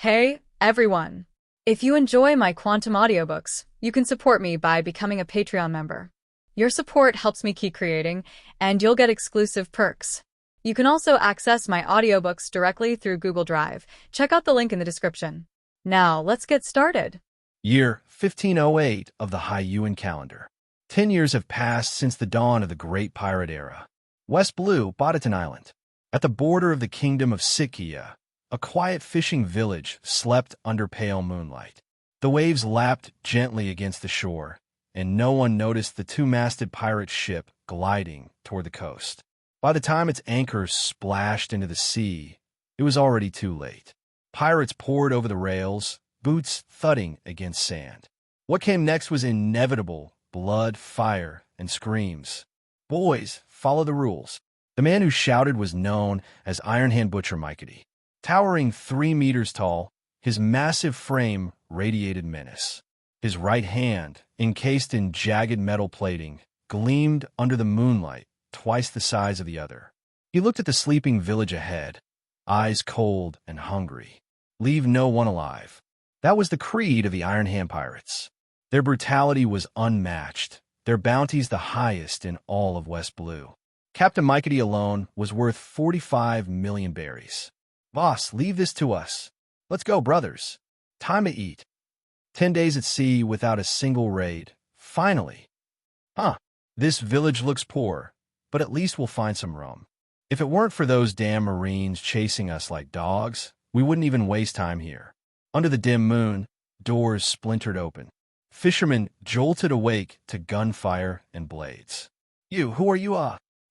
Hey, everyone! If you enjoy my quantum audiobooks, you can support me by becoming a Patreon member. Your support helps me keep creating, and you'll get exclusive perks. You can also access my audiobooks directly through Google Drive. Check out the link in the description. Now, let's get started. Year 1508 of the High Yuan calendar. 10 years have passed since the dawn of the Great Pirate Era. West Blue, Botaton Island. At the border of the Kingdom of Sikia, a quiet fishing village slept under pale moonlight. The waves lapped gently against the shore, and no one noticed the two-masted pirate ship gliding toward the coast. By the time its anchors splashed into the sea, it was already too late. Pirates poured over the rails, boots thudding against sand. What came next was inevitable: blood, fire, and screams. Boys, follow the rules. The man who shouted was known as Iron Hand Butcher Mikety. Towering 3 meters tall, his massive frame radiated menace. His right hand, encased in jagged metal plating, gleamed under the moonlight, twice the size of the other. He looked at the sleeping village ahead, eyes cold and hungry. Leave no one alive. That was the creed of the Iron Hand Pirates. Their brutality was unmatched, their bounties the highest in all of West Blue. Captain Mikety alone was worth 45 million berries. Boss, leave this to us. Let's go, brothers. Time to eat. 10 days at sea without a single raid. Finally. This village looks poor, but at least we'll find some rum. If it weren't for those damn Marines chasing us like dogs, we wouldn't even waste time here. Under the dim moon, doors splintered open. Fishermen jolted awake to gunfire and blades. Who are you?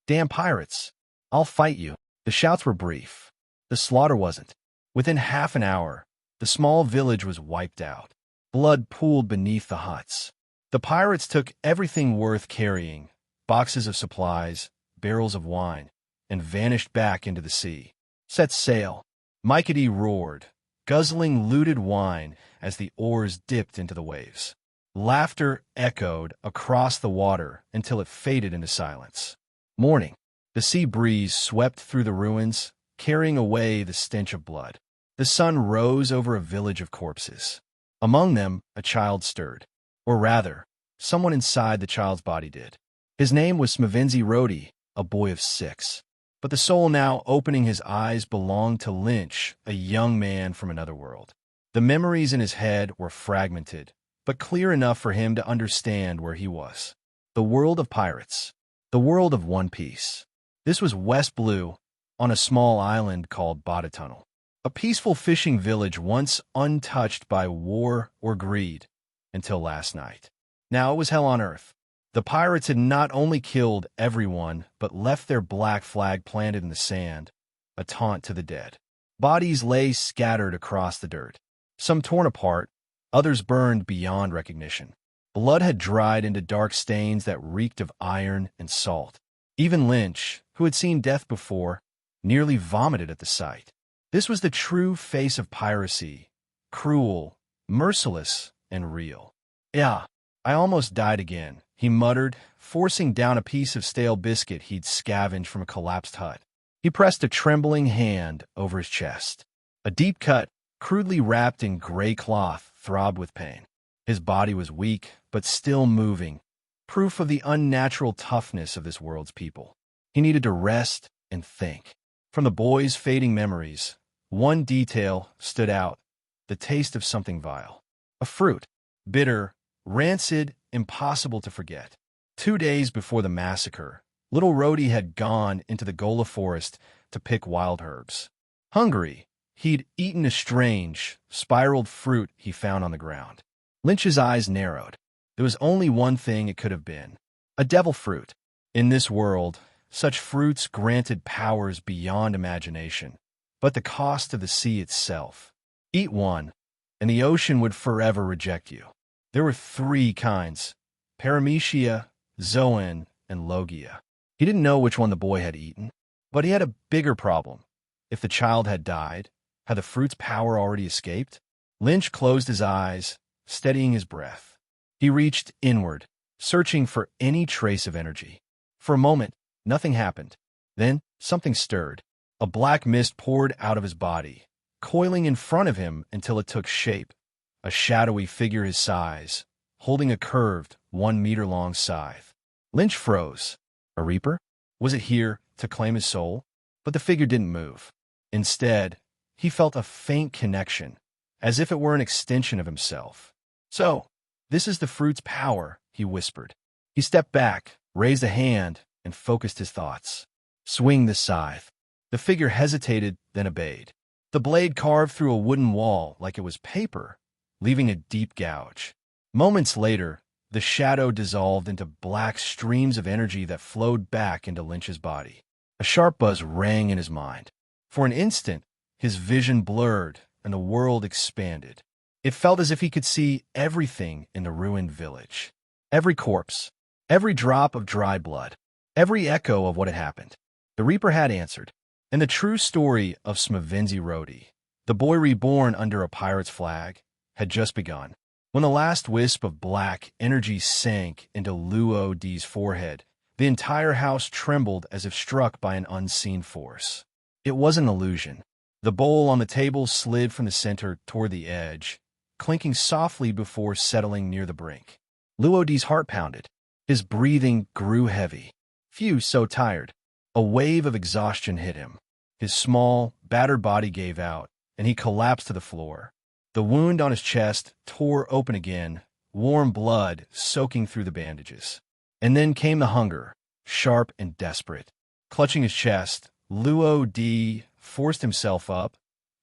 Damn pirates. I'll fight you. The shouts were brief. The slaughter wasn't. Within half an hour, the small village was wiped out. Blood pooled beneath the huts. The pirates took everything worth carrying, boxes of supplies, barrels of wine, and vanished back into the sea. Set sail. Mikety roared, guzzling looted wine as the oars dipped into the waves. Laughter echoed across the water until it faded into silence. Morning. The sea breeze swept through the ruins, carrying away the stench of blood. The sun rose over a village of corpses. Among them, a child stirred. Or rather, someone inside the child's body did. His name was Smavenzi Rhodey, a boy of 6. But the soul now opening his eyes belonged to Lynch, a young man from another world. The memories in his head were fragmented, but clear enough for him to understand where he was. The world of pirates. The world of One Piece. This was West Blue, on a small island called Botaton, a peaceful fishing village once untouched by war or greed until last night. Now it was hell on earth. The pirates had not only killed everyone, but left their black flag planted in the sand, a taunt to the dead. Bodies lay scattered across the dirt, some torn apart, others burned beyond recognition. Blood had dried into dark stains that reeked of iron and salt. Even Lynch, who had seen death before, nearly vomited at the sight. This was the true face of piracy, cruel, merciless, and real. I almost died again, he muttered, forcing down a piece of stale biscuit he'd scavenged from a collapsed hut. He pressed a trembling hand over his chest. A deep cut, crudely wrapped in gray cloth, throbbed with pain. His body was weak, but still moving, proof of the unnatural toughness of this world's people. He needed to rest and think. From the boy's fading memories, one detail stood out: the taste of something vile. A fruit, bitter, rancid, impossible to forget. 2 days before the massacre, little Rhodey had gone into the Gola forest to pick wild herbs. Hungry, he'd eaten a strange, spiraled fruit he found on the ground. Lynch's eyes narrowed. There was only one thing it could have been: a devil fruit. In this world, such fruits granted powers beyond imagination, but the cost of the sea itself. Eat one, and the ocean would forever reject you. There were 3 kinds: Paramecia, Zoan, and Logia. He didn't know which one the boy had eaten, but he had a bigger problem. If the child had died, had the fruit's power already escaped? Lynch closed his eyes, steadying his breath. He reached inward, searching for any trace of energy. For a moment, nothing happened. Then something stirred. A black mist poured out of his body, coiling in front of him until it took shape, a shadowy figure his size, holding a curved, 1-meter-long scythe. Lynch froze. A reaper? Was it here to claim his soul? But the figure didn't move. Instead, he felt a faint connection, as if it were an extension of himself. "So, this is the fruit's power," he whispered. He stepped back, raised a hand, and focused his thoughts. "Swing this scythe." The figure hesitated, then obeyed. The blade carved through a wooden wall like it was paper, leaving a deep gouge. Moments later, the shadow dissolved into black streams of energy that flowed back into Lynch's body. A sharp buzz rang in his mind. For an instant, his vision blurred and the world expanded. It felt as if he could see everything in the ruined village. Every corpse, every drop of dry blood, every echo of what had happened. The Reaper had answered. And the true story of Smavenzi Rodi, the boy reborn under a pirate's flag, had just begun. When the last wisp of black energy sank into Luo D's forehead, the entire house trembled as if struck by an unseen force. It was an illusion. The bowl on the table slid from the center toward the edge, clinking softly before settling near the brink. Luo D's heart pounded. His breathing grew heavy. Phew, so tired. A wave of exhaustion hit him. His small, battered body gave out, and he collapsed to the floor. The wound on his chest tore open again, warm blood soaking through the bandages. And then came the hunger, sharp and desperate. Clutching his chest, Luo D forced himself up,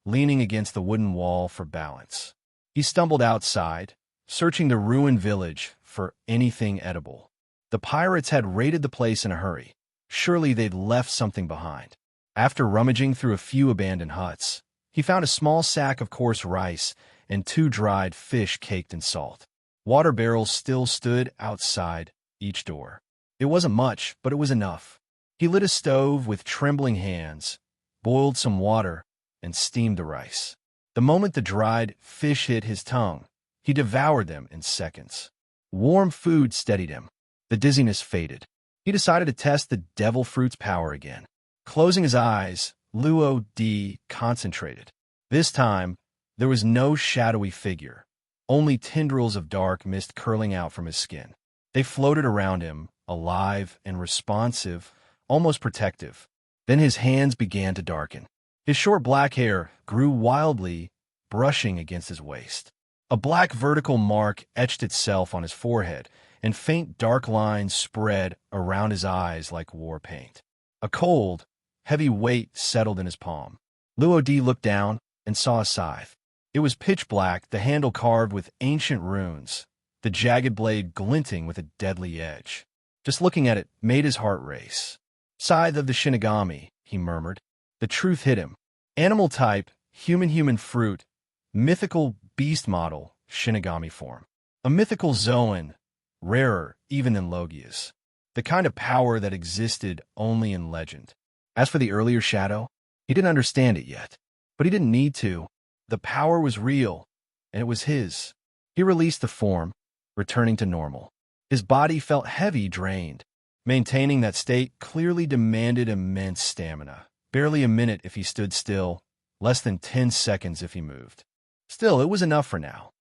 leaning against the wooden wall for balance. He stumbled outside, searching the ruined village for anything edible. The pirates had raided the place in a hurry. Surely they'd left something behind. After rummaging through a few abandoned huts, he found a small sack of coarse rice and 2 dried fish caked in salt. Water barrels still stood outside each door. It wasn't much, but it was enough. He lit a stove with trembling hands, boiled some water, and steamed the rice. The moment the dried fish hit his tongue, he devoured them in seconds. Warm food steadied him. The dizziness faded. He decided to test the devil fruit's power again. Closing his eyes, Luo D concentrated. This time, there was no shadowy figure, only tendrils of dark mist curling out from his skin. They floated around him, alive and responsive, almost protective. Then his hands began to darken. His short black hair grew wildly, brushing against his waist. A black vertical mark etched itself on his forehead, and faint dark lines spread around his eyes like war paint. A cold, heavy weight settled in his palm. Luo D looked down and saw a scythe. It was pitch black, the handle carved with ancient runes, the jagged blade glinting with a deadly edge. Just looking at it made his heart race. "Scythe of the Shinigami," he murmured. The truth hit him. Animal type, human fruit, mythical beast model, Shinigami form. A mythical Zoan, rarer even than Logia's. The kind of power that existed only in legend. As for the earlier shadow, he didn't understand it yet. But he didn't need to. The power was real, and it was his. He released the form, returning to normal. His body felt heavy, drained. Maintaining that state clearly demanded immense stamina. Barely a minute if he stood still, less than 10 seconds if he moved. Still, it was enough for now.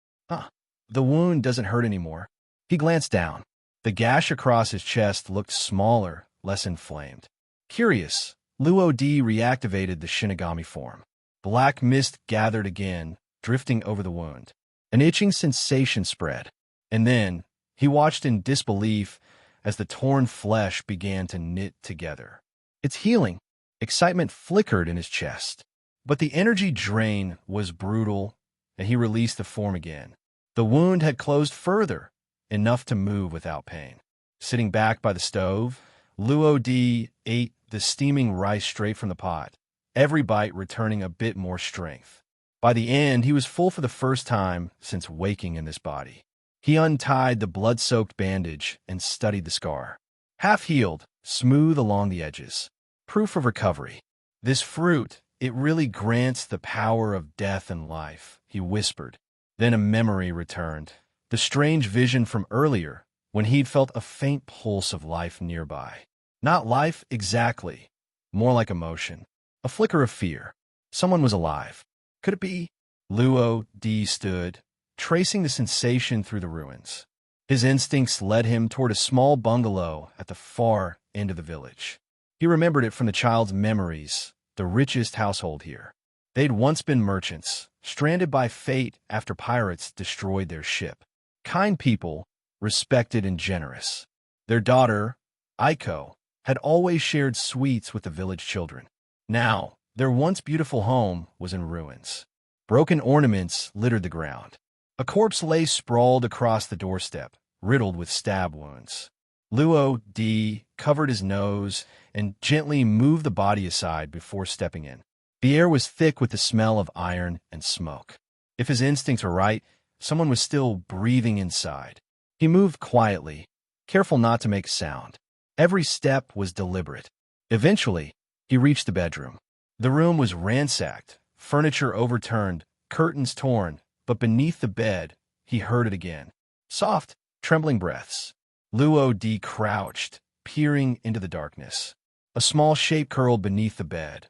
The wound doesn't hurt anymore. He glanced down. The gash across his chest looked smaller, less inflamed. Curious, Luo D reactivated the Shinigami form. Black mist gathered again, drifting over the wound. An itching sensation spread. And then, he watched in disbelief as the torn flesh began to knit together. It's healing. Excitement flickered in his chest. But the energy drain was brutal, and he released the form again. The wound had closed further, enough to move without pain. Sitting back by the stove, Luo D ate the steaming rice straight from the pot, every bite returning a bit more strength. By the end, he was full for the first time since waking in this body. He untied the blood-soaked bandage and studied the scar. Half healed, smooth along the edges. Proof of recovery. This fruit, it really grants the power of death and life, he whispered. Then a memory returned. The strange vision from earlier, when he'd felt a faint pulse of life nearby. Not life exactly, more like emotion. A flicker of fear. Someone was alive. Could it be? Luo D stood, tracing the sensation through the ruins. His instincts led him toward a small bungalow at the far end of the village. He remembered it from the child's memories, the richest household here. They'd once been merchants, stranded by fate after pirates destroyed their ship. Kind people, respected and generous. Their daughter, Aiko, had always shared sweets with the village children. Now, their once beautiful home was in ruins. Broken ornaments littered the ground. A corpse lay sprawled across the doorstep, riddled with stab wounds. Luo D covered his nose and gently moved the body aside before stepping in. The air was thick with the smell of iron and smoke. If his instincts were right, someone was still breathing inside. He moved quietly, careful not to make sound. Every step was deliberate. Eventually, he reached the bedroom. The room was ransacked, furniture overturned, curtains torn, but beneath the bed, he heard it again. Soft, trembling breaths. Luo D crouched, peering into the darkness. A small shape curled beneath the bed.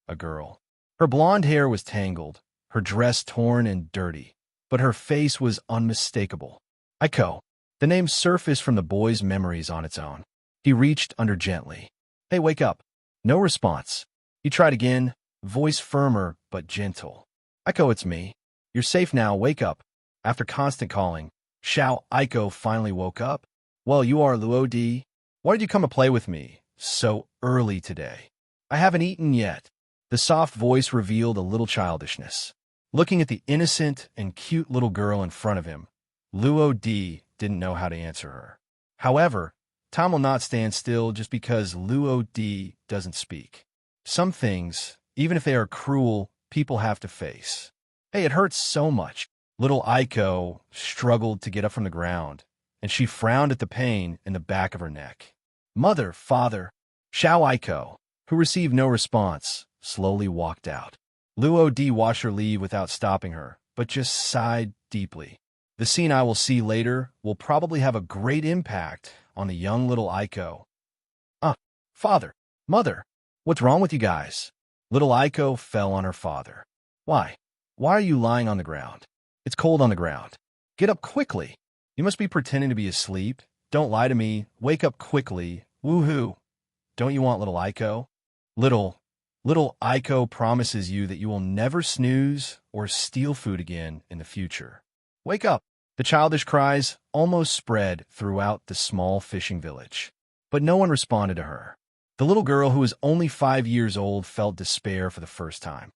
A girl. Her blonde hair was tangled, her dress torn and dirty, but her face was unmistakable. Aiko. The name surfaced from the boy's memories on its own. He reached under gently. Hey, wake up. No response. He tried again, voice firmer but gentle. Aiko, it's me. You're safe now, wake up. After constant calling, Aiko finally woke up. Well, you are Luo D. Why did you come to play with me so early today? I haven't eaten yet. The soft voice revealed a little childishness. Looking at the innocent and cute little girl in front of him, Luo D didn't know how to answer her. However, time will not stand still just because Luo D doesn't speak. Some things, even if they are cruel, people have to face. Hey, it hurts so much. Little Aiko struggled to get up from the ground, and she frowned at the pain in the back of her neck. Mother, father, Aiko, who received no response, slowly walked out. Luo D watched her leave without stopping her, but just sighed deeply. The scene I will see later will probably have a great impact on the young little Aiko. Father, mother, what's wrong with you guys? Little Aiko fell on her father. Why? Why are you lying on the ground? It's cold on the ground. Get up quickly. You must be pretending to be asleep. Don't lie to me. Wake up quickly. Woohoo. Don't you want little Aiko? Little Aiko promises you that you will never snooze or steal food again in the future. Wake up. The childish cries almost spread throughout the small fishing village. But no one responded to her. The little girl, who was only 5 years old, felt despair for the first time.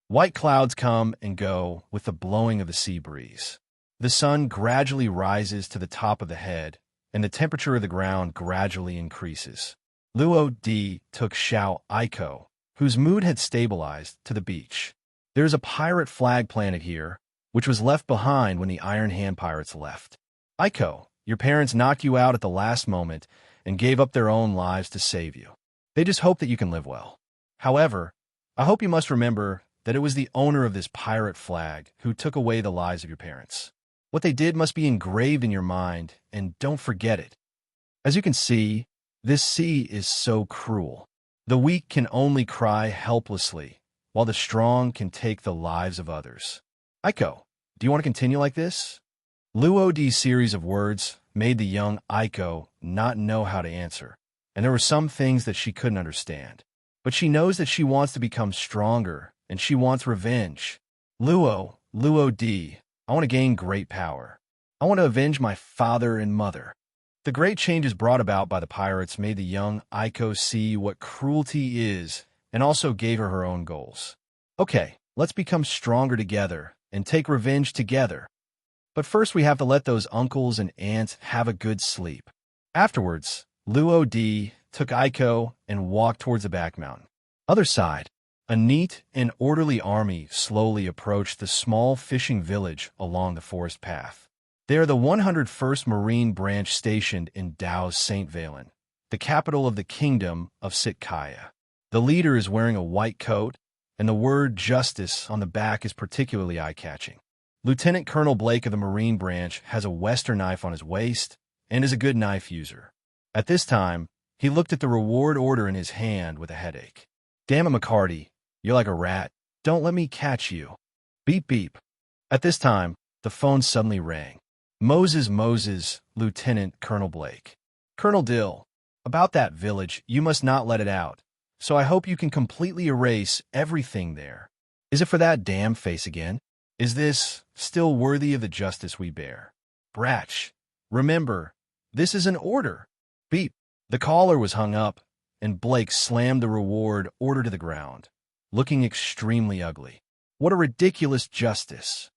White clouds come and go with the blowing of the sea breeze. The sun gradually rises to the top of the head, and the temperature of the ground gradually increases. Luo D took Aiko, whose mood had stabilized, to the beach. There is a pirate flag planted here, which was left behind when the Iron Hand pirates left. Aiko, your parents knocked you out at the last moment and gave up their own lives to save you. They just hope that you can live well. However, I hope you must remember that it was the owner of this pirate flag who took away the lives of your parents. What they did must be engraved in your mind, and don't forget it. As you can see, this sea is so cruel. The weak can only cry helplessly, while the strong can take the lives of others. Aiko, do you want to continue like this? Luo D's series of words made the young Aiko not know how to answer, and there were some things that she couldn't understand. But she knows that she wants to become stronger, and she wants revenge. Luo D, I want to gain great power. I want to avenge my father and mother. The great changes brought about by the pirates made the young Aiko see what cruelty is, and also gave her her own goals. Okay, let's become stronger together and take revenge together. But first we have to let those uncles and aunts have a good sleep. Afterwards, Luo D took Aiko and walked towards the back mountain. Other side, a neat and orderly army slowly approached the small fishing village along the forest path. They are the 101st Marine Branch stationed in Dao's St. Valen, the capital of the Kingdom of Sitkaya. The leader is wearing a white coat, and the word justice on the back is particularly eye-catching. Lieutenant Colonel Blake of the Marine Branch has a Western knife on his waist and is a good knife user. At this time, he looked at the reward order in his hand with a headache. Damn it, McCarty, you're like a rat. Don't let me catch you. Beep beep. At this time, the phone suddenly rang. Moses, Lieutenant Colonel Blake. Colonel Dill, about that village, you must not let it out. So I hope you can completely erase everything there. Is it for that damn face again? Is this still worthy of the justice we bear? Bratch, remember, this is an order. Beep. The caller was hung up, and Blake slammed the reward order to the ground, looking extremely ugly. What a ridiculous justice.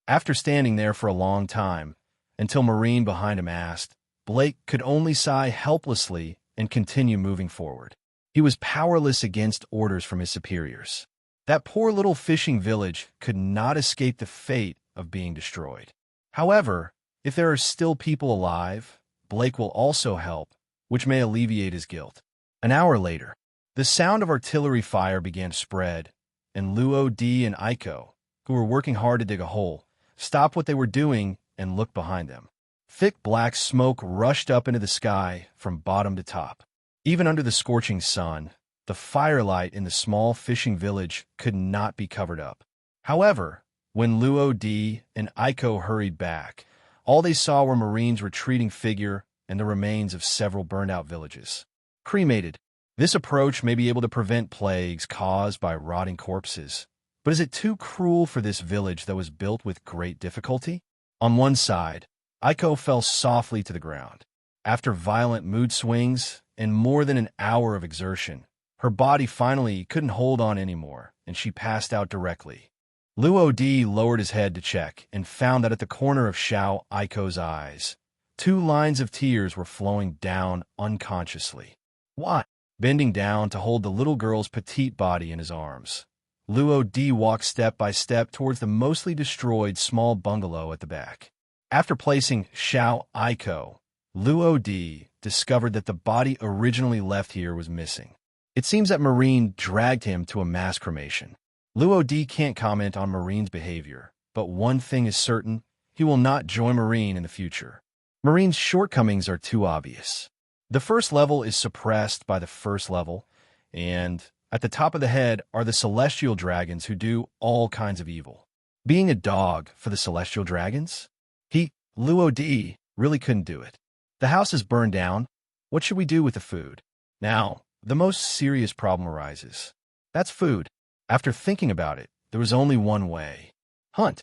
After standing there for a long time, until Marine behind him asked, Blake could only sigh helplessly and continue moving forward. He was powerless against orders from his superiors. That poor little fishing village could not escape the fate of being destroyed. However, if there are still people alive, Blake will also help, which may alleviate his guilt. An hour later, the sound of artillery fire began to spread, and Luo D and Aiko, who were working hard to dig a hole, stopped what they were doing and looked behind them. Thick black smoke rushed up into the sky from bottom to top. Even under the scorching sun, the firelight in the small fishing village could not be covered up. However, when Luo D and Aiko hurried back, all they saw were Marine's retreating figure and the remains of several burned-out villages. Cremated. This approach may be able to prevent plagues caused by rotting corpses, but is it too cruel for this village that was built with great difficulty? On one side, Aiko fell softly to the ground. After violent mood swings and more than an hour of exertion, her body finally couldn't hold on anymore, and she passed out directly. Luo D lowered his head to check and found that at the corner of Xiao Aiko's eyes, 2 lines of tears were flowing down unconsciously. What? Bending down to hold the little girl's petite body in his arms, Luo D walked step by step towards the mostly destroyed small bungalow at the back. After placing Xiao Aiko, Luo D discovered that the body originally left here was missing. It seems that Marine dragged him to a mass cremation. Luo D can't comment on Marine's behavior, but one thing is certain, he will not join Marine in the future. Marine's shortcomings are too obvious. The first level is suppressed by the first level, and at the top of the head are the celestial dragons who do all kinds of evil. Being a dog for the celestial dragons? Luo D, really couldn't do it. The house is burned down. What should we do with the food? Now, the most serious problem arises. That's food. After thinking about it, there was only one way. Hunt.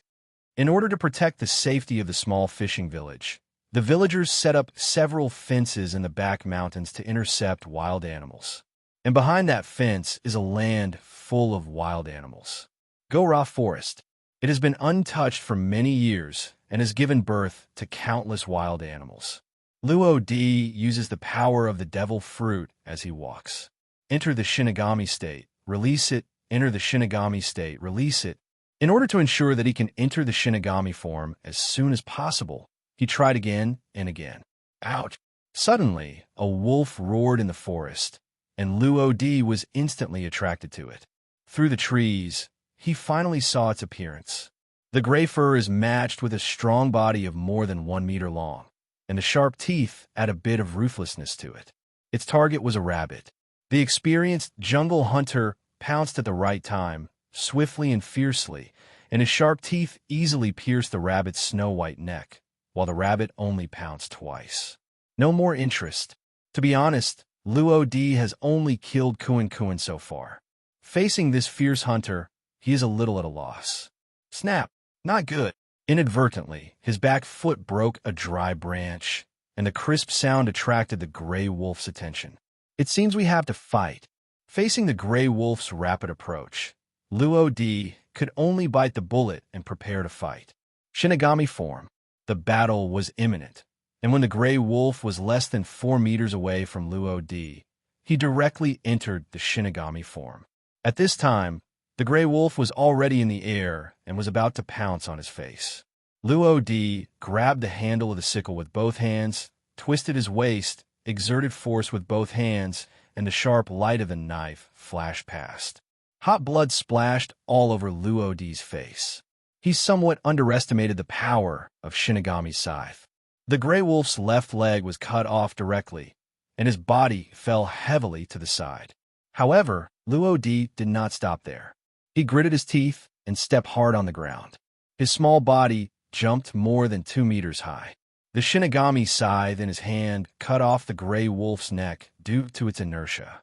In order to protect the safety of the small fishing village, the villagers set up several fences in the back mountains to intercept wild animals. And behind that fence is a land full of wild animals. Gora Forest. It has been untouched for many years and has given birth to countless wild animals. Luo D uses the power of the devil fruit as he walks. Enter the Shinigami state, release it, enter the Shinigami state, release it. In order to ensure that he can enter the Shinigami form as soon as possible, he tried again and again. Ouch! Suddenly, a wolf roared in the forest, and Luo D was instantly attracted to it. Through the trees, he finally saw its appearance. The gray fur is matched with a strong body of more than 1 meter long, and the sharp teeth add a bit of ruthlessness to it. Its target was a rabbit. The experienced jungle hunter pounced at the right time, swiftly and fiercely, and his sharp teeth easily pierced the rabbit's snow-white neck, while the rabbit only pounced twice. No more interest. To be honest, Luo D has only killed Kuin so far. Facing this fierce hunter, he is a little at a loss. Snap! Not good. Inadvertently, his back foot broke a dry branch, and the crisp sound attracted the gray wolf's attention. It seems we have to fight. Facing the gray wolf's rapid approach, Luo D could only bite the bullet and prepare to fight. Shinigami form. The battle was imminent, and when the gray wolf was less than 4 meters away from Luo D, he directly entered the Shinigami form. At this time, the gray wolf was already in the air and was about to pounce on his face. Luo D grabbed the handle of the sickle with both hands, twisted his waist, exerted force with both hands, and the sharp light of the knife flashed past. Hot blood splashed all over Luo D's face. He somewhat underestimated the power of Shinigami's scythe. The gray wolf's left leg was cut off directly, and his body fell heavily to the side. However, Luo D did not stop there. He gritted his teeth and step hard on the ground. His small body jumped more than 2 meters high. The Shinigami scythe in his hand cut off the gray wolf's neck due to its inertia.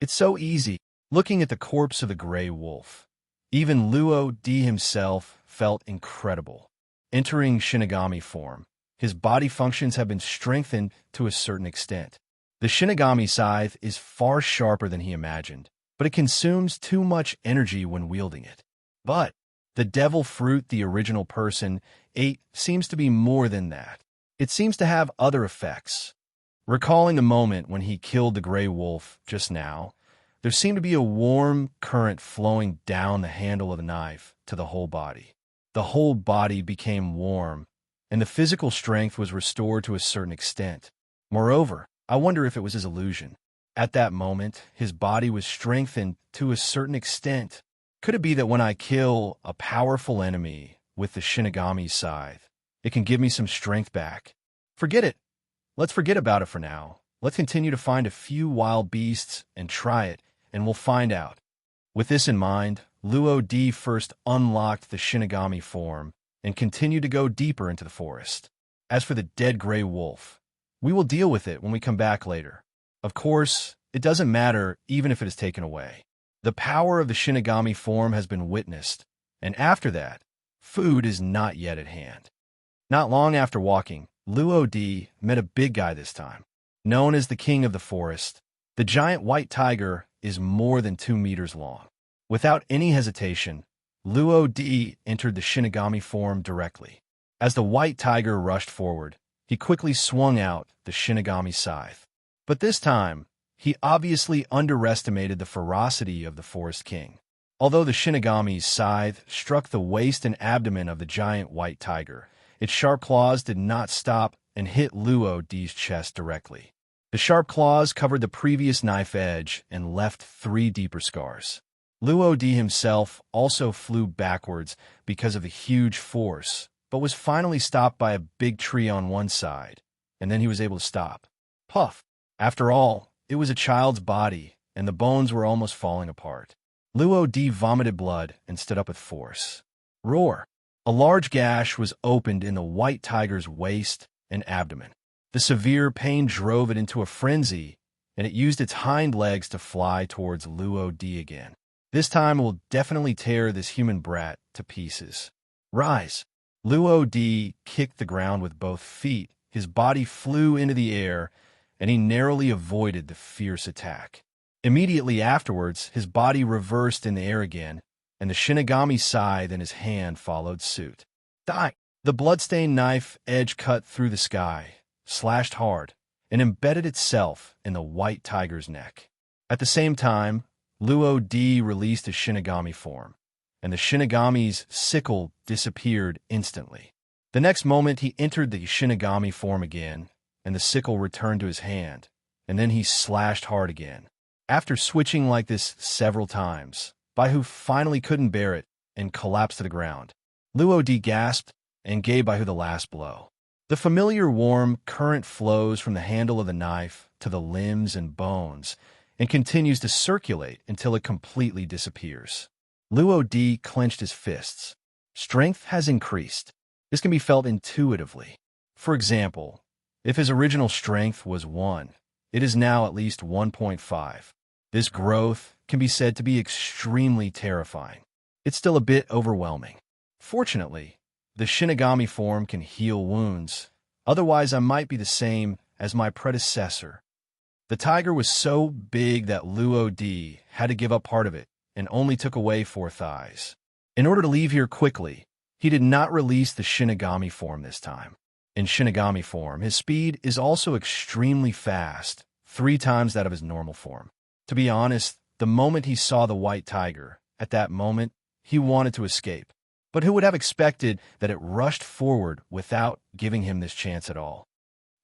It's so easy, looking at the corpse of the gray wolf. Even Luo D himself felt incredible. Entering Shinigami form, his body functions have been strengthened to a certain extent. The Shinigami scythe is far sharper than he imagined, but it consumes too much energy when wielding it. But the devil fruit the original person ate seems to be more than that. It seems to have other effects. Recalling the moment when he killed the gray wolf just now, there seemed to be a warm current flowing down the handle of the knife to the whole body. The whole body became warm, and the physical strength was restored to a certain extent. Moreover, I wonder if it was his illusion. At that moment, his body was strengthened to a certain extent. Could it be that when I kill a powerful enemy with the Shinigami scythe, it can give me some strength back? Forget it. Let's forget about it for now. Let's continue to find a few wild beasts and try it, and we'll find out. With this in mind, Luo D first unlocked the Shinigami form and continued to go deeper into the forest. As for the dead gray wolf, we will deal with it when we come back later. Of course, it doesn't matter even if it is taken away. The power of the Shinigami form has been witnessed, and after that, food is not yet at hand. Not long after walking, Luo D met a big guy this time. Known as the king of the forest, the giant white tiger is more than 2 meters long. Without any hesitation, Luo D entered the Shinigami form directly. As the white tiger rushed forward, he quickly swung out the Shinigami scythe. But this time, he obviously underestimated the ferocity of the Forest King. Although the Shinigami's scythe struck the waist and abdomen of the giant white tiger, its sharp claws did not stop and hit Luo D's chest directly. The sharp claws covered the previous knife edge and left 3 deeper scars. Luo D himself also flew backwards because of the huge force, but was finally stopped by a big tree on one side, and then he was able to stop. Puff! After all, it was a child's body, and the bones were almost falling apart. Luo D vomited blood and stood up with force. Roar! A large gash was opened in the white tiger's waist and abdomen. The severe pain drove it into a frenzy, and it used its hind legs to fly towards Luo D again. This time it will definitely tear this human brat to pieces. Rise! Luo D kicked the ground with both feet. His body flew into the air, and he narrowly avoided the fierce attack. Immediately afterwards, his body reversed in the air again, and the Shinigami scythe in his hand followed suit. Die! The bloodstained knife edge cut through the sky, slashed hard, and embedded itself in the white tiger's neck. At the same time, Luo D released his Shinigami form, and the Shinigami's sickle disappeared instantly. The next moment, he entered the Shinigami form again, and the sickle returned to his hand, and then he slashed hard again. After switching like this several times, Baihu finally couldn't bear it and collapsed to the ground. Luo D gasped and gave Baihu the last blow. The familiar warm current flows from the handle of the knife to the limbs and bones and continues to circulate until it completely disappears. Luo D clenched his fists. Strength has increased. This can be felt intuitively. For example, if his original strength was 1, it is now at least 1.5. This growth can be said to be extremely terrifying. It's still a bit overwhelming. Fortunately, the Shinigami form can heal wounds. Otherwise, I might be the same as my predecessor. The tiger was so big that Luo D had to give up part of it and only took away 4 thighs. In order to leave here quickly, he did not release the Shinigami form this time. In Shinigami form, his speed is also extremely fast, 3 times that of his normal form. To be honest, the moment he saw the white tiger, at that moment, he wanted to escape. But who would have expected that it rushed forward without giving him this chance at all?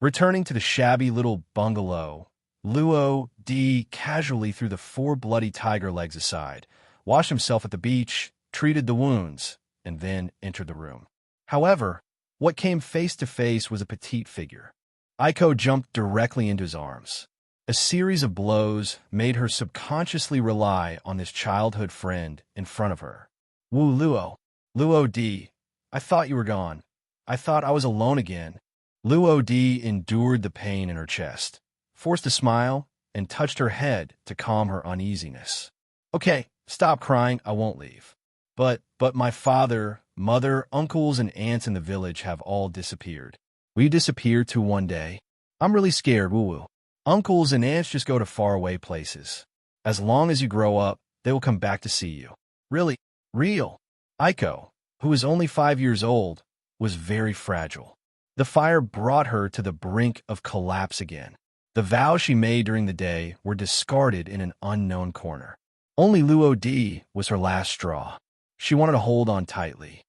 Returning to the shabby little bungalow, Luo D casually threw the 4 bloody tiger legs aside, washed himself at the beach, treated the wounds, and then entered the room. However, what came face to face was a petite figure. Aiko jumped directly into his arms. A series of blows made her subconsciously rely on this childhood friend in front of her. Woo Luo. Luo D. I thought you were gone. I thought I was alone again. Luo D endured the pain in her chest, forced a smile, and touched her head to calm her uneasiness. Okay, stop crying, I won't leave. But my father, mother, uncles, and aunts in the village have all disappeared. Will you disappear too one day? I'm really scared, woo-woo. Uncles and aunts just go to faraway places. As long as you grow up, they will come back to see you. Really? Real. Aiko, who was only 5 years old, was very fragile. The fire brought her to the brink of collapse again. The vows she made during the day were discarded in an unknown corner. Only Luo D was her last straw. She wanted to hold on tightly.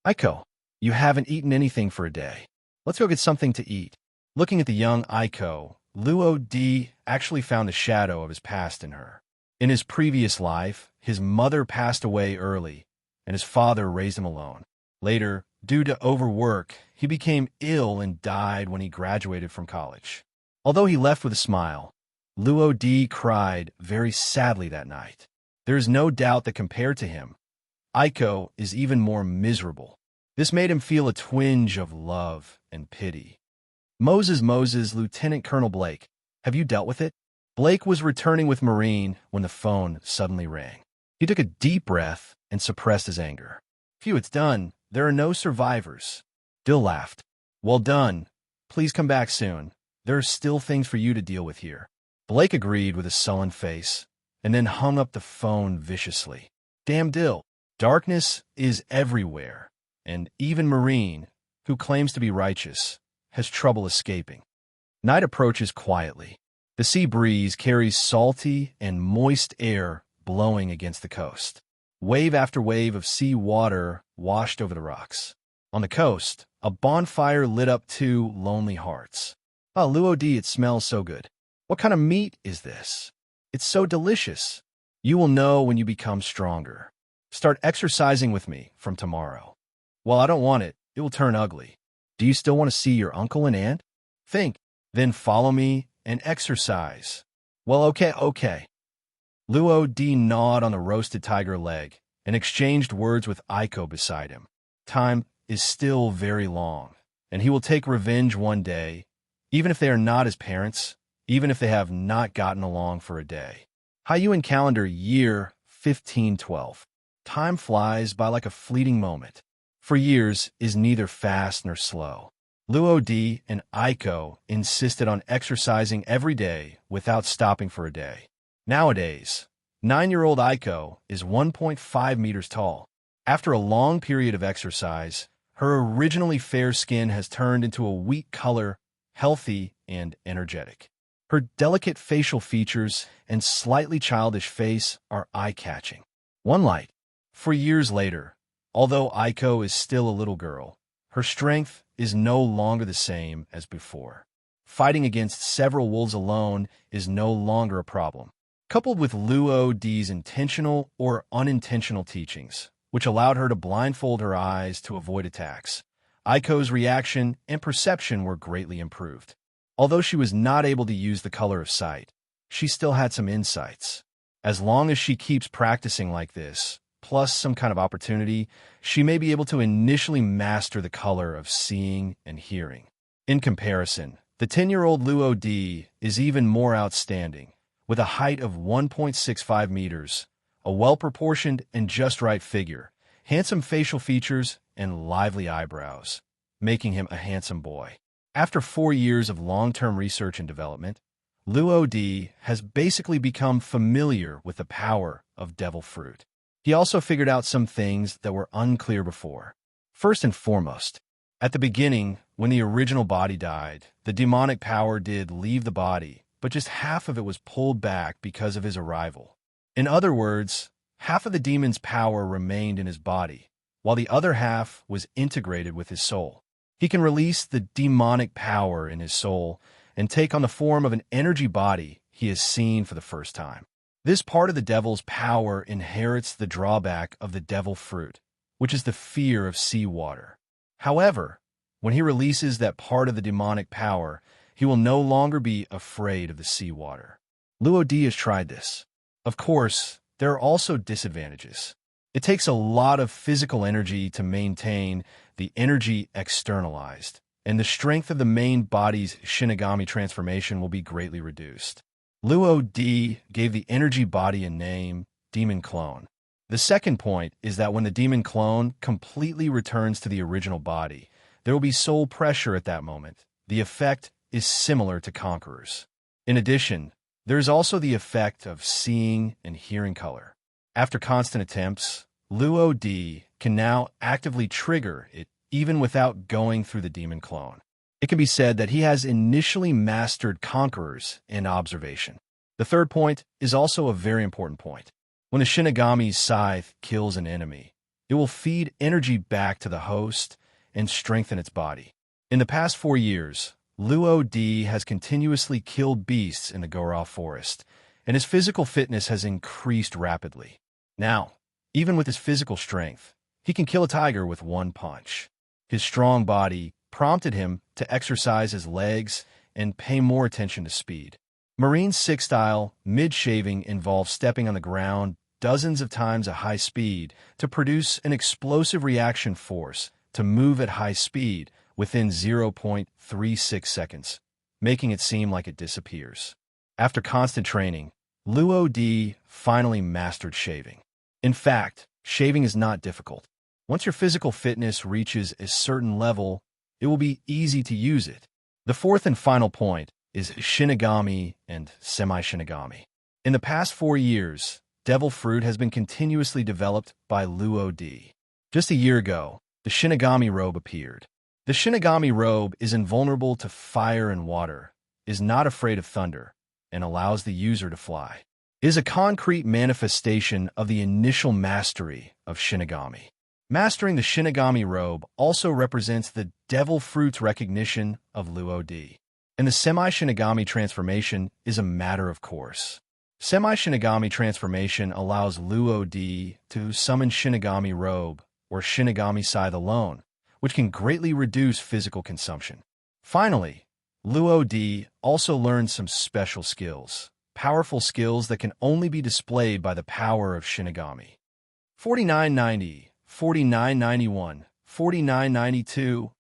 Aiko, you haven't eaten anything for a day. Let's go get something to eat. Looking at the young Aiko, Luo D actually found the shadow of his past in her. In his previous life, his mother passed away early, and his father raised him alone. Later, due to overwork, he became ill and died when he graduated from college. Although he left with a smile, Luo D cried very sadly that night. There is no doubt that compared to him, Aiko is even more miserable. This made him feel a twinge of love and pity. Moses, Lieutenant Colonel Blake, have you dealt with it? Blake was returning with Marine when the phone suddenly rang. He took a deep breath and suppressed his anger. Phew, it's done. There are no survivors. Dill laughed. Well done. Please come back soon. There are still things for you to deal with here. Blake agreed with a sullen face, and then hung up the phone viciously. Damn Dill. Darkness is everywhere, and even Marine, who claims to be righteous, has trouble escaping. Night approaches quietly. The sea breeze carries salty and moist air blowing against the coast. Wave after wave of sea water washed over the rocks. On the coast, a bonfire lit up two lonely hearts. Ah, Luo D, it smells so good. What kind of meat is this? It's so delicious. You will know when you become stronger. Start exercising with me from tomorrow. Well, I don't want it. It will turn ugly. Do you still want to see your uncle and aunt? Think, then follow me and exercise. Well, okay. Luo D gnawed on the roasted tiger leg and exchanged words with Aiko beside him. Time is still very long, and he will take revenge one day, even if they are not his parents, even if they have not gotten along for a day. Haiyuan calendar year 1512. Time flies by like a fleeting moment. For years is neither fast nor slow. Luo D and Aiko insisted on exercising every day without stopping for a day. Nowadays, 9-year-old Aiko is 1.5 meters tall. After a long period of exercise, her originally fair skin has turned into a wheat color, healthy and energetic. Her delicate facial features and slightly childish face are eye-catching. One light. For years later, although Aiko is still a little girl, her strength is no longer the same as before. Fighting against several wolves alone is no longer a problem. Coupled with Luo D's intentional or unintentional teachings, which allowed her to blindfold her eyes to avoid attacks, Aiko's reaction and perception were greatly improved. Although she was not able to use the color of sight, she still had some insights. As long as she keeps practicing like this, plus some kind of opportunity, she may be able to initially master the color of seeing and hearing. In comparison, the 10-year-old Luo D is even more outstanding, with a height of 1.65 meters, a well-proportioned and just right figure, handsome facial features, and lively eyebrows, making him a handsome boy. After 4 years of long-term research and development, Luo D has basically become familiar with the power of devil fruit. He also figured out some things that were unclear before. First and foremost, at the beginning, when the original body died, the demonic power did leave the body, but just half of it was pulled back because of his arrival. In other words, half of the demon's power remained in his body, while the other half was integrated with his soul. He can release the demonic power in his soul and take on the form of an energy body he has seen for the first time. This part of the devil's power inherits the drawback of the devil fruit, which is the fear of seawater. However, when he releases that part of the demonic power, he will no longer be afraid of the seawater. Luo D has tried this. Of course, there are also disadvantages. It takes a lot of physical energy to maintain the energy externalized, and the strength of the main body's Shinigami transformation will be greatly reduced. Luo D gave the energy body a name, Demon Clone. The second point is that when the Demon Clone completely returns to the original body, there will be soul pressure at that moment. The effect is similar to Conqueror's. In addition, there is also the effect of seeing and hearing color. After constant attempts, Luo D can now actively trigger it even without going through the Demon Clone. It can be said that he has initially mastered Conquerors in observation. The third point is also a very important point. When the Shinigami's scythe kills an enemy, it will feed energy back to the host and strengthen its body. In the past 4 years, Luo D has continuously killed beasts in the Gora forest, and his physical fitness has increased rapidly. Now, even with his physical strength, he can kill a tiger with one punch. His strong body prompted him to exercise his legs and pay more attention to speed. Marine 6 style mid-shaving involves stepping on the ground dozens of times at high speed to produce an explosive reaction force to move at high speed within 0.36 seconds, making it seem like it disappears. After constant training, Luo D finally mastered shaving. In fact, shaving is not difficult. Once your physical fitness reaches a certain level, it will be easy to use it. The fourth and final point is Shinigami and Semi-Shinigami. In the past 4 years, Devil Fruit has been continuously developed by Luo D. Just a year ago, the Shinigami robe appeared. The Shinigami robe is invulnerable to fire and water, is not afraid of thunder, and allows the user to fly. It is a concrete manifestation of the initial mastery of Shinigami. Mastering the Shinigami robe also represents the Devil Fruit's recognition of Luo D. And the Semi-Shinigami transformation is a matter of course. Semi-Shinigami transformation allows Luo D to summon Shinigami robe or Shinigami scythe alone, which can greatly reduce physical consumption. Finally, Luo D also learns some special skills, powerful skills that can only be displayed by the power of Shinigami. 4990, 4991, 4992,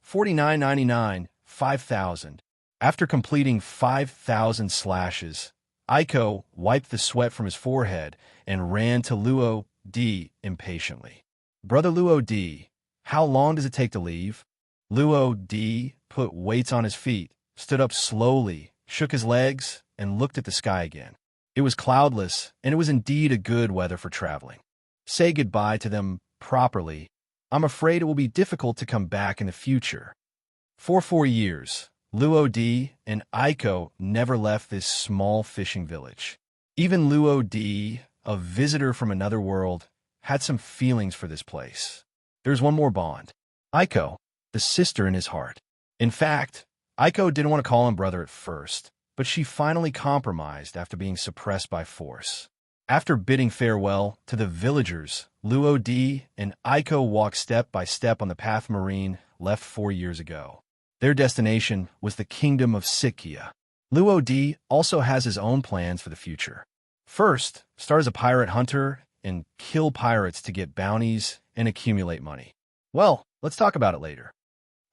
4999, 5000. After completing 5,000 slashes, Aiko wiped the sweat from his forehead and ran to Luo D impatiently. Brother Luo D, how long does it take to leave? Luo D put weights on his feet, stood up slowly, shook his legs, and looked at the sky again. It was cloudless, and it was indeed a good weather for traveling. Say goodbye to them properly. I'm afraid it will be difficult to come back in the future. For 4 years, Luo D and Aiko never left this small fishing village. Even Luo D, a visitor from another world, had some feelings for this place. There's one more bond. Aiko, the sister in his heart. In fact, Aiko didn't want to call him brother at first, but she finally compromised after being suppressed by force. After bidding farewell to the villagers, Luo D and Aiko walked step by step on the path Marine left 4 years ago. Their destination was the kingdom of Sikia. Luo D also has his own plans for the future. First, start as a pirate hunter and kill pirates to get bounties and accumulate money. Well, let's talk about it later.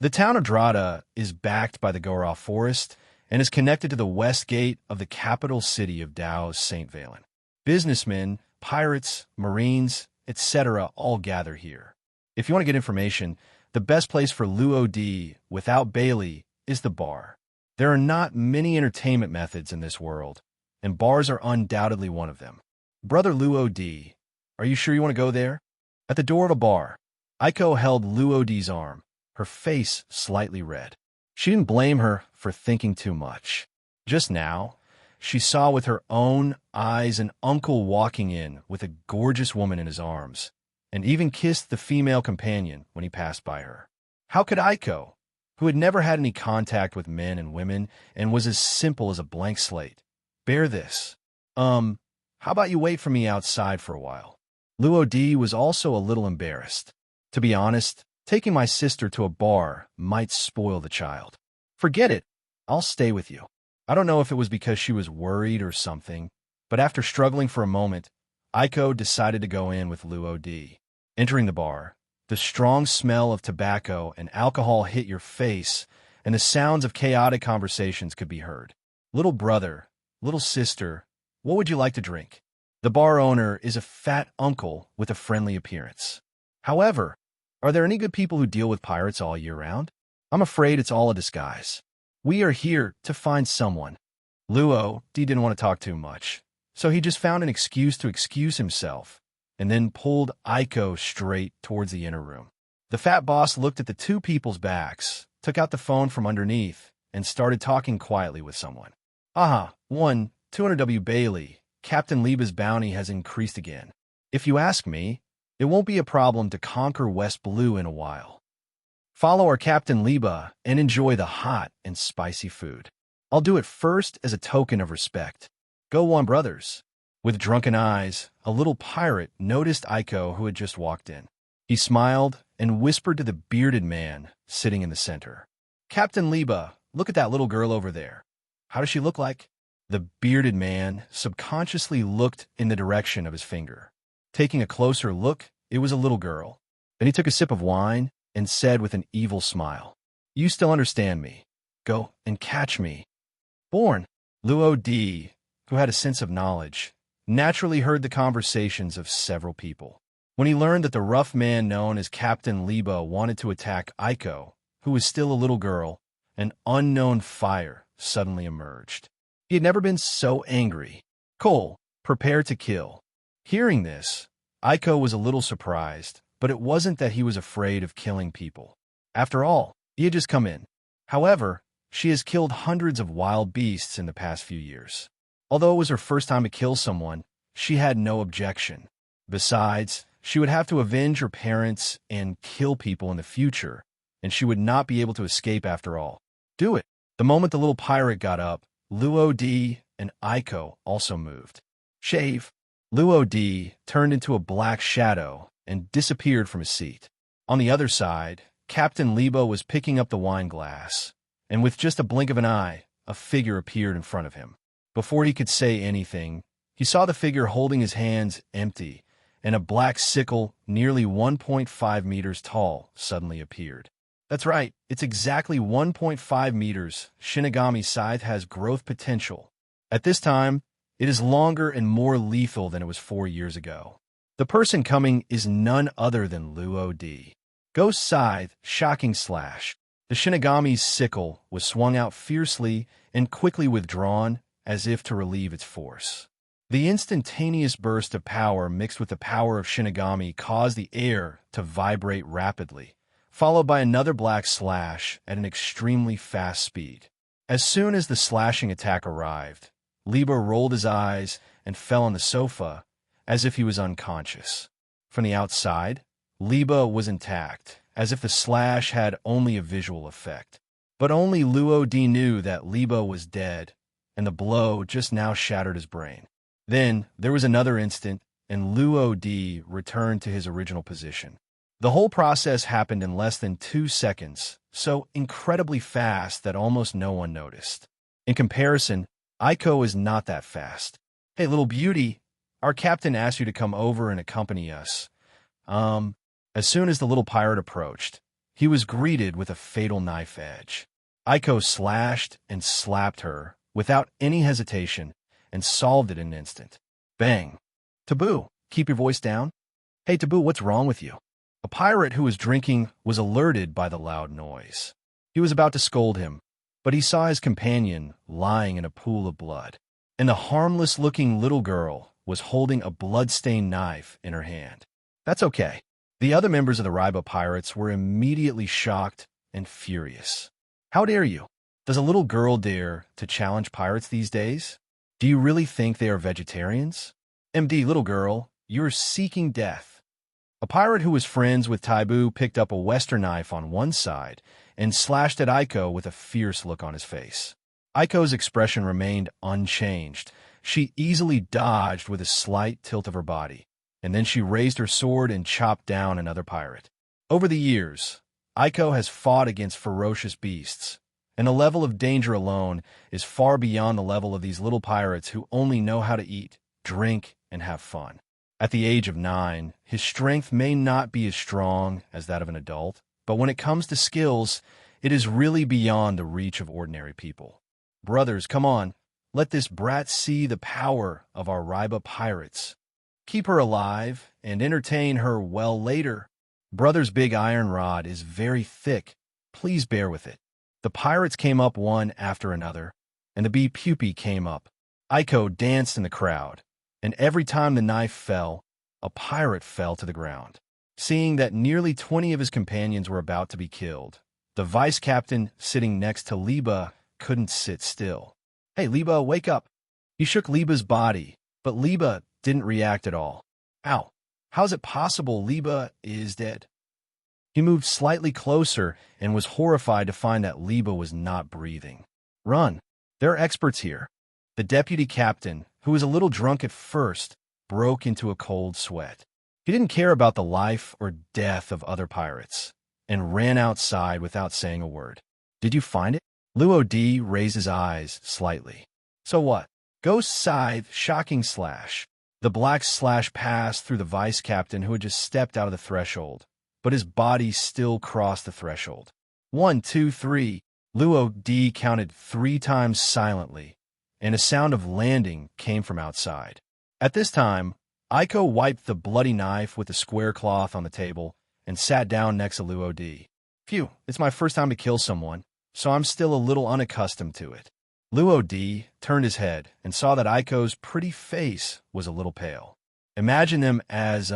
The town of Drada is backed by the Gora Forest and is connected to the west gate of the capital city of Dao's St. Valen. Businessmen, pirates, marines, etc. all gather here. If you want to get information, the best place for Luo D without Bailey is the bar. There are not many entertainment methods in this world, and bars are undoubtedly one of them. Brother Luo D, are you sure you want to go there? At the door of a bar, Aiko held Luo D's arm, her face slightly red. She didn't blame her for thinking too much. Just now, she saw with her own eyes an uncle walking in with a gorgeous woman in his arms, and even kissed the female companion when he passed by her. How could Aiko, who had never had any contact with men and women and was as simple as a blank slate, bear this? How about you wait for me outside for a while? Luo D was also a little embarrassed. To be honest, taking my sister to a bar might spoil the child. Forget it. I'll stay with you. I don't know if it was because she was worried or something, but after struggling for a moment, Aiko decided to go in with Luo D. Entering the bar, the strong smell of tobacco and alcohol hit your face, and the sounds of chaotic conversations could be heard. Little brother, little sister, what would you like to drink? The bar owner is a fat uncle with a friendly appearance. However, are there any good people who deal with pirates all year round? I'm afraid it's all a disguise. We are here to find someone. Luo D didn't want to talk too much, so he just found an excuse to excuse himself, and then pulled Aiko straight towards the inner room. The fat boss looked at the two people's backs, took out the phone from underneath, and started talking quietly with someone. Aha, 200W Bailey, Captain Liba's bounty has increased again. If you ask me, it won't be a problem to conquer West Blue in a while. Follow our Captain Liba and enjoy the hot and spicy food. I'll do it first as a token of respect. Go on, brothers. With drunken eyes, a little pirate noticed Aiko, who had just walked in. He smiled and whispered to the bearded man sitting in the center. Captain Liba, look at that little girl over there. How does she look like? The bearded man subconsciously looked in the direction of his finger. Taking a closer look, it was a little girl. Then he took a sip of wine and said with an evil smile, You still understand me. Go and catch me. Born, Luo D, who had a sense of knowledge, naturally heard the conversations of several people. When he learned that the rough man known as Captain Liba wanted to attack Aiko, who was still a little girl, an unknown fire suddenly emerged. He had never been so angry. Cole, prepare to kill. Hearing this, Aiko was a little surprised, but it wasn't that he was afraid of killing people. After all, he had just come in. However, she has killed hundreds of wild beasts in the past few years. Although it was her first time to kill someone, she had no objection. Besides, she would have to avenge her parents and kill people in the future, and she would not be able to escape after all. Do it. The moment the little pirate got up, Luo D and Aiko also moved. Shave. Luo D turned into a black shadow and disappeared from his seat. On the other side, Captain Liba was picking up the wine glass, and with just a blink of an eye, a figure appeared in front of him. Before he could say anything, he saw the figure holding his hands empty, and a black sickle nearly 1.5 meters tall suddenly appeared. That's right, it's exactly 1.5 meters. Shinigami Scythe has growth potential. At this time, it is longer and more lethal than it was 4 years ago. The person coming is none other than Luo D. Ghost Scythe, Shocking Slash. The Shinigami's sickle was swung out fiercely and quickly withdrawn, as if to relieve its force. The instantaneous burst of power mixed with the power of Shinigami caused the air to vibrate rapidly, followed by another black slash at an extremely fast speed. As soon as the slashing attack arrived, Liba rolled his eyes and fell on the sofa as if he was unconscious. From the outside, Liba was intact, as if the slash had only a visual effect. But only Luo D knew that Liba was dead, and the blow just now shattered his brain. Then there was another instant, and Luo D returned to his original position. The whole process happened in less than 2 seconds, so incredibly fast that almost no one noticed. In comparison, Aiko is not that fast. Hey, little beauty, our captain asked you to come over and accompany us. As soon as the little pirate approached, he was greeted with a fatal knife edge. Aiko slashed and slapped her without any hesitation and solved it in an instant. Bang. Taboo, keep your voice down. Hey, Taboo, what's wrong with you? A pirate who was drinking was alerted by the loud noise. He was about to scold him, but he saw his companion lying in a pool of blood, and the harmless-looking little girl was holding a blood-stained knife in her hand. That's okay. The other members of the Raiba pirates were immediately shocked and furious. How dare you? Does a little girl dare to challenge pirates these days? Do you really think they are vegetarians? MD, little girl, you're seeking death. A pirate who was friends with Taibu picked up a Western knife on one side and slashed at Aiko with a fierce look on his face. Aiko's expression remained unchanged. She easily dodged with a slight tilt of her body, and then she raised her sword and chopped down another pirate. Over the years, Aiko has fought against ferocious beasts, and the level of danger alone is far beyond the level of these little pirates who only know how to eat, drink, and have fun. At the age of 9, his strength may not be as strong as that of an adult, but when it comes to skills, it is really beyond the reach of ordinary people. Brothers, come on, let this brat see the power of our Ryba pirates. Keep her alive and entertain her well later. Brother's big iron rod is very thick. Please bear with it. The pirates came up one after another, and the bee pupae came up. Aiko danced in the crowd, and every time the knife fell, a pirate fell to the ground. Seeing that nearly 20 of his companions were about to be killed, the vice captain sitting next to Liba couldn't sit still. Hey, Liba, wake up. He shook Liba's body, but Liba didn't react at all. Ow, how's it possible Liba is dead? He moved slightly closer and was horrified to find that Liba was not breathing. Run, there are experts here. The deputy captain, who was a little drunk at first, broke into a cold sweat. He didn't care about the life or death of other pirates, and ran outside without saying a word. Did you find it? Luo D raised his eyes slightly. So what? Ghost scythe, shocking slash. The black slash passed through the vice captain who had just stepped out of the threshold, but his body still crossed the threshold. 1, 2, 3. Luo D counted 3 times silently, and a sound of landing came from outside. At this time, Aiko wiped the bloody knife with the square cloth on the table and sat down next to Luo D. Phew, it's my first time to kill someone, so I'm still a little unaccustomed to it. Luo D turned his head and saw that Aiko's pretty face was a little pale. Imagine them as,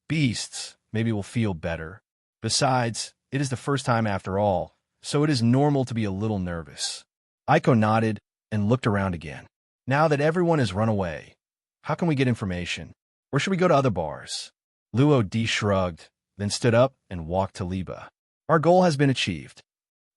beasts. Maybe we'll feel better. Besides, it is the first time after all, so it is normal to be a little nervous. Aiko nodded and looked around again. Now that everyone has run away, how can we get information? Or should we go to other bars? Luo D shrugged, then stood up and walked to Liba. Our goal has been achieved.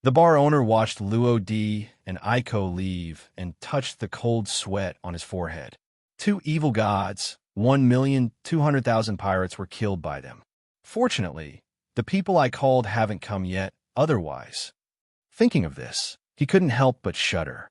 The bar owner watched Luo D and Aiko leave and touched the cold sweat on his forehead. 2 evil gods, 1,200,000 pirates were killed by them. Fortunately, the people I called haven't come yet, otherwise. Thinking of this, he couldn't help but shudder.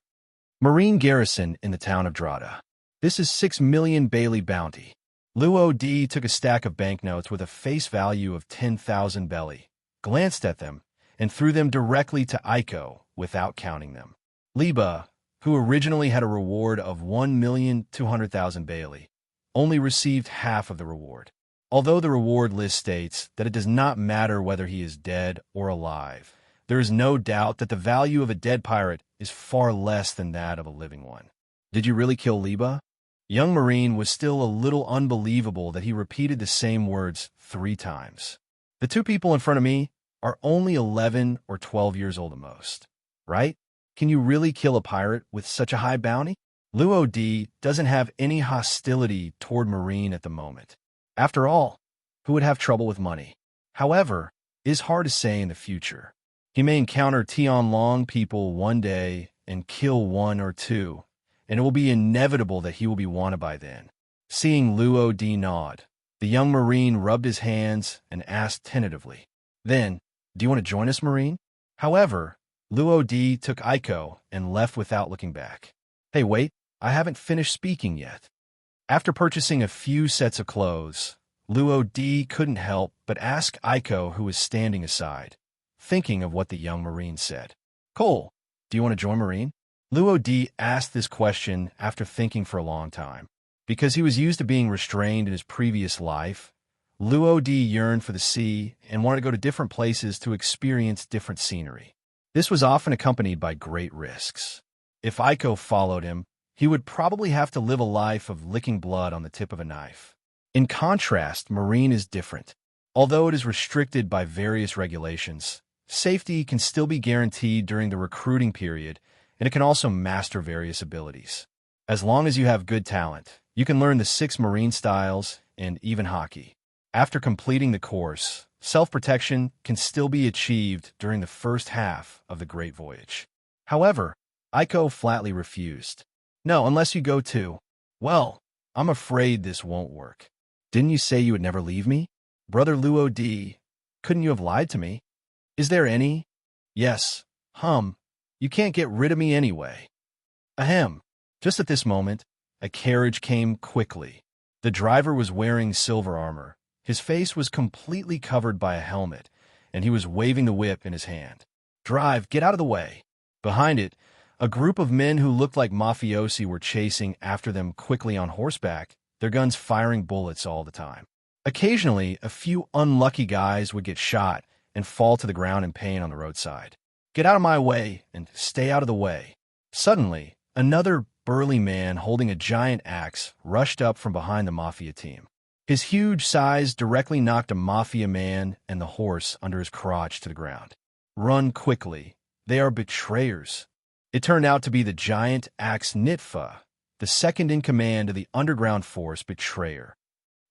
Marine garrison in the town of Drada. This is 6 million Bailey bounty. Luo D took a stack of banknotes with a face value of 10,000 belly, glanced at them, and threw them directly to Aiko without counting them. Liba, who originally had a reward of 1,200,000 Bailey, only received half of the reward. Although the reward list states that it does not matter whether he is dead or alive, there is no doubt that the value of a dead pirate is far less than that of a living one. Did you really kill Liba? Young Marine was still a little unbelievable that he repeated the same words 3 times. The 2 people in front of me are only 11 or 12 years old at most, right? Can you really kill a pirate with such a high bounty? Luo D doesn't have any hostility toward Marine at the moment. After all, who would have trouble with money? However, it is hard to say in the future. He may encounter Tianlong people one day and kill 1 or 2, and it will be inevitable that he will be wanted by then. Seeing Luo D nod, the young Marine rubbed his hands and asked tentatively, Then, do you want to join us, Marine? However, Luo D took Aiko and left without looking back. Hey, wait, I haven't finished speaking yet. After purchasing a few sets of clothes, Luo D couldn't help but ask Aiko, who was standing aside, thinking of what the young Marine said. Cole, do you want to join Marine? Luo D asked this question after thinking for a long time. Because he was used to being restrained in his previous life, Luo D yearned for the sea and wanted to go to different places to experience different scenery. This was often accompanied by great risks. If Aiko followed him, he would probably have to live a life of licking blood on the tip of a knife. In contrast, Marine is different. Although it is restricted by various regulations, safety can still be guaranteed during the recruiting period, and it can also master various abilities. As long as you have good talent, you can learn the 6 Marine styles and even hockey. After completing the course, self-protection can still be achieved during the first half of the Great Voyage. However, Aiko flatly refused. No, unless you go too. Well, I'm afraid this won't work. Didn't you say you would never leave me? Brother Luo D, couldn't you have lied to me? Is there any? Yes. You can't get rid of me anyway. Ahem. Just at this moment, a carriage came quickly. The driver was wearing silver armor. His face was completely covered by a helmet, and he was waving the whip in his hand. "Drive, get out of the way." Behind it, a group of men who looked like mafiosi were chasing after them quickly on horseback, their guns firing bullets all the time. Occasionally, a few unlucky guys would get shot and fall to the ground in pain on the roadside. "Get out of my way and stay out of the way." Suddenly, another burly man holding a giant axe rushed up from behind the mafia team. His huge size directly knocked a mafia man and the horse under his crotch to the ground. "Run quickly. They are betrayers." It turned out to be the giant axe Nitfa, the second in command of the underground force Betrayer.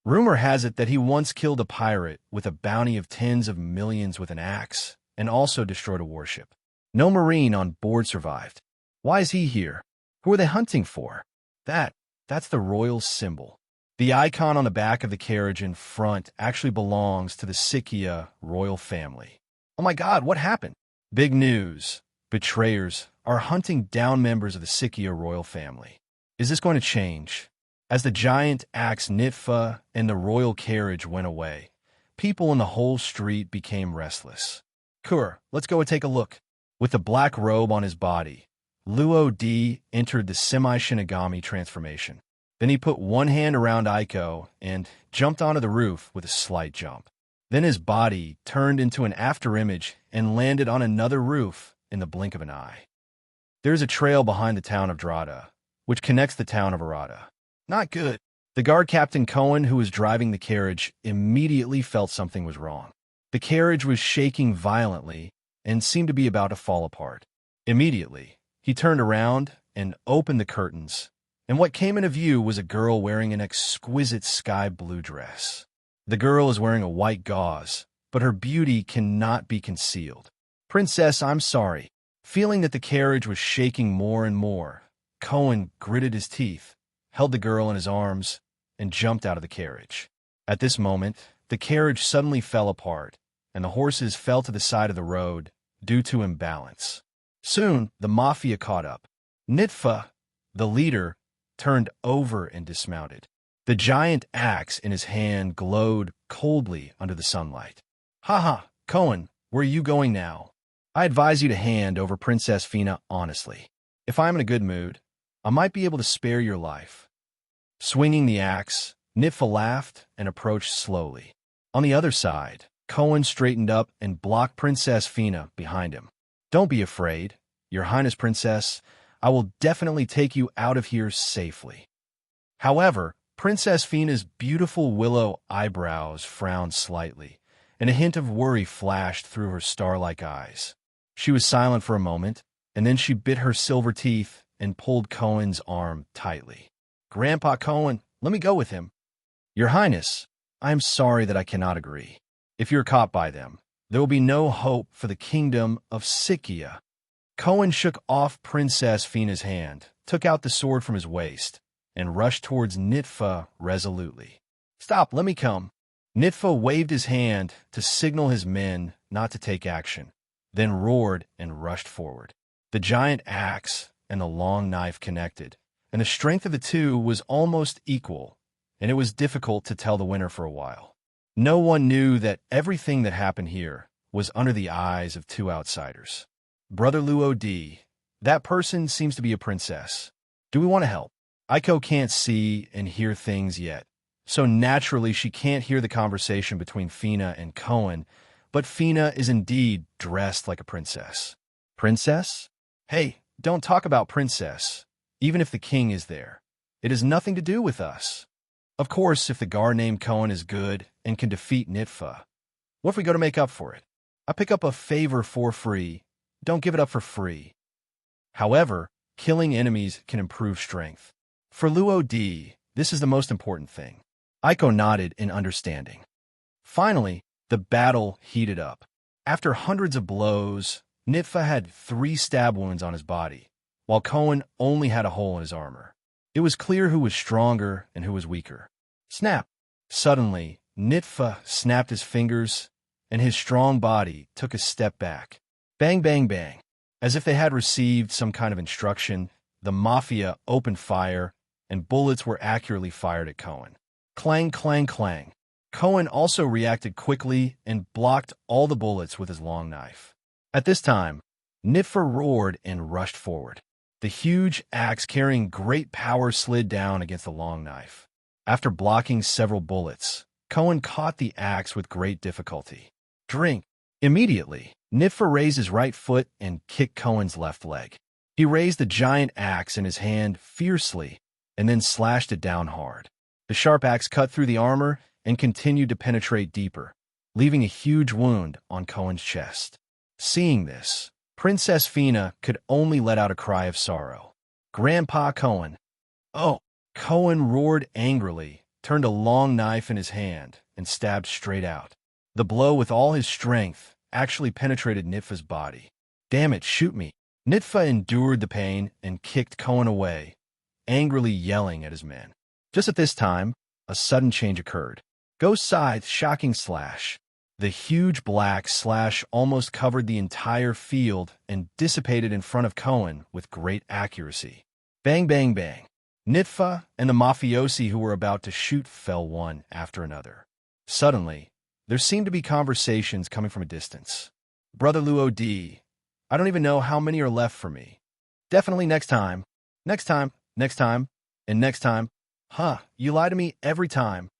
Rumor has it that he once killed a pirate with a bounty of tens of millions with an axe, and also destroyed a warship. No Marine on board survived. Why is he here? Who are they hunting for? That's the royal symbol. The icon on the back of the carriage in front actually belongs to the Sikia royal family. Oh my God, what happened? Big news. Betrayers are hunting down members of the Sikia royal family. Is this going to change? As the giant axe Nitfa and the royal carriage went away, people in the whole street became restless. "Kur, let's go and take a look." With the black robe on his body, Luo Di entered the semi-Shinigami transformation. Then he put one hand around Aiko and jumped onto the roof with a slight jump. Then his body turned into an afterimage and landed on another roof in the blink of an eye. There's a trail behind the town of Drada, which connects the town of Arata. Not good. The guard captain Cohen, who was driving the carriage, immediately felt something was wrong. The carriage was shaking violently and seemed to be about to fall apart. Immediately, he turned around and opened the curtains, and what came into view was a girl wearing an exquisite sky blue dress. The girl is wearing a white gauze, but her beauty cannot be concealed. "Princess, I'm sorry." Feeling that the carriage was shaking more and more, Cohen gritted his teeth, held the girl in his arms, and jumped out of the carriage. At this moment, the carriage suddenly fell apart, and the horses fell to the side of the road due to imbalance. Soon, the mafia caught up. Nitfa, the leader, turned over and dismounted. The giant axe in his hand glowed coldly under the sunlight. "Haha, Cohen, where are you going now? I advise you to hand over Princess Fina honestly. If I'm in a good mood, I might be able to spare your life." Swinging the axe, Nitfa laughed and approached slowly. On the other side, Cohen straightened up and blocked Princess Fina behind him. "Don't be afraid, Your Highness Princess. I will definitely take you out of here safely." However, Princess Fina's beautiful willow eyebrows frowned slightly, and a hint of worry flashed through her star-like eyes. She was silent for a moment, and then she bit her silver teeth and pulled Cohen's arm tightly. "Grandpa Cohen, let me go with him." "Your Highness, I am sorry that I cannot agree. If you're caught by them, there will be no hope for the kingdom of Sikia." Cohen shook off Princess Fina's hand, took out the sword from his waist, and rushed towards Nitfa resolutely. "Stop, let me come." Nitfa waved his hand to signal his men not to take action, then roared and rushed forward. The giant axe and the long knife connected, and the strength of the two was almost equal, and it was difficult to tell the winner for a while. No one knew that everything that happened here was under the eyes of two outsiders. "Brother Luo D, that person seems to be a princess. Do we want to help?" Aiko can't see and hear things yet, so naturally she can't hear the conversation between Fina and Cohen, but Fina is indeed dressed like a princess. "Princess? Hey, don't talk about princess, even if the king is there. It has nothing to do with us. Of course, if the guard named Cohen is good and can defeat Nitfa, what if we go to make up for it? I pick up a favor for free. Don't give it up for free." However, killing enemies can improve strength. For Luo D, this is the most important thing. Aiko nodded in understanding. Finally, the battle heated up. After hundreds of blows, Nitfa had 3 stab wounds on his body, while Cohen only had a hole in his armor. It was clear who was stronger and who was weaker. Snap! Suddenly, Nitfa snapped his fingers, and his strong body took a step back. Bang, bang, bang. As if they had received some kind of instruction, the mafia opened fire, and bullets were accurately fired at Cohen. Clang, clang, clang. Cohen also reacted quickly and blocked all the bullets with his long knife. At this time, Nitfa roared and rushed forward. The huge axe carrying great power slid down against the long knife. After blocking several bullets, Cohen caught the axe with great difficulty. Drink! Immediately, Nitfa raised his right foot and kicked Cohen's left leg. He raised the giant axe in his hand fiercely and then slashed it down hard. The sharp axe cut through the armor and continued to penetrate deeper, leaving a huge wound on Cohen's chest. Seeing this, Princess Fina could only let out a cry of sorrow. Grandpa Cohen! Oh! Cohen roared angrily, turned a long knife in his hand, and stabbed straight out. The blow with all his strength actually penetrated Nitfa's body. Damn it, shoot me! Nitfa endured the pain and kicked Cohen away, angrily yelling at his men. Just at this time, a sudden change occurred. Ghost Scythe shocking slash. The huge black slash almost covered the entire field and dissipated in front of Cohen with great accuracy. Bang, bang, bang. Nitfa and the mafiosi who were about to shoot fell one after another. Suddenly, there seemed to be conversations coming from a distance. Brother Luo D, I don't even know how many are left for me. Definitely next time. Next time, next time, and next time. Huh, you lie to me every time.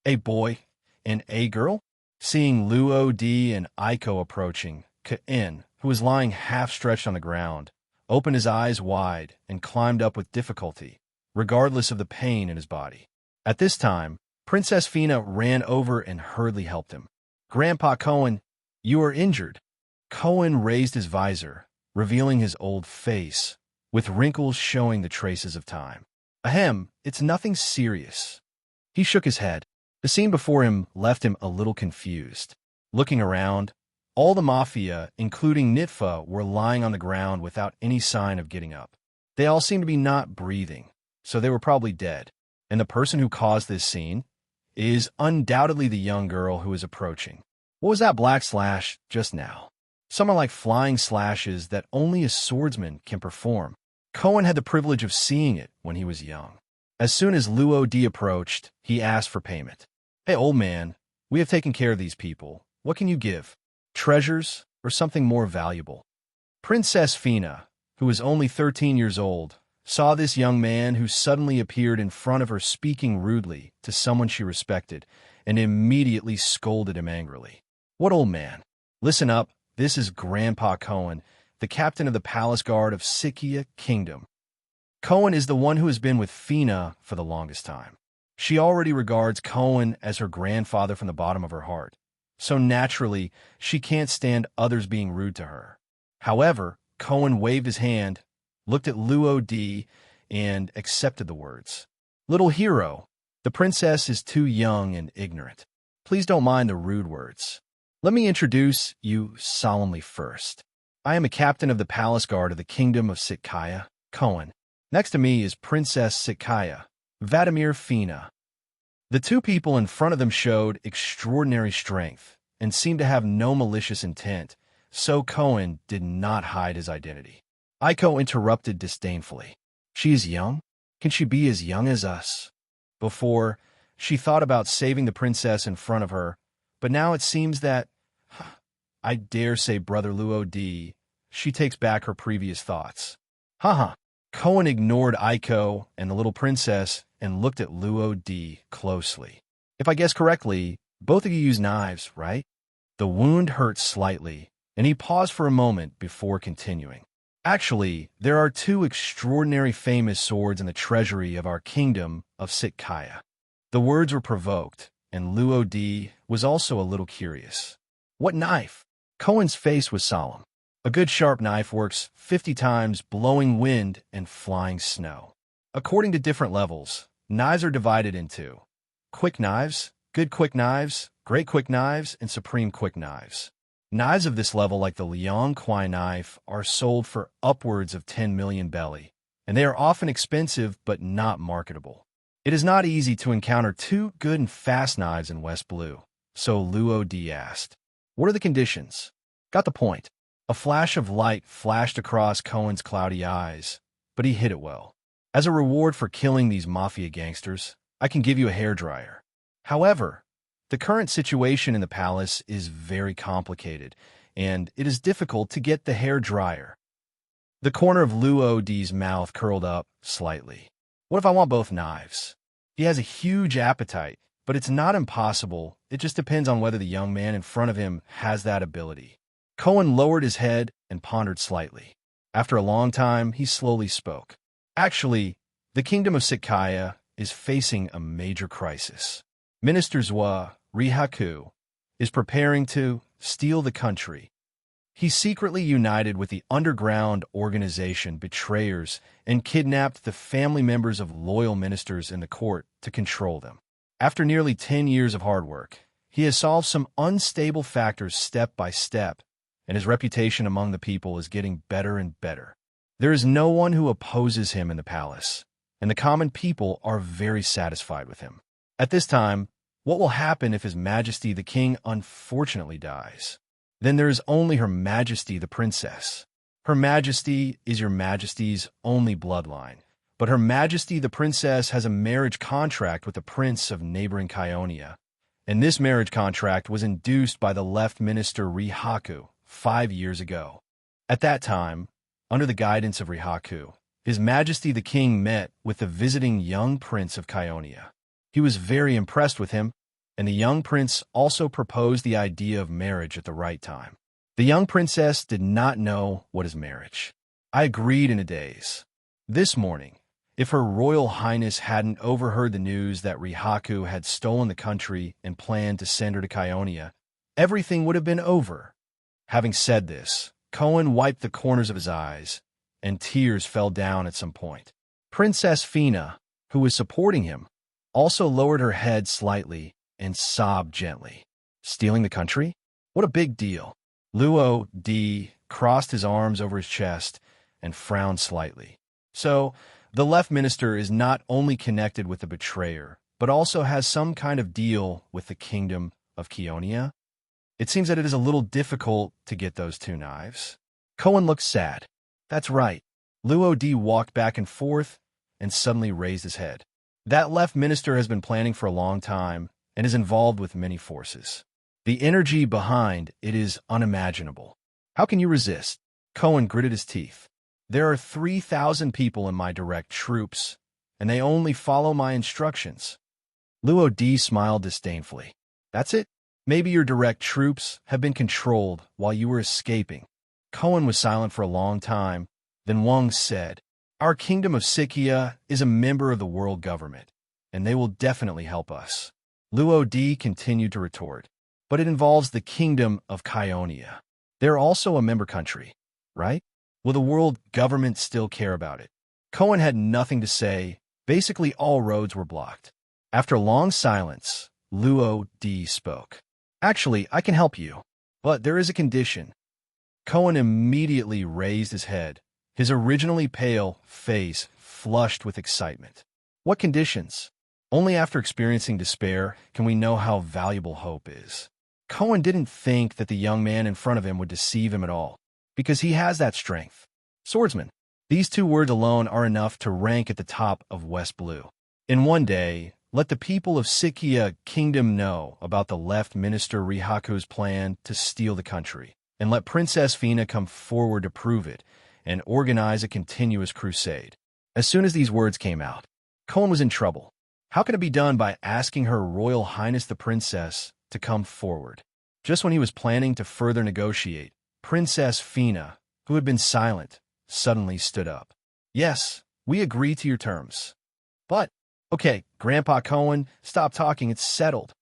A boy and a girl? Seeing Luo D and Aiko approaching, Kain, who was lying half-stretched on the ground, opened his eyes wide and climbed up with difficulty, regardless of the pain in his body. At this time, Princess Fina ran over and hurriedly helped him. Grandpa Cohen, you are injured. Cohen raised his visor, revealing his old face, with wrinkles showing the traces of time. Ahem, it's nothing serious. He shook his head. The scene before him left him a little confused. Looking around, all the mafia, including Nitfa, were lying on the ground without any sign of getting up. They all seemed to be not breathing, so they were probably dead. And the person who caused this scene is undoubtedly the young girl who is approaching. What was that black slash just now? Some are like flying slashes that only a swordsman can perform. Cohen had the privilege of seeing it when he was young. As soon as Luo D approached, he asked for payment. Hey, old man, we have taken care of these people. What can you give? Treasures or something more valuable? Princess Fina, who was only 13 years old, saw this young man who suddenly appeared in front of her speaking rudely to someone she respected and immediately scolded him angrily. What old man? Listen up, this is Grandpa Cohen, the captain of the palace guard of Sikia Kingdom. Cohen is the one who has been with Fina for the longest time. She already regards Cohen as her grandfather from the bottom of her heart, so naturally she can't stand others being rude to her. However, Cohen waved his hand, looked at Luo D, and accepted the words. Little hero, the princess is too young and ignorant. Please don't mind the rude words. Let me introduce you solemnly first. I am a captain of the palace guard of the kingdom of Sitkaya, Cohen. Next to me is Princess Sitkaya, Vladimir Fina. The two people in front of them showed extraordinary strength and seemed to have no malicious intent, so Cohen did not hide his identity. Aiko interrupted disdainfully. She is young? Can she be as young as us? Before, she thought about saving the princess in front of her, but now it seems that, I dare say Brother Luo D, she takes back her previous thoughts. Haha. Cohen ignored Aiko and the little princess and looked at Luo D closely. If I guess correctly, both of you use knives, right? The wound hurt slightly, and he paused for a moment before continuing. Actually, there are two extraordinary famous swords in the treasury of our kingdom of Sitkaya. The words were provoked, and Luo D was also a little curious. What knife? Cohen's face was solemn. A good sharp knife works 50 times blowing wind and flying snow. According to different levels, knives are divided into quick knives, good quick knives, great quick knives, and supreme quick knives. Knives of this level, like the Liang Kwai knife, are sold for upwards of 10 million belly, and they are often expensive but not marketable. It is not easy to encounter two good and fast knives in West Blue, so Luo D asked, "What are the conditions?" Got the point. A flash of light flashed across Cohen's cloudy eyes, but he hid it well. As a reward for killing these mafia gangsters, I can give you a hairdryer. However, the current situation in the palace is very complicated, and it is difficult to get the hair dryer. The corner of Luo Di's mouth curled up slightly. What if I want both knives? He has a huge appetite, but it's not impossible. It just depends on whether the young man in front of him has that ability. Cohen lowered his head and pondered slightly. After a long time, he slowly spoke. Actually, the kingdom of Sikaya is facing a major crisis. Minister Zhua, Rihaku, is preparing to steal the country. He secretly united with the underground organization Betrayers and kidnapped the family members of loyal ministers in the court to control them. After nearly 10 years of hard work, he has solved some unstable factors step by step, and his reputation among the people is getting better and better. There is no one who opposes him in the palace, and the common people are very satisfied with him. At this time, what will happen if His Majesty the King unfortunately dies? Then there is only Her Majesty the Princess. Her Majesty is Your Majesty's only bloodline, but Her Majesty the Princess has a marriage contract with the Prince of neighboring Kionia, and this marriage contract was induced by the left minister Rihaku 5 years ago. At that time, under the guidance of Rihaku, His Majesty the King met with the visiting young Prince of Kionia. He was very impressed with him, and the young prince also proposed the idea of marriage at the right time. The young princess did not know what is marriage. I agreed in a daze. This morning, if Her Royal Highness hadn't overheard the news that Rihaku had stolen the country and planned to send her to Kionia, everything would have been over. Having said this, Cohen wiped the corners of his eyes, and tears fell down at some point. Princess Fina, who was supporting him, also lowered her head slightly and sobbed gently. Stealing the country? What a big deal. Luo Di crossed his arms over his chest and frowned slightly. So, the left minister is not only connected with the betrayer, but also has some kind of deal with the kingdom of Kionia? It seems that it is a little difficult to get those two knives. Cohen looked sad. That's right. Luo Di walked back and forth and suddenly raised his head. That left minister has been planning for a long time and is involved with many forces. The energy behind it is unimaginable. How can you resist? Cohen gritted his teeth. There are 3,000 people in my direct troops, and they only follow my instructions. Luo Di smiled disdainfully. That's it? Maybe your direct troops have been controlled while you were escaping. Cohen was silent for a long time. Then Wang said, Our kingdom of Sikya is a member of the world government, and they will definitely help us. Luo Di continued to retort, but it involves the kingdom of Kionia. They're also a member country, right? Will the world government still care about it? Cohen had nothing to say. Basically, all roads were blocked. After a long silence, Luo Di spoke. Actually, I can help you, but there is a condition. Cohen immediately raised his head, his originally pale face flushed with excitement. What conditions? Only after experiencing despair can we know how valuable hope is. Cohen didn't think that the young man in front of him would deceive him at all, because he has that strength. Swordsman. These two words alone are enough to rank at the top of West Blue. In one day, let the people of Sikya Kingdom know about the left minister Rihaku's plan to steal the country, and let Princess Fina come forward to prove it and organize a continuous crusade. As soon as these words came out, Cohen was in trouble. How can it be done by asking Her Royal Highness the Princess to come forward? Just when he was planning to further negotiate, Princess Fina, who had been silent, suddenly stood up. Yes, we agree to your terms. But, okay, Grandpa Cohen, stop talking, it's settled.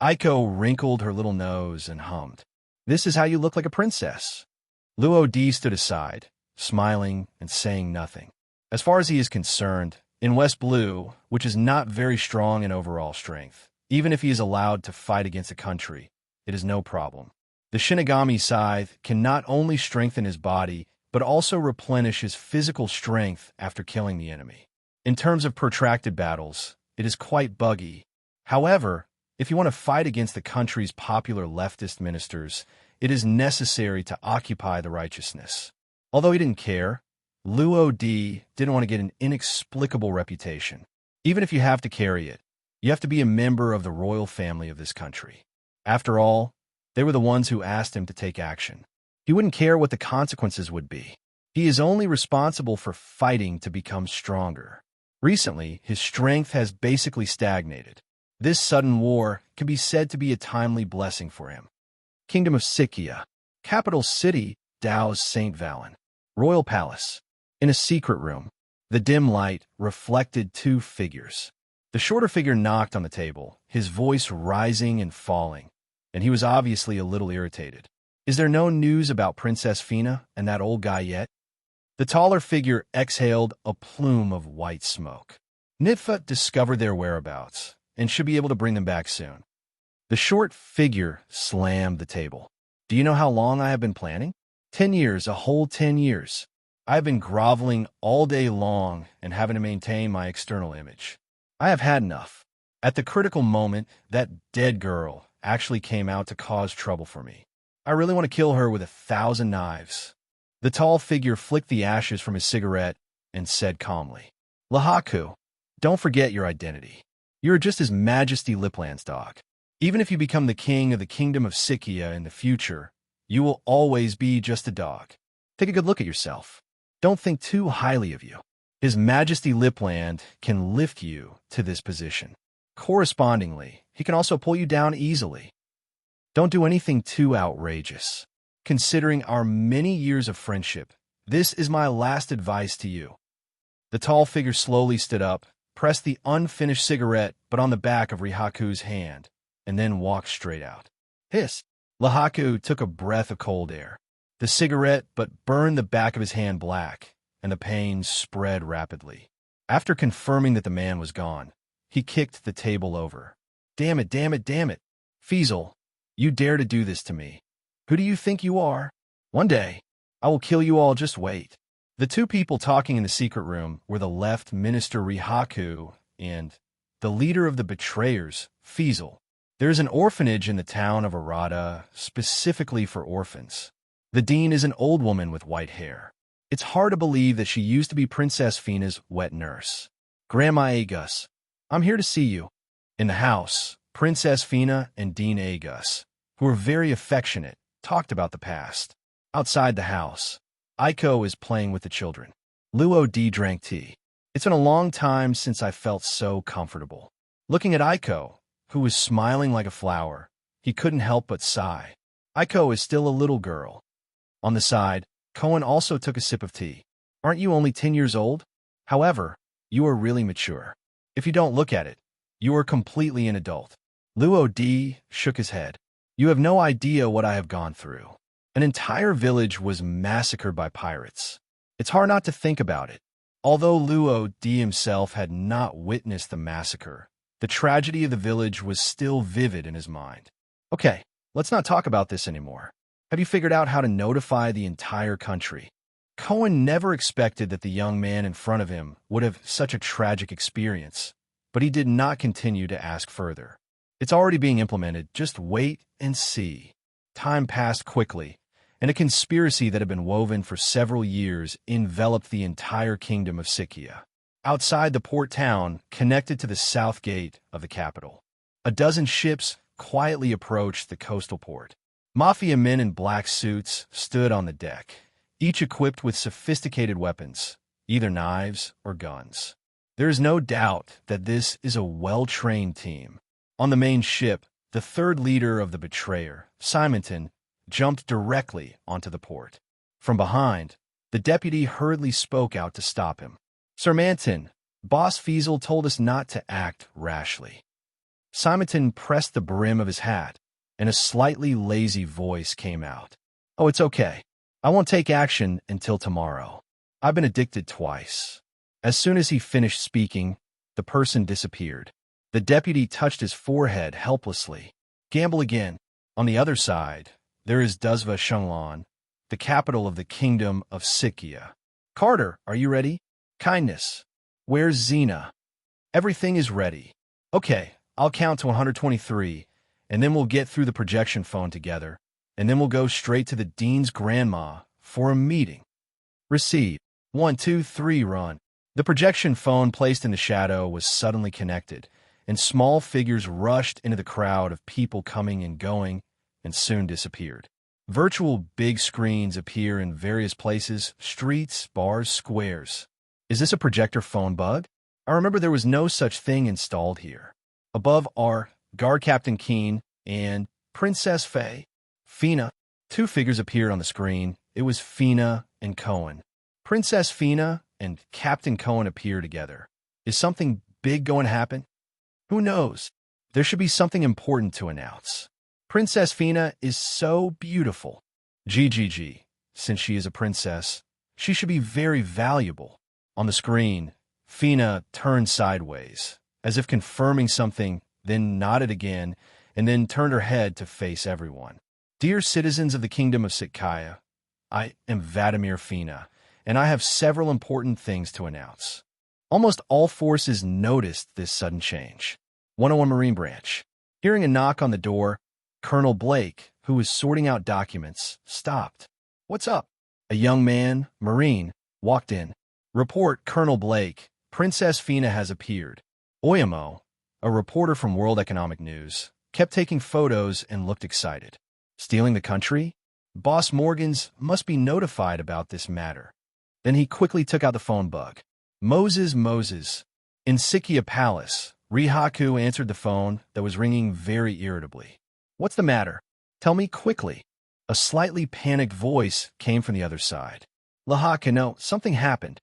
Aiko wrinkled her little nose and hummed. This is how you look like a princess. Luo Di stood aside, smiling and saying nothing. As far as he is concerned, in West Blue, which is not very strong in overall strength, even if he is allowed to fight against a country, it is no problem. The Shinigami Scythe can not only strengthen his body, but also replenish his physical strength after killing the enemy. In terms of protracted battles, it is quite buggy. However, if you want to fight against the country's popular leftist ministers, it is necessary to occupy the righteousness. Although he didn't care, Luo Di didn't want to get an inexplicable reputation. Even if you have to carry it, You have to be a member of the royal family of this country. After all, they were the ones who asked him to take action. He wouldn't care what the consequences would be. He is only responsible for fighting to become stronger. Recently, his strength has basically stagnated. This sudden war can be said to be a timely blessing for him. Kingdom of Sikkia, capital city, Dao's St. Valen. Royal Palace. In a secret room, the dim light reflected two figures. The shorter figure knocked on the table, his voice rising and falling, and he was obviously a little irritated. Is there no news about Princess Fina and that old guy yet? The taller figure exhaled a plume of white smoke. Nitfa discovered their whereabouts and should be able to bring them back soon. The short figure slammed the table. Do you know how long I have been planning? 10 years, a whole 10 years. I've been groveling all day long and having to maintain my external image. I have had enough. At the critical moment, that dead girl actually came out to cause trouble for me. I really want to kill her with 1,000 knives. The tall figure flicked the ashes from his cigarette and said calmly, Lahaku, don't forget your identity. You are just His Majesty Lipland's dog. Even if you become the king of the Kingdom of Sikkia in the future, you will always be just a dog. Take a good look at yourself. Don't think too highly of you. His Majesty Lipland can lift you to this position. Correspondingly, he can also pull you down easily. Don't do anything too outrageous. Considering our many years of friendship, this is my last advice to you. The tall figure slowly stood up, pressed the unfinished cigarette but on the back of Rihaku's hand, and then walked straight out. Hiss! Lahaku took a breath of cold air. The cigarette but burned the back of his hand black, and the pain spread rapidly. After confirming that the man was gone, he kicked the table over. Damn it, damn it, damn it! Feasel, you dare to do this to me. Who do you think you are? One day, I will kill you all, just wait. The two people talking in the secret room were the left minister Rihaku and the leader of the betrayers, Feasel. There is an orphanage in the town of Arata, specifically for orphans. The dean is an old woman with white hair. It's hard to believe that she used to be Princess Fina's wet nurse. Grandma Agus, I'm here to see you. In the house, Princess Fina and Dean Agus, who were very affectionate, talked about the past. Outside the house, Aiko is playing with the children. Luo D drank tea. It's been a long time since I felt so comfortable. Looking at Aiko, who was smiling like a flower, he couldn't help but sigh. Aiko is still a little girl. On the side, Cohen also took a sip of tea. Aren't you only 10 years old? However, you are really mature. If you don't look at it, you are completely an adult. Luo D shook his head. You have no idea what I have gone through. An entire village was massacred by pirates. It's hard not to think about it. Although Luo D himself had not witnessed the massacre, the tragedy of the village was still vivid in his mind. Okay, let's not talk about this anymore. Have you figured out how to notify the entire country? Cohen never expected that the young man in front of him would have such a tragic experience, but he did not continue to ask further. It's already being implemented, just wait and see. Time passed quickly, and a conspiracy that had been woven for several years enveloped the entire kingdom of Sikkia. Outside the port town, connected to the south gate of the capital, a dozen ships quietly approached the coastal port. Mafia men in black suits stood on the deck, each equipped with sophisticated weapons, either knives or guns. There is no doubt that this is a well-trained team. On the main ship, the third leader of the betrayer, Simonton, jumped directly onto the port. From behind, the deputy hurriedly spoke out to stop him. Sir Manton, Boss Feasel told us not to act rashly. Simonton pressed the brim of his hat, and a slightly lazy voice came out. Oh, it's okay. I won't take action until tomorrow. I've been addicted twice. As soon as he finished speaking, the person disappeared. The deputy touched his forehead helplessly. Gamble again. On the other side, there is Duzva Shunglan, the capital of the Kingdom of Sikkia. Carter, are you ready? Kindness. Where's Xena? Everything is ready. Okay, I'll count to 123, and then we'll get through the projection phone together, and then we'll go straight to the dean's grandma for a meeting. Receive. 1, 2, 3, run. The projection phone placed in the shadow was suddenly connected, and small figures rushed into the crowd of people coming and going and soon disappeared. Virtual big screens appear in various places, streets, bars, squares. Is this a projector phone bug? I remember there was no such thing installed here. Above are Guard Captain Keen and Princess Faye. Fina. Two figures appeared on the screen. It was Fina and Cohen. Princess Fina and Captain Cohen appear together. Is something big going to happen? Who knows? There should be something important to announce. Princess Fina is so beautiful. GGG. Since she is a princess, she should be very valuable. On the screen, Fina turned sideways, as if confirming something, then nodded again, and then turned her head to face everyone. Dear citizens of the Kingdom of Sitkaya, I am Vladimir Fina, and I have several important things to announce. Almost all forces noticed this sudden change. 101 Marine Branch. Hearing a knock on the door, Colonel Blake, who was sorting out documents, stopped. What's up? A young man, Marine, walked in. Report, Colonel Blake. Princess Fina has appeared. Oyamo, a reporter from World Economic News, kept taking photos and looked excited. Stealing the country? Boss Morgans must be notified about this matter. Then he quickly took out the phone bug. Moses. In Sikia Palace, Rihaku answered the phone that was ringing very irritably. What's the matter? Tell me quickly. A slightly panicked voice came from the other side. Lahaka, no, something happened.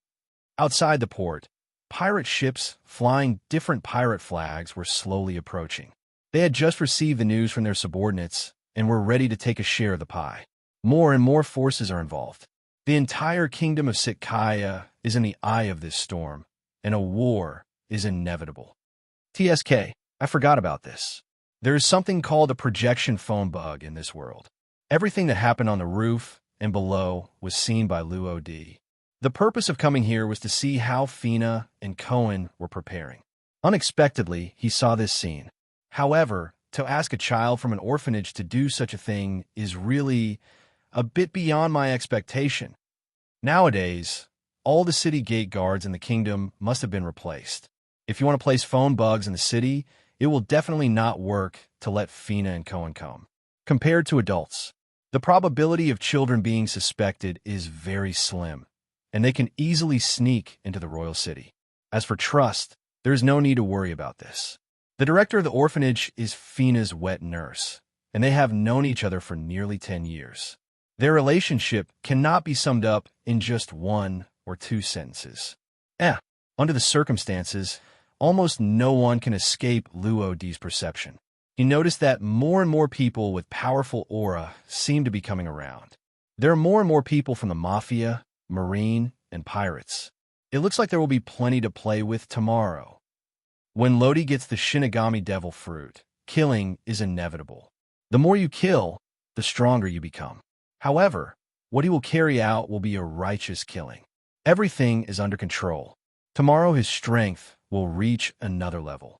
Outside the port, pirate ships flying different pirate flags were slowly approaching. They had just received the news from their subordinates and were ready to take a share of the pie. More and more forces are involved. The entire kingdom of Sitkaya is in the eye of this storm, and a war is inevitable. TSK, I forgot about this. There is something called a projection phone bug in this world. Everything that happened on the roof and below was seen by Luo D. The purpose of coming here was to see how Fina and Cohen were preparing. Unexpectedly, he saw this scene. However, to ask a child from an orphanage to do such a thing is really a bit beyond my expectation. Nowadays, all the city gate guards in the kingdom must have been replaced. If you want to place phone bugs in the city, it will definitely not work to let Fina and Cohen come. Compared to adults, the probability of children being suspected is very slim, and they can easily sneak into the royal city. As for trust, there is no need to worry about this. The director of the orphanage is Fina's wet nurse, and they have known each other for nearly 10 years. Their relationship cannot be summed up in just 1 or 2 sentences. Under the circumstances, almost no one can escape Luo D's perception. He noticed that more and more people with powerful aura seem to be coming around. There are more and more people from the Mafia, Marine, and Pirates. It looks like there will be plenty to play with tomorrow. When Lodi gets the Shinigami Devil Fruit, killing is inevitable. The more you kill, the stronger you become. However, what he will carry out will be a righteous killing. Everything is under control. Tomorrow his strength will reach another level.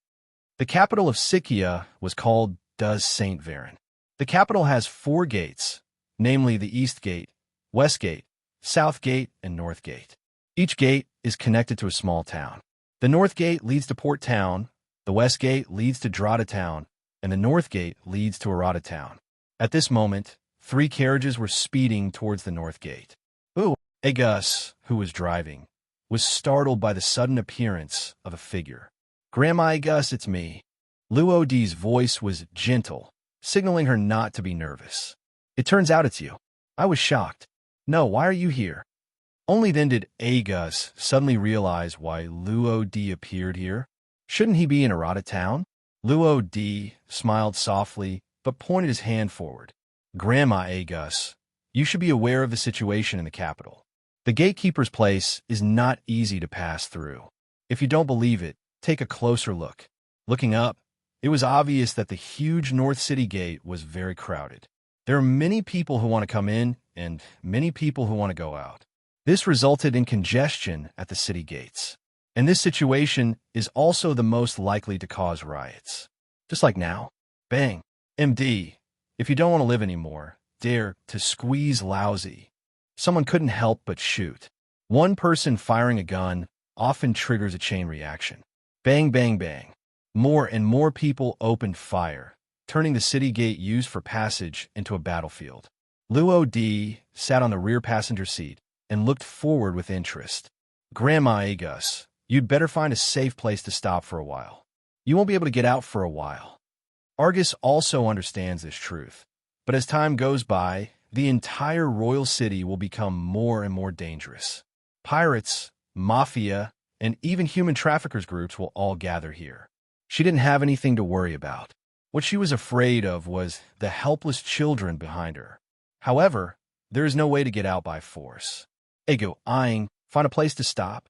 The capital of Sikia was called Does St. Varen. The capital has 4 gates, namely the East Gate, West Gate, South Gate, and North Gate. Each gate is connected to a small town. The North Gate leads to Port Town, the West Gate leads to Drada Town, and the North Gate leads to Arata Town. At this moment, 3 carriages were speeding towards the North Gate. Agus, who was driving, was startled by the sudden appearance of a figure. Grandma Agus, it's me. Luo D's voice was gentle, signaling her not to be nervous. It turns out it's you. I was shocked. No, why are you here? Only then did Agus suddenly realize why Luo D appeared here. Shouldn't he be in Arata Town? Luo D smiled softly, but pointed his hand forward. Grandma Agus, you should be aware of the situation in the capital. The gatekeeper's place is not easy to pass through. If you don't believe it, take a closer look. Looking up, it was obvious that the huge North City Gate was very crowded. There are many people who want to come in and many people who want to go out. This resulted in congestion at the city gates. And this situation is also the most likely to cause riots. Just like now. Bang. MD, if you don't want to live anymore, dare to squeeze lousy. Someone couldn't help but shoot. One person firing a gun often triggers a chain reaction. Bang, bang, bang. More and more people opened fire, turning the city gate used for passage into a battlefield. Luo Di sat on the rear passenger seat and looked forward with interest. Grandma Agus, you'd better find a safe place to stop for a while. You won't be able to get out for a while. Argus also understands this truth, but as time goes by, the entire royal city will become more and more dangerous. Pirates, mafia, and even human traffickers groups will all gather here. She didn't have anything to worry about. What she was afraid of was the helpless children behind her. However, there is no way to get out by force. Agu, Aing, find a place to stop.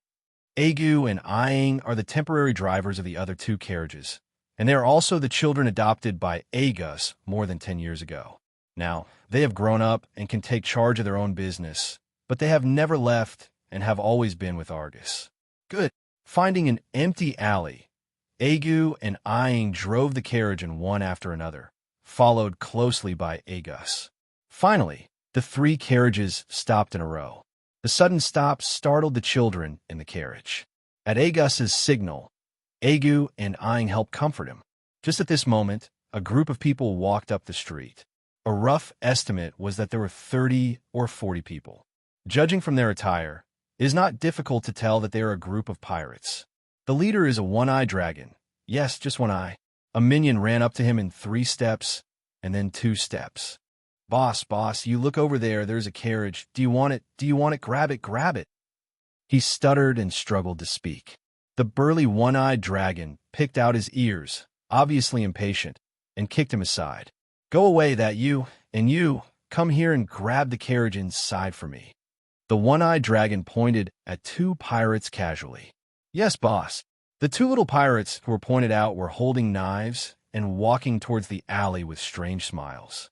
Agu and Aing are the temporary drivers of the other two carriages, and they are also the children adopted by Agus more than 10 years ago. Now, they have grown up and can take charge of their own business, but they have never left and have always been with Argus. Good. Finding an empty alley, Agu and Aing drove the carriage in one after another, followed closely by Agus. Finally, the three carriages stopped in a row. The sudden stop startled the children in the carriage. At Agus's signal, Agu and Aing helped comfort him. Just at this moment, a group of people walked up the street. A rough estimate was that there were 30 or 40 people. Judging from their attire, it is not difficult to tell that they are a group of pirates. The leader is a one-eyed dragon. Yes, just one eye. A minion ran up to him in 3 steps, and then 2 steps. Boss, you look over there, there's a carriage. Do you want it? Do you want it? Grab it. He stuttered and struggled to speak. The burly one-eyed dragon picked out his ears, obviously impatient, and kicked him aside. Go away, that you, and you, come here and grab the carriage inside for me. The one-eyed dragon pointed at 2 pirates casually. Yes, boss. The 2 little pirates who were pointed out were holding knives and walking towards the alley with strange smiles.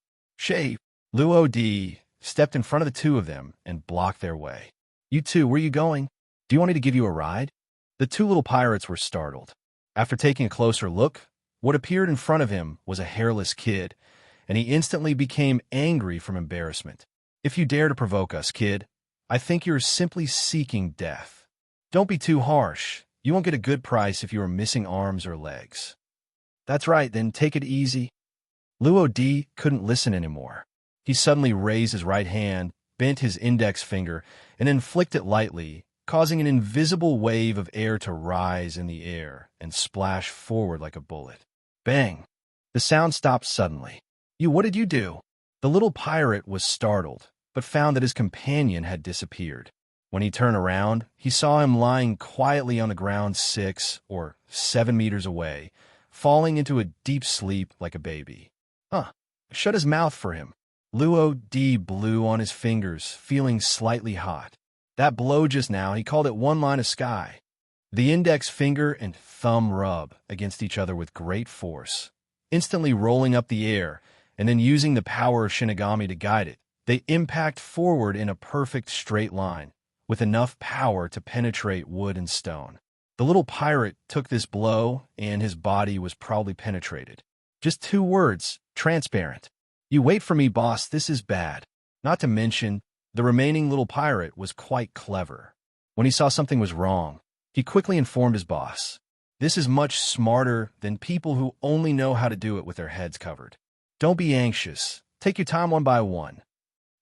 Luo Di stepped in front of the 2 of them and blocked their way. You two, where are you going? Do you want me to give you a ride? The 2 little pirates were startled. After taking a closer look, what appeared in front of him was a hairless kid, and he instantly became angry from embarrassment. If you dare to provoke us, kid, I think you're simply seeking death. Don't be too harsh. You won't get a good price if you are missing arms or legs. That's right, then take it easy. Luo Di couldn't listen anymore. He suddenly raised his right hand, bent his index finger, and then flicked it lightly, causing an invisible wave of air to rise in the air and splash forward like a bullet. Bang! The sound stopped suddenly. What did you do? The little pirate was startled, but found that his companion had disappeared. When he turned around, he saw him lying quietly on the ground 6 or 7 meters away, falling into a deep sleep like a baby. Shut his mouth for him. Luo Di blew on his fingers, feeling slightly hot. That blow just now, he called it one line of sky. The index finger and thumb rub against each other with great force, instantly rolling up the air, and then using the power of Shinigami to guide it. They impact forward in a perfect straight line, with enough power to penetrate wood and stone. The little pirate took this blow, and his body was probably penetrated. Just 2 words, transparent. You wait for me, boss, this is bad. Not to mention, the remaining little pirate was quite clever. When he saw something was wrong, he quickly informed his boss. This is much smarter than people who only know how to do it with their heads covered. Don't be anxious. Take your time one by one.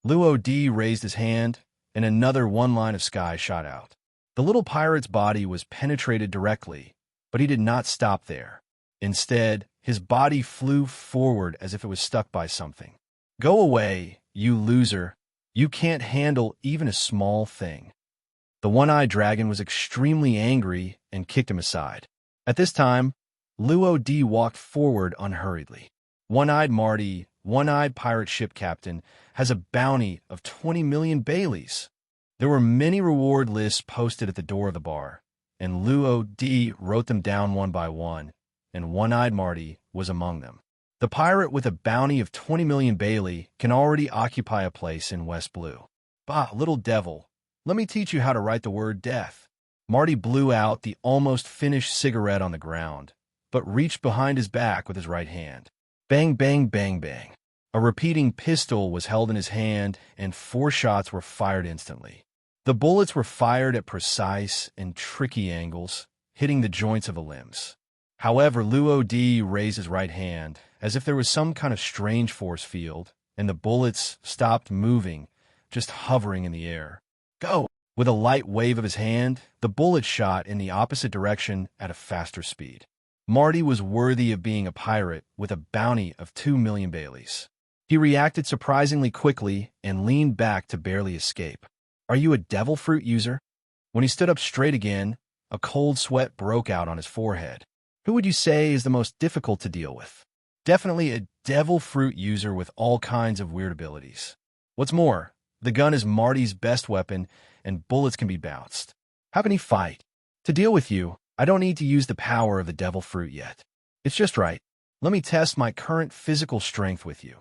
Luo Di raised his hand, and another one line of sky shot out. The little pirate's body was penetrated directly, but he did not stop there. Instead, his body flew forward as if it was stuck by something. Go away, you loser. You can't handle even a small thing. The one-eyed dragon was extremely angry and kicked him aside. At this time, Luo Di walked forward unhurriedly. One-eyed Marty, one-eyed pirate ship captain, has a bounty of 20 million Baileys. There were many reward lists posted at the door of the bar, and Luo Di wrote them down one by one, and one-eyed Marty was among them. The pirate with a bounty of 20 million Bailey can already occupy a place in West Blue. Bah, little devil, let me teach you how to write the word death. Marty blew out the almost finished cigarette on the ground, but reached behind his back with his right hand. Bang, bang, bang, bang. A repeating pistol was held in his hand, and 4 shots were fired instantly. The bullets were fired at precise and tricky angles, hitting the joints of the limbs. However, Luo Di raised his right hand, as if there was some kind of strange force field, and the bullets stopped moving, just hovering in the air. Go! With a light wave of his hand, the bullet shot in the opposite direction at a faster speed. Marty was worthy of being a pirate with a bounty of 2 million Baileys. He reacted surprisingly quickly and leaned back to barely escape. Are you a devil fruit user? When he stood up straight again, a cold sweat broke out on his forehead. Who would you say is the most difficult to deal with? Definitely a devil fruit user with all kinds of weird abilities. What's more, the gun is Marty's best weapon, and bullets can be bounced. How can he fight? To deal with you, I don't need to use the power of the devil fruit yet. It's just right. Let me test my current physical strength with you.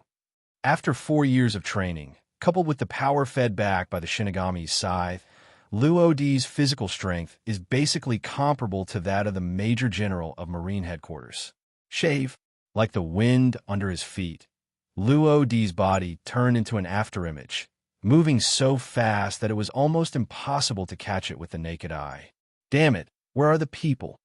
After 4 years of training, coupled with the power fed back by the Shinigami's scythe, Luo Di's physical strength is basically comparable to that of the Major General of Marine Headquarters. Shave, like the wind under his feet, Luo Di's body turned into an afterimage, moving so fast that it was almost impossible to catch it with the naked eye. Damn it, where are the people?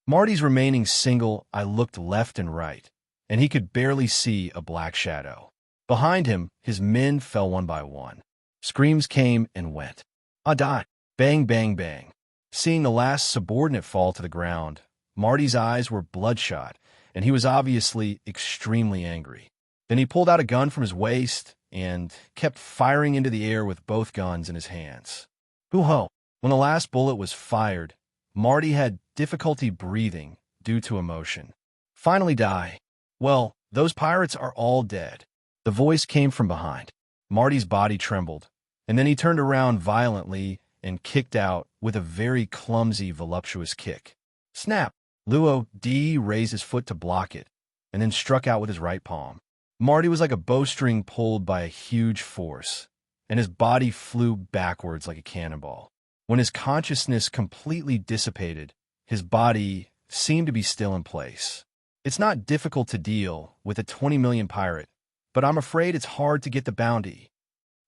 Marty's remaining single eye looked left and right, and he could barely see a black shadow. Behind him, his men fell one by one. Screams came and went. I died. Bang, bang, bang. Seeing the last subordinate fall to the ground, Marty's eyes were bloodshot, and he was obviously extremely angry. Then he pulled out a gun from his waist and kept firing into the air with both guns in his hands. Hoo-ho! When the last bullet was fired, Marty had difficulty breathing due to emotion. Finally die. Well, those pirates are all dead. The voice came from behind. Marty's body trembled, and then he turned around violently and kicked out with a very clumsy, voluptuous kick. Snap! Luo Di raised his foot to block it, and then struck out with his right palm. Marty was like a bowstring pulled by a huge force, and his body flew backwards like a cannonball. When his consciousness completely dissipated, his body seemed to be still in place. It's not difficult to deal with a 20 million pirate, but I'm afraid it's hard to get the bounty.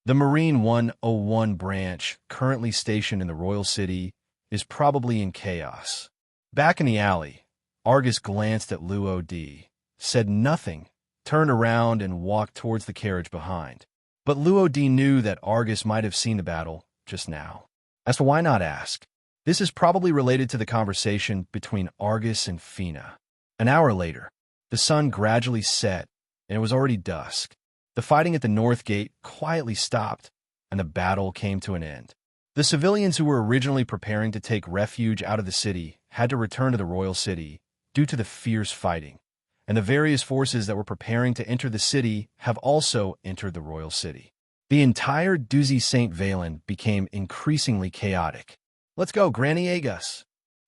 The Marine 101 branch, currently stationed in the Royal City, is probably in chaos. Back in the alley, Argus glanced at Luo Di, said nothing, turned around and walked towards the carriage behind. But Luo Di knew that Argus might have seen the battle just now. As to why not ask? This is probably related to the conversation between Argus and Fina. An hour later, the sun gradually set, and it was already dusk. The fighting at the North Gate quietly stopped, and the battle came to an end. The civilians who were originally preparing to take refuge out of the city had to return to the Royal City due to the fierce fighting, and the various forces that were preparing to enter the city have also entered the Royal City. The entire Duzi St. Valen became increasingly chaotic. Let's go, Granny Agus.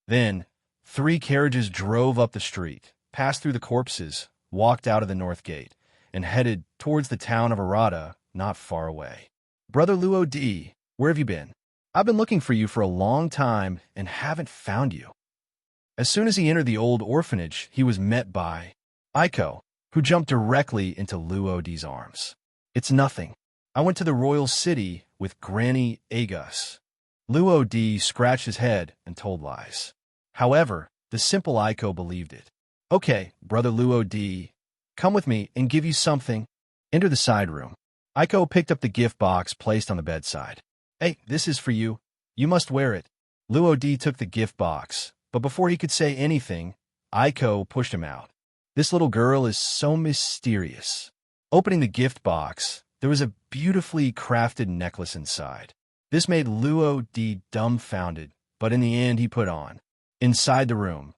Then, 3 carriages drove up the street, passed through the corpses, walked out of the North Gate, and headed towards the town of Arata, not far away. Brother Luo Di, where have you been? I've been looking for you for a long time and haven't found you. As soon as he entered the old orphanage, he was met by Aiko, who jumped directly into Luo Di's arms. It's nothing. I went to the Royal City with Granny Agus. Luo Di scratched his head and told lies. However, the simple Aiko believed it. Okay, Brother Luo Di, come with me and give you something. Enter the side room. Aiko picked up the gift box placed on the bedside. Hey, this is for you. You must wear it. Luo Di took the gift box, but before he could say anything, Aiko pushed him out. This little girl is so mysterious. Opening the gift box, there was a beautifully crafted necklace inside. This made Luo Di dumbfounded, but in the end he put on. Inside the room,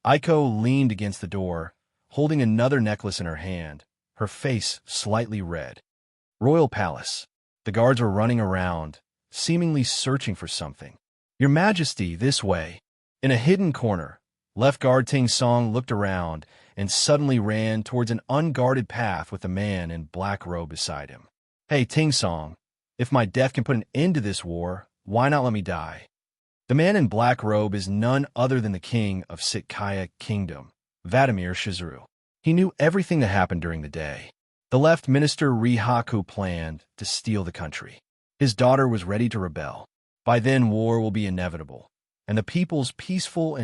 Aiko leaned against the door, holding another necklace in her hand, her face slightly red. Royal Palace. The guards were running around, seemingly searching for something. Your Majesty, this way. In a hidden corner, Left Guard Ting Song looked around and suddenly ran towards an unguarded path with a man in black robe beside him. Hey, Ting Song, if my death can put an end to this war, why not let me die? The man in black robe is none other than the king of Sitkaya Kingdom, Vladimir Shizuru. He knew everything that happened during the day. The left minister Rihaku planned to steal the country. His daughter was ready to rebel. By then, war will be inevitable, and the people's peaceful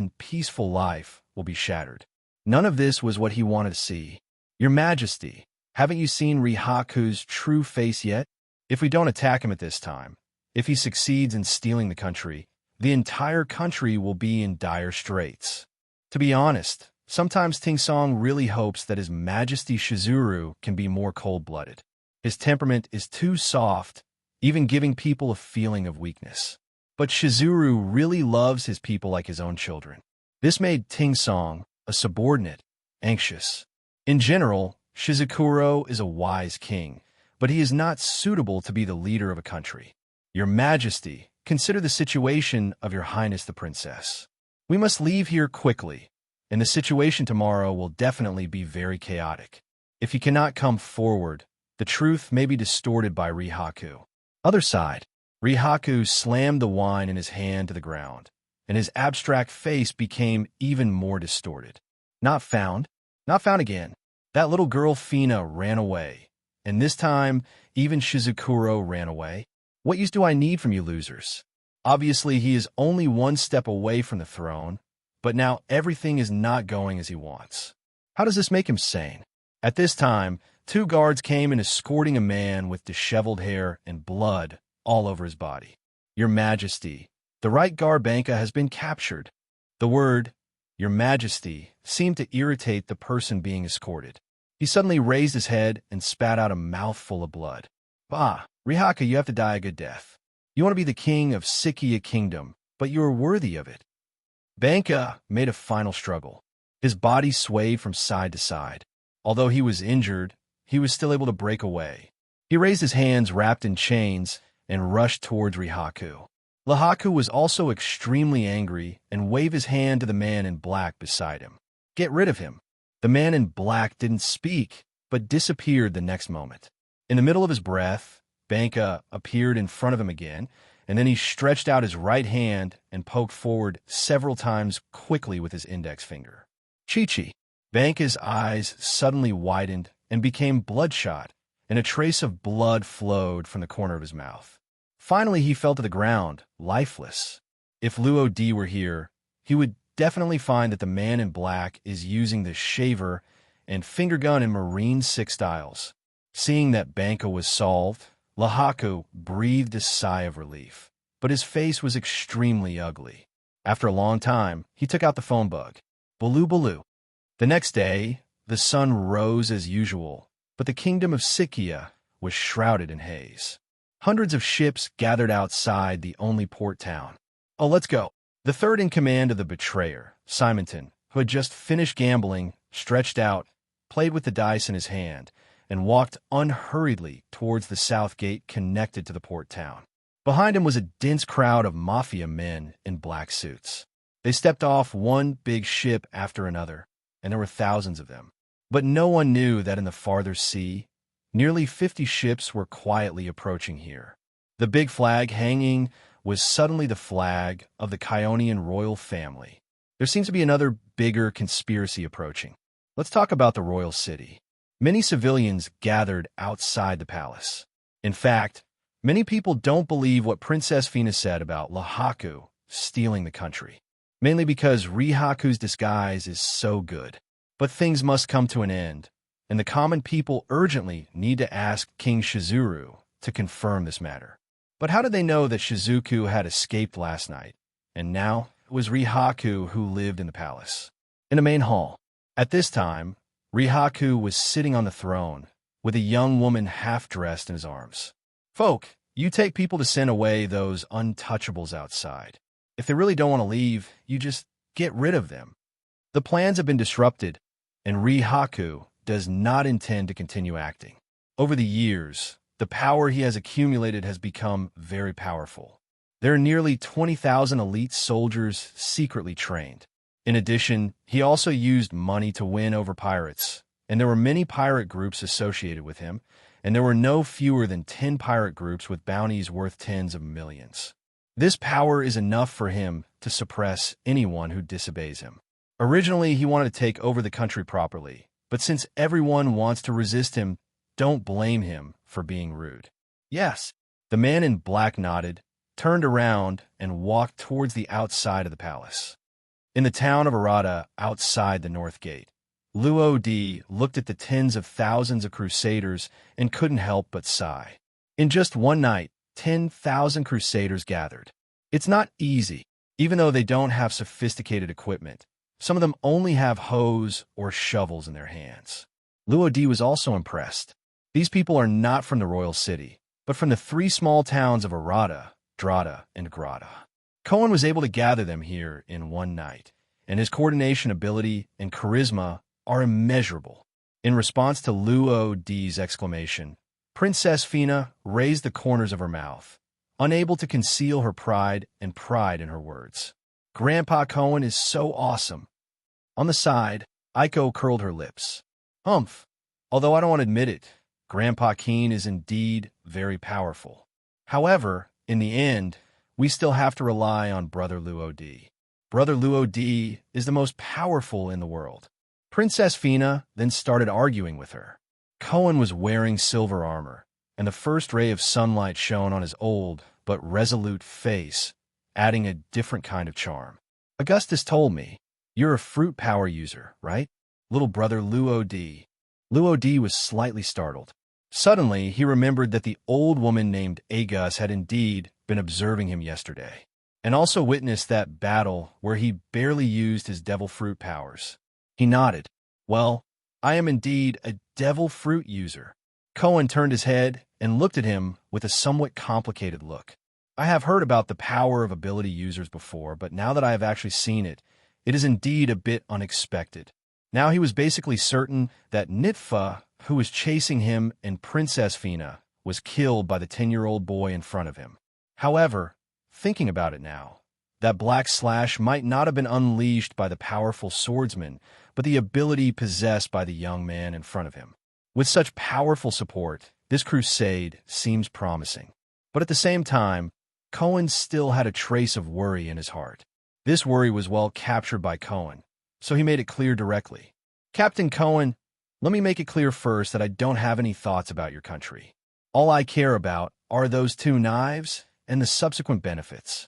life will be shattered. None of this was what he wanted to see. Your Majesty, haven't you seen Rihaku's true face yet? If we don't attack him at this time, if he succeeds in stealing the country, the entire country will be in dire straits. To be honest, sometimes Ting Song really hopes that His Majesty Shizuru can be more cold-blooded. His temperament is too soft, even giving people a feeling of weakness. But Shizuru really loves his people like his own children. This made Ting Song, a subordinate, anxious. In general, Shizukuro is a wise king, but he is not suitable to be the leader of a country. Your Majesty, consider the situation of Your Highness the Princess. We must leave here quickly, and the situation tomorrow will definitely be very chaotic. If he cannot come forward, the truth may be distorted by Rihaku. Other side, Rihaku slammed the wine in his hand to the ground, and his abstract face became even more distorted. Not found. Not found again. That little girl Fina ran away, and this time even Shizukuro ran away. What use do I need from you losers? Obviously, he is only one step away from the throne, but now everything is not going as he wants. How does this make him sane? At this time, 2 guards came and escorting a man with disheveled hair and blood all over his body. Your Majesty, the right guard Banka has been captured. The word, Your Majesty, seemed to irritate the person being escorted. He suddenly raised his head and spat out a mouthful of blood. Bah, Rihaku, you have to die a good death. You want to be the king of Sikia Kingdom, but you are worthy of it. Banka made a final struggle. His body swayed from side to side. Although he was injured, he was still able to break away. He raised his hands wrapped in chains and rushed towards Rihaku. Rihaku was also extremely angry and waved his hand to the man in black beside him. Get rid of him. The man in black didn't speak, but disappeared the next moment. In the middle of his breath, Banka appeared in front of him again, and then he stretched out his right hand and poked forward several times quickly with his index finger. Chi-Chi. Banka's eyes suddenly widened and became bloodshot, and a trace of blood flowed from the corner of his mouth. Finally, he fell to the ground, lifeless. If Luo Di were here, he would definitely find that the man in black is using the shaver and finger gun in Marine 6 styles. Seeing that Banka was solved, Rihaku breathed a sigh of relief, but his face was extremely ugly. After a long time, he took out the phone bug. Baloo Baloo. The next day, the sun rose as usual, but the kingdom of Sikia was shrouded in haze. Hundreds of ships gathered outside the only port town. Oh, let's go. The third in command of the betrayer, Simonton, who had just finished gambling, stretched out, played with the dice in his hand, and walked unhurriedly towards the south gate connected to the port town. Behind him was a dense crowd of mafia men in black suits. They stepped off one big ship after another, and there were thousands of them. But no one knew that in the farther sea, nearly 50 ships were quietly approaching here. The big flag hanging was suddenly the flag of the Kionian royal family. There seems to be another bigger conspiracy approaching. Let's talk about the royal city. Many civilians gathered outside the palace. In fact, many people don't believe what Princess Fina said about Rihaku stealing the country, mainly because Rihaku's disguise is so good. But things must come to an end, and the common people urgently need to ask King Shizuru to confirm this matter. But how did they know that Shizuku had escaped last night, and now it was Rihaku who lived in the palace? In the main hall. At this time, Rihaku was sitting on the throne, with a young woman half-dressed in his arms. Folk, you take people to send away those untouchables outside. If they really don't want to leave, you just get rid of them. The plans have been disrupted, and Rihaku does not intend to continue acting. Over the years, the power he has accumulated has become very powerful. There are nearly 20,000 elite soldiers secretly trained. In addition, he also used money to win over pirates, and there were many pirate groups associated with him, and there were no fewer than 10 pirate groups with bounties worth tens of millions. This power is enough for him to suppress anyone who disobeys him. Originally, he wanted to take over the country properly, but since everyone wants to resist him, don't blame him for being rude. Yes, the man in black nodded, turned around, and walked towards the outside of the palace. In the town of Arata, outside the north gate, Luo Di looked at the tens of thousands of crusaders and couldn't help but sigh. In just one night, 10,000 crusaders gathered. It's not easy, even though they don't have sophisticated equipment. Some of them only have hoes or shovels in their hands. Luo Di was also impressed. These people are not from the royal city, but from the three small towns of Arata, Drata, and Grata. Cohen was able to gather them here in one night, and his coordination ability and charisma are immeasurable. In response to Luo Di's exclamation, Princess Fina raised the corners of her mouth, unable to conceal her pride and pride in her words. Grandpa Cohen is so awesome. On the side, Aiko curled her lips. Humph. Although I don't want to admit it, Grandpa Keen is indeed very powerful. However, in the end, we still have to rely on Brother Luo Di. Brother Luo Di is the most powerful in the world. Princess Fina then started arguing with her. Cohen was wearing silver armor, and the first ray of sunlight shone on his old but resolute face, adding a different kind of charm. Augustus told me, "You're a fruit power user, right? Little brother Luo Di." Luo Di was slightly startled. Suddenly, he remembered that the old woman named Agus had indeed been observing him yesterday, and also witnessed that battle where he barely used his devil fruit powers. He nodded. Well, I am indeed a devil fruit user. Cohen turned his head and looked at him with a somewhat complicated look. I have heard about the power of ability users before, but now that I have actually seen it, it is indeed a bit unexpected. Now he was basically certain that Nitfa, who was chasing him, and Princess Fina was killed by the 10-year-old boy in front of him. However, thinking about it now, that black slash might not have been unleashed by the powerful swordsman, but the ability possessed by the young man in front of him. With such powerful support, this crusade seems promising. But at the same time, Cohen still had a trace of worry in his heart. This worry was well captured by Cohen, so he made it clear directly. Captain Cohen, let me make it clear first that I don't have any thoughts about your country. All I care about are those two knives and the subsequent benefits.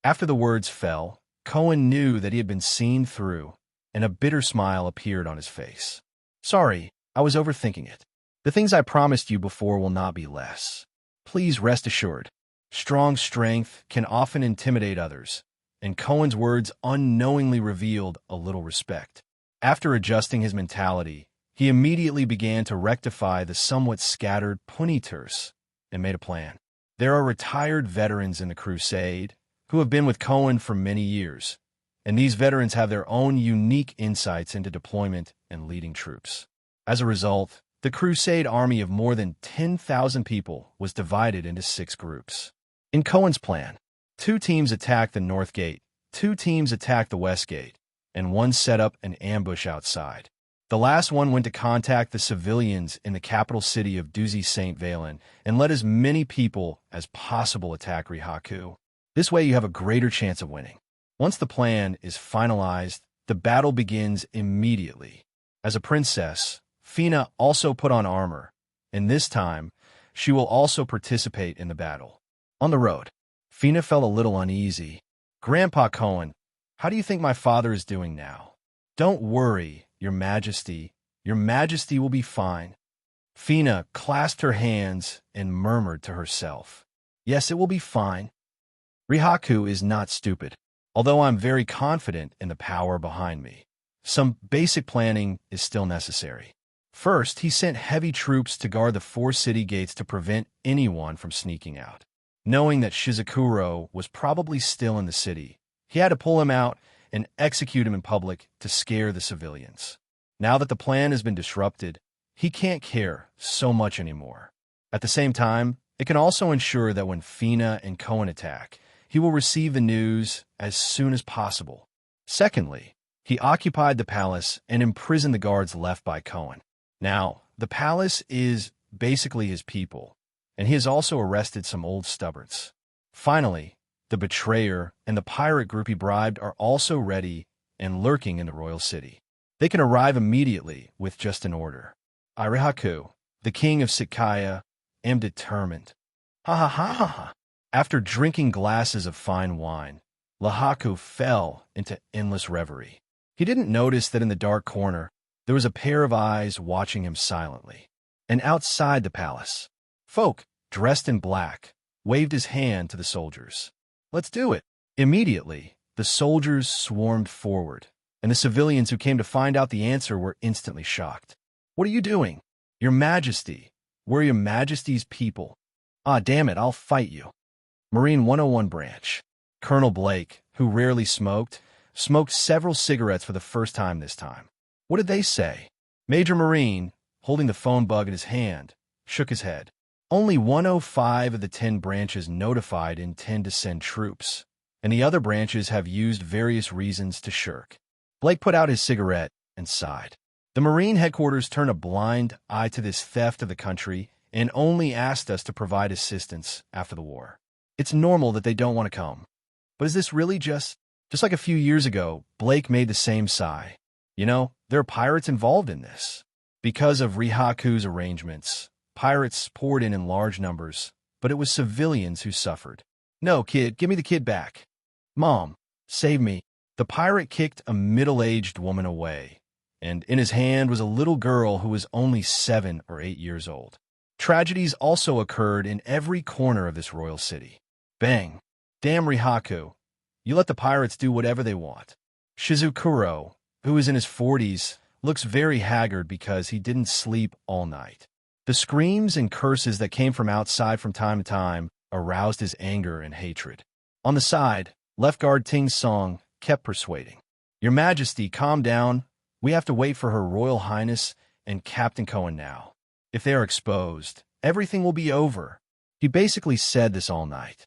After the words fell, Cohen knew that he had been seen through, and a bitter smile appeared on his face. Sorry, I was overthinking it. The things I promised you before will not be less. Please rest assured. Strong strength can often intimidate others, and Cohen's words unknowingly revealed a little respect. After adjusting his mentality, he immediately began to rectify the somewhat scattered puniturs and made a plan. There are retired veterans in the crusade who have been with Cohen for many years, and these veterans have their own unique insights into deployment and leading troops. As a result, the crusade army of more than 10,000 people was divided into 6 groups. In Cohen's plan, 2 teams attacked the north gate, 2 teams attacked the west gate, and 1 set up an ambush outside. The last one went to contact the civilians in the capital city of Duzi St. Valen and let as many people as possible attack Rihaku. This way you have a greater chance of winning. Once the plan is finalized, the battle begins immediately. As a princess, Fina also put on armor, and this time, she will also participate in the battle. On the road, Fina felt a little uneasy. Grandpa Cohen, how do you think my father is doing now? Don't worry, Your Majesty. Your Majesty will be fine. Fina clasped her hands and murmured to herself, Yes, it will be fine. Rihaku is not stupid, although I'm very confident in the power behind me. Some basic planning is still necessary. First, he sent heavy troops to guard the 4 city gates to prevent anyone from sneaking out. Knowing that Shizukuro was probably still in the city, he had to pull him out and execute him in public to scare the civilians. Now that the plan has been disrupted, he can't care so much anymore. At the same time, it can also ensure that when Fina and Cohen attack, he will receive the news as soon as possible. Secondly, he occupied the palace and imprisoned the guards left by Cohen. Now, the palace is basically his people, and he has also arrested some old stubborns. Finally, the betrayer and the pirate group he bribed are also ready and lurking in the royal city. They can arrive immediately with just an order. Irihaku, the king of Sikaya, am determined. Ha ha ha ha ha. After drinking glasses of fine wine, Lahaku fell into endless reverie. He didn't notice that in the dark corner, There was a pair of eyes watching him silently. And outside the palace, folk, dressed in black, waved his hand to the soldiers. "Let's do it." Immediately, the soldiers swarmed forward, and the civilians who came to find out the answer were instantly shocked. "What are you doing?" "Your Majesty, we're Your Majesty's people." "Ah, damn it, I'll fight you." Marine 101 branch. Colonel Blake, who rarely smoked several cigarettes for the first time this time. What did they say? Major Marine, holding the phone bug in his hand, shook his head. Only 105 of the 10 branches notified intend to send troops, and the other branches have used various reasons to shirk. Blake put out his cigarette and sighed. The Marine headquarters turned a blind eye to this theft of the country and only asked us to provide assistance after the war. It's normal that they don't want to come. But is this really just like a few years ago, Blake made the same sigh. You know, there are pirates involved in this. Because of Rihaku's arrangements, pirates poured in large numbers, but it was civilians who suffered. "No, kid, give me the kid back." "Mom, save me." The pirate kicked a middle-aged woman away, and in his hand was a little girl who was only 7 or 8 years old. Tragedies also occurred in every corner of this royal city. Bang. "Damn Rihaku. You let the pirates do whatever they want." Shizukuro, who is in his 40s, looks very haggard because he didn't sleep all night. The screams and curses that came from outside from time to time aroused his anger and hatred. On the side, Left Guard Ting's song kept persuading. "Your Majesty, calm down. We have to wait for Her Royal Highness and Captain Cohen now. If they are exposed, everything will be over." He basically said this all night.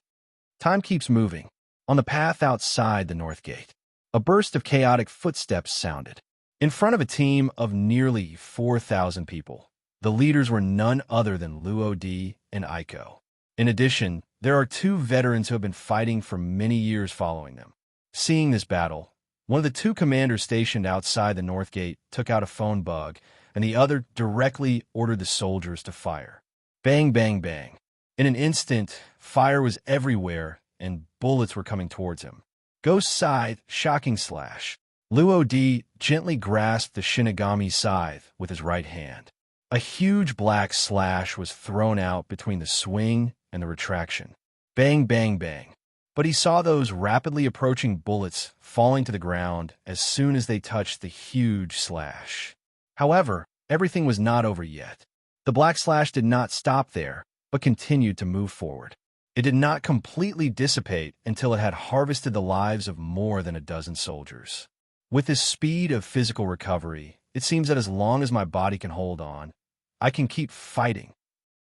Time keeps moving. On the path outside the North Gate, a burst of chaotic footsteps sounded. In front of a team of nearly 4,000 people, the leaders were none other than Luo Di and Aiko. In addition, there are 2 veterans who have been fighting for many years following them. Seeing this battle, one of the 2 commanders stationed outside the North Gate took out a phone bug, and the other directly ordered the soldiers to fire. Bang, bang, bang. In an instant, fire was everywhere, and bullets were coming towards him. Ghost scythe, shocking slash. Luo Di gently grasped the Shinigami scythe with his right hand. A huge black slash was thrown out between the swing and the retraction. Bang, bang, bang. But he saw those rapidly approaching bullets falling to the ground as soon as they touched the huge slash. However, everything was not over yet. The black slash did not stop there, but continued to move forward. It did not completely dissipate until it had harvested the lives of more than a dozen soldiers. With this speed of physical recovery, it seems that as long as my body can hold on, I can keep fighting.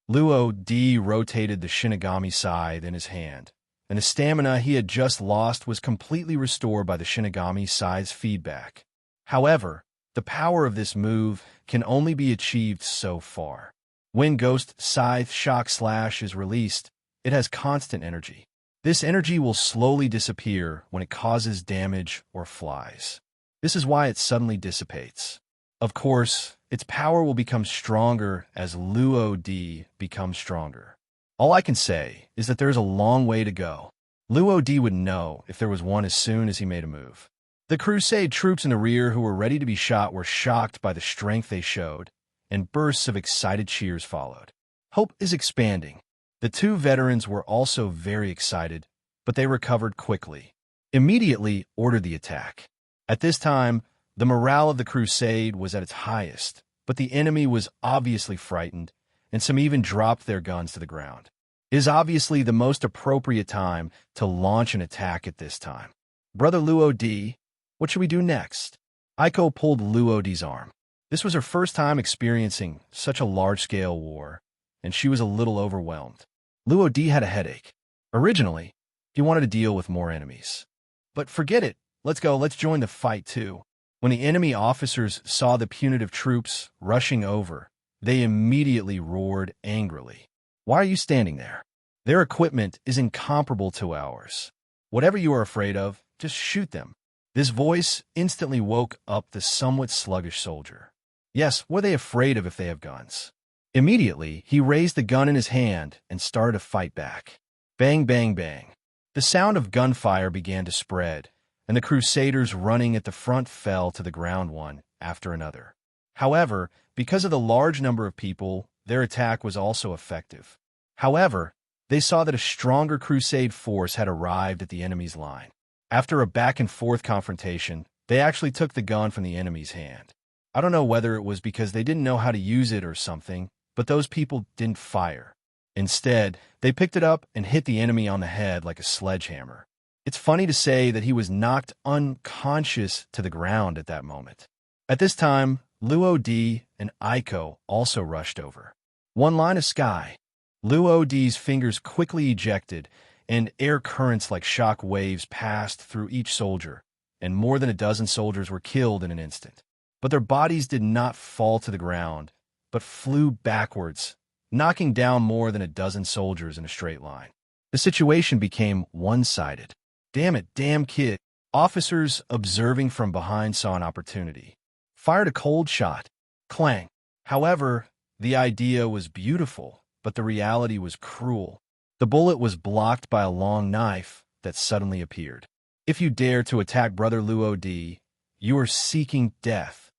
Luo Di rotated the Shinigami scythe in his hand, and the stamina he had just lost was completely restored by the Shinigami scythe's feedback. However, the power of this move can only be achieved so far. When Ghost Scythe Shock Slash is released, it has constant energy. This energy will slowly disappear when it causes damage or flies. This is why it suddenly dissipates. Of course, its power will become stronger as Luo Di becomes stronger. All I can say is that there is a long way to go. Luo Di would know if there was one as soon as he made a move. The Crusade troops in the rear who were ready to be shot were shocked by the strength they showed, and bursts of excited cheers followed. Hope is expanding. The 2 veterans were also very excited, but they recovered quickly. Immediately ordered the attack. At this time, the morale of the crusade was at its highest, but the enemy was obviously frightened, and some even dropped their guns to the ground. It is obviously the most appropriate time to launch an attack at this time. "Brother Luo Di, what should we do next?" Aiko pulled Luo Di's arm. This was her first time experiencing such a large-scale war, and she was a little overwhelmed. Luo Di had a headache. Originally, he wanted to deal with more enemies. But forget it. Let's go. Let's join the fight, too. When the enemy officers saw the punitive troops rushing over, they immediately roared angrily. "Why are you standing there? Their equipment is incomparable to ours. Whatever you are afraid of, just shoot them." This voice instantly woke up the somewhat sluggish soldier. Yes, what are they afraid of if they have guns? Immediately, he raised the gun in his hand and started to fight back. Bang, bang, bang. The sound of gunfire began to spread, and the Crusaders running at the front fell to the ground one after another. However, because of the large number of people, their attack was also effective. However, they saw that a stronger crusade force had arrived at the enemy's line. After a back-and-forth confrontation, they actually took the gun from the enemy's hand. I don't know whether it was because they didn't know how to use it or something, but those people didn't fire. Instead, they picked it up and hit the enemy on the head like a sledgehammer. It's funny to say that he was knocked unconscious to the ground at that moment. At this time, Luo Di and Aiko also rushed over. One line of sky. Luo Di's fingers quickly ejected, and air currents like shock waves passed through each soldier, and more than a dozen soldiers were killed in an instant. But their bodies did not fall to the ground, but flew backwards, knocking down more than a dozen soldiers in a straight line. The situation became one-sided. Damn it, damn kid. Officers observing from behind saw an opportunity. Fired a cold shot. Clang. However, the idea was beautiful, but the reality was cruel. The bullet was blocked by a long knife that suddenly appeared. If you dare to attack Brother Luo Di, you are seeking death.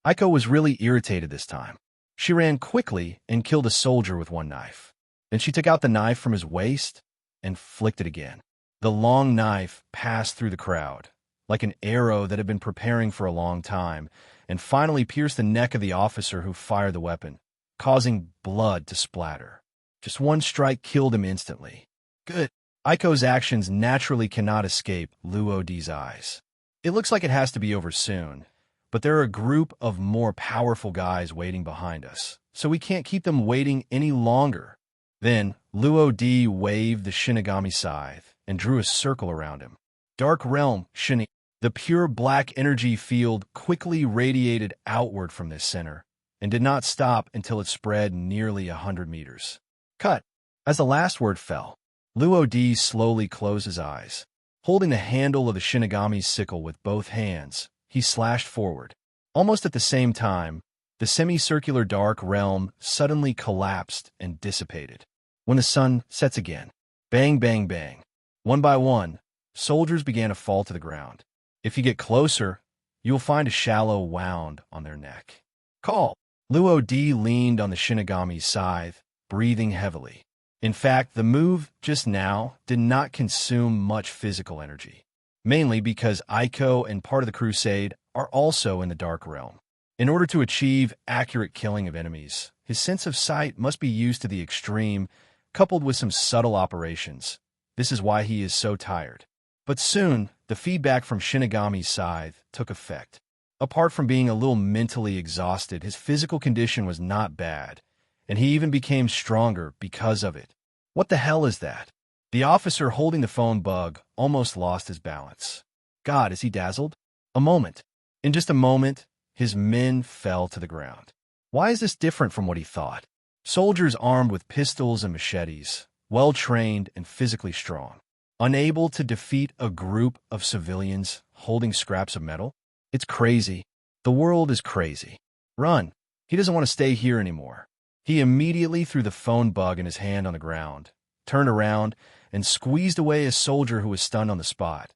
Aiko was really irritated this time. She ran quickly and killed a soldier with one knife. Then she took out the knife from his waist and flicked it again. The long knife passed through the crowd, like an arrow that had been preparing for a long time, and finally pierced the neck of the officer who fired the weapon, causing blood to splatter. Just one strike killed him instantly. Good. Aiko's actions naturally cannot escape Luo Di's eyes. It looks like it has to be over soon, but there are a group of more powerful guys waiting behind us, so we can't keep them waiting any longer. Then, Luo Di waved the Shinigami scythe and drew a circle around him. Dark Realm, Shini. The pure black energy field quickly radiated outward from this center, and did not stop until it spread nearly 100 meters. Cut. As the last word fell, Luo Di slowly closed his eyes. Holding the handle of the Shinigami's sickle with both hands, he slashed forward. Almost at the same time, the semicircular dark realm suddenly collapsed and dissipated. When the sun sets again, bang, bang, bang. One by one, soldiers began to fall to the ground. If you get closer, you will find a shallow wound on their neck. Call! Luo Di leaned on the Shinigami's scythe, breathing heavily. In fact, the move just now did not consume much physical energy, mainly because Aiko and part of the crusade are also in the Dark Realm. In order to achieve accurate killing of enemies, his sense of sight must be used to the extreme, coupled with some subtle operations. This is why he is so tired. But soon, the feedback from Shinigami's scythe took effect. Apart from being a little mentally exhausted, his physical condition was not bad, and he even became stronger because of it. What the hell is that? The officer holding the phone bug almost lost his balance. God, is he dazzled? A moment. In just a moment, his men fell to the ground. Why is this different from what he thought? Soldiers armed with pistols and machetes, well-trained and physically strong. Unable to defeat a group of civilians holding scraps of metal? It's crazy. The world is crazy. Run. He doesn't want to stay here anymore. He immediately threw the phone bug in his hand on the ground, turned around, and squeezed away a soldier who was stunned on the spot,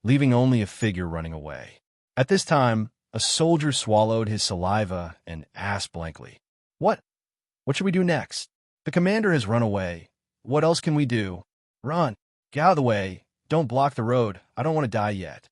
leaving only a figure running away. At this time, a soldier swallowed his saliva and asked blankly, What? What should we do next? The commander has run away. What else can we do? Run. Get out of the way. Don't block the road. I don't want to die yet.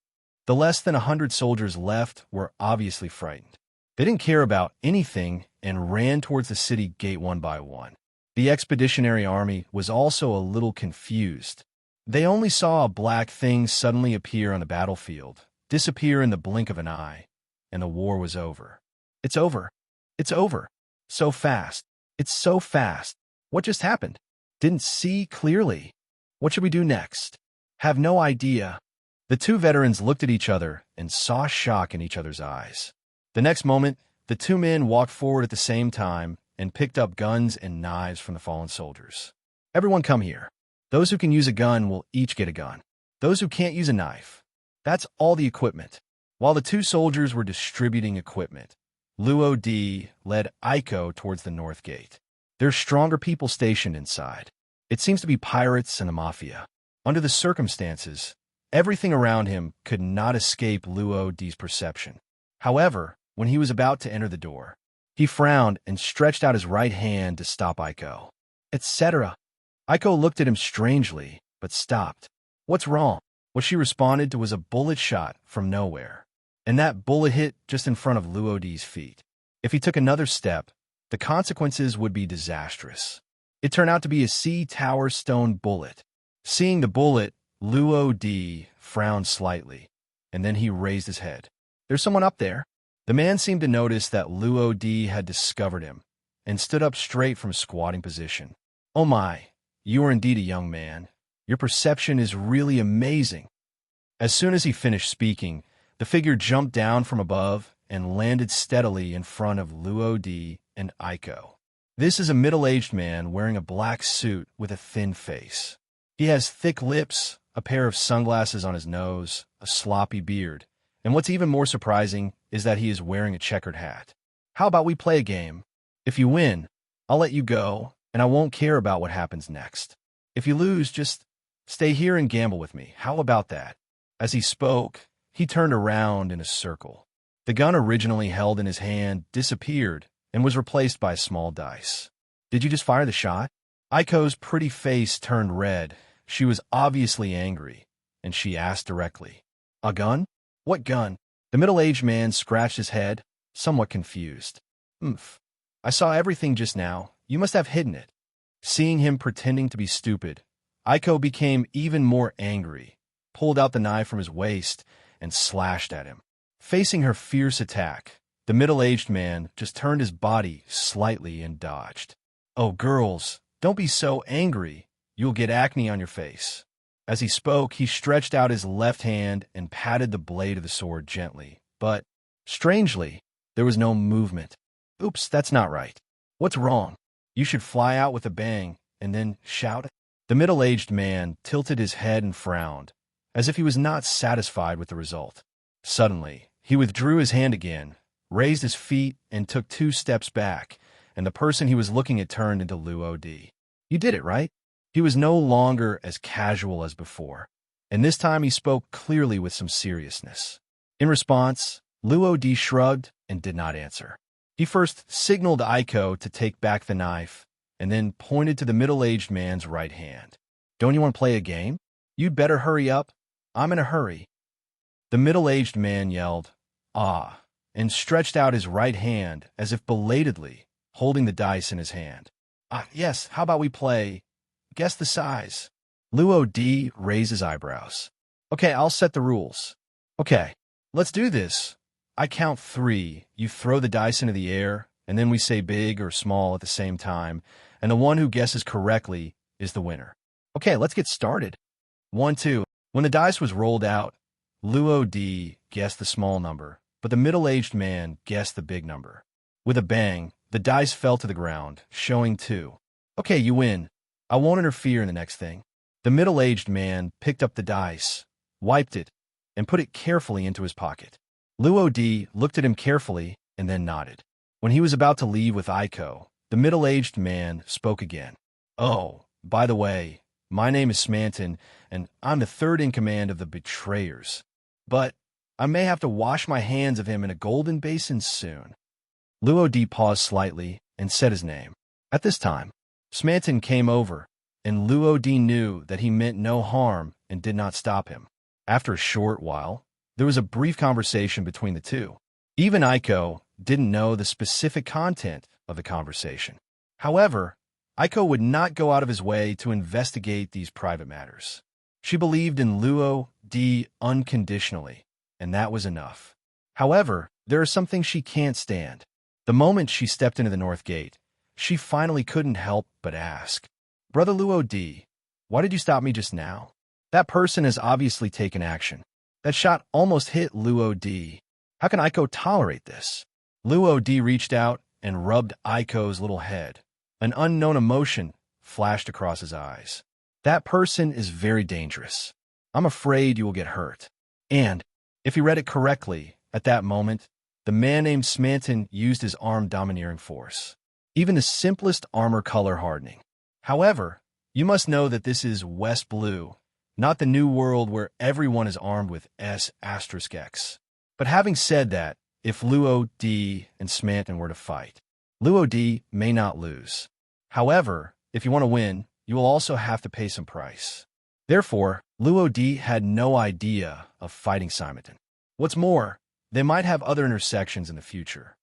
The less than 100 soldiers left were obviously frightened. They didn't care about anything and ran towards the city gate one by one. The expeditionary army was also a little confused. They only saw a black thing suddenly appear on the battlefield, disappear in the blink of an eye, and the war was over. It's over. It's over. So fast. It's so fast. What just happened? Didn't see clearly. What should we do next? Have no idea. The two veterans looked at each other and saw shock in each other's eyes. The next moment, the two men walked forward at the same time and picked up guns and knives from the fallen soldiers. Everyone come here. Those who can use a gun will each get a gun. Those who can't use a knife. That's all the equipment. While the two soldiers were distributing equipment, Luo Di led Aiko towards the north gate. There's stronger people stationed inside. It seems to be pirates and the mafia. Under the circumstances, everything around him could not escape Luo Di's perception. However, when he was about to enter the door. He frowned and stretched out his right hand to stop Aiko. Etc. Aiko looked at him strangely, but stopped. What's wrong? What she responded to was a bullet shot from nowhere. And that bullet hit just in front of Luodi's feet. If he took another step, the consequences would be disastrous. It turned out to be a sea-tower stone bullet. Seeing the bullet, Luodi frowned slightly, and then he raised his head. There's someone up there. The man seemed to notice that Luodi had discovered him, and stood up straight from squatting position. Oh my, you are indeed a young man. Your perception is really amazing. As soon as he finished speaking, the figure jumped down from above and landed steadily in front of Luodi and Aiko. This is a middle-aged man wearing a black suit with a thin face. He has thick lips, a pair of sunglasses on his nose, a sloppy beard, and what's even more surprising is that he is wearing a checkered hat. How about we play a game? If you win, I'll let you go, and I won't care about what happens next. If you lose, just stay here and gamble with me. How about that? As he spoke, he turned around in a circle. The gun originally held in his hand disappeared and was replaced by a small dice. Did you just fire the shot? Aiko's pretty face turned red. She was obviously angry, and she asked directly, A gun? What gun? The middle-aged man scratched his head, somewhat confused. I saw everything just now. You must have hidden it. Seeing him pretending to be stupid, Aiko became even more angry, pulled out the knife from his waist, and slashed at him. Facing her fierce attack, the middle-aged man just turned his body slightly and dodged. Oh, girls, don't be so angry. You'll get acne on your face. As he spoke, he stretched out his left hand and patted the blade of the sword gently, but, strangely, there was no movement. Oops, that's not right. What's wrong? You should fly out with a bang, and then shout. The middle-aged man tilted his head and frowned, as if he was not satisfied with the result. Suddenly, he withdrew his hand again, raised his feet, and took 2 steps back, and the person he was looking at turned into Luodi. You did it, right? He was no longer as casual as before, and this time he spoke clearly with some seriousness. In response, Luodi shrugged and did not answer. He first signaled Aiko to take back the knife, and then pointed to the middle-aged man's right hand. Don't you want to play a game? You'd better hurry up. I'm in a hurry. The middle-aged man yelled, Ah, and stretched out his right hand as if belatedly, holding the dice in his hand. Yes, how about we play Guess the Size? Luodi raised his eyebrows. Okay, I'll set the rules. Okay, let's do this. I count 3, you throw the dice into the air, and then we say big or small at the same time, and the one who guesses correctly is the winner. Okay, let's get started. 1, 2. When the dice was rolled out, Luodi guessed the small number, but the middle-aged man guessed the big number. With a bang, the dice fell to the ground, showing 2. Okay, you win. I won't interfere in the next thing. The middle-aged man picked up the dice, wiped it, and put it carefully into his pocket. Luodi looked at him carefully and then nodded. When he was about to leave with Aiko, the middle-aged man spoke again. Oh, by the way, my name is Smanton, and I'm the 3rd in command of the Betrayers. But I may have to wash my hands of him in a golden basin soon. Luodi paused slightly and said his name. At this time, Smanton came over, and Luodi knew that he meant no harm and did not stop him. After a short while, there was a brief conversation between the two. Even Aiko didn't know the specific content of the conversation. However, Aiko would not go out of his way to investigate these private matters. She believed in Luodi unconditionally, and that was enough. However, there are some things she can't stand. The moment she stepped into the North Gate, she finally couldn't help but ask, Brother Luodi, why did you stop me just now? That person has obviously taken action. That shot almost hit Luodi. How can Aiko tolerate this? Luodi reached out and rubbed Aiko's little head. An unknown emotion flashed across his eyes. That person is very dangerous. I'm afraid you will get hurt. And, if he read it correctly, at that moment, the man named Smanton used his arm domineering force. Even the simplest armor color hardening. However, you must know that this is West Blue, not the new world where everyone is armed with S*X. But having said that, if Luo Di and Smanton were to fight. Luo Di may not lose. However, if you want to win, you will also have to pay some price. Therefore, Luo Di had no idea of fighting Simonton. What's more, they might have other intersections in the future.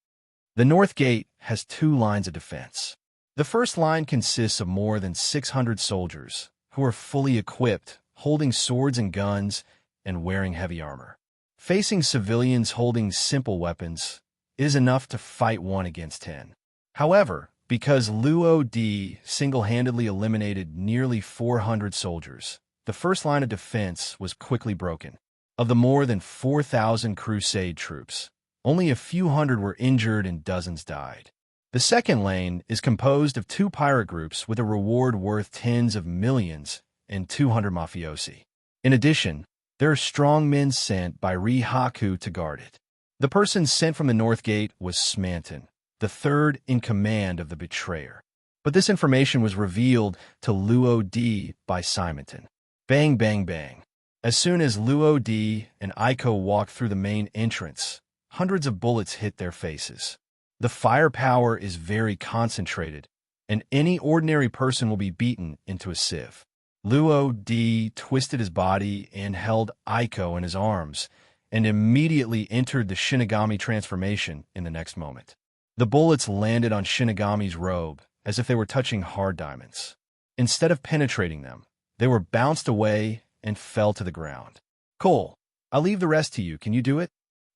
The North Gate has 2 lines of defense. The first line consists of more than 600 soldiers who are fully equipped, holding swords and guns, and wearing heavy armor. Facing civilians holding simple weapons is enough to fight 1 against 10. However, because Luo Di single-handedly eliminated nearly 400 soldiers, the first line of defense was quickly broken. Of the more than 4,000 crusade troops, only a few hundred were injured and dozens died. The second lane is composed of 2 pirate groups with a reward worth tens of millions and 200 mafiosi. In addition, there are strong men sent by Rihaku to guard it. The person sent from the North Gate was Smanton, the third in command of the betrayer. But this information was revealed to Luo Di by Simonton. Bang, bang, bang. As soon as Luo Di and Aiko walked through the main entrance, hundreds of bullets hit their faces. The firepower is very concentrated, and any ordinary person will be beaten into a sieve. Luo Di twisted his body and held Aiko in his arms, and immediately entered the Shinigami transformation in the next moment. The bullets landed on Shinigami's robe as if they were touching hard diamonds. Instead of penetrating them, they were bounced away and fell to the ground. Cole, I'll leave the rest to you. Can you do it?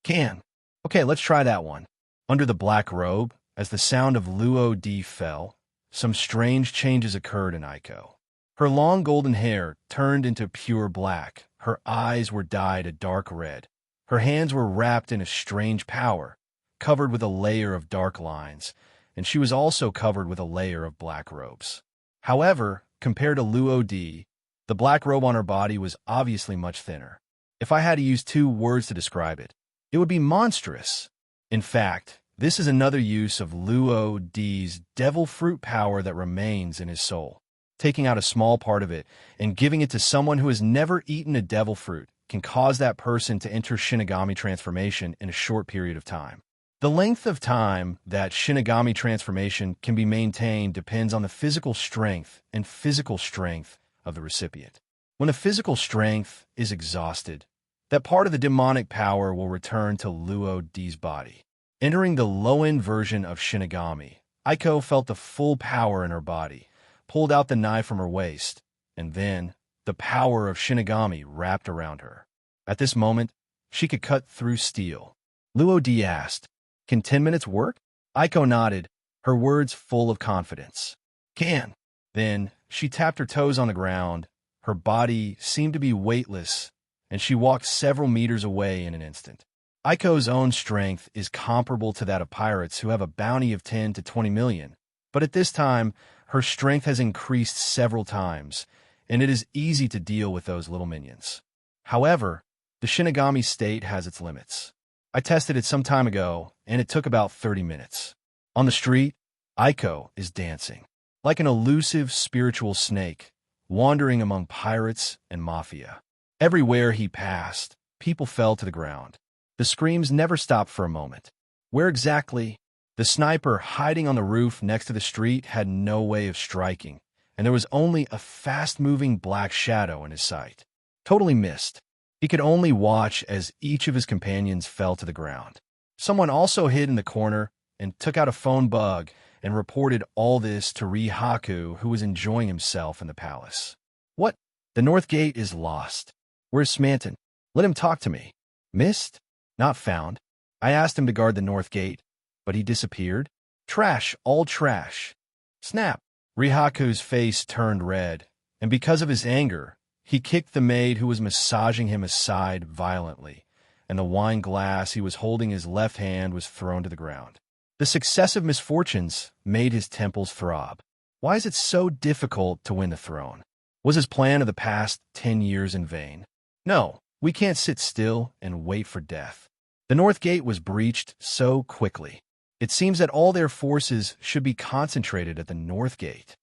Can. Okay, let's try that one. Under the black robe, as the sound of Luo Di fell, some strange changes occurred in Aiko. Her long golden hair turned into pure black, her eyes were dyed a dark red, her hands were wrapped in a strange power, covered with a layer of dark lines, and she was also covered with a layer of black robes. However, compared to Luo Di, the black robe on her body was obviously much thinner. If I had to use 2 words to describe it, it would be monstrous. In fact, this is another use of Luo Di's devil fruit power that remains in his soul. Taking out a small part of it and giving it to someone who has never eaten a devil fruit can cause that person to enter Shinigami transformation in a short period of time. The length of time that Shinigami transformation can be maintained depends on the physical strength of the recipient. When the physical strength is exhausted, that part of the demonic power will return to Luo Di's body. Entering the low-end version of Shinigami, Aiko felt the full power in her body, pulled out the knife from her waist, and then the power of Shinigami wrapped around her. At this moment, she could cut through steel. Luo Di asked, "Can 10 minutes work?" Aiko nodded, her words full of confidence. "Can." Then she tapped her toes on the ground. Her body seemed to be weightless, and she walked several meters away in an instant. Aiko's own strength is comparable to that of pirates who have a bounty of 10 to 20 million, but at this time, her strength has increased several times, and it is easy to deal with those little minions. However, the Shinigami state has its limits. I tested it some time ago, and it took about 30 minutes. On the street, Aiko is dancing, like an elusive spiritual snake, wandering among pirates and mafia. Everywhere he passed, people fell to the ground. The screams never stopped for a moment. Where exactly? The sniper hiding on the roof next to the street had no way of striking, and there was only a fast-moving black shadow in his sight. Totally missed. He could only watch as each of his companions fell to the ground. Someone also hid in the corner and took out a phone bug and reported all this to Rihaku, who was enjoying himself in the palace. "What? The North Gate is lost. Where's Smanton? Let him talk to me." "Missed? Not found. I asked him to guard the North Gate, but he disappeared. Trash, all trash." Snap! Rihaku's face turned red, and because of his anger, he kicked the maid who was massaging him aside violently, and the wine glass he was holding in his left hand was thrown to the ground. The successive misfortunes made his temples throb. Why is it so difficult to win the throne? Was his plan of the past 10 years in vain? No, we can't sit still and wait for death. The North Gate was breached so quickly. It seems that all their forces should be concentrated at the North Gate.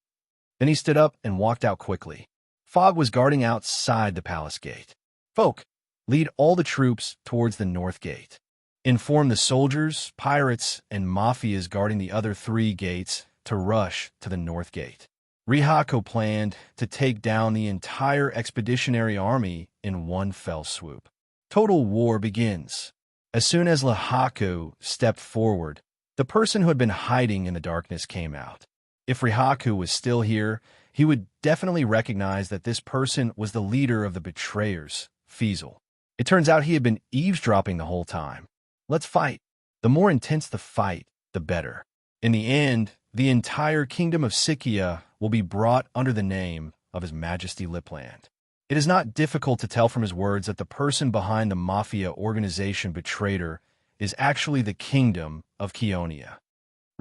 Then he stood up and walked out quickly. Fog was guarding outside the palace gate. "Folk, lead all the troops towards the North Gate." Inform the soldiers, pirates, and mafias guarding the other 3 gates to rush to the north gate. Rihako planned to take down the entire expeditionary army in one fell swoop. Total war begins. As soon as Rihaku stepped forward, the person who had been hiding in the darkness came out. If Rihaku was still here, he would definitely recognize that this person was the leader of the betrayers, Fiesel. It turns out he had been eavesdropping the whole time. Let's fight. The more intense the fight, the better. In the end, the entire kingdom of Sikia will be brought under the name of His Majesty Lipland. It is not difficult to tell from his words that the person behind the mafia organization betrayer is actually the kingdom of Kionia.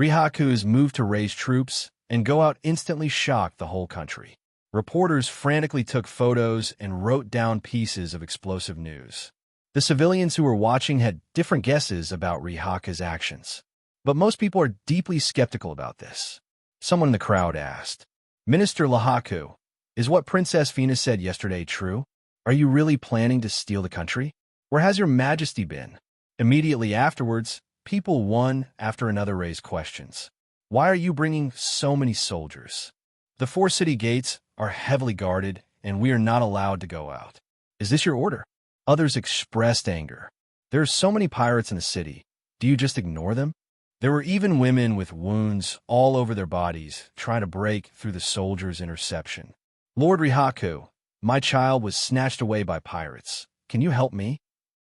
Rihaku's move to raise troops and go out instantly shocked the whole country. Reporters frantically took photos and wrote down pieces of explosive news. The civilians who were watching had different guesses about Rihaku's actions, but most people are deeply skeptical about this. Someone in the crowd asked, "Minister Rihaku, is what Princess Fina said yesterday true? Are you really planning to steal the country? Where has your majesty been?" Immediately afterwards, people one after another raised questions. Why are you bringing so many soldiers? The 4 city gates are heavily guarded, and we are not allowed to go out. Is this your order? Others expressed anger. There are so many pirates in the city. Do you just ignore them? There were even women with wounds all over their bodies trying to break through the soldiers' interception. "Lord Rihaku, my child was snatched away by pirates. Can you help me?"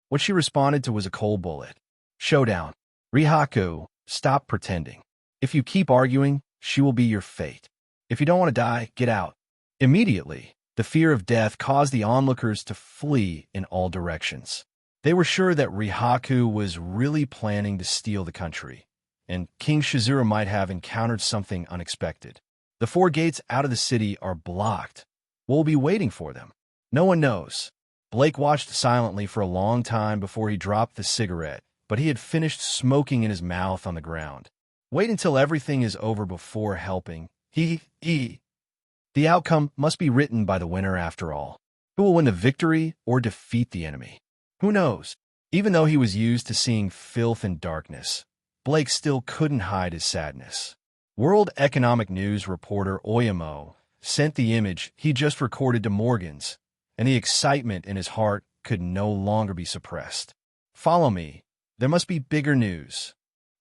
What she responded to was a cold bullet. Showdown. Rihaku, stop pretending. If you keep arguing, she will be your fate. If you don't want to die, get out. Immediately, the fear of death caused the onlookers to flee in all directions. They were sure that Rihaku was really planning to steal the country, and King Shizuru might have encountered something unexpected. The 4 gates out of the city are blocked. What will be waiting for them? No one knows. Blake watched silently for a long time before he dropped the cigarette, but he had finished smoking in his mouth on the ground. Wait until everything is over before helping. The outcome must be written by the winner after all. Who will win the victory or defeat the enemy? Who knows? Even though he was used to seeing filth and darkness, Blake still couldn't hide his sadness. World Economic News reporter Oyamo sent the image he just recorded to Morgan's, and the excitement in his heart could no longer be suppressed. Follow me. There must be bigger news.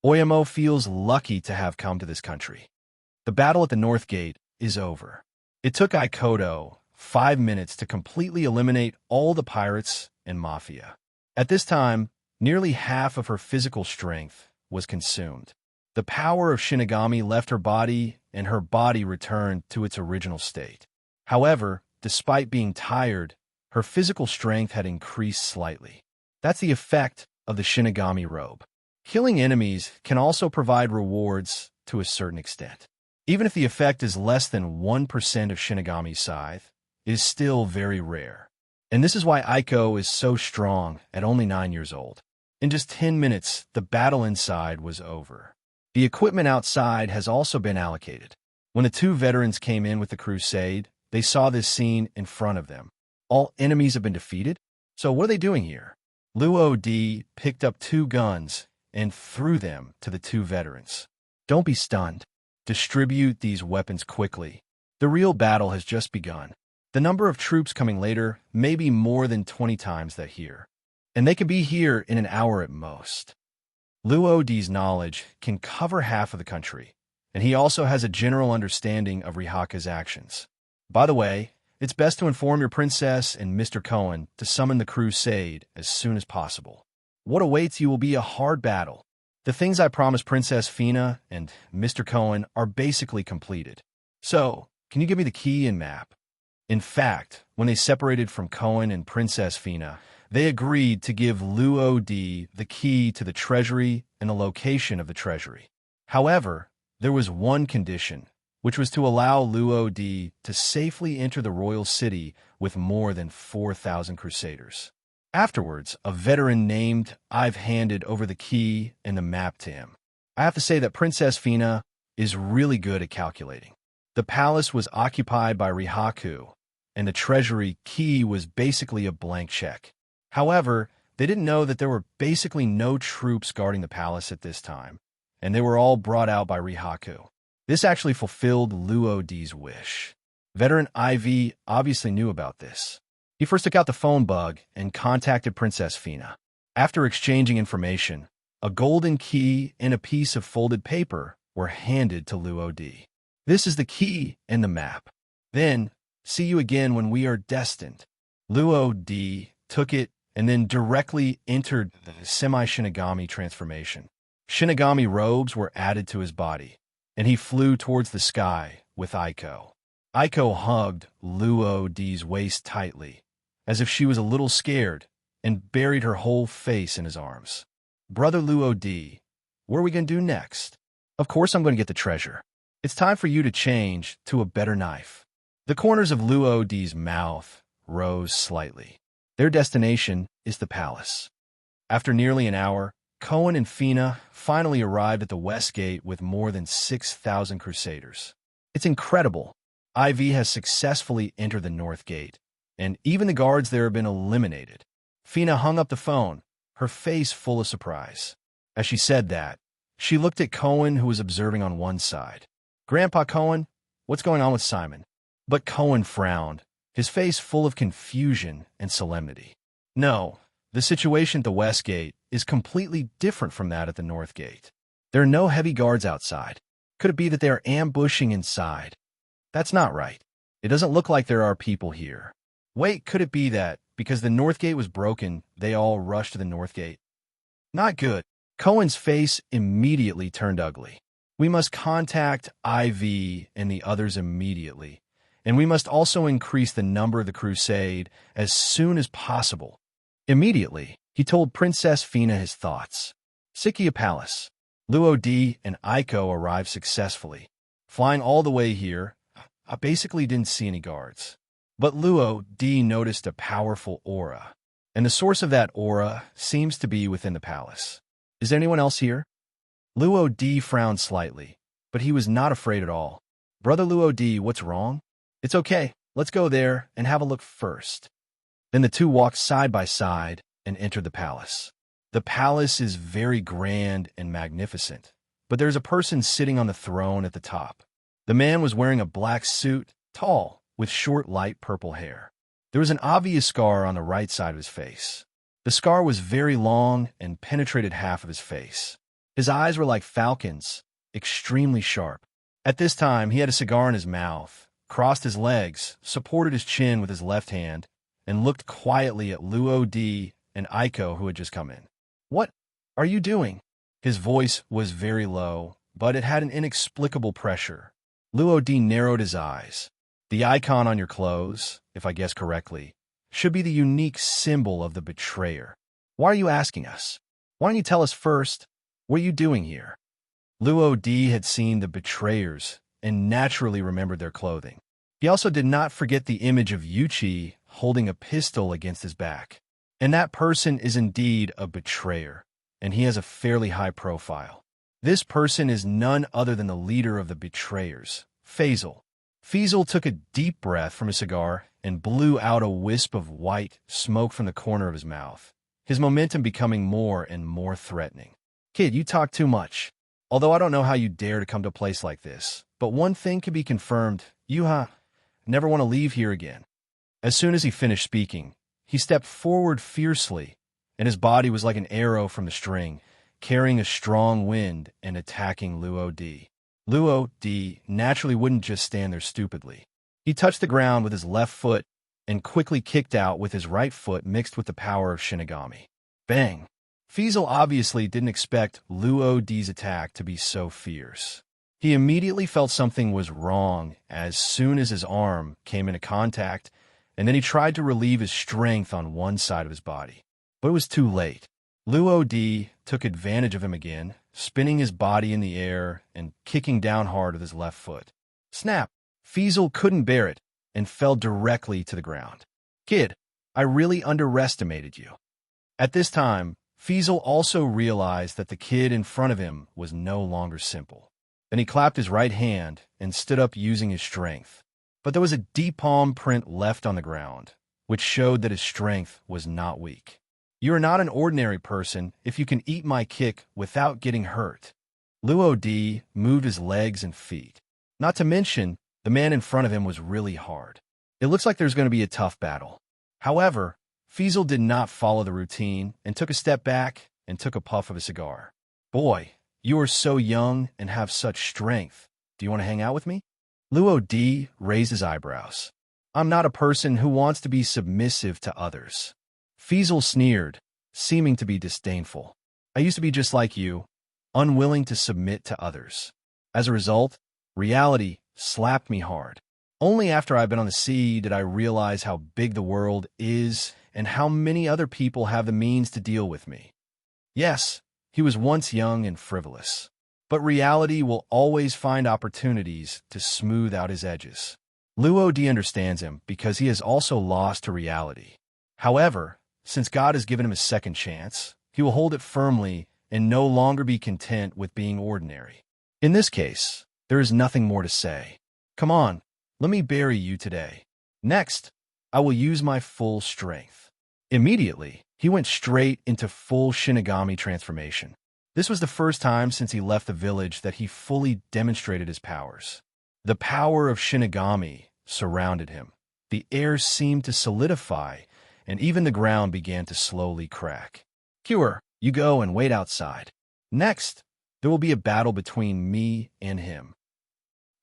Oyamo feels lucky to have come to this country. The battle at the North Gate is over. It took Ikoto 5 minutes to completely eliminate all the pirates and mafia. At this time, nearly half of her physical strength was consumed. The power of Shinigami left her body, and her body returned to its original state. However, despite being tired, her physical strength had increased slightly. That's the effect of the Shinigami robe. Killing enemies can also provide rewards to a certain extent. Even if the effect is less than 1% of Shinigami's scythe, it is still very rare. And this is why Aiko is so strong at only 9 years old. In just 10 minutes, the battle inside was over. The equipment outside has also been allocated. When the 2 veterans came in with the crusade, they saw this scene in front of them. All enemies have been defeated? So what are they doing here? Luo D picked up 2 guns and threw them to the 2 veterans. Don't be stunned. Distribute these weapons quickly. The real battle has just begun. The number of troops coming later may be more than 20 times that here, and they can be here in an hour at most. Luo D's knowledge can cover half of the country, and he also has a general understanding of Rihaku's actions. By the way, it's best to inform your princess and Mr. Cohen to summon the crusade as soon as possible. What awaits you will be a hard battle. The things I promised Princess Fina and Mr. Cohen are basically completed. So, can you give me the key and map? In fact, when they separated from Cohen and Princess Fina, they agreed to give Luo D the key to the treasury and the location of the treasury. However, there was one condition, which was to allow Luo D to safely enter the royal city with more than 4,000 crusaders. Afterwards, a veteran named I've handed over the key and the map to him. I have to say that Princess Fina is really good at calculating. The palace was occupied by Rihaku, and the treasury key was basically a blank check. However, They didn't know that there were basically no troops guarding the palace at this time, and they were all brought out by Rihaku. This actually fulfilled Luo Di's wish. Veteran Ivy obviously knew about this. He first took out the phone bug and contacted Princess Fina. After exchanging information, a golden key and a piece of folded paper were handed to Luo Di. This is the key and the map. Then, see you again when we are destined. Luo Di took it and then directly entered the semi-Shinigami transformation. Shinigami robes were added to his body, and he flew towards the sky with Aiko. Aiko hugged Luo Di's waist tightly, as if she was a little scared, and buried her whole face in his arms. Brother Luo Di, what are we going to do next? Of course I'm going to get the treasure. It's time for you to change to a better knife. The corners of Luo Di's mouth rose slightly. Their destination is the palace. After nearly an hour, Cohen and Fina finally arrived at the West Gate with more than 6,000 crusaders. It's incredible. IV has successfully entered the North Gate, and even the guards there have been eliminated. Fina hung up the phone, her face full of surprise. As she said that, she looked at Cohen, who was observing on one side. Grandpa Cohen, what's going on with Simon? But Cohen frowned, his face full of confusion and solemnity. No, the situation at the West Gate is completely different from that at the North Gate. There are no heavy guards outside. Could it be that they are ambushing inside? That's not right. It doesn't look like there are people here. Wait, could it be that, because the North Gate was broken, they all rushed to the North Gate? Not good. Cohen's face immediately turned ugly. We must contact IV and the others immediately, and we must also increase the number of the crusade as soon as possible. Immediately, he told Princess Fina his thoughts. Sikia Palace. Luo Di and Aiko arrived successfully. Flying all the way here, I basically didn't see any guards. But Luo Di noticed a powerful aura, and the source of that aura seems to be within the palace. Is there anyone else here? Luo Di frowned slightly, but he was not afraid at all. Brother Luo Di, what's wrong? It's okay. Let's go there and have a look first. Then the two walked side by side and entered the palace. The palace is very grand and magnificent, but there's a person sitting on the throne at the top. The man was wearing a black suit, tall, with short light purple hair. There was an obvious scar on the right side of his face. The scar was very long and penetrated half of his face. His eyes were like falcons, extremely sharp. At this time, he had a cigar in his mouth, crossed his legs, supported his chin with his left hand, and looked quietly at Luo Di and Aiko, who had just come in. What are you doing? His voice was very low, but it had an inexplicable pressure. Luo Di narrowed his eyes. The icon on your clothes, if I guess correctly, should be the unique symbol of the betrayer. Why are you asking us? Why don't you tell us first? What are you doing here? Luo Di had seen the betrayers and naturally remembered their clothing. He also did not forget the image of Yuchi holding a pistol against his back. And that person is indeed a betrayer, and he has a fairly high profile. This person is none other than the leader of the betrayers, Faisal. Faisal took a deep breath from his cigar and blew out a wisp of white smoke from the corner of his mouth, his momentum becoming more and more threatening. Kid, you talk too much. Although I don't know how you dare to come to a place like this, but one thing can be confirmed, you never want to leave here again. As soon as he finished speaking, he stepped forward fiercely, and his body was like an arrow from the string, carrying a strong wind and attacking Luo Di. Luo Di naturally wouldn't just stand there stupidly. He touched the ground with his left foot and quickly kicked out with his right foot mixed with the power of Shinigami. Bang! Faisal obviously didn't expect Luo Di's attack to be so fierce. He immediately felt something was wrong as soon as his arm came into contact, and then he tried to relieve his strength on one side of his body. But it was too late. Luo Di took advantage of him again, spinning his body in the air and kicking down hard with his left foot. Snap! Faisal couldn't bear it and fell directly to the ground. Kid, I really underestimated you. At this time, Faisal also realized that the kid in front of him was no longer simple. Then he clapped his right hand and stood up using his strength. But there was a deep palm print left on the ground, which showed that his strength was not weak. You are not an ordinary person if you can eat my kick without getting hurt. Luo Di moved his legs and feet. Not to mention, the man in front of him was really hard. It looks like there's going to be a tough battle. However, Fiesel did not follow the routine and took a step back and took a puff of a cigar. Boy, you are so young and have such strength. Do you want to hang out with me? Luo Di raised his eyebrows. I'm not a person who wants to be submissive to others. Fiesel sneered, seeming to be disdainful. I used to be just like you, unwilling to submit to others. As a result, reality slapped me hard. Only after I've been on the sea did I realize how big the world is and how many other people have the means to deal with me. Yes, he was once young and frivolous, but reality will always find opportunities to smooth out his edges. Luo Di understands him because he has also lost to reality. However, since God has given him a second chance, he will hold it firmly and no longer be content with being ordinary. In this case, there is nothing more to say. Come on, let me bury you today. Next, I will use my full strength. Immediately, he went straight into full Shinigami transformation. This was the first time since he left the village that he fully demonstrated his powers. The power of Shinigami surrounded him. The air seemed to solidify, and even the ground began to slowly crack. Cure, you go and wait outside. Next, there will be a battle between me and him.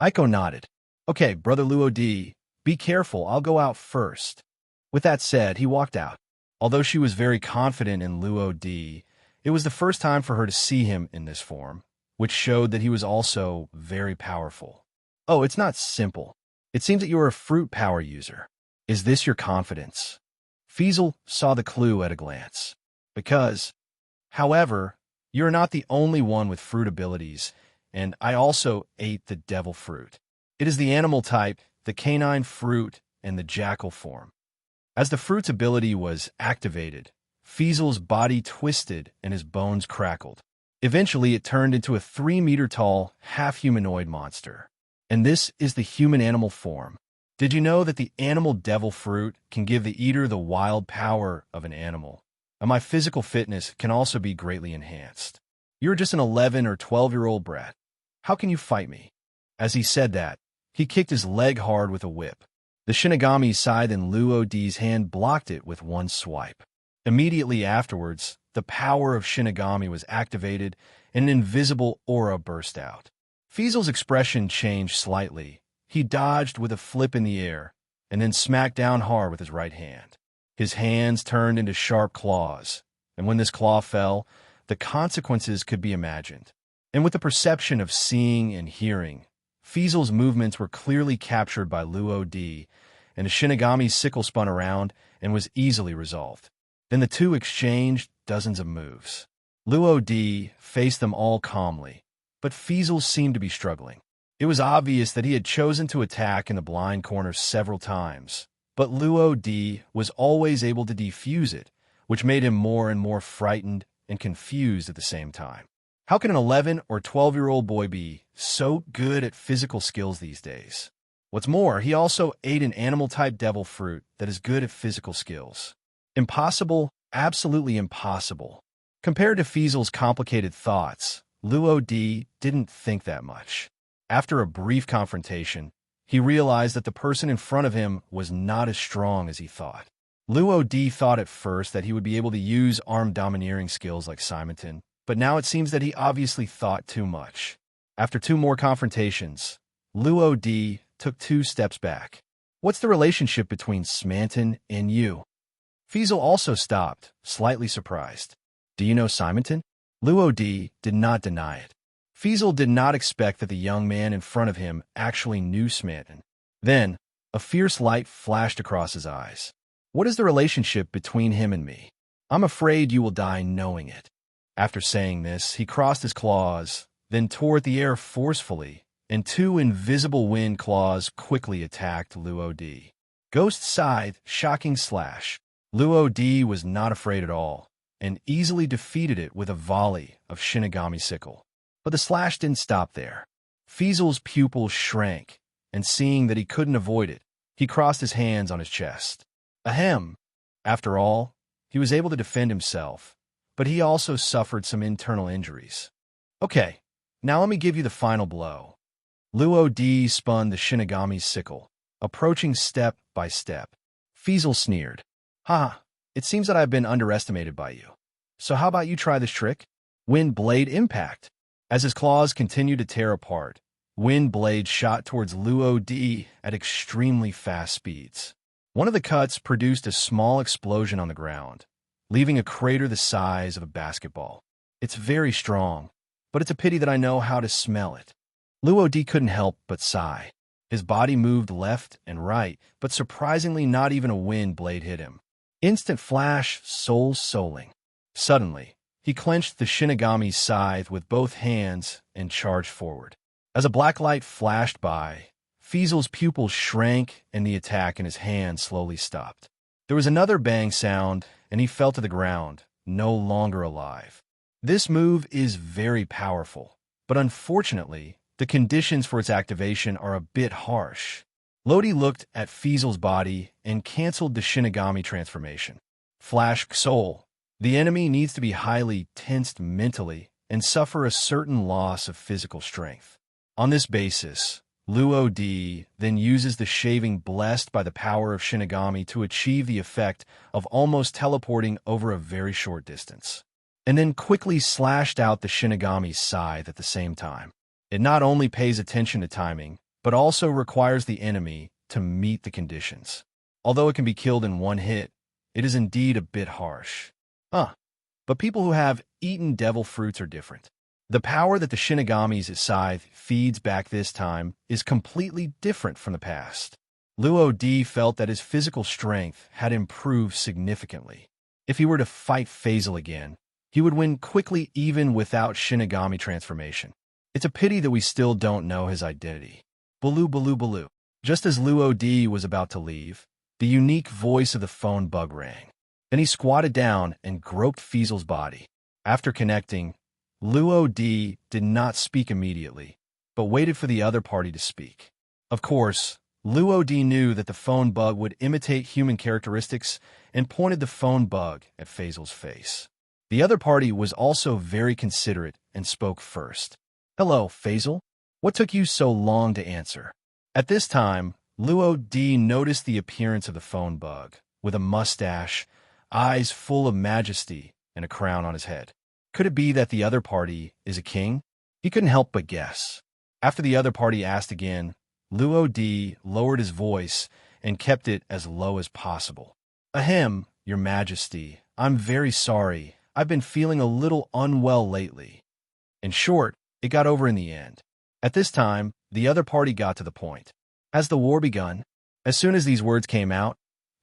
Aiko nodded. Okay, Brother Luo Di, be careful, I'll go out first. With that said, he walked out. Although she was very confident in Luo Di, it was the first time for her to see him in this form, which showed that he was also very powerful. Oh, it's not simple. It seems that you are a fruit power user. Is this your confidence? Fiesel saw the clue at a glance. However, you're not the only one with fruit abilities, and I also ate the devil fruit. It is the animal type, the canine fruit, and the jackal form. As the fruit's ability was activated, Fiesel's body twisted and his bones crackled. Eventually, it turned into a 3-meter-tall, half-humanoid monster. And this is the human-animal form. Did you know that the animal devil fruit can give the eater the wild power of an animal? And my physical fitness can also be greatly enhanced. You're just an 11 or 12-year-old brat. How can you fight me? As he said that, he kicked his leg hard with a whip. The Shinigami scythe in Luo Di's hand blocked it with one swipe. Immediately afterwards, the power of Shinigami was activated and an invisible aura burst out. Fiesel's expression changed slightly. He dodged with a flip in the air and then smacked down hard with his right hand. His hands turned into sharp claws, and when this claw fell, the consequences could be imagined. And with the perception of seeing and hearing, Fiesel's movements were clearly captured by Luo Di, and the Shinigami's sickle spun around and was easily resolved. Then the two exchanged dozens of moves. Luo Di faced them all calmly, but Fiesel seemed to be struggling. It was obvious that he had chosen to attack in the blind corner several times, but Luo Di was always able to defuse it, which made him more and more frightened and confused at the same time. How can an 11 or 12-year-old boy be so good at physical skills these days? What's more, he also ate an animal-type devil fruit that is good at physical skills. Impossible, absolutely impossible. Compared to Fiesel's complicated thoughts, Luo Di didn't think that much. After a brief confrontation, he realized that the person in front of him was not as strong as he thought. Luo Di thought at first that he would be able to use armed domineering skills like Simonton, but now it seems that he obviously thought too much. After 2 more confrontations, Luo Di took 2 steps back. What's the relationship between Smanton and you? Fiesel also stopped, slightly surprised. Do you know Simonton? Luo Di did not deny it. Fiesel did not expect that the young man in front of him actually knew Smanton. Then, a fierce light flashed across his eyes. What is the relationship between him and me? I'm afraid you will die knowing it. After saying this, he crossed his claws, then tore at the air forcefully, and 2 invisible wind claws quickly attacked Luo Di. Ghost Scythe, Shocking Slash. Luo Di was not afraid at all, and easily defeated it with a volley of Shinigami Sickle. But the slash didn't stop there. Fiesel's pupils shrank, and seeing that he couldn't avoid it, he crossed his hands on his chest. Ahem! After all, He was able to defend himself, but he also suffered some internal injuries. Okay, now let me give you the final blow. Luo Di spun the Shinigami's sickle, approaching step by step. Fiesel sneered. Ha, it seems that I've been underestimated by you. So how about you try this trick? Wind Blade Impact. As his claws continued to tear apart, Wind Blade shot towards Luo Di at extremely fast speeds. One of the cuts produced a small explosion on the ground, leaving a crater the size of a basketball. It's very strong, but it's a pity that I know how to smell it. Luo Di couldn't help but sigh. His body moved left and right, but surprisingly not even a wind blade hit him. Instant flash, soul-souling. Suddenly, he clenched the Shinigami's scythe with both hands and charged forward. As a black light flashed by, Fiesel's pupils shrank and the attack in his hand slowly stopped. There was another bang sound, and he fell to the ground, no longer alive. This move is very powerful, but unfortunately, the conditions for its activation are a bit harsh. Lodi looked at Fiesel's body and canceled the Shinigami transformation. Flash Soul. The enemy needs to be highly tensed mentally and suffer a certain loss of physical strength. On this basis, Luo Di then uses the shaving blessed by the power of Shinigami to achieve the effect of almost teleporting over a very short distance, and then quickly slashed out the Shinigami's scythe at the same time. It not only pays attention to timing, but also requires the enemy to meet the conditions. Although it can be killed in one hit, it is indeed a bit harsh. But people who have eaten devil fruits are different. The power that the Shinigami's scythe feeds back this time is completely different from the past. Luo Di felt that his physical strength had improved significantly. If he were to fight Fiesel again, he would win quickly even without Shinigami transformation. It's a pity that we still don't know his identity. Baloo, baloo, baloo. Just as Luo Di was about to leave, the unique voice of the phone bug rang. Then he squatted down and groped Fiesel's body. After connecting, Luo Di did not speak immediately, but waited for the other party to speak. Of course, Luo Di knew that the phone bug would imitate human characteristics and pointed the phone bug at Fiesel's face. The other party was also very considerate and spoke first. Hello, Fiesel. What took you so long to answer? At this time, Luo Di noticed the appearance of the phone bug, with a mustache, eyes full of majesty, and a crown on his head. Could it be that the other party is a king? He couldn't help but guess. After the other party asked again, Luo Di lowered his voice and kept it as low as possible. Ahem, your majesty, I'm very sorry. I've been feeling a little unwell lately. In short, it got over in the end. At this time, the other party got to the point. Has the war begun? As soon as these words came out,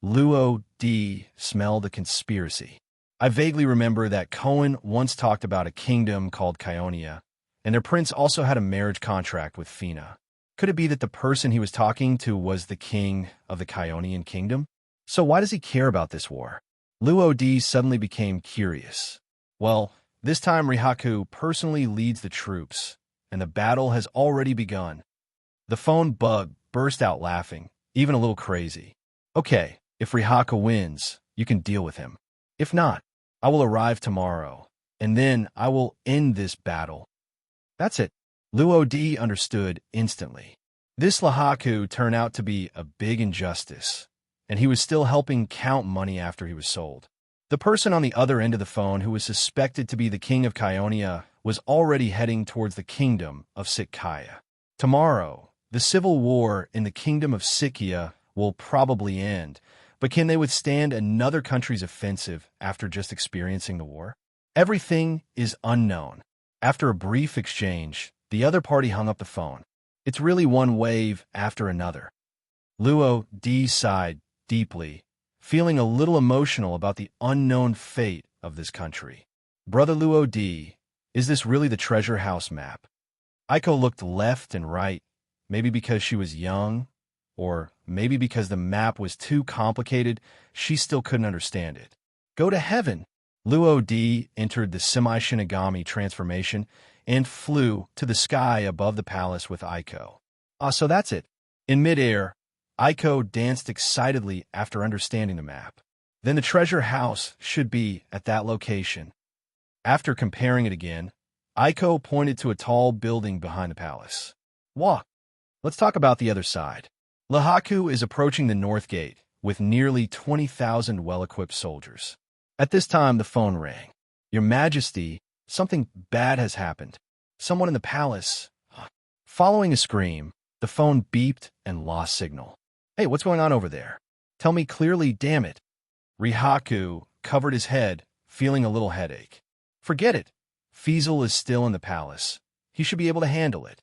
Luo Di smelled a conspiracy. I vaguely remember that Cohen once talked about a kingdom called Kionia, and their prince also had a marriage contract with Fina. Could it be that the person he was talking to was the king of the Kionian kingdom? So why does he care about this war? Luo Di suddenly became curious. Well, this time Rihaku personally leads the troops, and the battle has already begun. The phone bug burst out laughing, even a little crazy. Okay, if Rihaku wins, you can deal with him. If not, I will arrive tomorrow, and then I will end this battle. That's it. Luo Di understood instantly. This Rihaku turned out to be a big injustice, and he was still helping count money after he was sold. The person on the other end of the phone who was suspected to be the king of Kionia was already heading towards the kingdom of Sitkaya. Tomorrow, the civil war in the kingdom of Sikia will probably end, but can they withstand another country's offensive after just experiencing the war? Everything is unknown. After a brief exchange, the other party hung up the phone. It's really one wave after another. Luo Di sighed deeply, feeling a little emotional about the unknown fate of this country. Brother Luo Di, is this really the treasure house map? Aiko looked left and right, maybe because she was young, or maybe because the map was too complicated, she still couldn't understand it. Go to heaven! Luo Di entered the semi-Shinigami transformation and flew to the sky above the palace with Aiko. So that's it. In midair, Aiko danced excitedly after understanding the map. then the treasure house should be at that location. After comparing it again, Aiko pointed to a tall building behind the palace. Walk. Let's talk about the other side. Lahaku is approaching the north gate with nearly 20,000 well-equipped soldiers. At this time, the phone rang. Your Majesty, something bad has happened. Someone in the palace. Following a scream, the phone beeped and lost signal. Hey, what's going on over there? Tell me clearly, damn it. Rihaku covered his head, feeling a little headache. Forget it. Feasel is still in the palace. He should be able to handle it.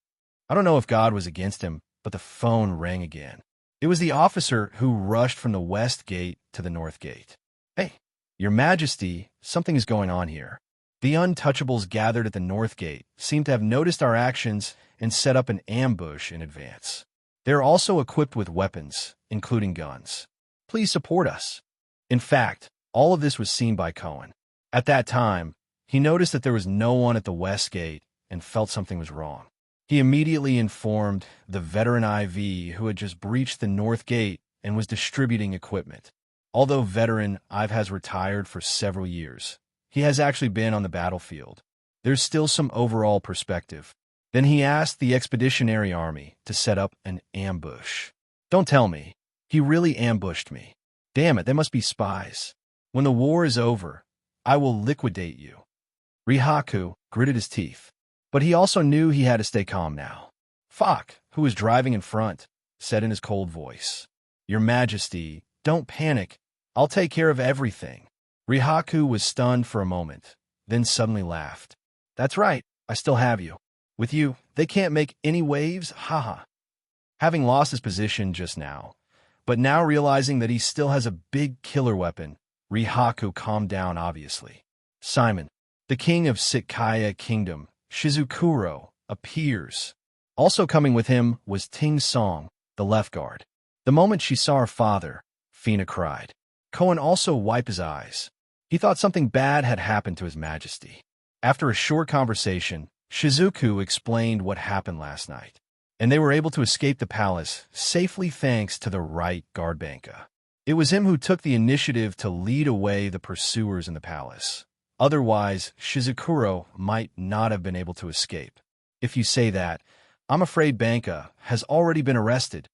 I don't know if God was against him, but the phone rang again. It was the officer who rushed from the west gate to the north gate. Hey, Your Majesty, something is going on here. The untouchables gathered at the north gate seem to have noticed our actions and set up an ambush in advance. They're also equipped with weapons, including guns. Please support us. In fact, all of this was seen by Cohen. At that time, he noticed that there was no one at the west gate and felt something was wrong. He immediately informed the veteran IV who had just breached the north gate and was distributing equipment. Although veteran IV has retired for several years, he has actually been on the battlefield. There's still some overall perspective. Then he asked the Expeditionary Army to set up an ambush. Don't tell me. He really ambushed me. Damn it, they must be spies. When the war is over, I will liquidate you. Rihaku gritted his teeth. But he also knew he had to stay calm now. Fak, who was driving in front, said in his cold voice, Your Majesty, don't panic. I'll take care of everything. Rihaku was stunned for a moment, then suddenly laughed. That's right, I still have you. With you, they can't make any waves, haha. Having lost his position just now, but now realizing that he still has a big killer weapon, Rihaku calmed down obviously. Simon, the king of Sitkaya Kingdom, Shizukuro, appears. Also coming with him was Ting Song, the left guard. The moment she saw her father, Fina cried. Cohen also wiped his eyes. He thought something bad had happened to His Majesty. After a short conversation, Shizuku explained what happened last night, and they were able to escape the palace safely thanks to the right guard Banka. It was him who took the initiative to lead away the pursuers in the palace. Otherwise, Shizukuro might not have been able to escape. If you say that, I'm afraid Banka has already been arrested.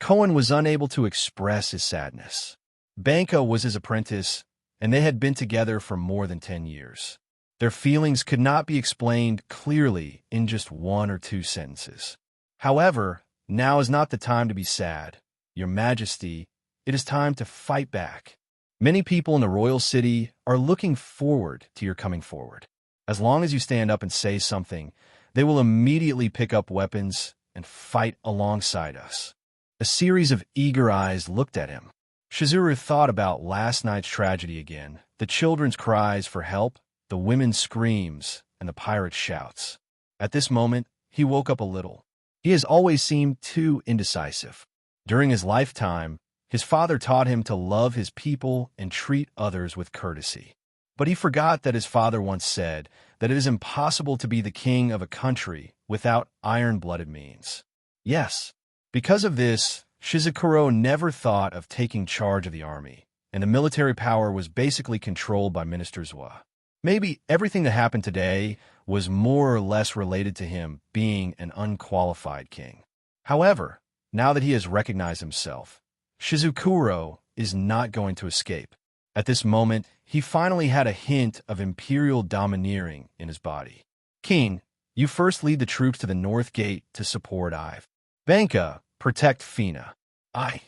Cohen was unable to express his sadness. Banka was his apprentice, and they had been together for more than 10 years. Their feelings could not be explained clearly in just one or two sentences. However, now is not the time to be sad. Your Majesty, it is time to fight back. Many people in the royal city are looking forward to your coming forward. As long as you stand up and say something, they will immediately pick up weapons and fight alongside us. A series of eager eyes looked at him. Shizuru thought about last night's tragedy again, the children's cries for help, the women's screams, and the pirates' shouts. At this moment, he woke up a little. He has always seemed too indecisive. During his lifetime, his father taught him to love his people and treat others with courtesy. But he forgot that his father once said that it is impossible to be the king of a country without iron-blooded means. Yes, because of this, Shizukuro never thought of taking charge of the army, and the military power was basically controlled by Minister Zwa. Maybe everything that happened today was more or less related to him being an unqualified king. However, now that he has recognized himself, Shizukuro is not going to escape. At this moment, he finally had a hint of imperial domineering in his body. King, you first lead the troops to the north gate to support Ive. Banka, protect Fina. I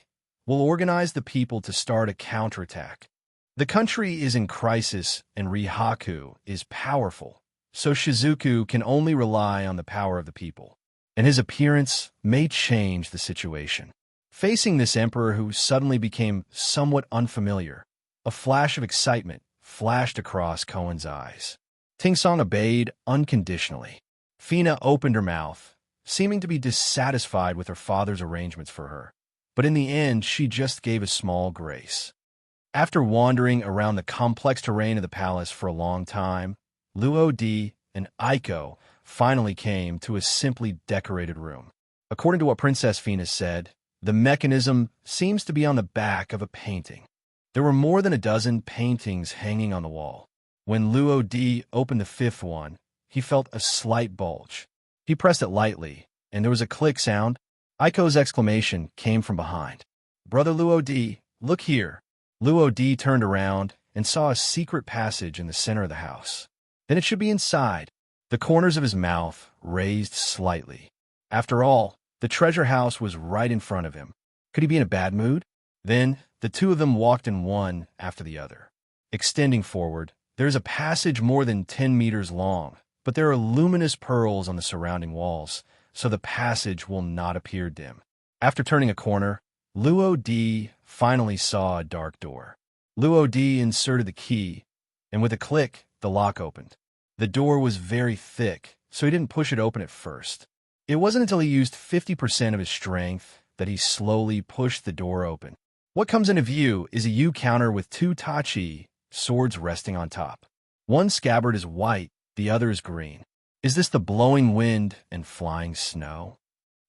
will organize the people to start a counterattack. The country is in crisis and Rihaku is powerful, so Shizuku can only rely on the power of the people, and his appearance may change the situation. Facing this emperor who suddenly became somewhat unfamiliar, a flash of excitement flashed across Cohen's eyes. Tingsong obeyed unconditionally. Fina opened her mouth, seeming to be dissatisfied with her father's arrangements for her, but in the end she just gave a small grace. After wandering around the complex terrain of the palace for a long time, Luo Di and Aiko finally came to a simply decorated room. According to what Princess Fina said, the mechanism seems to be on the back of a painting. There were more than a dozen paintings hanging on the wall. When Luo Di opened the fifth one, he felt a slight bulge. He pressed it lightly, and there was a click sound. Aiko's exclamation came from behind. "Brother Luo Di, look here." Luo Di turned around and saw a secret passage in the center of the house. Then it should be inside. The corners of his mouth raised slightly. After all, the treasure house was right in front of him. Could he be in a bad mood? Then the two of them walked in one after the other. Extending forward, there is a passage more than 10 meters long, but there are luminous pearls on the surrounding walls, so the passage will not appear dim. After turning a corner, Luo Di finally saw a dark door. Luo Di inserted the key, and with a click, the lock opened. The door was very thick, so he didn't push it open at first. It wasn't until he used 50% of his strength that he slowly pushed the door open. What comes into view is a U counter with two tachi swords resting on top. One scabbard is white, the other is green. Is this the blowing wind and flying snow?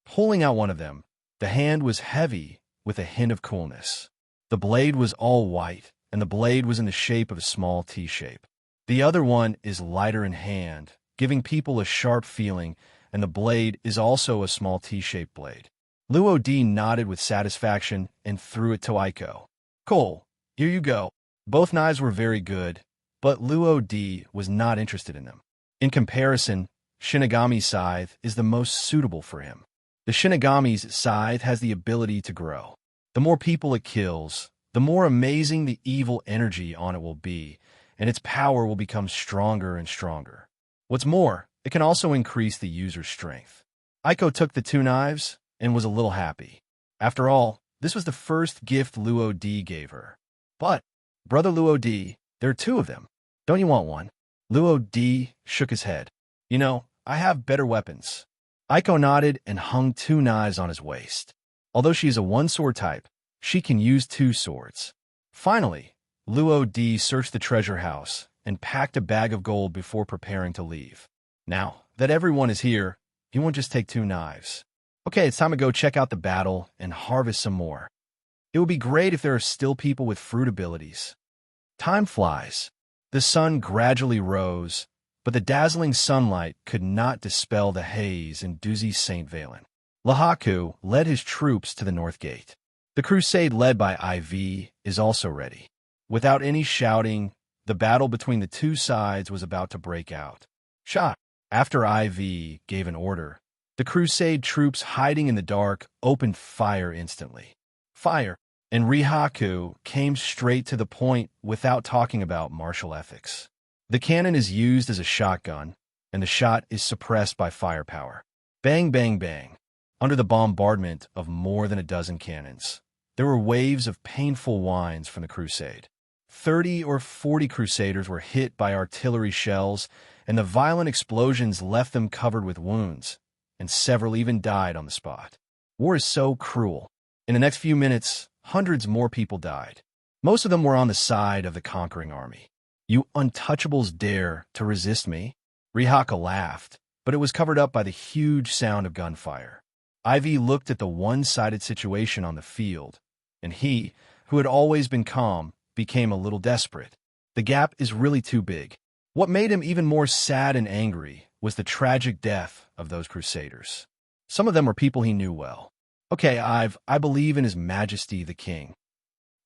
Pulling out one of them, the hand was heavy with a hint of coolness. The blade was all white, and the blade was in the shape of a small T-shape. The other one is lighter in hand, giving people a sharp feeling, and the blade is also a small T-shaped blade. Luo Di nodded with satisfaction and threw it to Aiko. "Cool, here you go." Both knives were very good, but Luo Di was not interested in them. In comparison, Shinigami's scythe is the most suitable for him. The Shinigami's scythe has the ability to grow. The more people it kills, the more amazing the evil energy on it will be, and its power will become stronger and stronger. What's more, it can also increase the user's strength. Aiko took the two knives and was a little happy. After all, this was the first gift Luo Di gave her. But, Brother Luo Di, there are two of them. Don't you want one? Luo Di shook his head. You know, I have better weapons. Aiko nodded and hung two knives on his waist. Although she is a one-sword type, she can use two swords. Finally, Luo Di searched the treasure house and packed a bag of gold before preparing to leave. Now that everyone is here, he won't just take two knives. Okay, it's time to go check out the battle and harvest some more. It would be great if there are still people with fruit abilities. Time flies. The sun gradually rose, but the dazzling sunlight could not dispel the haze in Duzi St. Valen. Lahaku led his troops to the north gate. The crusade led by IV is also ready. Without any shouting, the battle between the two sides was about to break out. Shot. After IV gave an order, the crusade troops hiding in the dark opened fire instantly. Fire. And Rihaku came straight to the point without talking about martial ethics. The cannon is used as a shotgun, and the shot is suppressed by firepower. Bang, bang, bang. Under the bombardment of more than a dozen cannons, there were waves of painful whines from the crusade. 30 or 40 crusaders were hit by artillery shells, and the violent explosions left them covered with wounds, and several even died on the spot. War is so cruel. In the next few minutes, hundreds more people died. Most of them were on the side of the conquering army. "You untouchables dare to resist me?" Rihaka laughed, but it was covered up by the huge sound of gunfire. Ivy looked at the one-sided situation on the field, and he, who had always been calm, became a little desperate. The gap is really too big. What made him even more sad and angry was the tragic death of those crusaders. Some of them were people he knew well. "Okay, I believe in His Majesty the King."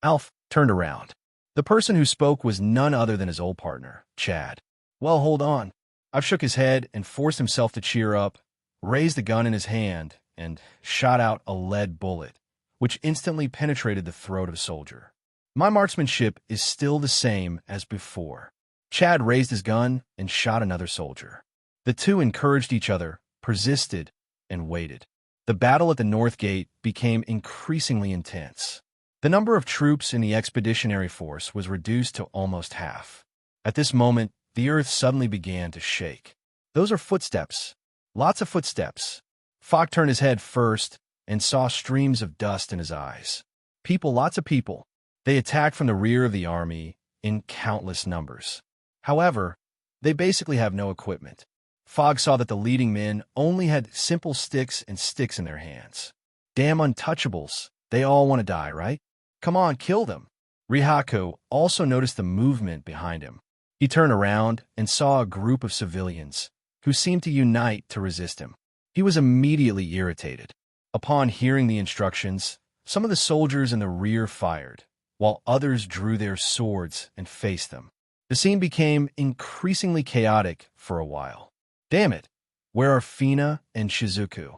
Alf turned around. The person who spoke was none other than his old partner, Chad. "Well, hold on." Alf shook his head and forced himself to cheer up, raised the gun in his hand, and shot out a lead bullet, which instantly penetrated the throat of a soldier. "My marksmanship is still the same as before." Chad raised his gun and shot another soldier. The two encouraged each other, persisted, and waited. The battle at the North Gate became increasingly intense. The number of troops in the expeditionary force was reduced to almost half. At this moment, the earth suddenly began to shake. "Those are footsteps. Lots of footsteps." Fogg turned his head first and saw streams of dust in his eyes. People, lots of people. They attacked from the rear of the army in countless numbers. However, they basically have no equipment. Fogg saw that the leading men only had simple sticks and sticks in their hands. Damn untouchables. They all want to die, right? Come on, kill them. Rihaku also noticed the movement behind him. He turned around and saw a group of civilians who seemed to unite to resist him. He was immediately irritated. Upon hearing the instructions, some of the soldiers in the rear fired, while others drew their swords and faced them. The scene became increasingly chaotic for a while. Damn it! Where are Fina and Shizuku?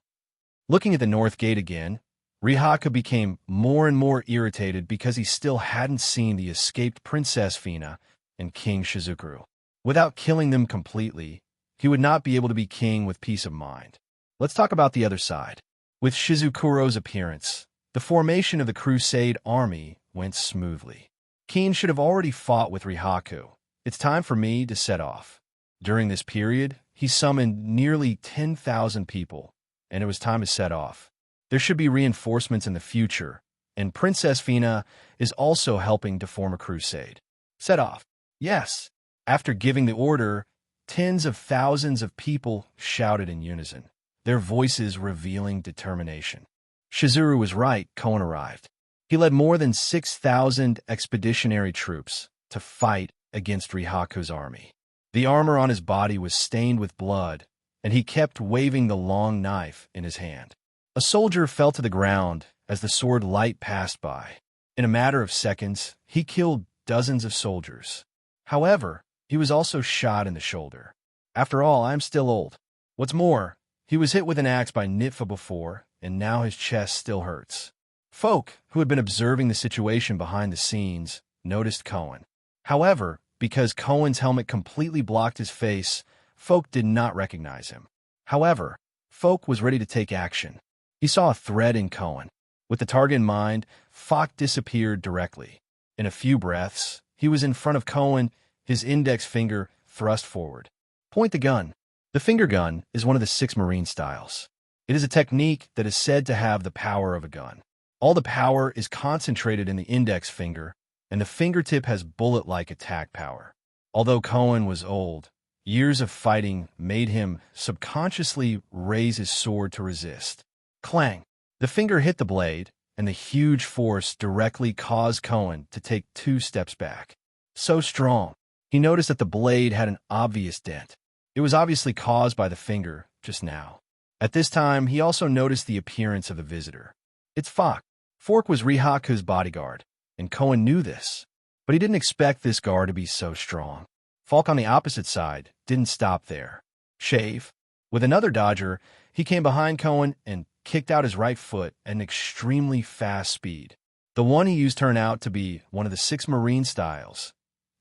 Looking at the north gate again, Rihaku became more and more irritated because he still hadn't seen the escaped Princess Fina and King Shizuku. Without killing them completely, he would not be able to be king with peace of mind. Let's talk about the other side. With Shizukuro's appearance, the formation of the Crusade army went smoothly. Keen should have already fought with Rihaku. It's time for me to set off. During this period, he summoned nearly 10,000 people, and it was time to set off. There should be reinforcements in the future, and Princess Fina is also helping to form a crusade. Set off. Yes. After giving the order, tens of thousands of people shouted in unison, their voices revealing determination. Shizuru was right. Koen arrived. He led more than 6,000 expeditionary troops to fight against Rihaku's army. The armor on his body was stained with blood, and he kept waving the long knife in his hand. A soldier fell to the ground as the sword light passed by. In a matter of seconds, he killed dozens of soldiers. However, he was also shot in the shoulder. After all, I'm still old. What's more, he was hit with an axe by Nitfa before, and now his chest still hurts. Folk, who had been observing the situation behind the scenes, noticed Koen. However, because Koen's helmet completely blocked his face, Folk did not recognize him. However, Folk was ready to take action. He saw a threat in Koen. With the target in mind, Folk disappeared directly. In a few breaths, he was in front of Koen, his index finger thrust forward. Point the gun. The finger gun is one of the 6 Marine styles. It is a technique that is said to have the power of a gun. All the power is concentrated in the index finger, and the fingertip has bullet-like attack power. Although Koen was old, years of fighting made him subconsciously raise his sword to resist. Clang! The finger hit the blade, and the huge force directly caused Koen to take 2 steps back. So strong, he noticed that the blade had an obvious dent. It was obviously caused by the finger just now. At this time, he also noticed the appearance of the visitor. It's Fork. Fork was Rihaku's bodyguard, and Koen knew this, but he didn't expect this guard to be so strong. Falk on the opposite side didn't stop there. Shave. With another dodger, he came behind Koen and kicked out his right foot at an extremely fast speed. The one he used turned out to be one of the 6 Marine styles,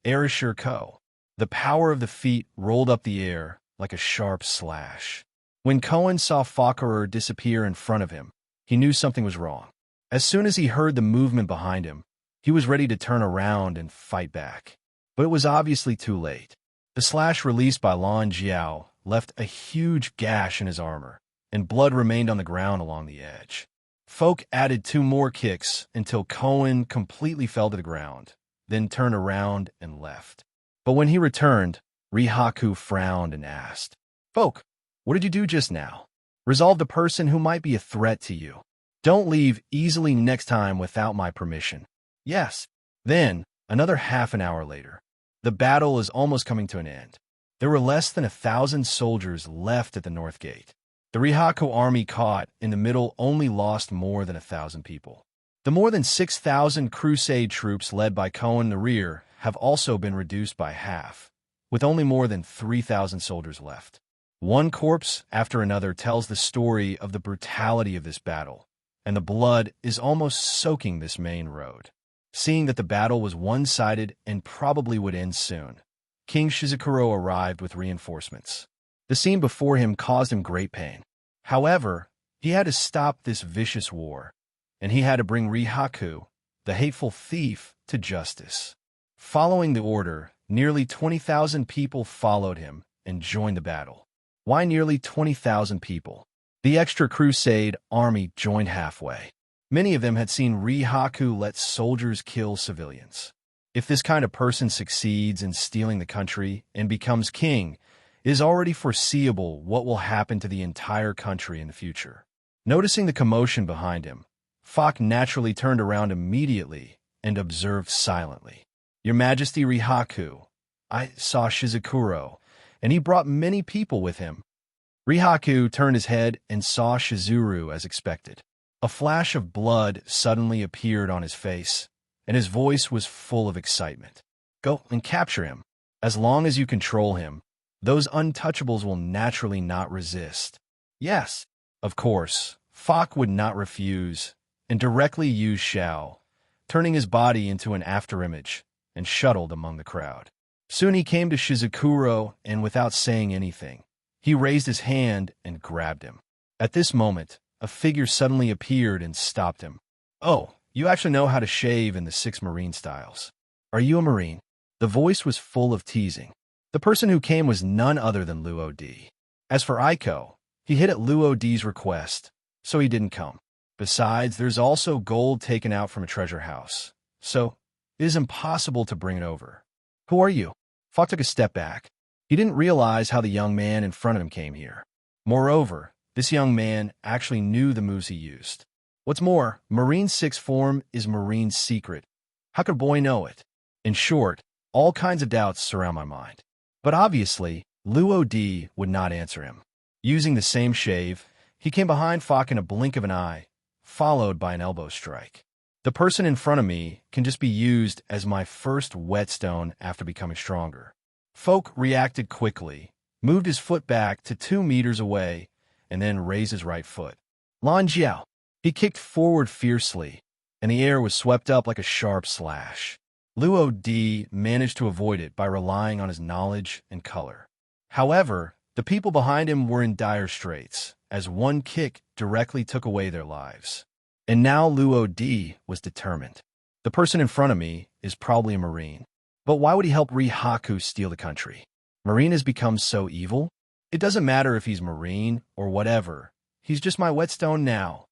Erishur Ko. The power of the feet rolled up the air like a sharp slash. When Koen saw Falkerer disappear in front of him, he knew something was wrong. As soon as he heard the movement behind him, he was ready to turn around and fight back. But it was obviously too late. The slash released by Lan Jiao left a huge gash in his armor, and blood remained on the ground along the edge. Folk added 2 more kicks until Koen completely fell to the ground, then turned around and left. But when he returned, Rihaku frowned and asked, Folk, what did you do just now? Resolve the person who might be a threat to you. Don't leave easily next time without my permission. Yes. Then, another half an hour later, the battle is almost coming to an end. There were less than 1,000 soldiers left at the north gate. The Rihaku army caught in the middle only lost more than 1,000 people. The more than 6,000 crusade troops led by Koen in the rear have also been reduced by half, with only more than 3,000 soldiers left. One corpse after another tells the story of the brutality of this battle, and the blood is almost soaking this main road. Seeing that the battle was one-sided and probably would end soon, King Shizukuro arrived with reinforcements. The scene before him caused him great pain. However, he had to stop this vicious war, and he had to bring Rihaku, the hateful thief, to justice. Following the order, nearly 20,000 people followed him and joined the battle. Why nearly 20,000 people? The extra crusade army joined halfway. Many of them had seen Rihaku let soldiers kill civilians. If this kind of person succeeds in stealing the country and becomes king, it is already foreseeable what will happen to the entire country in the future. Noticing the commotion behind him, Fok naturally turned around immediately and observed silently. "Your Majesty Rihaku, I saw Shizukuro, and he brought many people with him." Rihaku turned his head and saw Shizuru as expected. A flash of blood suddenly appeared on his face, and his voice was full of excitement. "Go and capture him. As long as you control him, those untouchables will naturally not resist." Yes, of course, Fok would not refuse, and directly used Xiao, turning his body into an afterimage, and shuttled among the crowd. Soon he came to Shizukuro, and without saying anything, he raised his hand and grabbed him. At this moment, a figure suddenly appeared and stopped him. "Oh, you actually know how to shave in the 6 Marine styles. Are you a Marine?" The voice was full of teasing. The person who came was none other than Luo Di. As for Aiko, he hit at Luo Di's request, so he didn't come. Besides, there's also gold taken out from a treasure house, so it is impossible to bring it over. "Who are you?" Fok took a step back. He didn't realize how the young man in front of him came here. Moreover, this young man actually knew the moves he used. What's more, Marine 6 form is Marine's secret. How could boy know it? In short, all kinds of doubts surround my mind. But obviously, Luo Di would not answer him. Using the same shave, he came behind Fok in a blink of an eye, followed by an elbow strike. The person in front of me can just be used as my first whetstone after becoming stronger. Fok reacted quickly, moved his foot back to 2 meters away, and then raised his right foot. Lan Jiao. He kicked forward fiercely, and the air was swept up like a sharp slash. Luo Di managed to avoid it by relying on his knowledge and color. However, the people behind him were in dire straits, as one kick directly took away their lives. And now Luo Di was determined. The person in front of me is probably a Marine. But why would he help Rihaku steal the country? Marine has become so evil? It doesn't matter if he's Marine or whatever. He's just my whetstone now.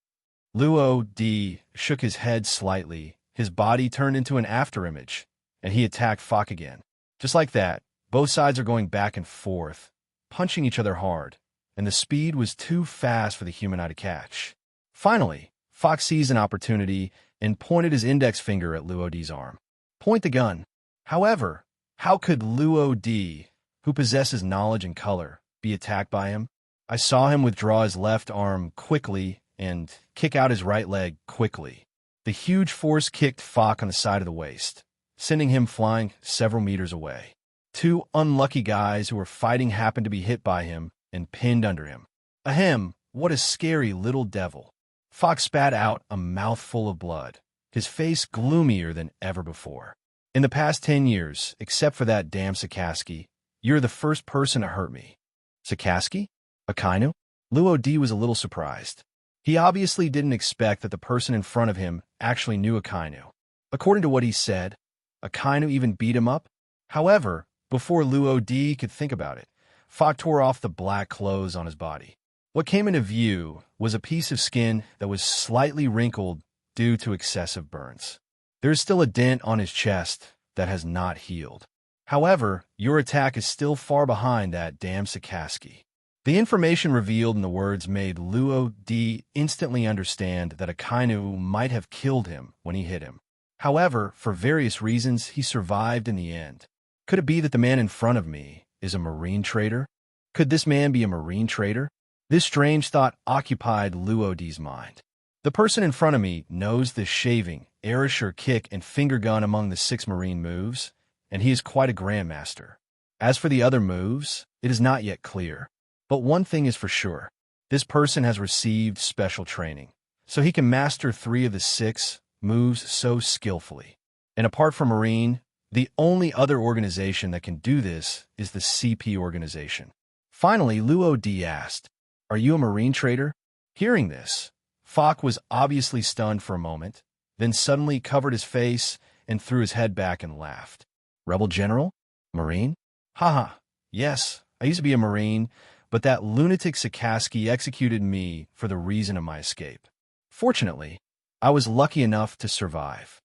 Luo Di shook his head slightly. His body turned into an afterimage, and he attacked Fok again. Just like that, both sides are going back and forth, punching each other hard, and the speed was too fast for the human eye to catch. Finally, Fok seized an opportunity and pointed his index finger at Luo Di's arm. "Point the gun." However, how could Luo Di, who possesses knowledge and color, be attacked by him? I saw him withdraw his left arm quickly and kick out his right leg quickly. The huge force kicked Fok on the side of the waist, sending him flying several meters away. 2 unlucky guys who were fighting happened to be hit by him and pinned under him. Ahem, what a scary little devil. Fok spat out a mouthful of blood, his face gloomier than ever before. "In the past 10 years, except for that damn Sakaski, you're the first person to hurt me." Sakaski? Akainu? Luo Di was a little surprised. He obviously didn't expect that the person in front of him actually knew Akainu. According to what he said, Akainu even beat him up. However, before Luo Di could think about it, Fok tore off the black clothes on his body. What came into view was a piece of skin that was slightly wrinkled due to excessive burns. There is still a dent on his chest that has not healed. However, your attack is still far behind that damn Sakaski. The information revealed in the words made Luo Di instantly understand that Akainu might have killed him when he hit him. However, for various reasons, he survived in the end. Could it be that the man in front of me is a Marine trader? Could this man be a Marine trader? This strange thought occupied Luo Di's mind. The person in front of me knows the shaving, Arisher kick, and finger gun among the 6 Marine moves, and he is quite a grandmaster. As for the other moves, it is not yet clear. But one thing is for sure, this person has received special training, so he can master 3 of the 6 moves so skillfully. And apart from Marine, the only other organization that can do this is the CP organization. Finally, Luo Di asked, "Are you a Marine trader?" Hearing this, Fok was obviously stunned for a moment, then suddenly covered his face and threw his head back and laughed. "Rebel General? Marine? Haha, yes, I used to be a Marine, but that lunatic Sakaski executed me for the reason of my escape. Fortunately, I was lucky enough to survive.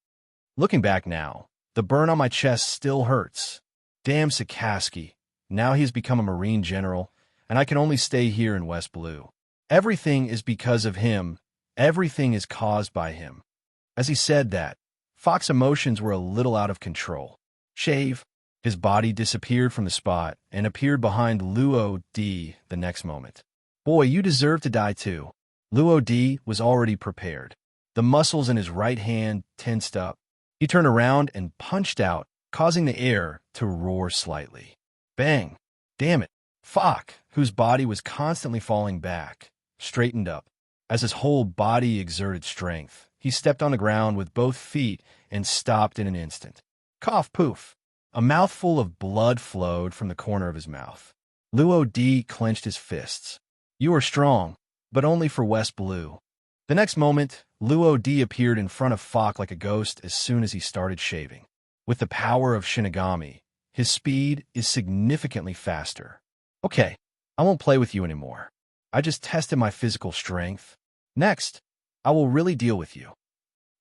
Looking back now, the burn on my chest still hurts. Damn Sakaski, now he has become a Marine general, and I can only stay here in West Blue. Everything is because of him, everything is caused by him." As he said that, Fox's emotions were a little out of control. Shave. His body disappeared from the spot and appeared behind Luo Di the next moment. Boy, you deserve to die too. Luo Di was already prepared. The muscles in his right hand tensed up. He turned around and punched out, causing the air to roar slightly. Bang! Damn it! Fox, whose body was constantly falling back, straightened up. As his whole body exerted strength, he stepped on the ground with both feet and stopped in an instant. Cough poof! A mouthful of blood flowed from the corner of his mouth. Luo Di clenched his fists. You are strong, but only for West Blue. The next moment, Luo Di appeared in front of Fox like a ghost as soon as he started shaving. With the power of Shinigami, his speed is significantly faster. Okay, I won't play with you anymore. I just tested my physical strength. Next, I will really deal with you.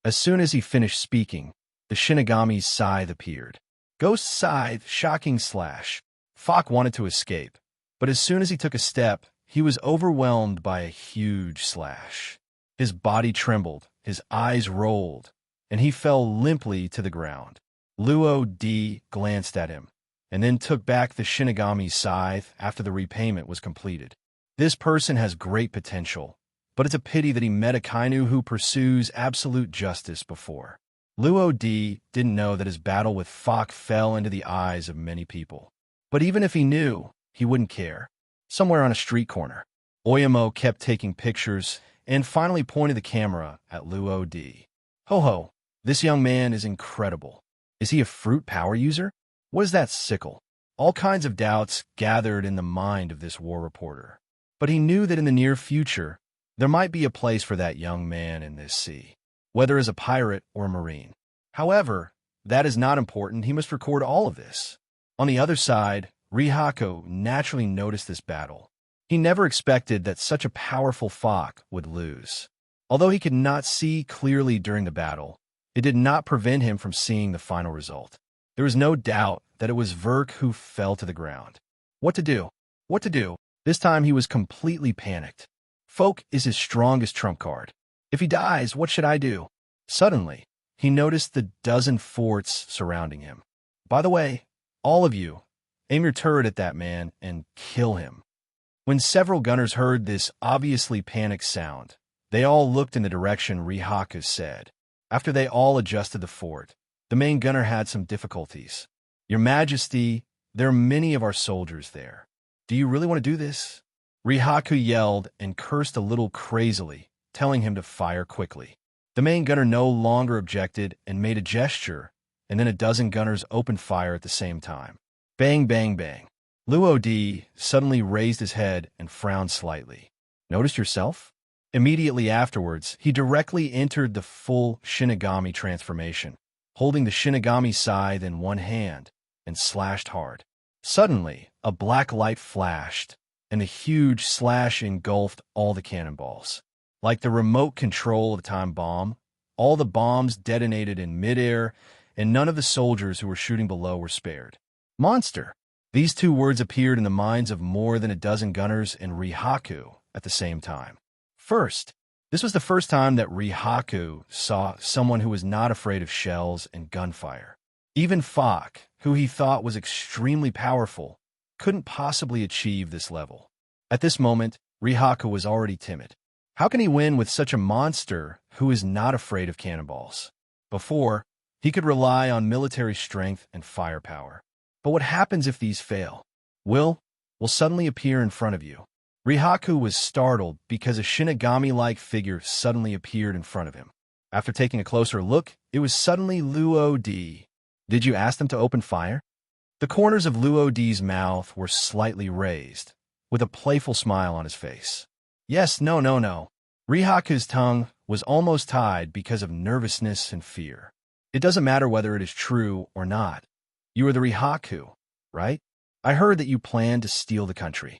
As soon as he finished speaking, the Shinigami's scythe appeared. Ghost scythe, shocking slash. Fox wanted to escape, but as soon as he took a step, he was overwhelmed by a huge slash. His body trembled, his eyes rolled, and he fell limply to the ground. Luo Di glanced at him, and then took back the Shinigami's scythe after the repayment was completed. This person has great potential, but it's a pity that he met a Kainu who pursues absolute justice before. Luo Di didn't know that his battle with Fox fell into the eyes of many people. But even if he knew, he wouldn't care. Somewhere on a street corner, Oyamo kept taking pictures and finally pointed the camera at Luo Di. Ho ho, this young man is incredible. Is he a fruit power user? What is that sickle? All kinds of doubts gathered in the mind of this war reporter. But he knew that in the near future, there might be a place for that young man in this sea, whether as a pirate or a marine. However, that is not important. He must record all of this. On the other side, Rihaku naturally noticed this battle. He never expected that such a powerful Fox would lose. Although he could not see clearly during the battle, it did not prevent him from seeing the final result. There was no doubt that it was Verk who fell to the ground. What to do? What to do? This time he was completely panicked. Folk is his strongest trump card. If he dies, what should I do? Suddenly, he noticed the dozen forts surrounding him. By the way, all of you, aim your turret at that man and kill him. When several gunners heard this obviously panicked sound, they all looked in the direction Rihaku said. After they all adjusted the fort, the main gunner had some difficulties. Your Majesty, there are many of our soldiers there. Do you really want to do this? Rihaku yelled and cursed a little crazily, telling him to fire quickly. The main gunner no longer objected and made a gesture, and then a dozen gunners opened fire at the same time. Bang, bang, bang. Luo Di suddenly raised his head and frowned slightly. Notice yourself? Immediately afterwards, he directly entered the full Shinigami transformation, holding the Shinigami scythe in one hand, and slashed hard. Suddenly, a black light flashed, and a huge slash engulfed all the cannonballs. Like the remote control of a time bomb, all the bombs detonated in midair, and none of the soldiers who were shooting below were spared. Monster! These two words appeared in the minds of more than a dozen gunners and Rihaku at the same time. First, this was the first time that Rihaku saw someone who was not afraid of shells and gunfire. Even Fox, who he thought was extremely powerful, couldn't possibly achieve this level. At this moment, Rihaku was already timid. How can he win with such a monster who is not afraid of cannonballs? Before, he could rely on military strength and firepower. But what happens if these fail? Will suddenly appear in front of you. Rihaku was startled because a Shinigami-like figure suddenly appeared in front of him. After taking a closer look, it was suddenly Luo Di. Did you ask them to open fire? The corners of Luo Di's mouth were slightly raised, with a playful smile on his face. Yes, no. Rihaku's tongue was almost tied because of nervousness and fear. It doesn't matter whether it is true or not. You are the Rihaku, right? I heard that you planned to steal the country.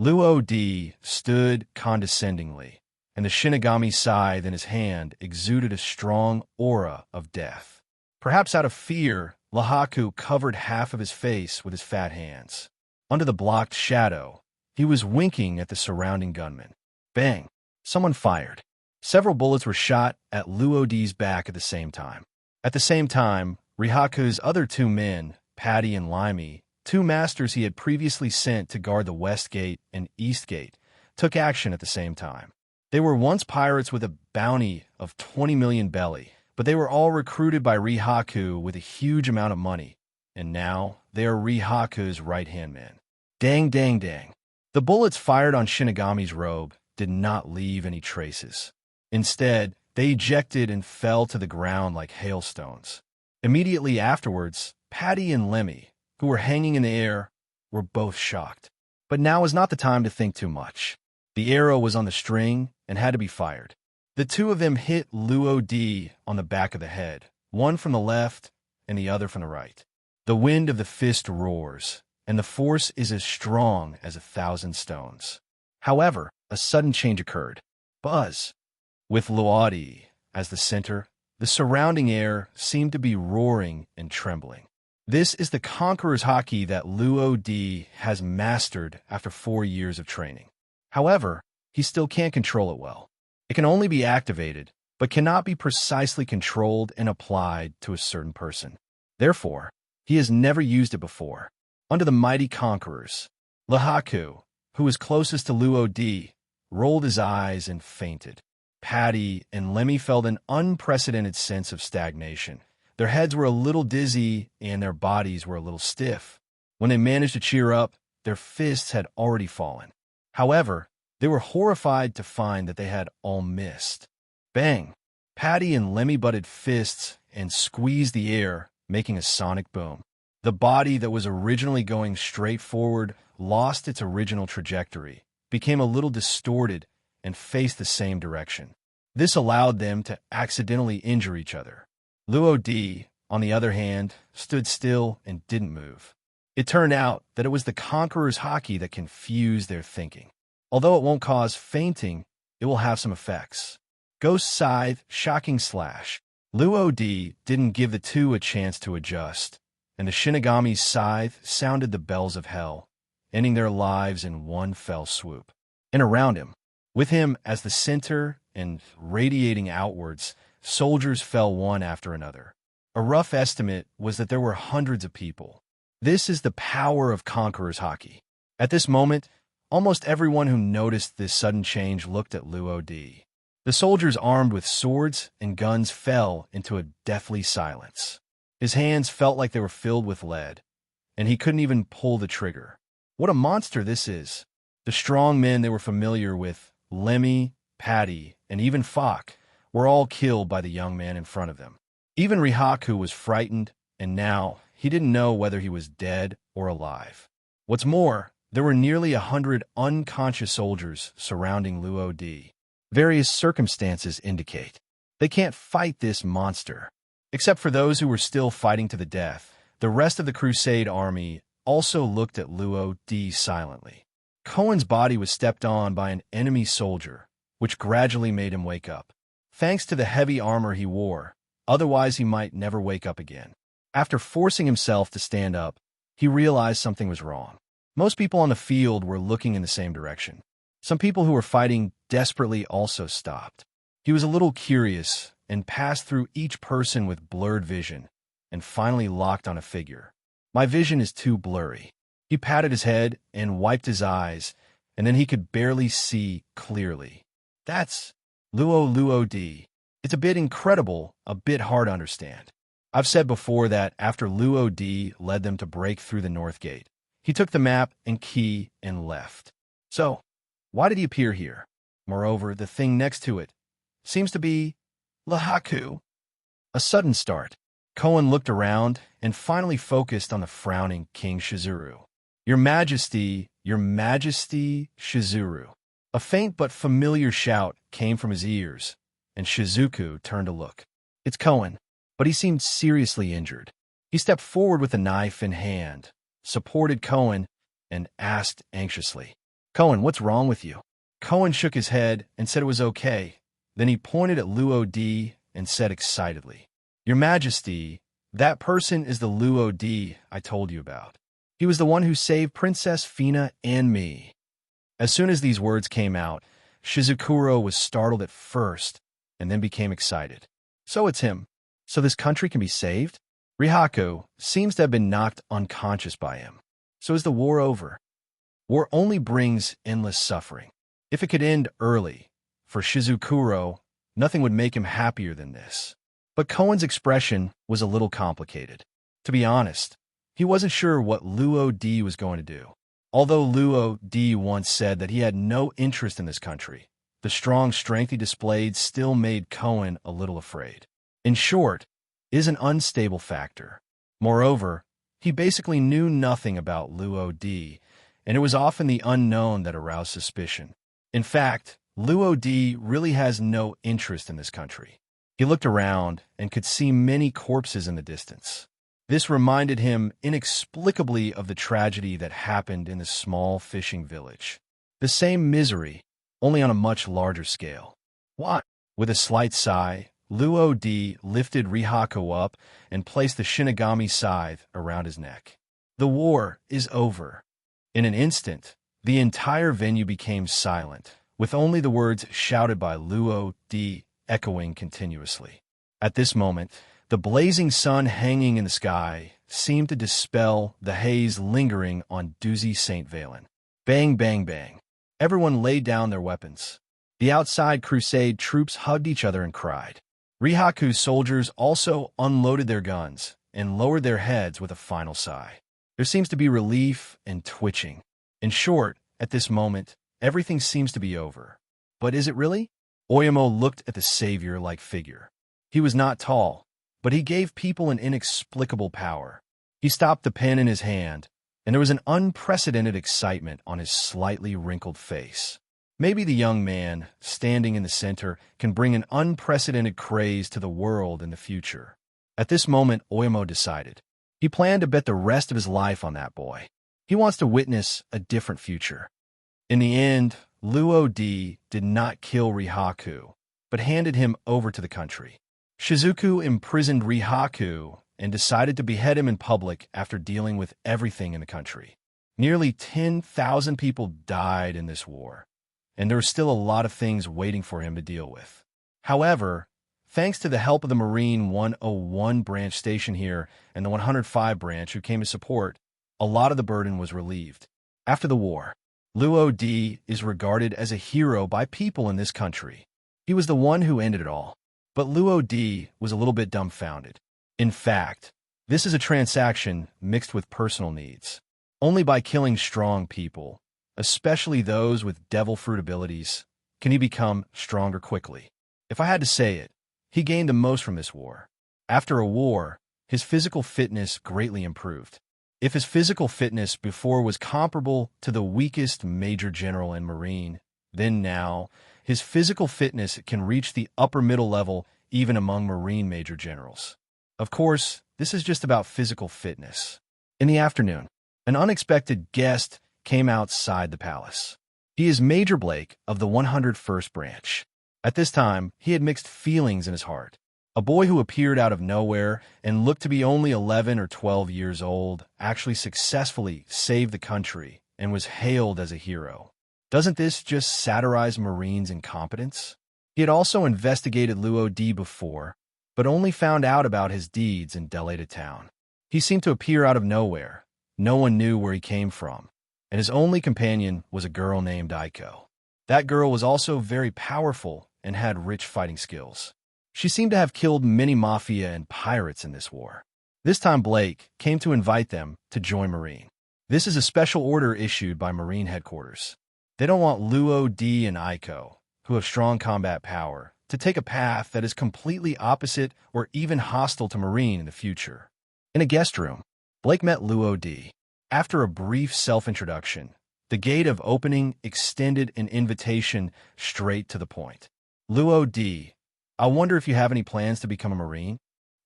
Luo Di stood condescendingly, and the Shinigami scythe in his hand exuded a strong aura of death. Perhaps out of fear, Rihaku covered half of his face with his fat hands. Under the blocked shadow, he was winking at the surrounding gunmen. Bang! Someone fired. Several bullets were shot at Luo Di's back at the same time. At the same time, Rihaku's other two men, Patty and Limey, two masters he had previously sent to guard the West Gate and East Gate, took action at the same time. They were once pirates with a bounty of 20 million belly, but they were all recruited by Rihaku with a huge amount of money, and now they are Rihaku's right-hand men. Dang, dang, dang. The bullets fired on Shinigami's robe did not leave any traces. Instead, they ejected and fell to the ground like hailstones. Immediately afterwards, Patty and Lemmy, who were hanging in the air, were both shocked. But now was not the time to think too much. The arrow was on the string and had to be fired. The two of them hit Luo D on the back of the head, one from the left and the other from the right. The wind of the fist roars, and the force is as strong as 1,000 stones. However, a sudden change occurred. Buzz! With Luadi as the center, the surrounding air seemed to be roaring and trembling. This is the Conqueror's Haki that Luo D has mastered after 4 years of training. However, he still can't control it well. It can only be activated, but cannot be precisely controlled and applied to a certain person. Therefore, he has never used it before. Under the mighty conquerors, Lahaku, who was closest to Luo D, rolled his eyes and fainted. Patty and Lemmy felt an unprecedented sense of stagnation. Their heads were a little dizzy and their bodies were a little stiff. When they managed to cheer up, their fists had already fallen. However, they were horrified to find that they had all missed. Bang! Patty and Lemmy butted fists and squeezed the air, making a sonic boom. The body that was originally going straight forward lost its original trajectory, became a little distorted, and faced the same direction. This allowed them to accidentally injure each other. Luo D, on the other hand, stood still and didn't move. It turned out that it was the Conqueror's Haki that confused their thinking. Although it won't cause fainting, it will have some effects. Ghost Scythe, Shocking Slash. Luo D didn't give the two a chance to adjust, and the Shinigami's scythe sounded the bells of hell, ending their lives in one fell swoop. And around him, with him as the center and radiating outwards, soldiers fell one after another. A rough estimate was that there were hundreds of people. This is the power of Conqueror's Haki. At this moment, almost everyone who noticed this sudden change looked at Luo D. The soldiers armed with swords and guns fell into a deathly silence. His hands felt like they were filled with lead, and he couldn't even pull the trigger. What a monster this is! The strong men they were familiar with, Lemmy, Patty, and even Falk, were all killed by the young man in front of them. Even Rihaku was frightened, and now he didn't know whether he was dead or alive. What's more, there were nearly 100 unconscious soldiers surrounding Luo D. Various circumstances indicate they can't fight this monster. Except for those who were still fighting to the death, the rest of the Crusade army also looked at Luo D silently. Cohen's body was stepped on by an enemy soldier, which gradually made him wake up. Thanks to the heavy armor he wore, otherwise he might never wake up again. After forcing himself to stand up, he realized something was wrong. Most people on the field were looking in the same direction. Some people who were fighting desperately also stopped. He was a little curious and passed through each person with blurred vision and finally locked on a figure. My vision is too blurry. He patted his head and wiped his eyes, and then he could barely see clearly. That's Luo D. It's a bit incredible, a bit hard to understand. I've said before that after Luo D led them to break through the North Gate, he took the map and key and left. So, why did he appear here? Moreover, the thing next to it seems to be Lahaku. A sudden start. Cohen looked around and finally focused on the frowning King Shizuru. Your Majesty, Shizuru. A faint but familiar shout came from his ears, and Shizuku turned to look. It's Cohen, but he seemed seriously injured. He stepped forward with a knife in hand, supported Cohen, and asked anxiously, Cohen, what's wrong with you? Cohen shook his head and said it was okay. Then he pointed at Luo D and said excitedly, Your Majesty, that person is the Luo D I told you about. He was the one who saved Princess Fina and me. As soon as these words came out, Shizukuro was startled at first and then became excited. So it's him. So this country can be saved? Rihaku seems to have been knocked unconscious by him. So is the war over? War only brings endless suffering. If it could end early, for Shizukuro, nothing would make him happier than this. But Koen's expression was a little complicated. To be honest, he wasn't sure what Luo Di was going to do. Although Luo Di once said that he had no interest in this country, the strong strength he displayed still made Koen a little afraid. In short, it is an unstable factor. Moreover, he basically knew nothing about Luo Di, and it was often the unknown that aroused suspicion. In fact, Luo Di really has no interest in this country. He looked around and could see many corpses in the distance. This reminded him inexplicably of the tragedy that happened in the small fishing village. The same misery, only on a much larger scale. What? With a slight sigh, Luo Di lifted Rihaku up and placed the Shinigami scythe around his neck. The war is over. In an instant, the entire venue became silent, with only the words shouted by Luo Di echoing continuously. At this moment, the blazing sun hanging in the sky seemed to dispel the haze lingering on Duzi St. Valen. Bang, bang, bang. Everyone laid down their weapons. The outside crusade troops hugged each other and cried. Rihaku's soldiers also unloaded their guns and lowered their heads with a final sigh. There seems to be relief and twitching. In short, at this moment, everything seems to be over. But is it really? Oyama looked at the savior-like figure. He was not tall, but he gave people an inexplicable power. He stopped the pen in his hand, and there was an unprecedented excitement on his slightly wrinkled face. Maybe the young man, standing in the center, can bring an unprecedented craze to the world in the future. At this moment, Oyama decided. He planned to bet the rest of his life on that boy. He wants to witness a different future. In the end, Luo Di did not kill Rihaku, but handed him over to the country. Shizuku imprisoned Rihaku and decided to behead him in public after dealing with everything in the country. Nearly 10,000 people died in this war, and there were still a lot of things waiting for him to deal with. However, thanks to the help of the Marine 101 branch station here and the 105 branch who came to support, a lot of the burden was relieved. After the war, Luo Di is regarded as a hero by people in this country. He was the one who ended it all. But Luo Di was a little bit dumbfounded. In fact, this is a transaction mixed with personal needs. Only by killing strong people, especially those with devil fruit abilities, can he become stronger quickly. If I had to say it, he gained the most from this war. After a war, his physical fitness greatly improved. If his physical fitness before was comparable to the weakest major general in Marine, then now, his physical fitness can reach the upper middle level even among Marine major generals. Of course, this is just about physical fitness. In the afternoon, an unexpected guest came outside the palace. He is Major Blake of the 101st branch. At this time, he had mixed feelings in his heart. A boy who appeared out of nowhere and looked to be only 11 or 12 years old actually successfully saved the country and was hailed as a hero. Doesn't this just satirize Marine's incompetence? He had also investigated Luo Di before, but only found out about his deeds in Deleta town. He seemed to appear out of nowhere. No one knew where he came from, and his only companion was a girl named Aiko. That girl was also very powerful and had rich fighting skills. She seemed to have killed many mafia and pirates in this war. This time Blake came to invite them to join Marine. This is a special order issued by Marine headquarters. They don't want Luo Di and Aiko, who have strong combat power, to take a path that is completely opposite or even hostile to Marine in the future. In a guest room, Blake met Luo Di. After a brief self-introduction, the gate of opening extended an invitation straight to the point. Luo Di, I wonder if you have any plans to become a Marine?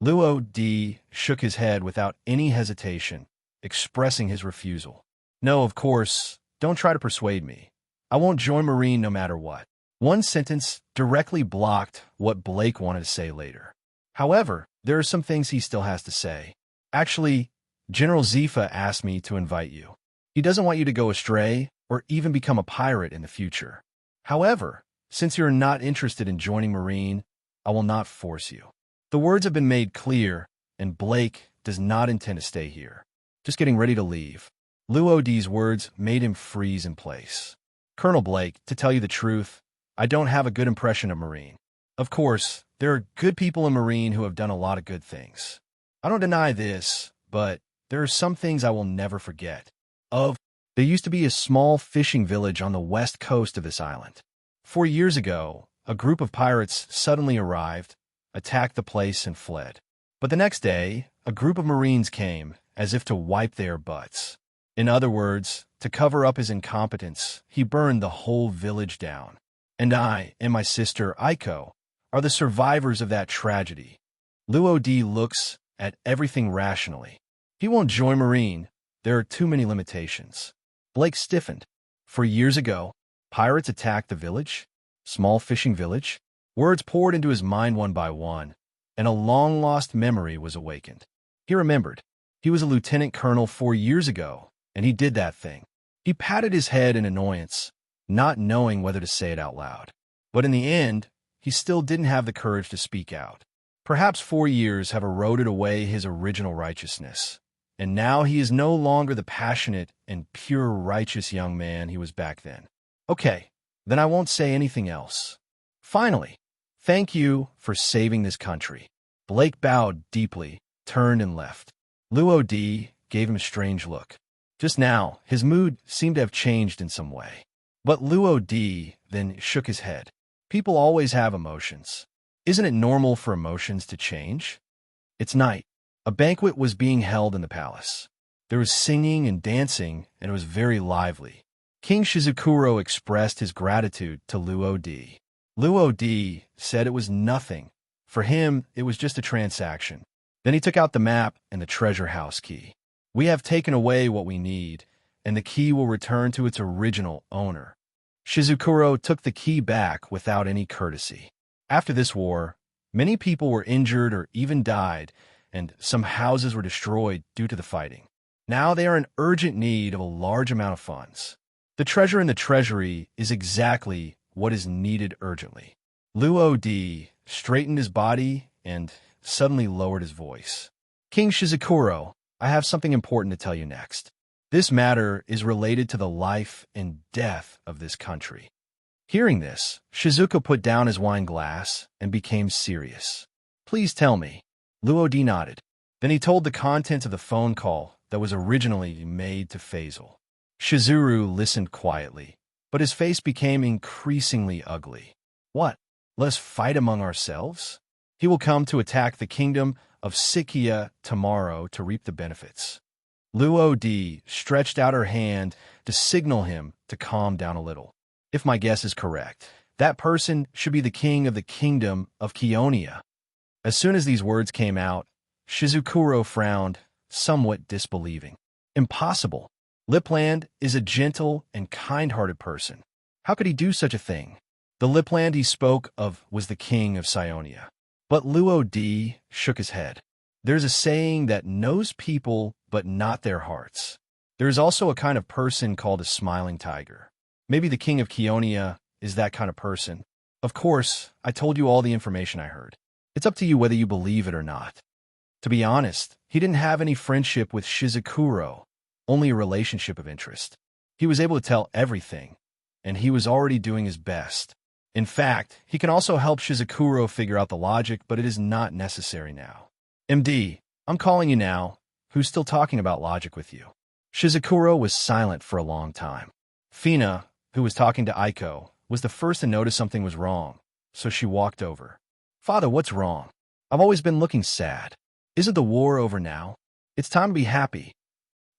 Luo Di shook his head without any hesitation, expressing his refusal. No, of course, don't try to persuade me. I won't join Marine no matter what. One sentence directly blocked what Blake wanted to say later. However, there are some things he still has to say. Actually, General Zifa asked me to invite you. He doesn't want you to go astray or even become a pirate in the future. However, since you're not interested in joining Marine, I will not force you. The The words have been made clear, and Blake does not intend to stay here. Just getting ready to leave. Luodi's words made him freeze in place. Colonel Blake, to tell you the truth, I don't have a good impression of Marine. Of course, there are good people in Marine who have done a lot of good things. I don't deny this, but there are some things I will never forget. There used to be a small fishing village on the west coast of this island. 4 years ago, a group of pirates suddenly arrived, attacked the place, and fled. But the next day, a group of Marines came, as if to wipe their butts. In other words, to cover up his incompetence, he burned the whole village down. And I and my sister, Aiko, are the survivors of that tragedy. Luodi looks at everything rationally. He won't join Marine. There are too many limitations. Blake stiffened. 4 years ago, pirates attacked the village? Small fishing village? Words poured into his mind one by one, and a long-lost memory was awakened. He remembered. He was a lieutenant colonel 4 years ago, and he did that thing. He patted his head in annoyance, not knowing whether to say it out loud. But in the end, he still didn't have the courage to speak out. Perhaps 4 years have eroded away his original righteousness, and now he is no longer the passionate and pure righteous young man he was back then. Okay, then I won't say anything else. Finally, thank you for saving this country. Blake bowed deeply, turned and left. Luodi gave him a strange look. Just now, his mood seemed to have changed in some way. But Luodi then shook his head. People always have emotions. Isn't it normal for emotions to change? It's night. A banquet was being held in the palace. There was singing and dancing, and it was very lively. King Shizukuro expressed his gratitude to Luodi. Luodi said it was nothing. For him, it was just a transaction. Then he took out the map and the treasure house key. We have taken away what we need, and the key will return to its original owner. Shizukuro took the key back without any courtesy. After this war, many people were injured or even died, and some houses were destroyed due to the fighting. Now they are in urgent need of a large amount of funds. The treasure in the treasury is exactly what is needed urgently. Luodi straightened his body and suddenly lowered his voice. King Shizukuro, I have something important to tell you next. This matter is related to the life and death of this country. Hearing this, Shizuka put down his wine glass and became serious. Please tell me. Luodi nodded. Then he told the contents of the phone call that was originally made to Faisal. Shizuru listened quietly, but his face became increasingly ugly. What? Let us fight among ourselves? He will come to attack the kingdom of Sikia tomorrow to reap the benefits. Luodi stretched out her hand to signal him to calm down a little. If my guess is correct, that person should be the king of the kingdom of Kionia. As soon as these words came out, Shizukuro frowned, somewhat disbelieving. Impossible. Lipland is a gentle and kind-hearted person. How could he do such a thing? The Lipland he spoke of was the king of Sionia. But Luodi shook his head. There's a saying that knows people but not their hearts. There is also a kind of person called a smiling tiger. Maybe the king of Kionia is that kind of person. Of course, I told you all the information I heard. It's up to you whether you believe it or not. To be honest, he didn't have any friendship with Shizukuro, only a relationship of interest. He was able to tell everything, and he was already doing his best. In fact, he can also help Shizukuro figure out the logic, but it is not necessary now. MD, I'm calling you now. Who's still talking about logic with you? Shizukuro was silent for a long time. Fina, who was talking to Aiko, was the first to notice something was wrong, so she walked over. Father, what's wrong? I've always been looking sad. Isn't the war over now? It's time to be happy.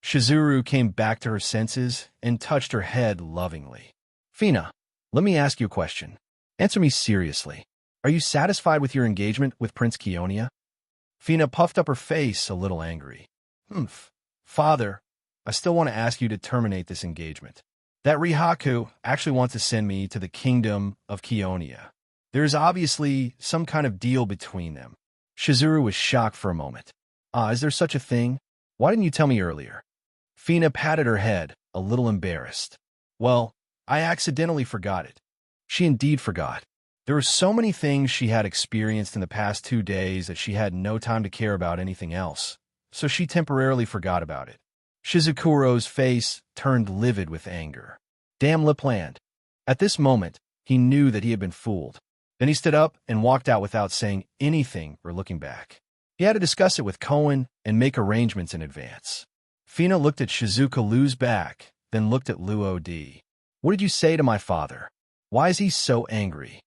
Shizuru came back to her senses and touched her head lovingly. Fina, let me ask you a question. Answer me seriously. Are you satisfied with your engagement with Prince Kionia? Fina puffed up her face, a little angry. Father, I still want to ask you to terminate this engagement. That Rihaku actually wants to send me to the kingdom of Kionia. There is obviously some kind of deal between them. Shizuru was shocked for a moment. Is there such a thing? Why didn't you tell me earlier? Fina patted her head, a little embarrassed. Well, I accidentally forgot it. She indeed forgot. There were so many things she had experienced in the past 2 days that she had no time to care about anything else, so she temporarily forgot about it. Shizukuro's face turned livid with anger. Damn Lipland. At this moment, he knew that he had been fooled. Then he stood up and walked out without saying anything or looking back. He had to discuss it with Cohen and make arrangements in advance. Fina looked at Shizuka Lu's back, then looked at Luo D. What did you say to my father? Why is he so angry?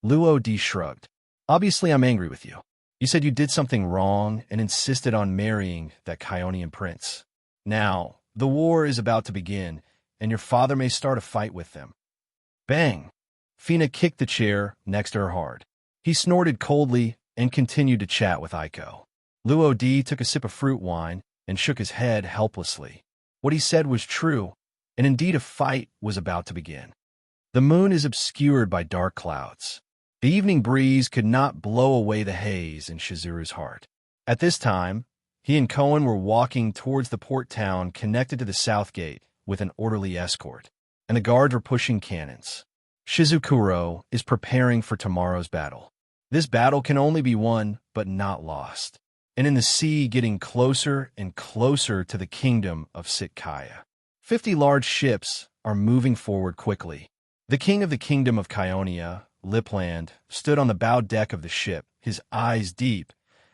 Luo D shrugged. Obviously, I'm angry with you. You said you did something wrong and insisted on marrying that Kionian prince. Now, the war is about to begin, and your father may start a fight with them. Bang! Fina kicked the chair next to her hard. He snorted coldly and continued to chat with Aiko. Luo D took a sip of fruit wine and shook his head helplessly. What he said was true, and indeed a fight was about to begin. The moon is obscured by dark clouds. The evening breeze could not blow away the haze in Shizuru's heart. At this time, he and Cohen were walking towards the port town connected to the south gate with an orderly escort, and the guards were pushing cannons. Shizukuro is preparing for tomorrow's battle. This battle can only be won, but not lost. And in the sea getting closer and closer to the kingdom of Sitkaya. 50 large ships are moving forward quickly. The king of the kingdom of Kionia, Lipland, stood on the bow deck of the ship, his eyes deep,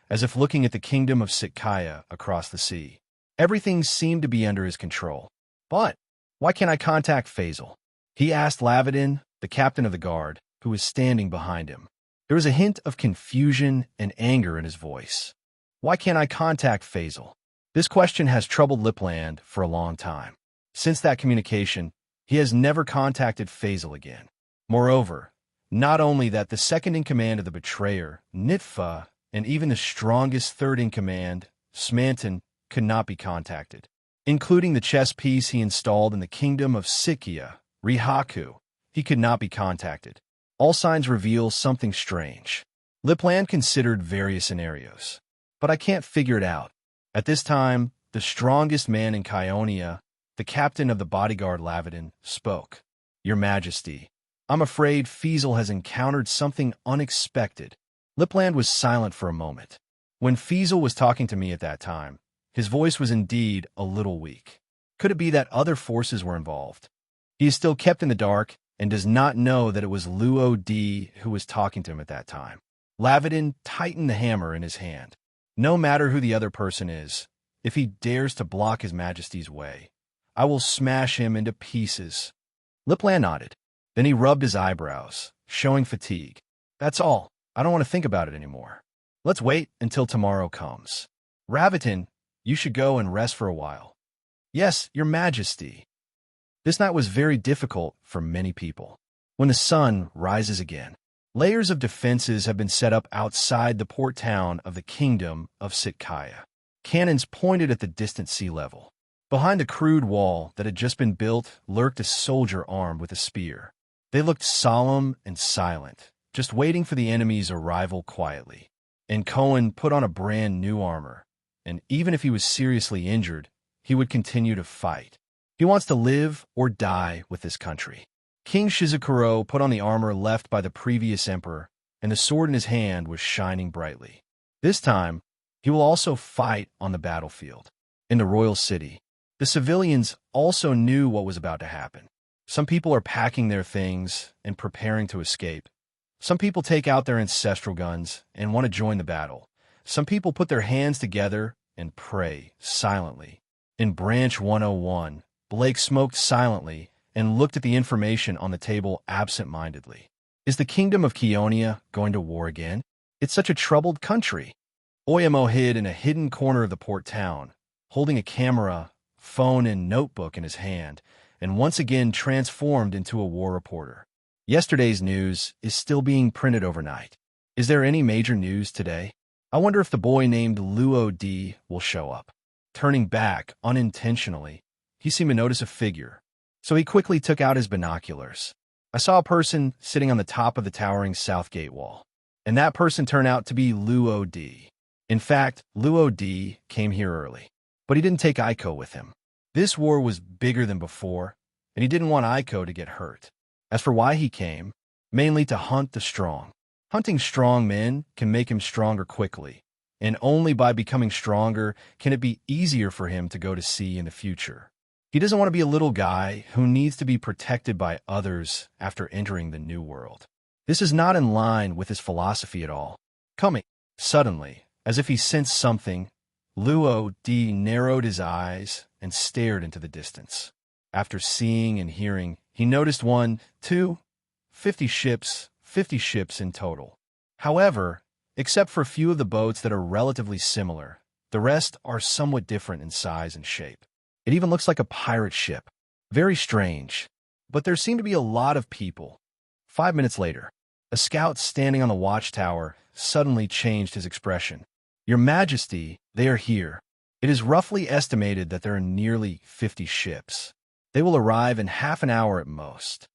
as if looking at the kingdom of Sitkaya across the sea. Everything seemed to be under his control. But why can't I contact Faisal? He asked Lavadin, the captain of the guard, who was standing behind him. There was a hint of confusion and anger in his voice. Why can't I contact Faisal? This question has troubled Lipland for a long time. Since that communication, he has never contacted Faisal again. Moreover, not only that, the second in command of the betrayer, Nitfa, and even the strongest third in command, Smanton, could not be contacted, including the chess piece he installed in the kingdom of Sikia, Rihaku. He could not be contacted. All signs reveal something strange. Lipland considered various scenarios, but I can't figure it out. At this time, the strongest man in Kionia, the captain of the bodyguard Lavadin, spoke. Your Majesty, I'm afraid Faisal has encountered something unexpected. Lipland was silent for a moment. When Faisal was talking to me at that time, his voice was indeed a little weak. Could it be that other forces were involved? He is still kept in the dark and does not know that it was Luo D who was talking to him at that time. Lavadin tightened the hammer in his hand. No matter who the other person is, if he dares to block His Majesty's way, I will smash him into pieces. Lipland nodded. Then he rubbed his eyebrows, showing fatigue. That's all. I don't want to think about it anymore. Let's wait until tomorrow comes. Ravitin, you should go and rest for a while. Yes, Your Majesty. This night was very difficult for many people. When the sun rises again, layers of defenses have been set up outside the port town of the kingdom of Sitkaya. Cannons pointed at the distant sea level. Behind the crude wall that had just been built lurked a soldier armed with a spear. They looked solemn and silent, just waiting for the enemy's arrival quietly. And Cohen put on a brand new armor, and even if he was seriously injured, he would continue to fight. He wants to live or die with this country. King Shizukuro put on the armor left by the previous emperor, and the sword in his hand was shining brightly. This time, he will also fight on the battlefield. In the royal city, the civilians also knew what was about to happen. Some people are packing their things and preparing to escape. Some people take out their ancestral guns and want to join the battle. Some people put their hands together and pray silently. In Branch 101, Blake smoked silently and looked at the information on the table absent-mindedly. Is the kingdom of Kionia going to war again? It's such a troubled country. Oyamo hid in a hidden corner of the port town, holding a camera, phone, and notebook in his hand, and once again transformed into a war reporter. Yesterday's news is still being printed overnight. Is there any major news today? I wonder if the boy named Luo D will show up. Turning back unintentionally, he seemed to notice a figure, so he quickly took out his binoculars. I saw a person sitting on the top of the towering south gate wall, and that person turned out to be Luo D. In fact, Luo D came here early, but he didn't take Aiko with him. This war was bigger than before, and he didn't want Aiko to get hurt. As for why he came, mainly to hunt the strong. Hunting strong men can make him stronger quickly, and only by becoming stronger can it be easier for him to go to sea in the future. He doesn't want to be a little guy who needs to be protected by others after entering the new world. This is not in line with his philosophy at all. Coming suddenly, as if he sensed something, Luo Di narrowed his eyes and stared into the distance. After seeing and hearing, he noticed 50 ships in total. However, except for a few of the boats that are relatively similar, the rest are somewhat different in size and shape. It even looks like a pirate ship. Very strange. But there seem to be a lot of people. 5 minutes later, a scout standing on the watchtower suddenly changed his expression. Your Majesty, they are here. It is roughly estimated that there are nearly 50 ships. They will arrive in half an hour at most.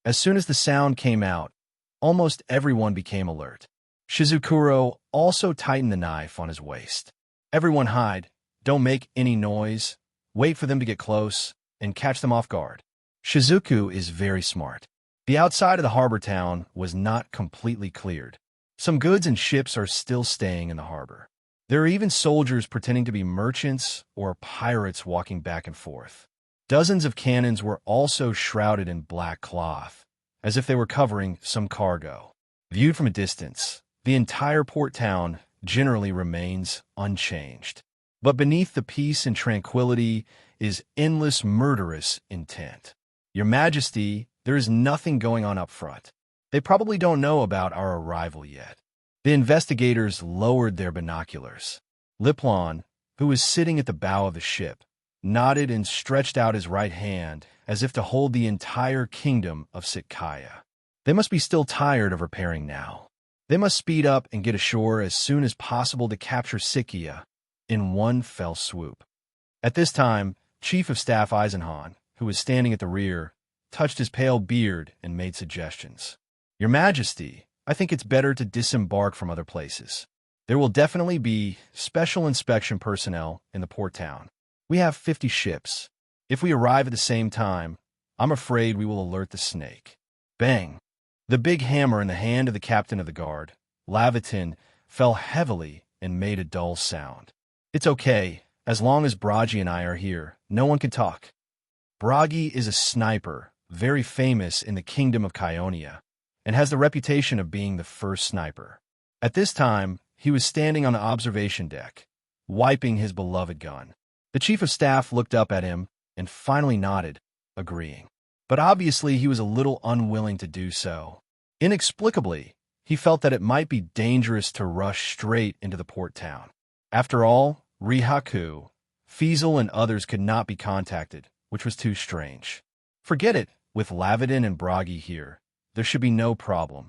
As soon as the sound came out, almost everyone became alert. Shizukuro also tightened the knife on his waist. Everyone hide, don't make any noise, wait for them to get close, and catch them off guard. Shizuku is very smart. The outside of the harbor town was not completely cleared. Some goods and ships are still staying in the harbor. There are even soldiers pretending to be merchants or pirates walking back and forth. Dozens of cannons were also shrouded in black cloth, as if they were covering some cargo. Viewed from a distance, the entire port town generally remains unchanged. But beneath the peace and tranquility is endless murderous intent. Your Majesty, there is nothing going on up front. They probably don't know about our arrival yet. The investigators lowered their binoculars. Liplon, who was sitting at the bow of the ship, nodded and stretched out his right hand as if to hold the entire kingdom of Sitkaya. They must be still tired of repairing now. They must speed up and get ashore as soon as possible to capture Sikia in one fell swoop. At this time, Chief of Staff Eisenhahn, who was standing at the rear, touched his pale beard and made suggestions. Your Majesty, I think it's better to disembark from other places. There will definitely be special inspection personnel in the port town. We have 50 ships. If we arrive at the same time, I'm afraid we will alert the snake. Bang! The big hammer in the hand of the captain of the guard, Lavitin, fell heavily and made a dull sound. It's okay. As long as Bragi and I are here, no one can talk. Bragi is a sniper, very famous in the kingdom of Kionia, and has the reputation of being the first sniper. At this time, he was standing on the observation deck, wiping his beloved gun. The chief of staff looked up at him and finally nodded, agreeing. But obviously he was a little unwilling to do so. Inexplicably, he felt that it might be dangerous to rush straight into the port town. After all, Rihaku, Fiesel, and others could not be contacted, which was too strange. Forget it, with Lavitin and Bragi here, there should be no problem.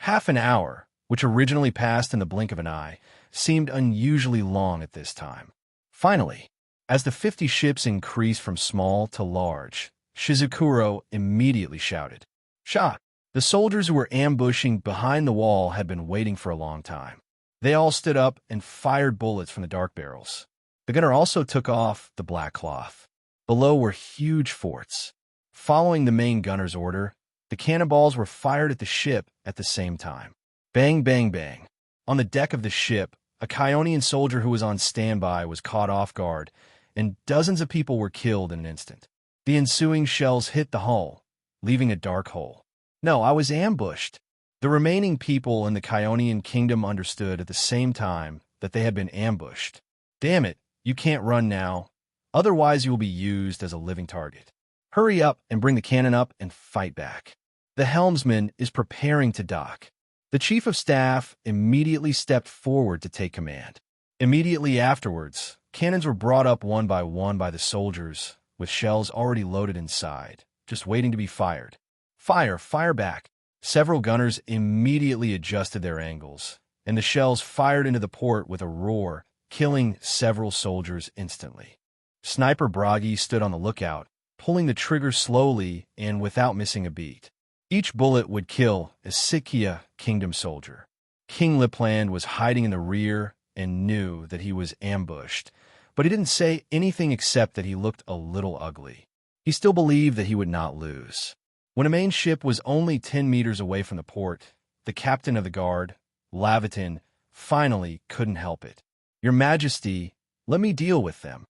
Half an hour, which originally passed in the blink of an eye, seemed unusually long at this time. Finally, as the 50 ships increased from small to large, Shizukuro immediately shouted, "Shot!" The soldiers who were ambushing behind the wall had been waiting for a long time. They all stood up and fired bullets from the dark barrels. The gunner also took off the black cloth. Below were huge forts. Following the main gunner's order, the cannonballs were fired at the ship at the same time. Bang, bang, bang. On the deck of the ship, a Kionian soldier who was on standby was caught off guard, and dozens of people were killed in an instant. The ensuing shells hit the hull, leaving a dark hole. No, I was ambushed. The remaining people in the Kionian kingdom understood at the same time that they had been ambushed. Damn it, you can't run now. Otherwise you will be used as a living target. Hurry up and bring the cannon up and fight back. The helmsman is preparing to dock. The chief of staff immediately stepped forward to take command. Immediately afterwards, cannons were brought up one by the soldiers, with shells already loaded inside, just waiting to be fired. Fire, fire back. Several gunners immediately adjusted their angles, and the shells fired into the port with a roar, killing several soldiers instantly. Sniper Bragi stood on the lookout, pulling the trigger slowly and without missing a beat. Each bullet would kill a Sikia kingdom soldier. King Lipland was hiding in the rear and knew that he was ambushed, but he didn't say anything except that he looked a little ugly. He still believed that he would not lose. When a main ship was only 10 meters away from the port, the captain of the guard, Lavitin, finally couldn't help it. "Your Majesty, let me deal with them."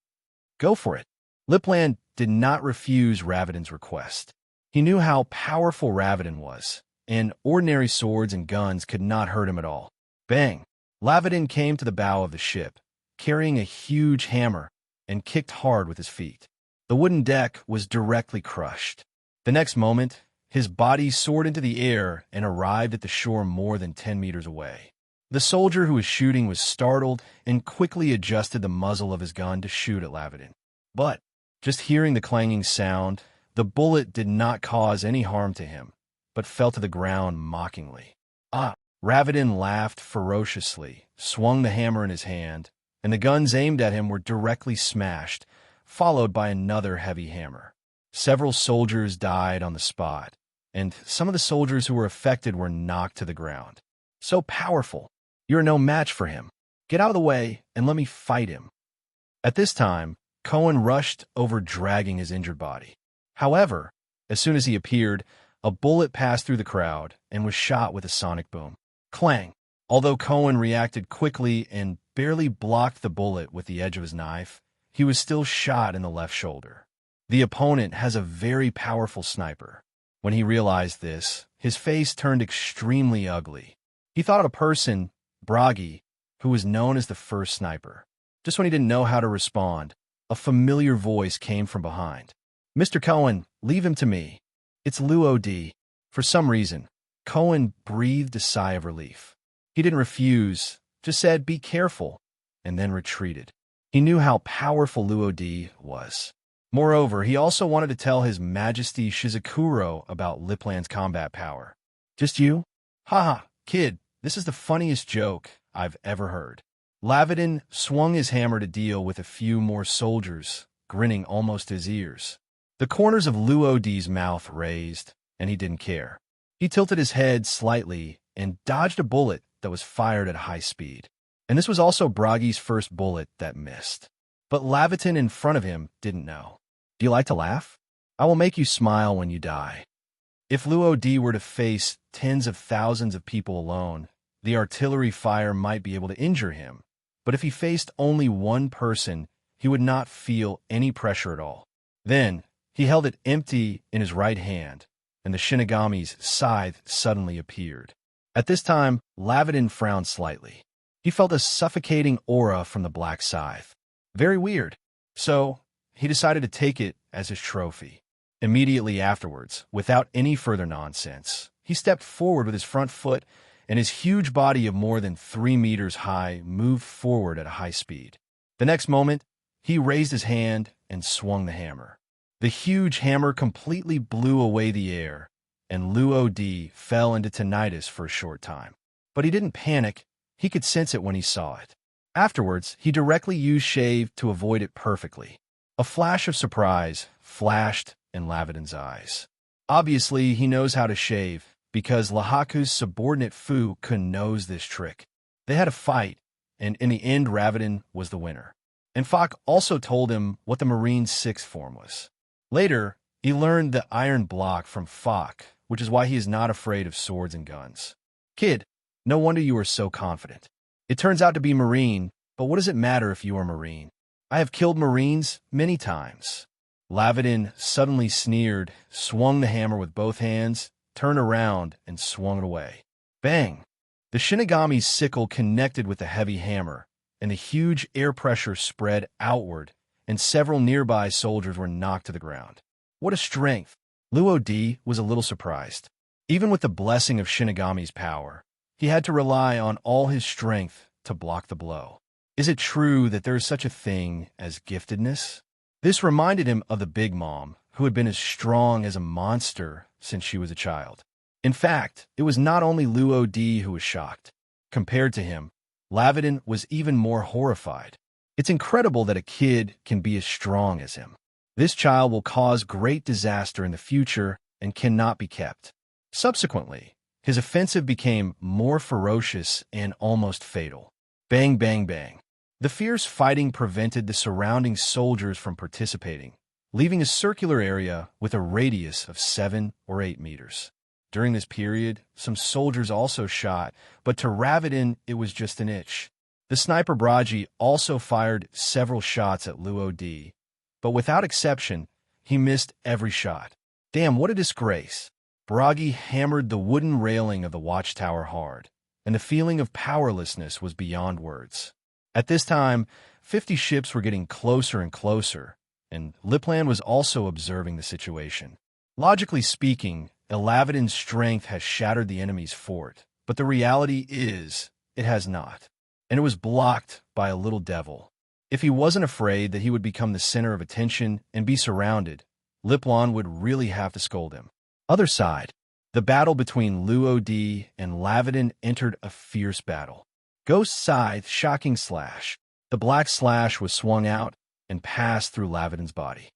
"Go for it." Lipland did not refuse Ravidin's request. He knew how powerful Ravidin was, and ordinary swords and guns could not hurt him at all. Bang! Lavidin came to the bow of the ship, carrying a huge hammer, and kicked hard with his feet. The wooden deck was directly crushed. The next moment, his body soared into the air and arrived at the shore more than 10 meters away. The soldier who was shooting was startled and quickly adjusted the muzzle of his gun to shoot at Lavidin. But, just hearing the clanging sound, the bullet did not cause any harm to him, but fell to the ground mockingly. "Ah!" Ravidin laughed ferociously, swung the hammer in his hand, and the guns aimed at him were directly smashed, followed by another heavy hammer. Several soldiers died on the spot, and some of the soldiers who were affected were knocked to the ground. "So powerful! You're no match for him. Get out of the way and let me fight him." At this time, Cohen rushed over, dragging his injured body. However, as soon as he appeared, a bullet passed through the crowd and was shot with a sonic boom. Clang! Although Cohen reacted quickly and barely blocked the bullet with the edge of his knife, he was still shot in the left shoulder. The opponent has a very powerful sniper. When he realized this, his face turned extremely ugly. He thought of a person, Bragi, who was known as the first sniper. Just when he didn't know how to respond, a familiar voice came from behind. "Mr. Cohen, leave him to me. It's Luo D." For some reason, Cohen breathed a sigh of relief. He didn't refuse, just said, "Be careful," and then retreated. He knew how powerful Luo D was. Moreover, he also wanted to tell His Majesty Shizakuro about Lipland's combat power. "Just you? Haha, kid, this is the funniest joke I've ever heard." Lavidin swung his hammer to deal with a few more soldiers, grinning almost to his ears. The corners of Luo D's mouth raised, and he didn't care. He tilted his head slightly and dodged a bullet that was fired at high speed. And this was also Bragi's first bullet that missed. But Lavitin in front of him didn't know. "Do you like to laugh? I will make you smile when you die." If Luo D were to face tens of thousands of people alone, the artillery fire might be able to injure him. But if he faced only one person, he would not feel any pressure at all. Then, he held it empty in his right hand, and the Shinigami's scythe suddenly appeared. At this time, Lavidin frowned slightly. He felt a suffocating aura from the black scythe. Very weird. So, he decided to take it as his trophy. Immediately afterwards, without any further nonsense, he stepped forward with his front foot, and his huge body of more than 3 meters high moved forward at a high speed. The next moment, he raised his hand and swung the hammer. The huge hammer completely blew away the air, and Luo D fell into tinnitus for a short time. But he didn't panic. He could sense it when he saw it. Afterwards, he directly used shave to avoid it perfectly. A flash of surprise flashed in Lavidin's eyes. Obviously, he knows how to shave, because Lahaku's subordinate Fu knows this trick. They had a fight, and in the end, Ravidin was the winner. And Fok also told him what the Marine's sixth form was. Later, he learned the iron block from Fok, which is why he is not afraid of swords and guns. "Kid, no wonder you are so confident. It turns out to be Marine, but what does it matter if you are Marine? I have killed Marines many times." Lavidin suddenly sneered, swung the hammer with both hands, turned around, and swung it away. Bang! The Shinigami's sickle connected with the heavy hammer, and the huge air pressure spread outward, and several nearby soldiers were knocked to the ground. What a strength! Luo D was a little surprised. Even with the blessing of Shinigami's power, he had to rely on all his strength to block the blow. Is it true that there is such a thing as giftedness? This reminded him of the Big Mom, who had been as strong as a monster since she was a child. In fact, it was not only Luo D who was shocked. Compared to him, Lavidin was even more horrified. It's incredible that a kid can be as strong as him. This child will cause great disaster in the future and cannot be kept. Subsequently, his offensive became more ferocious and almost fatal. Bang, bang, bang. The fierce fighting prevented the surrounding soldiers from participating, leaving a circular area with a radius of 7 or 8 meters. During this period, some soldiers also shot, but to Ravadin it was just an itch. The sniper Bragi also fired several shots at Luo D, but without exception, he missed every shot. Damn, what a disgrace. Bragi hammered the wooden railing of the watchtower hard, and the feeling of powerlessness was beyond words. At this time, 50 ships were getting closer and closer, and Liplan was also observing the situation. Logically speaking, Elavidin's strength has shattered the enemy's fort, but the reality is, it has not. And it was blocked by a little devil. If he wasn't afraid that he would become the center of attention and be surrounded, Liplan would really have to scold him. Other side, the battle between Luo D and Lavidin entered a fierce battle. Ghost Scythe Shocking Slash. The black slash was swung out and passed through Lavidin's body.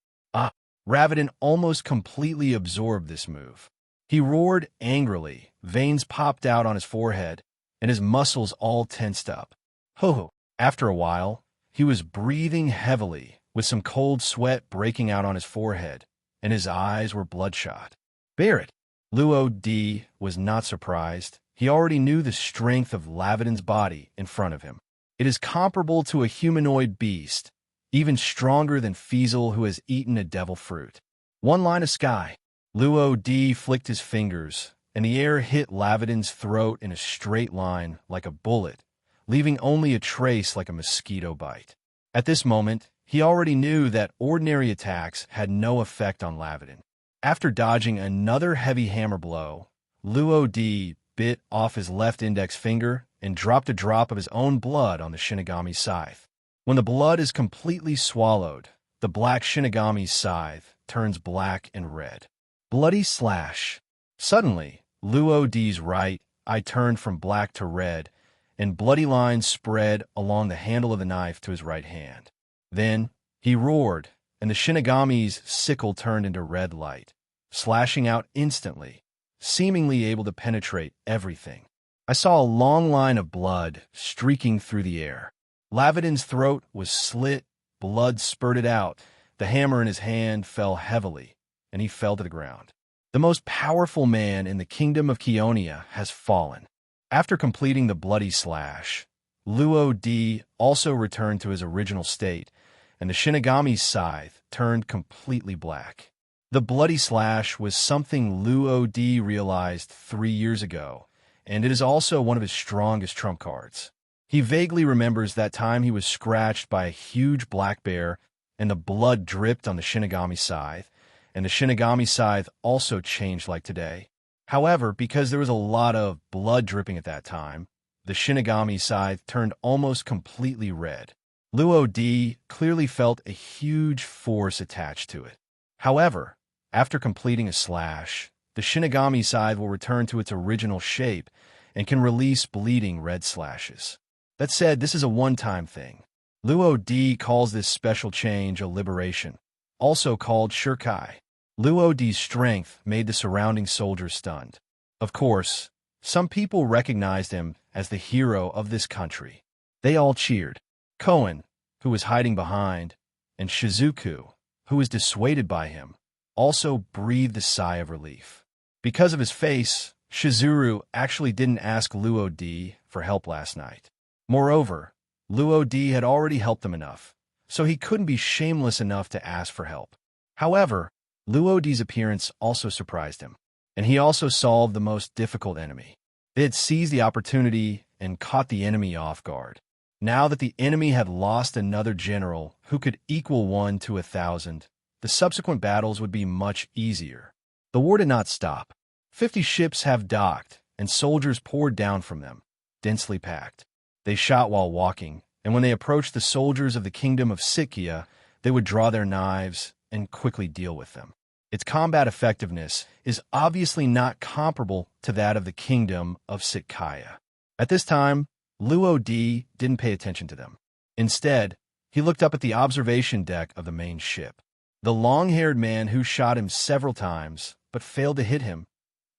Ravadin almost completely absorbed this move. He roared angrily, veins popped out on his forehead, and his muscles all tensed up. Ho-ho! After a while, he was breathing heavily, with some cold sweat breaking out on his forehead, and his eyes were bloodshot. Barrett! Luo D was not surprised. He already knew the strength of Lavidin's body in front of him. It is comparable to a humanoid beast, even stronger than Feasel who has eaten a devil fruit. One line of sky. Luo D flicked his fingers, and the air hit Lavidin's throat in a straight line like a bullet, leaving only a trace like a mosquito bite. At this moment, he already knew that ordinary attacks had no effect on Lavidin. After dodging another heavy hammer blow, Luo D bit off his left index finger and dropped a drop of his own blood on the Shinigami's scythe. When the blood is completely swallowed, the black Shinigami's scythe turns black and red. Bloody slash. Suddenly, Luo D's right eye turned from black to red, and bloody lines spread along the handle of the knife to his right hand. Then, he roared, and the Shinigami's sickle turned into red light, slashing out instantly, seemingly able to penetrate everything. I saw a long line of blood streaking through the air. Lavidin's throat was slit, blood spurted out, the hammer in his hand fell heavily, and he fell to the ground. The most powerful man in the kingdom of Keonia has fallen. After completing the bloody slash, Luo D also returned to his original state, and the Shinigami's scythe turned completely black. The bloody slash was something Luo D realized 3 years ago, and it is also one of his strongest trump cards. He vaguely remembers that time he was scratched by a huge black bear, and the blood dripped on the Shinigami scythe, and the Shinigami scythe also changed like today. However, because there was a lot of blood dripping at that time, the Shinigami scythe turned almost completely red. Luo D clearly felt a huge force attached to it. However, after completing a slash, the Shinigami scythe will return to its original shape and can release bleeding red slashes. That said, this is a one-time thing. Luo D calls this special change a liberation, also called Shirkai. Luo D's strength made the surrounding soldiers stunned. Of course, some people recognized him as the hero of this country. They all cheered. Koen, who was hiding behind, and Shizuku, who was dissuaded by him, also breathed a sigh of relief. Because of his face, Shizuru actually didn't ask Luo D for help last night. Moreover, Luo D had already helped them enough, so he couldn't be shameless enough to ask for help. However, Luo D's appearance also surprised him, and he also solved the most difficult enemy. They had seized the opportunity and caught the enemy off guard. Now that the enemy had lost another general who could equal 1 to 1,000, the subsequent battles would be much easier. The war did not stop. 50 ships have docked, and soldiers poured down from them, densely packed. They shot while walking, and when they approached the soldiers of the kingdom of Sitkia, they would draw their knives and quickly deal with them. Its combat effectiveness is obviously not comparable to that of the kingdom of Sitkaya. At this time, Luo D didn't pay attention to them. Instead, he looked up at the observation deck of the main ship. The long-haired man who shot him several times, but failed to hit him,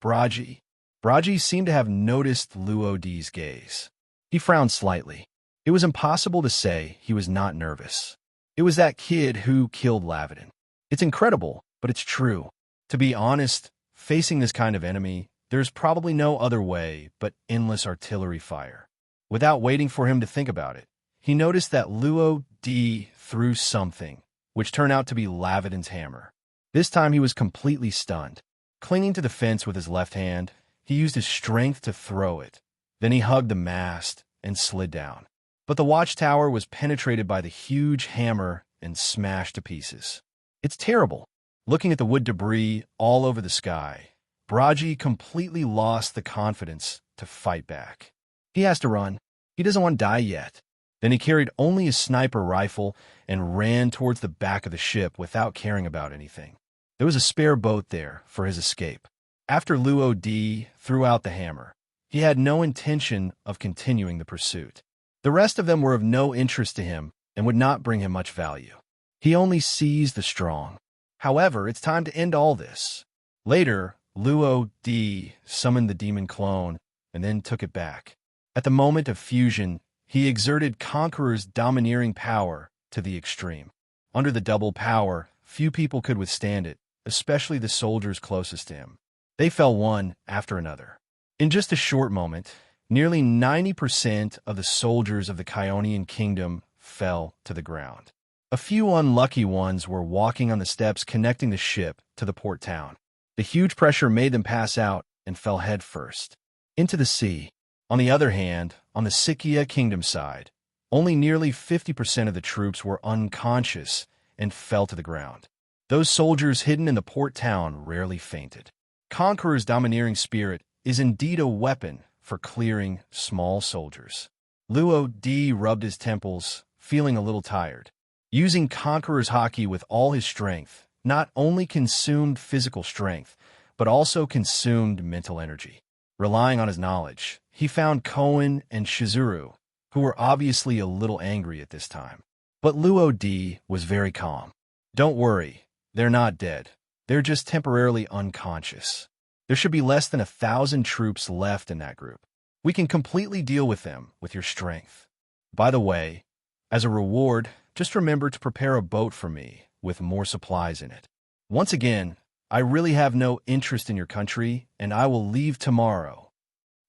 Bragi. Bragi seemed to have noticed Luo D's gaze. He frowned slightly. It was impossible to say he was not nervous. It was that kid who killed Lavidin. It's incredible, but it's true. To be honest, facing this kind of enemy, there's probably no other way but endless artillery fire. Without waiting for him to think about it, he noticed that Luo Di threw something, which turned out to be Lavedon's hammer. This time he was completely stunned. Clinging to the fence with his left hand, he used his strength to throw it. Then he hugged the mast and slid down. But the watchtower was penetrated by the huge hammer and smashed to pieces. It's terrible. Looking at the wood debris all over the sky, Braji completely lost the confidence to fight back. He has to run. He doesn't want to die yet. Then he carried only his sniper rifle and ran towards the back of the ship without caring about anything. There was a spare boat there for his escape. After Luo Di threw out the hammer, he had no intention of continuing the pursuit. The rest of them were of no interest to him and would not bring him much value. He only seized the strong. However, it's time to end all this. Later, Luo Di summoned the demon clone and then took it back. At the moment of fusion, he exerted Conqueror's domineering power to the extreme. Under the double power, few people could withstand it, especially the soldiers closest to him. They fell one after another. In just a short moment, nearly 90% of the soldiers of the Chionian kingdom fell to the ground. A few unlucky ones were walking on the steps connecting the ship to the port town. The huge pressure made them pass out and fell headfirst into the sea. On the other hand, on the Sikia kingdom side, only nearly 50% of the troops were unconscious and fell to the ground. Those soldiers hidden in the port town rarely fainted. Conqueror's domineering spirit is indeed a weapon for clearing small soldiers. Luo Di rubbed his temples, feeling a little tired. Using Conqueror's haki with all his strength not only consumed physical strength, but also consumed mental energy. Relying on his knowledge, he found Koen and Shizuru, who were obviously a little angry at this time. But Luo Di was very calm. Don't worry, they're not dead. They're just temporarily unconscious. There should be less than 1,000 troops left in that group. We can completely deal with them with your strength. By the way, as a reward, just remember to prepare a boat for me with more supplies in it. Once again, I really have no interest in your country, and I will leave tomorrow.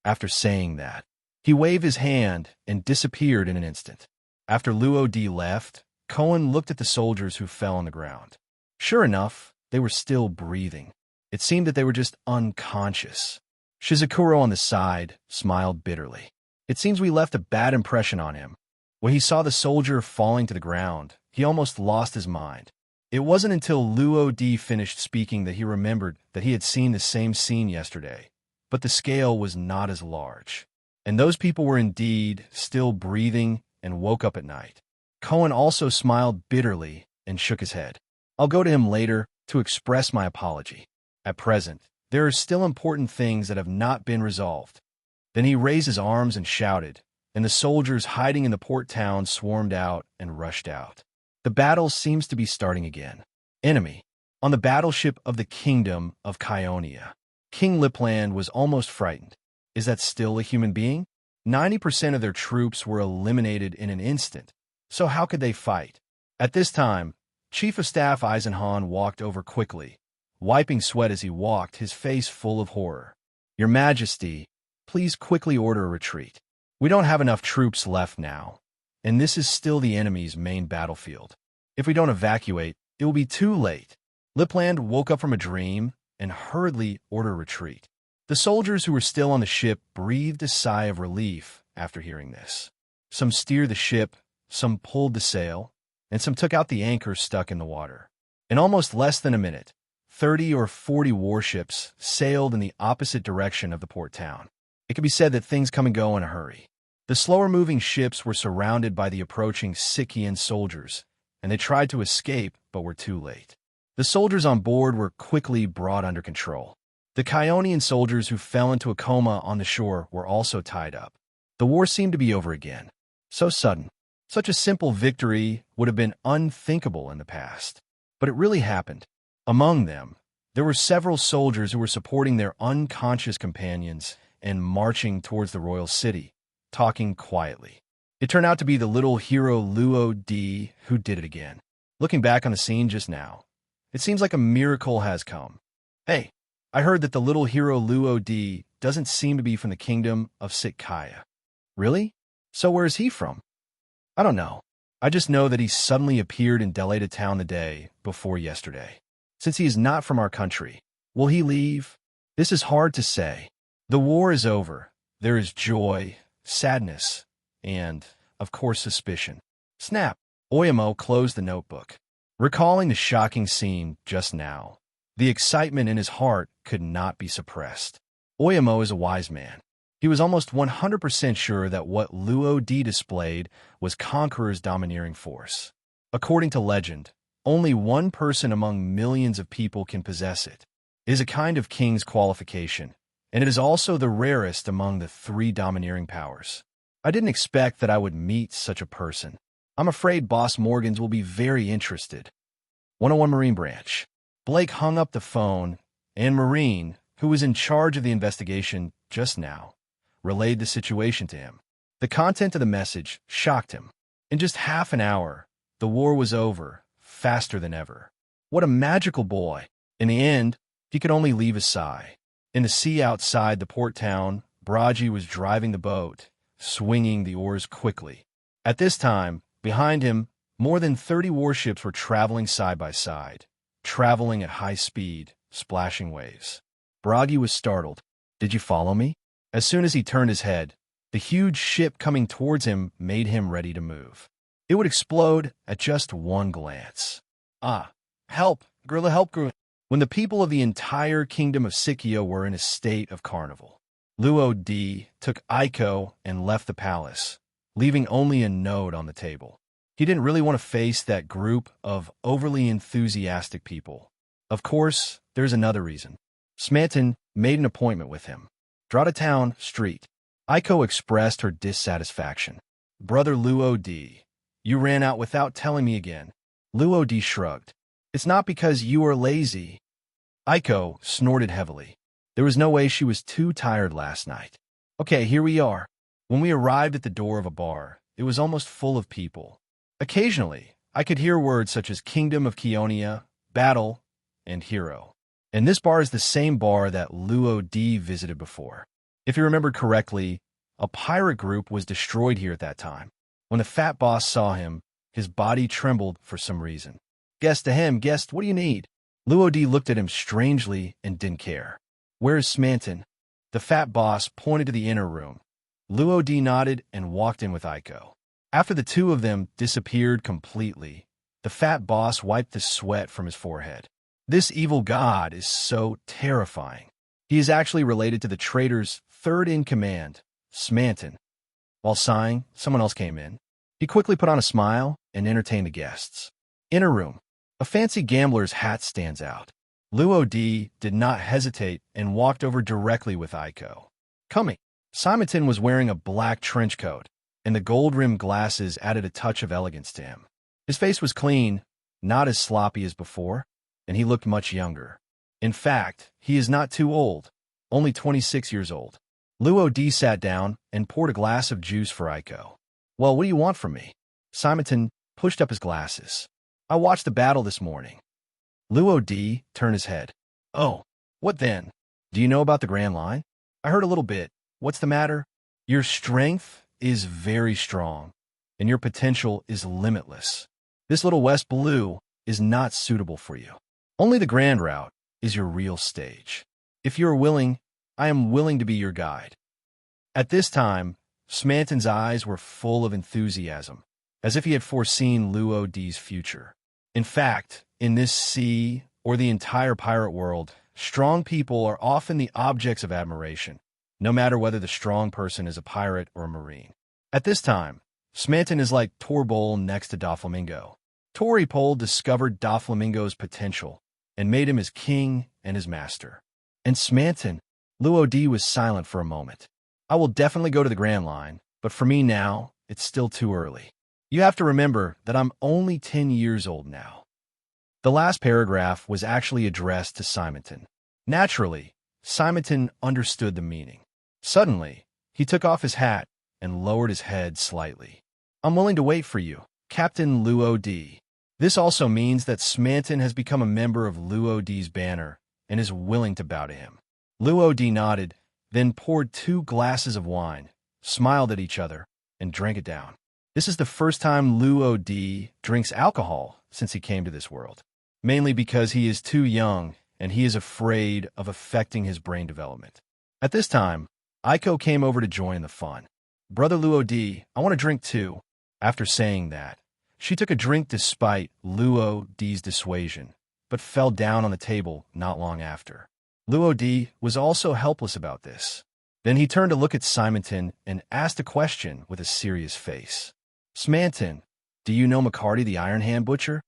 After saying that, he waved his hand and disappeared in an instant. After Luo Di left, Koen looked at the soldiers who fell on the ground. Sure enough, they were still breathing. It seemed that they were just unconscious. Shizukuro on the side smiled bitterly. It seems we left a bad impression on him. When he saw the soldier falling to the ground, he almost lost his mind. It wasn't until Luo Di finished speaking that he remembered that he had seen the same scene yesterday, but the scale was not as large. And those people were indeed still breathing and woke up at night. Koen also smiled bitterly and shook his head. I'll go to him later to express my apology. At present, there are still important things that have not been resolved. Then he raised his arms and shouted, and the soldiers hiding in the port town swarmed out and rushed out. The battle seems to be starting again. Enemy. On the battleship of the kingdom of Chionia, King Lipland was almost frightened. Is that still a human being? 90% of their troops were eliminated in an instant, so how could they fight? At this time, Chief of Staff Eisenhahn walked over quickly, wiping sweat as he walked, his face full of horror. Your Majesty, please quickly order a retreat. We don't have enough troops left now, and this is still the enemy's main battlefield. If we don't evacuate, it will be too late. Lipland woke up from a dream and hurriedly ordered a retreat. The soldiers who were still on the ship breathed a sigh of relief after hearing this. Some steered the ship, some pulled the sail, and some took out the anchor stuck in the water. In almost less than a minute, 30 or 40 warships sailed in the opposite direction of the port town. It can be said that things come and go in a hurry. The slower-moving ships were surrounded by the approaching Sikian soldiers, and they tried to escape but were too late. The soldiers on board were quickly brought under control. The Chionian soldiers who fell into a coma on the shore were also tied up. The war seemed to be over again. So sudden. Such a simple victory would have been unthinkable in the past. But it really happened. Among them, there were several soldiers who were supporting their unconscious companions and marching towards the royal city, talking quietly. It turned out to be the little hero Luo Di who did it again. Looking back on the scene just now, It seems like a miracle has come. Hey, I heard that the little hero Luo D doesn't seem to be from the kingdom of Sitkaya. Really? So where is he from? I don't know. I just know that he suddenly appeared in Delata town the day before yesterday. Since he is not from our country, will he leave? This is hard to say. The war is over. There is joy, sadness, and, of course, suspicion. Snap! Oyamo closed the notebook. Recalling the shocking scene just now, the excitement in his heart could not be suppressed. Oyamo is a wise man. He was almost 100% sure that what Luo D displayed was Conqueror's domineering force. According to legend, only one person among millions of people can possess it. It is a kind of king's qualification, and it is also the rarest among the three domineering powers. I didn't expect that I would meet such a person. I'm afraid Boss Morgans will be very interested. 101 Marine Branch. Blake hung up the phone, and Marine, who was in charge of the investigation just now, relayed the situation to him. The content of the message shocked him. In just half an hour, the war was over, faster than ever. What a magical boy. In the end, he could only leave a sigh. In the sea outside the port town, Braji was driving the boat, swinging the oars quickly. At this time, behind him, more than 30 warships were traveling side by side, traveling at high speed, splashing waves. Bragi was startled. Did you follow me? As soon as he turned his head, the huge ship coming towards him made him ready to move. It would explode at just one glance. Ah, help, Gorilla, help, Gorilla. When the people of the entire kingdom of Sikio were in a state of carnival, Luo D took Aiko and left the palace, leaving only a note on the table. He didn't really want to face that group of overly enthusiastic people. Of course, there's another reason. Smanton made an appointment with him. Drata Town Street. Aiko expressed her dissatisfaction. Brother Luo D, you ran out without telling me again. Luo D shrugged. It's not because you are lazy. Aiko snorted heavily. There was no way she was too tired last night. Okay, here we are. When we arrived at the door of a bar, it was almost full of people. Occasionally, I could hear words such as Kingdom of Keonia, Battle, and Hero. And this bar is the same bar that Luo D visited before. If you remembered correctly, a pirate group was destroyed here at that time. When the fat boss saw him, his body trembled for some reason. Guest to him, guest, what do you need? Luo D looked at him strangely and didn't care. Where is Smanton? The fat boss pointed to the inner room. Luo D nodded and walked in with Aiko. After the two of them disappeared completely, the fat boss wiped the sweat from his forehead. This evil god is so terrifying. He is actually related to the traitor's third-in-command, Smanton. While sighing, someone else came in. He quickly put on a smile and entertained the guests. Inner room. A fancy gambler's hat stands out. Luo D did not hesitate and walked over directly with Aiko. Coming. Simonton was wearing a black trench coat, and the gold-rimmed glasses added a touch of elegance to him. His face was clean, not as sloppy as before, and he looked much younger. In fact, he is not too old, only 26 years old. Luo D sat down and poured a glass of juice for Aiko. Well, what do you want from me? Simonton pushed up his glasses. I watched the battle this morning. Luo D turned his head. Oh, what then? Do you know about the Grand Line? I heard a little bit. What's the matter? Your strength is very strong, and your potential is limitless. This little West Blue is not suitable for you. Only the Grand Route is your real stage. If you are willing, I am willing to be your guide. At this time, Smanton's eyes were full of enthusiasm, as if he had foreseen Luo D's future. In fact, in this sea or the entire pirate world, strong people are often the objects of admiration, no matter whether the strong person is a pirate or a marine. At this time, Smanton is like Torbol next to Doflamingo. Toripol discovered Doflamingo's potential and made him his king and his master. And Smanton, Luo D was silent for a moment. I will definitely go to the Grand Line, but for me now, it's still too early. You have to remember that I'm only 10 years old now. The last paragraph was actually addressed to Simonton. Naturally, Simonton understood the meaning. Suddenly, he took off his hat and lowered his head slightly. I'm willing to wait for you, Captain Luo D. This also means that Smanton has become a member of Luo D's banner and is willing to bow to him. Luo D nodded, then poured 2 glasses of wine, smiled at each other, and drank it down. This is the first time Luo D drinks alcohol since he came to this world, mainly because he is too young and he is afraid of affecting his brain development. At this time, Aiko came over to join the fun. Brother Luo D, I want to drink too. After saying that, she took a drink despite Luo D's dissuasion, but fell down on the table not long after. Luo D was also helpless about this. Then he turned to look at Simonton and asked a question with a serious face. Smanton, do you know McCarty the Iron Hand Butcher?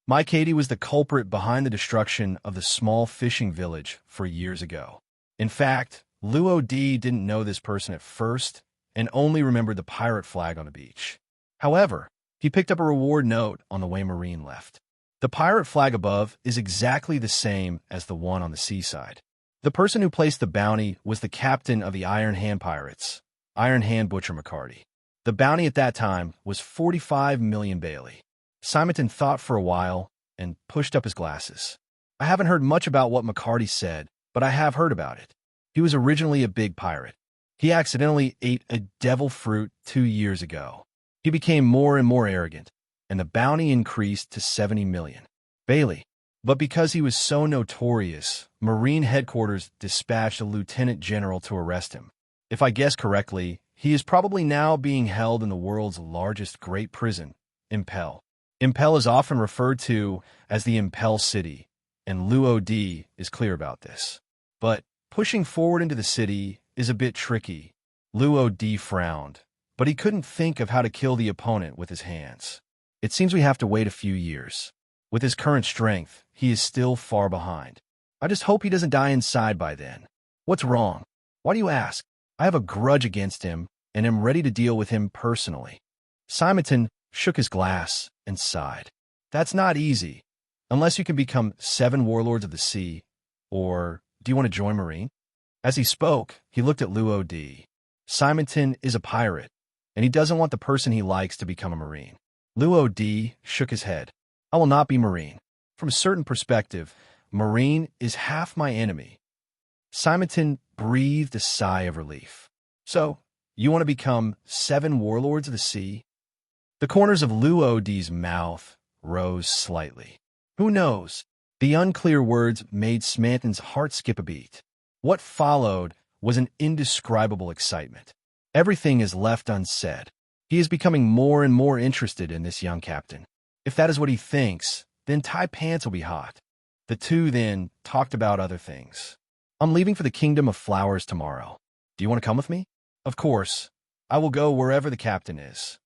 My Katie was the culprit behind the destruction of the small fishing village 4 years ago. In fact, Luo D didn't know this person at first and only remembered the pirate flag on the beach. However, he picked up a reward note on the way Marine left. The pirate flag above is exactly the same as the one on the seaside. The person who placed the bounty was the captain of the Iron Hand Pirates, Iron Hand Butcher McCarty. The bounty at that time was 45 million Bailey. Simonton thought for a while and pushed up his glasses. I haven't heard much about what McCarty said, but I have heard about it. He was originally a big pirate. He accidentally ate a devil fruit 2 years ago. He became more and more arrogant, and the bounty increased to 70 million Bailey. But because he was so notorious, Marine headquarters dispatched a lieutenant general to arrest him. If I guess correctly, he is probably now being held in the world's largest great prison, Impel. Impel is often referred to as the Impel City, and Luo D is clear about this. But pushing forward into the city is a bit tricky. Luo D frowned, but he couldn't think of how to kill the opponent with his hands. It seems we have to wait a few years. With his current strength, he is still far behind. I just hope he doesn't die inside by then. What's wrong? Why do you ask? I have a grudge against him and am ready to deal with him personally. Simonton shook his glass and sighed. That's not easy, unless you can become 7 warlords of the sea, or do you want to join Marine? As he spoke, he looked at Luo D. Simonton is a pirate, and he doesn't want the person he likes to become a Marine. Luo D shook his head. I will not be Marine. From a certain perspective, Marine is half my enemy. Simonton breathed a sigh of relief. So, you want to become 7 warlords of the sea? The corners of Luo D's mouth rose slightly. Who knows? The unclear words made Smanton's heart skip a beat. What followed was an indescribable excitement. Everything is left unsaid. He is becoming more and more interested in this young captain. If that is what he thinks, then tie pants will be hot. The two then talked about other things. I'm leaving for the Kingdom of Flowers tomorrow. Do you want to come with me? Of course. I will go wherever the captain is.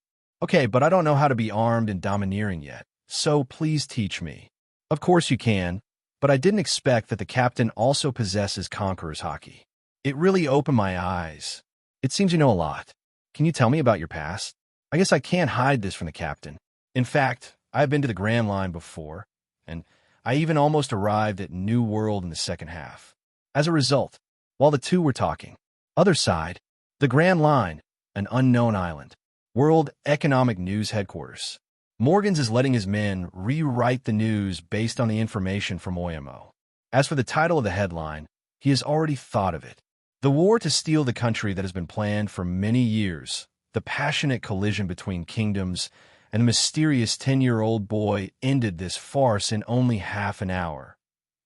Okay, but I don't know how to be armed and domineering yet, so please teach me. Of course you can, but I didn't expect that the captain also possesses Conqueror's Hockey. It really opened my eyes. It seems you know a lot. Can you tell me about your past? I guess I can't hide this from the captain. In fact, I've been to the Grand Line before, and I even almost arrived at New World in the second half. As a result, while the two were talking, other side, the Grand Line, an unknown island, World Economic News Headquarters. Morgans is letting his men rewrite the news based on the information from Oyamo. As for the title of the headline, he has already thought of it. The war to steal the country that has been planned for many years, the passionate collision between kingdoms, and a mysterious 10-year-old boy ended this farce in only half an hour.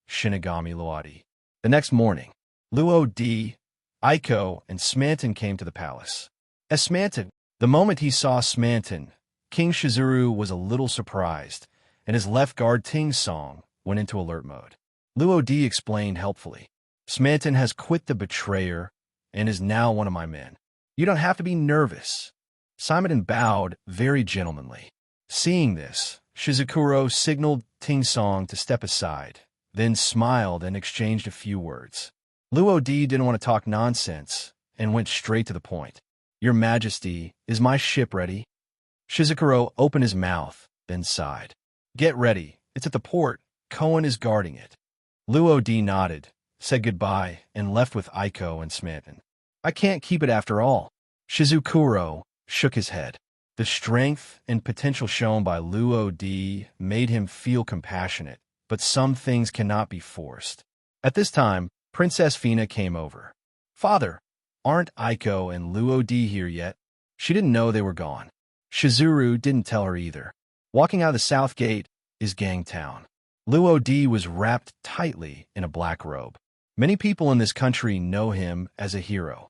Shinigami Loadi. The next morning, Luo D, Aiko, and Smanton came to the palace. As Smanton, the moment he saw Smanton, King Shizuru was a little surprised, and his left guard Ting Song went into alert mode. Luo D explained helpfully. Smanton has quit the betrayer and is now one of my men. You don't have to be nervous. Simonton bowed very gentlemanly. Seeing this, Shizukuro signaled Ting Song to step aside, then smiled and exchanged a few words. Luo D didn't want to talk nonsense and went straight to the point. Your Majesty, is my ship ready? Shizukuro opened his mouth, then sighed. Get ready. It's at the port. Koen is guarding it. Luo D nodded, said goodbye, and left with Aiko and Smanton. I can't keep it after all. Shizukuro shook his head. The strength and potential shown by Luo Di made him feel compassionate, but some things cannot be forced. At this time, Princess Fina came over. "Father, aren't Aiko and Luo Di here yet?" She didn't know they were gone. Shizuru didn't tell her either. Walking out of the south gate is Gangtown. Luo Di was wrapped tightly in a black robe. Many people in this country know him as a hero.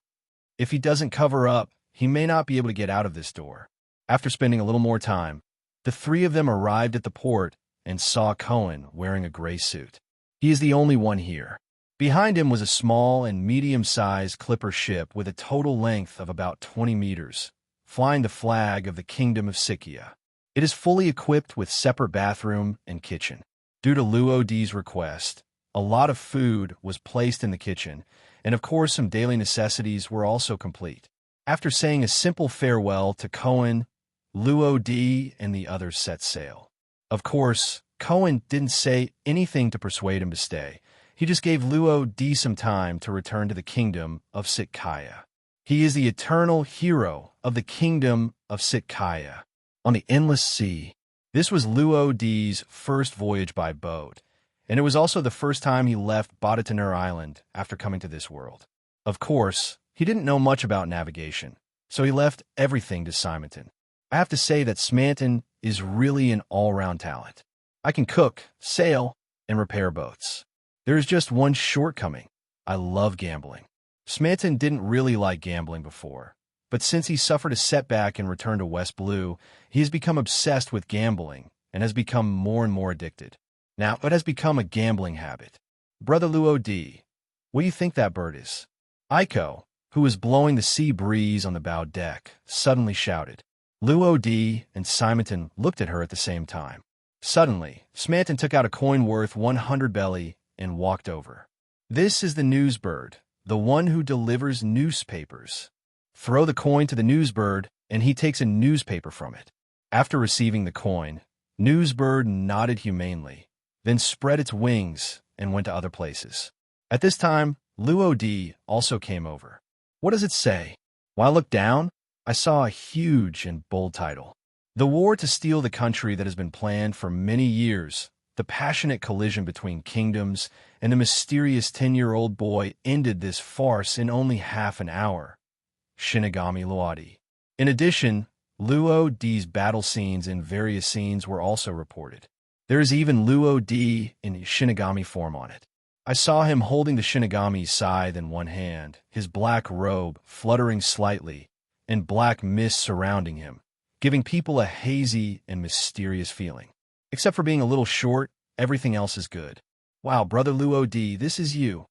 If he doesn't cover up, he may not be able to get out of this door. After spending a little more time, the three of them arrived at the port and saw Cohen wearing a gray suit. He is the only one here. Behind him was a small and medium-sized clipper ship with a total length of about 20 meters, flying the flag of the Kingdom of Sikkia. It is fully equipped with separate bathroom and kitchen. Due to Luo Di's request, a lot of food was placed in the kitchen, and of course some daily necessities were also complete. After saying a simple farewell to Cohen, Luo Di and the others set sail. Of course, Cohen didn't say anything to persuade him to stay. He just gave Luo Di some time to return to the Kingdom of Sikkia. He is the eternal hero of the Kingdom of Sikkia. On the endless sea. This was Luo Di's first voyage by boat, and it was also the first time he left Badatanur Island after coming to this world. Of course, he didn't know much about navigation, so he left everything to Simonton. I have to say that Smanton is really an all-round talent. I can cook, sail, and repair boats. There is just one shortcoming. I love gambling. Smanton didn't really like gambling before, but since he suffered a setback and returned to West Blue, he has become obsessed with gambling and has become more and more addicted. Now, it has become a gambling habit. Brother Luo Di, what do you think that bird is? Aiko, who was blowing the sea breeze on the bow deck, suddenly shouted. Luo Di and Simonton looked at her at the same time. Suddenly, Smanton took out a coin worth 100 belly and walked over. This is the newsbird, the one who delivers newspapers. Throw the coin to the newsbird, and he takes a newspaper from it. After receiving the coin, Newsbird nodded humanely, then spread its wings and went to other places. At this time, Luo Di also came over. What does it say? While I looked down, I saw a huge and bold title. The war to steal the country that has been planned for many years, the passionate collision between kingdoms, and the mysterious 10-year-old boy ended this farce in only half an hour. Shinigami Luadi. In addition, Luo Di's battle scenes and various scenes were also reported. There is even Luo Di in Shinigami form on it. I saw him holding the Shinigami's scythe in one hand, his black robe fluttering slightly, and black mist surrounding him, giving people a hazy and mysterious feeling. Except for being a little short, everything else is good. Wow, Brother Luo Di, this is you.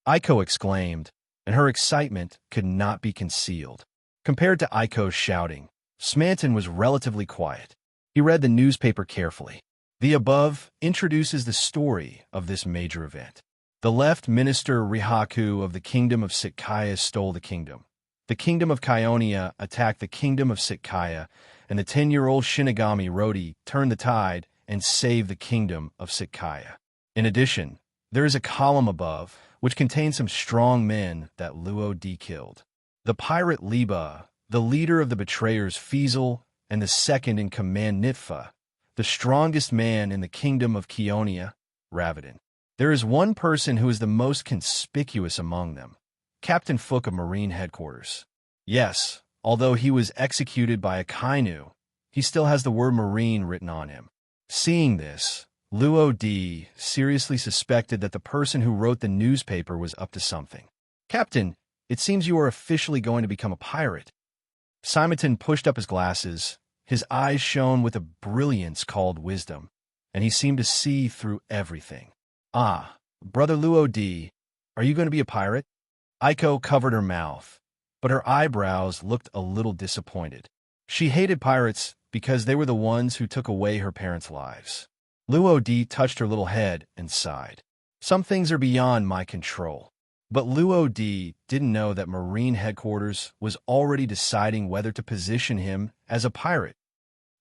Aiko exclaimed, and her excitement could not be concealed. Compared to Aiko's shouting, Smanton was relatively quiet. He read the newspaper carefully. The above introduces the story of this major event. The left minister Rihaku of the Kingdom of Sikkia stole the kingdom. The Kingdom of Kionia attacked the Kingdom of Sikkia, and the 10-year-old Shinigami Rodi turned the tide and saved the Kingdom of Sikkia. In addition, there is a column above, which contains some strong men that Luo Di killed. The pirate Liba, the leader of the betrayers Fiesel, and the second in command Nitfa, the strongest man in the Kingdom of Kionia, Ravadin. There is one person who is the most conspicuous among them, Captain Fook of Marine Headquarters. Yes, although he was executed by a Kainu, he still has the word Marine written on him. Seeing this, Luo Di seriously suspected that the person who wrote the newspaper was up to something. Captain, it seems you are officially going to become a pirate. Simonton pushed up his glasses. His eyes shone with a brilliance called wisdom, and he seemed to see through everything. Ah, Brother Luo Di, are you going to be a pirate? Aiko covered her mouth, but her eyebrows looked a little disappointed. She hated pirates because they were the ones who took away her parents' lives. Luo Di touched her little head and sighed. Some things are beyond my control. But Luo Di didn't know that Marine Headquarters was already deciding whether to position him as a pirate.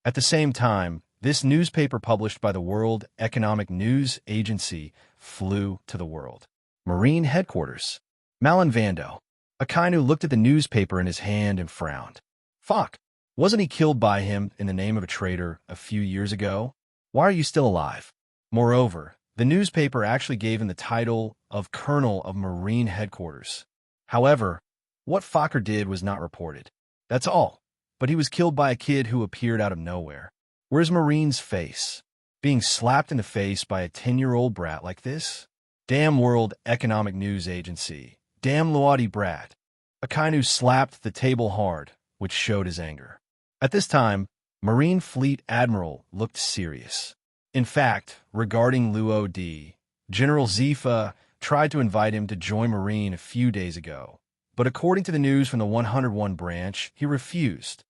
At the same time, this newspaper published by the World Economic News Agency flew to the world. Marine Headquarters. Malin Vando. Akainu looked at the newspaper in his hand and frowned. Fuck. Wasn't he killed by him in the name of a traitor a few years ago? Why are you still alive? Moreover, the newspaper actually gave him the title of Colonel of Marine Headquarters. However, what Fokker did was not reported. That's all. But he was killed by a kid who appeared out of nowhere. Where's Marine's face? Being slapped in the face by a 10-year-old brat like this? Damn World Economic News Agency. Damn Luadi brat. Akainu slapped the table hard, which showed his anger. At this time, Marine Fleet Admiral looked serious. In fact, regarding Luo D, General Zifa tried to invite him to join Marine a few days ago, but according to the news from the 101 branch, he refused.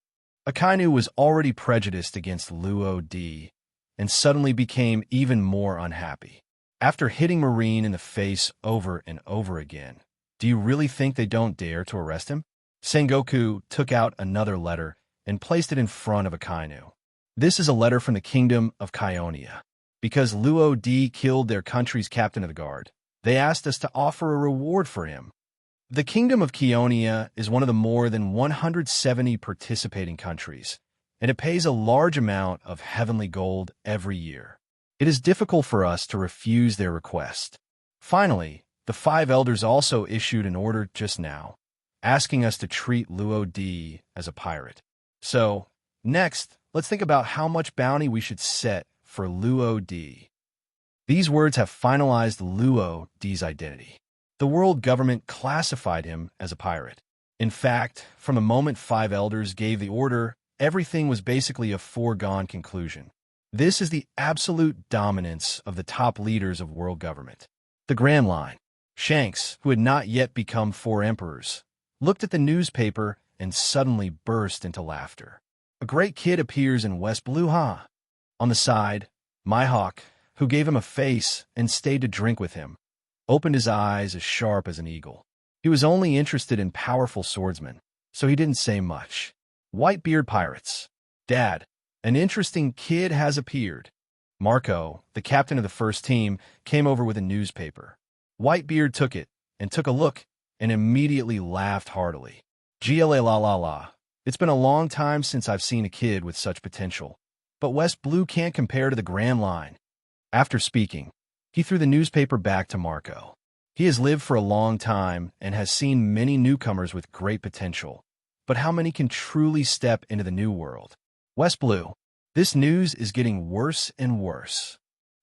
Akainu was already prejudiced against Luo D and suddenly became even more unhappy. After hitting Marine in the face over and over again, do you really think they don't dare to arrest him? Sengoku took out another letter and placed it in front of Akainu. This is a letter from the Kingdom of Kionia. Because Luo D killed their country's captain of the guard, they asked us to offer a reward for him. The Kingdom of Kionia is one of the more than 170 participating countries, and it pays a large amount of heavenly gold every year. It is difficult for us to refuse their request. Finally, the 5 elders also issued an order just now, asking us to treat Luo D as a pirate. So, next, let's think about how much bounty we should set for Luo D. These words have finalized Luo D's identity. The world government classified him as a pirate. In fact, from the moment 5 elders gave the order, everything was basically a foregone conclusion. This is the absolute dominance of the top leaders of world government. The Grand Line. Shanks, who had not yet become 4 emperors, looked at the newspaper and suddenly burst into laughter. A great kid appears in West Blue, huh? On the side, Myhawk, who gave him a face and stayed to drink with him, opened his eyes as sharp as an eagle. He was only interested in powerful swordsmen, so he didn't say much. Whitebeard pirates. Dad, an interesting kid has appeared. Marco, the captain of the first team, came over with a newspaper. Whitebeard took it and took a look and immediately laughed heartily. GLA la la la. It's been a long time since I've seen a kid with such potential. But West Blue can't compare to the Grand Line. After speaking, he threw the newspaper back to Marco. He has lived for a long time and has seen many newcomers with great potential. But how many can truly step into the new world? West Blue, this news is getting worse and worse.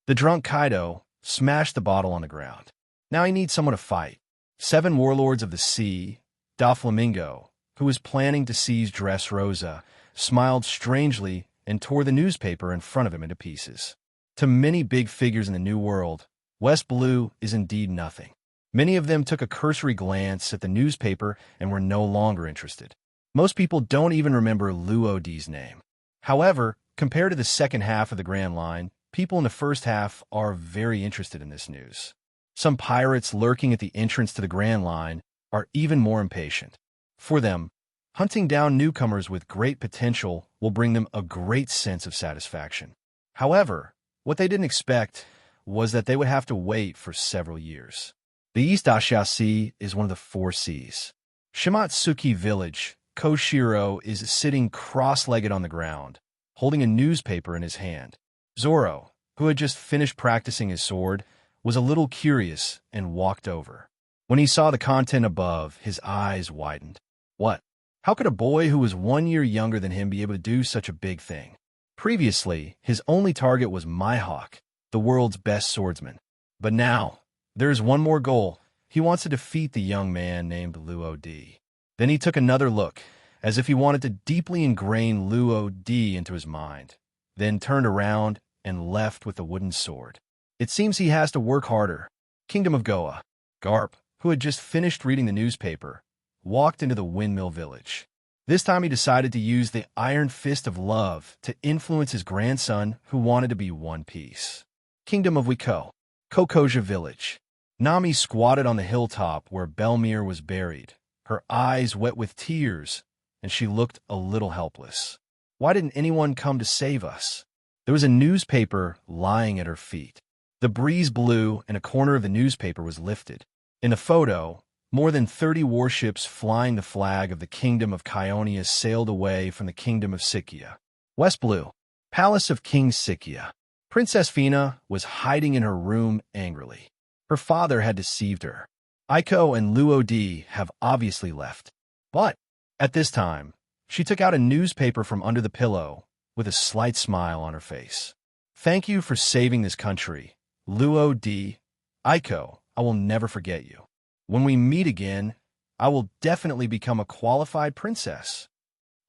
The drunk Kaido smashed the bottle on the ground. Now he needs someone to fight. 7 warlords of the sea, Doflamingo, who was planning to seize Dressrosa, smiled strangely and tore the newspaper in front of him into pieces. To many big figures in the New World, West Blue is indeed nothing. Many of them took a cursory glance at the newspaper and were no longer interested. Most people don't even remember Luo D's name. However, compared to the second half of the Grand Line, people in the first half are very interested in this news. Some pirates lurking at the entrance to the Grand Line are even more impatient. For them, hunting down newcomers with great potential will bring them a great sense of satisfaction. However, what they didn't expect was that they would have to wait for several years. The East Asha Sea is one of the 4 seas. Shimatsuki Village, Koshiro is sitting cross-legged on the ground, holding a newspaper in his hand. Zoro, who had just finished practicing his sword, was a little curious and walked over. When he saw the content above, his eyes widened. What? How could a boy who was 1 year younger than him be able to do such a big thing? Previously, his only target was Myhawk, the world's best swordsman. But now, there is one more goal. He wants to defeat the young man named Luo D. Then he took another look, as if he wanted to deeply ingrain Luo D into his mind, then turned around and left with the wooden sword. It seems he has to work harder. Kingdom of Goa. Garp, who had just finished reading the newspaper, walked into the windmill village. This time he decided to use the iron fist of love to influence his grandson who wanted to be one piece. Kingdom of Wiko. Kokoja Village. Nami squatted on the hilltop where Belmir was buried, her eyes wet with tears, and she looked a little helpless. Why didn't anyone come to save us? There was a newspaper lying at her feet. The breeze blew and a corner of the newspaper was lifted. In the photo, More than 30 warships flying the flag of the Kingdom of Kionia sailed away from the Kingdom of Sickia. West Blue, Palace of King Sickia. Princess Fina was hiding in her room angrily. Her father had deceived her. Aiko and Luo-di have obviously left. But, at this time, she took out a newspaper from under the pillow with a slight smile on her face. Thank you for saving this country, Luo-di. Aiko, I will never forget you. When we meet again, I will definitely become a qualified princess.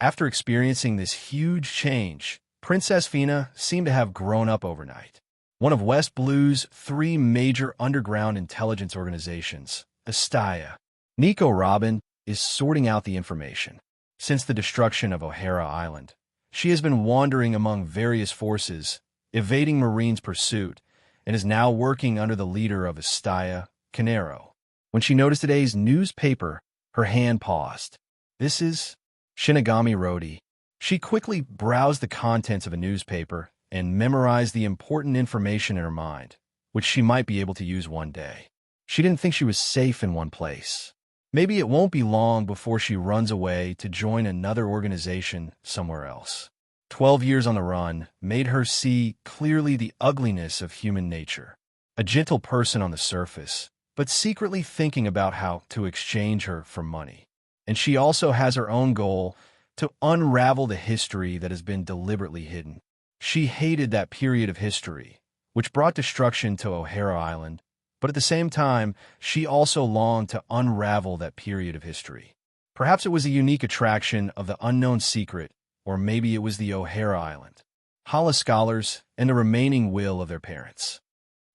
After experiencing this huge change, Princess Fina seemed to have grown up overnight. One of West Blue's 3 major underground intelligence organizations, Astaya, Nico Robin, is sorting out the information. Since the destruction of O'Hara Island, she has been wandering among various forces, evading Marine's pursuit, and is now working under the leader of Astaya, Canero. When she noticed today's newspaper, her hand paused. This is Shinigami Rodi. She quickly browsed the contents of a newspaper and memorized the important information in her mind, which she might be able to use one day. She didn't think she was safe in one place. Maybe it won't be long before she runs away to join another organization somewhere else. 12 years on the run made her see clearly the ugliness of human nature. A gentle person on the surface, but secretly thinking about how to exchange her for money. And she also has her own goal to unravel the history that has been deliberately hidden. She hated that period of history, which brought destruction to O'Hara Island, but at the same time, she also longed to unravel that period of history. Perhaps it was a unique attraction of the unknown secret, or maybe it was the O'Hara Island, Hala scholars, and the remaining will of their parents.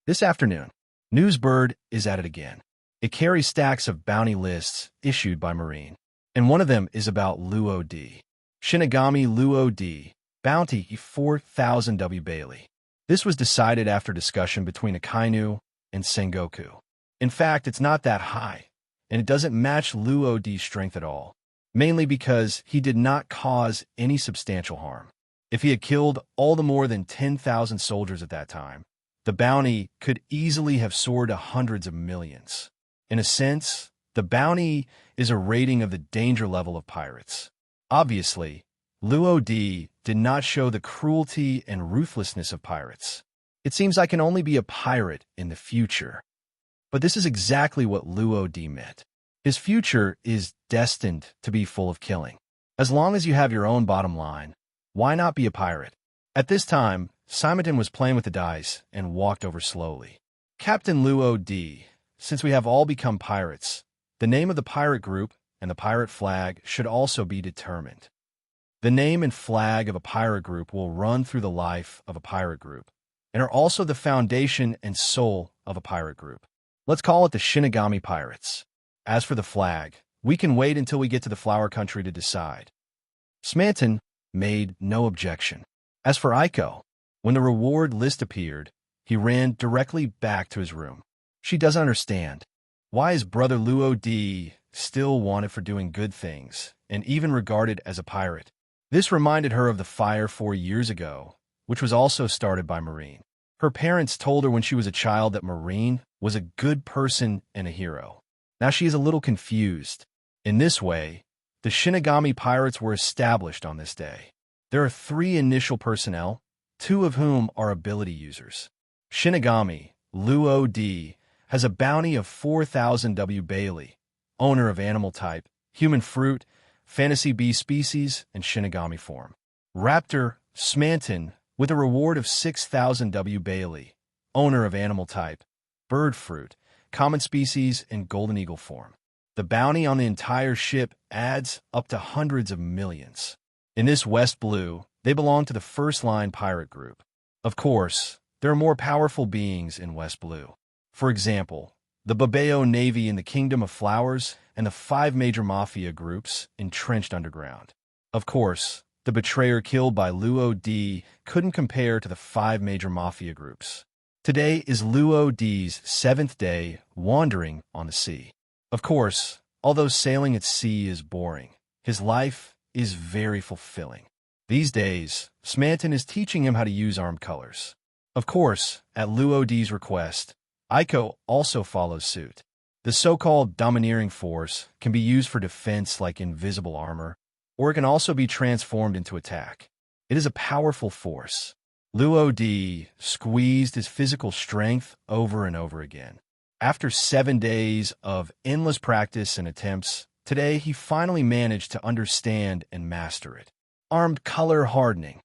This afternoon, Newsbird is at it again. It carries stacks of bounty lists issued by Marine, and one of them is about Luo-di. Shinigami Luo-di, bounty 4,000 W Bailey. This was decided after discussion between Akainu and Sengoku. In fact, it's not that high, and it doesn't match Luo-di's strength at all, mainly because he did not cause any substantial harm. If he had killed all the more than 10,000 soldiers at that time, the bounty could easily have soared to hundreds of millions. In a sense, the bounty is a rating of the danger level of pirates. Obviously, Luo-di did not show the cruelty and ruthlessness of pirates. It seems I can only be a pirate in the future. But this is exactly what Luo-di meant. His future is destined to be full of killing. As long as you have your own bottom line, why not be a pirate? At this time, Simonton was playing with the dice and walked over slowly. Captain Luo-di, since we have all become pirates, the name of the pirate group and the pirate flag should also be determined. The name and flag of a pirate group will run through the life of a pirate group, and are also the foundation and soul of a pirate group. Let's call it the Shinigami Pirates. As for the flag, we can wait until we get to the Flower Country to decide. Smanton made no objection. As for Aiko, when the reward list appeared, he ran directly back to his room. She doesn't understand why his brother Luo-di still wanted for doing good things, and even regarded as a pirate. This reminded her of the fire 4 years ago, which was also started by Marine. Her parents told her when she was a child that Marine was a good person and a hero. Now she is a little confused. In this way, the Shinigami Pirates were established on this day. There are 3 initial personnel, 2 of whom are ability users. Shinigami Luo-di has a bounty of 4,000 W Bailey, owner of animal type, human fruit, fantasy bee species, and Shinigami form. Raptor Smanton with a reward of 6,000 W Bailey, owner of animal type, bird fruit, common species, and golden eagle form. The bounty on the entire ship adds up to hundreds of millions. In this West Blue, they belong to the first-line pirate group. Of course, there are more powerful beings in West Blue. For example, the Babeo Navy in the Kingdom of Flowers and the 5 major mafia groups entrenched underground. Of course, the betrayer killed by Luo-di couldn't compare to the 5 major mafia groups. Today is Luo-di's 7th day wandering on the sea. Of course, although sailing at sea is boring, his life is very fulfilling. These days, Smanton is teaching him how to use armed colors. Of course, at Luo-di's request, Aiko also follows suit. The so-called domineering force can be used for defense like invisible armor, or it can also be transformed into attack. It is a powerful force. Luo Di squeezed his physical strength over and over again. After 7 days of endless practice and attempts, today he finally managed to understand and master it. Armed color hardening.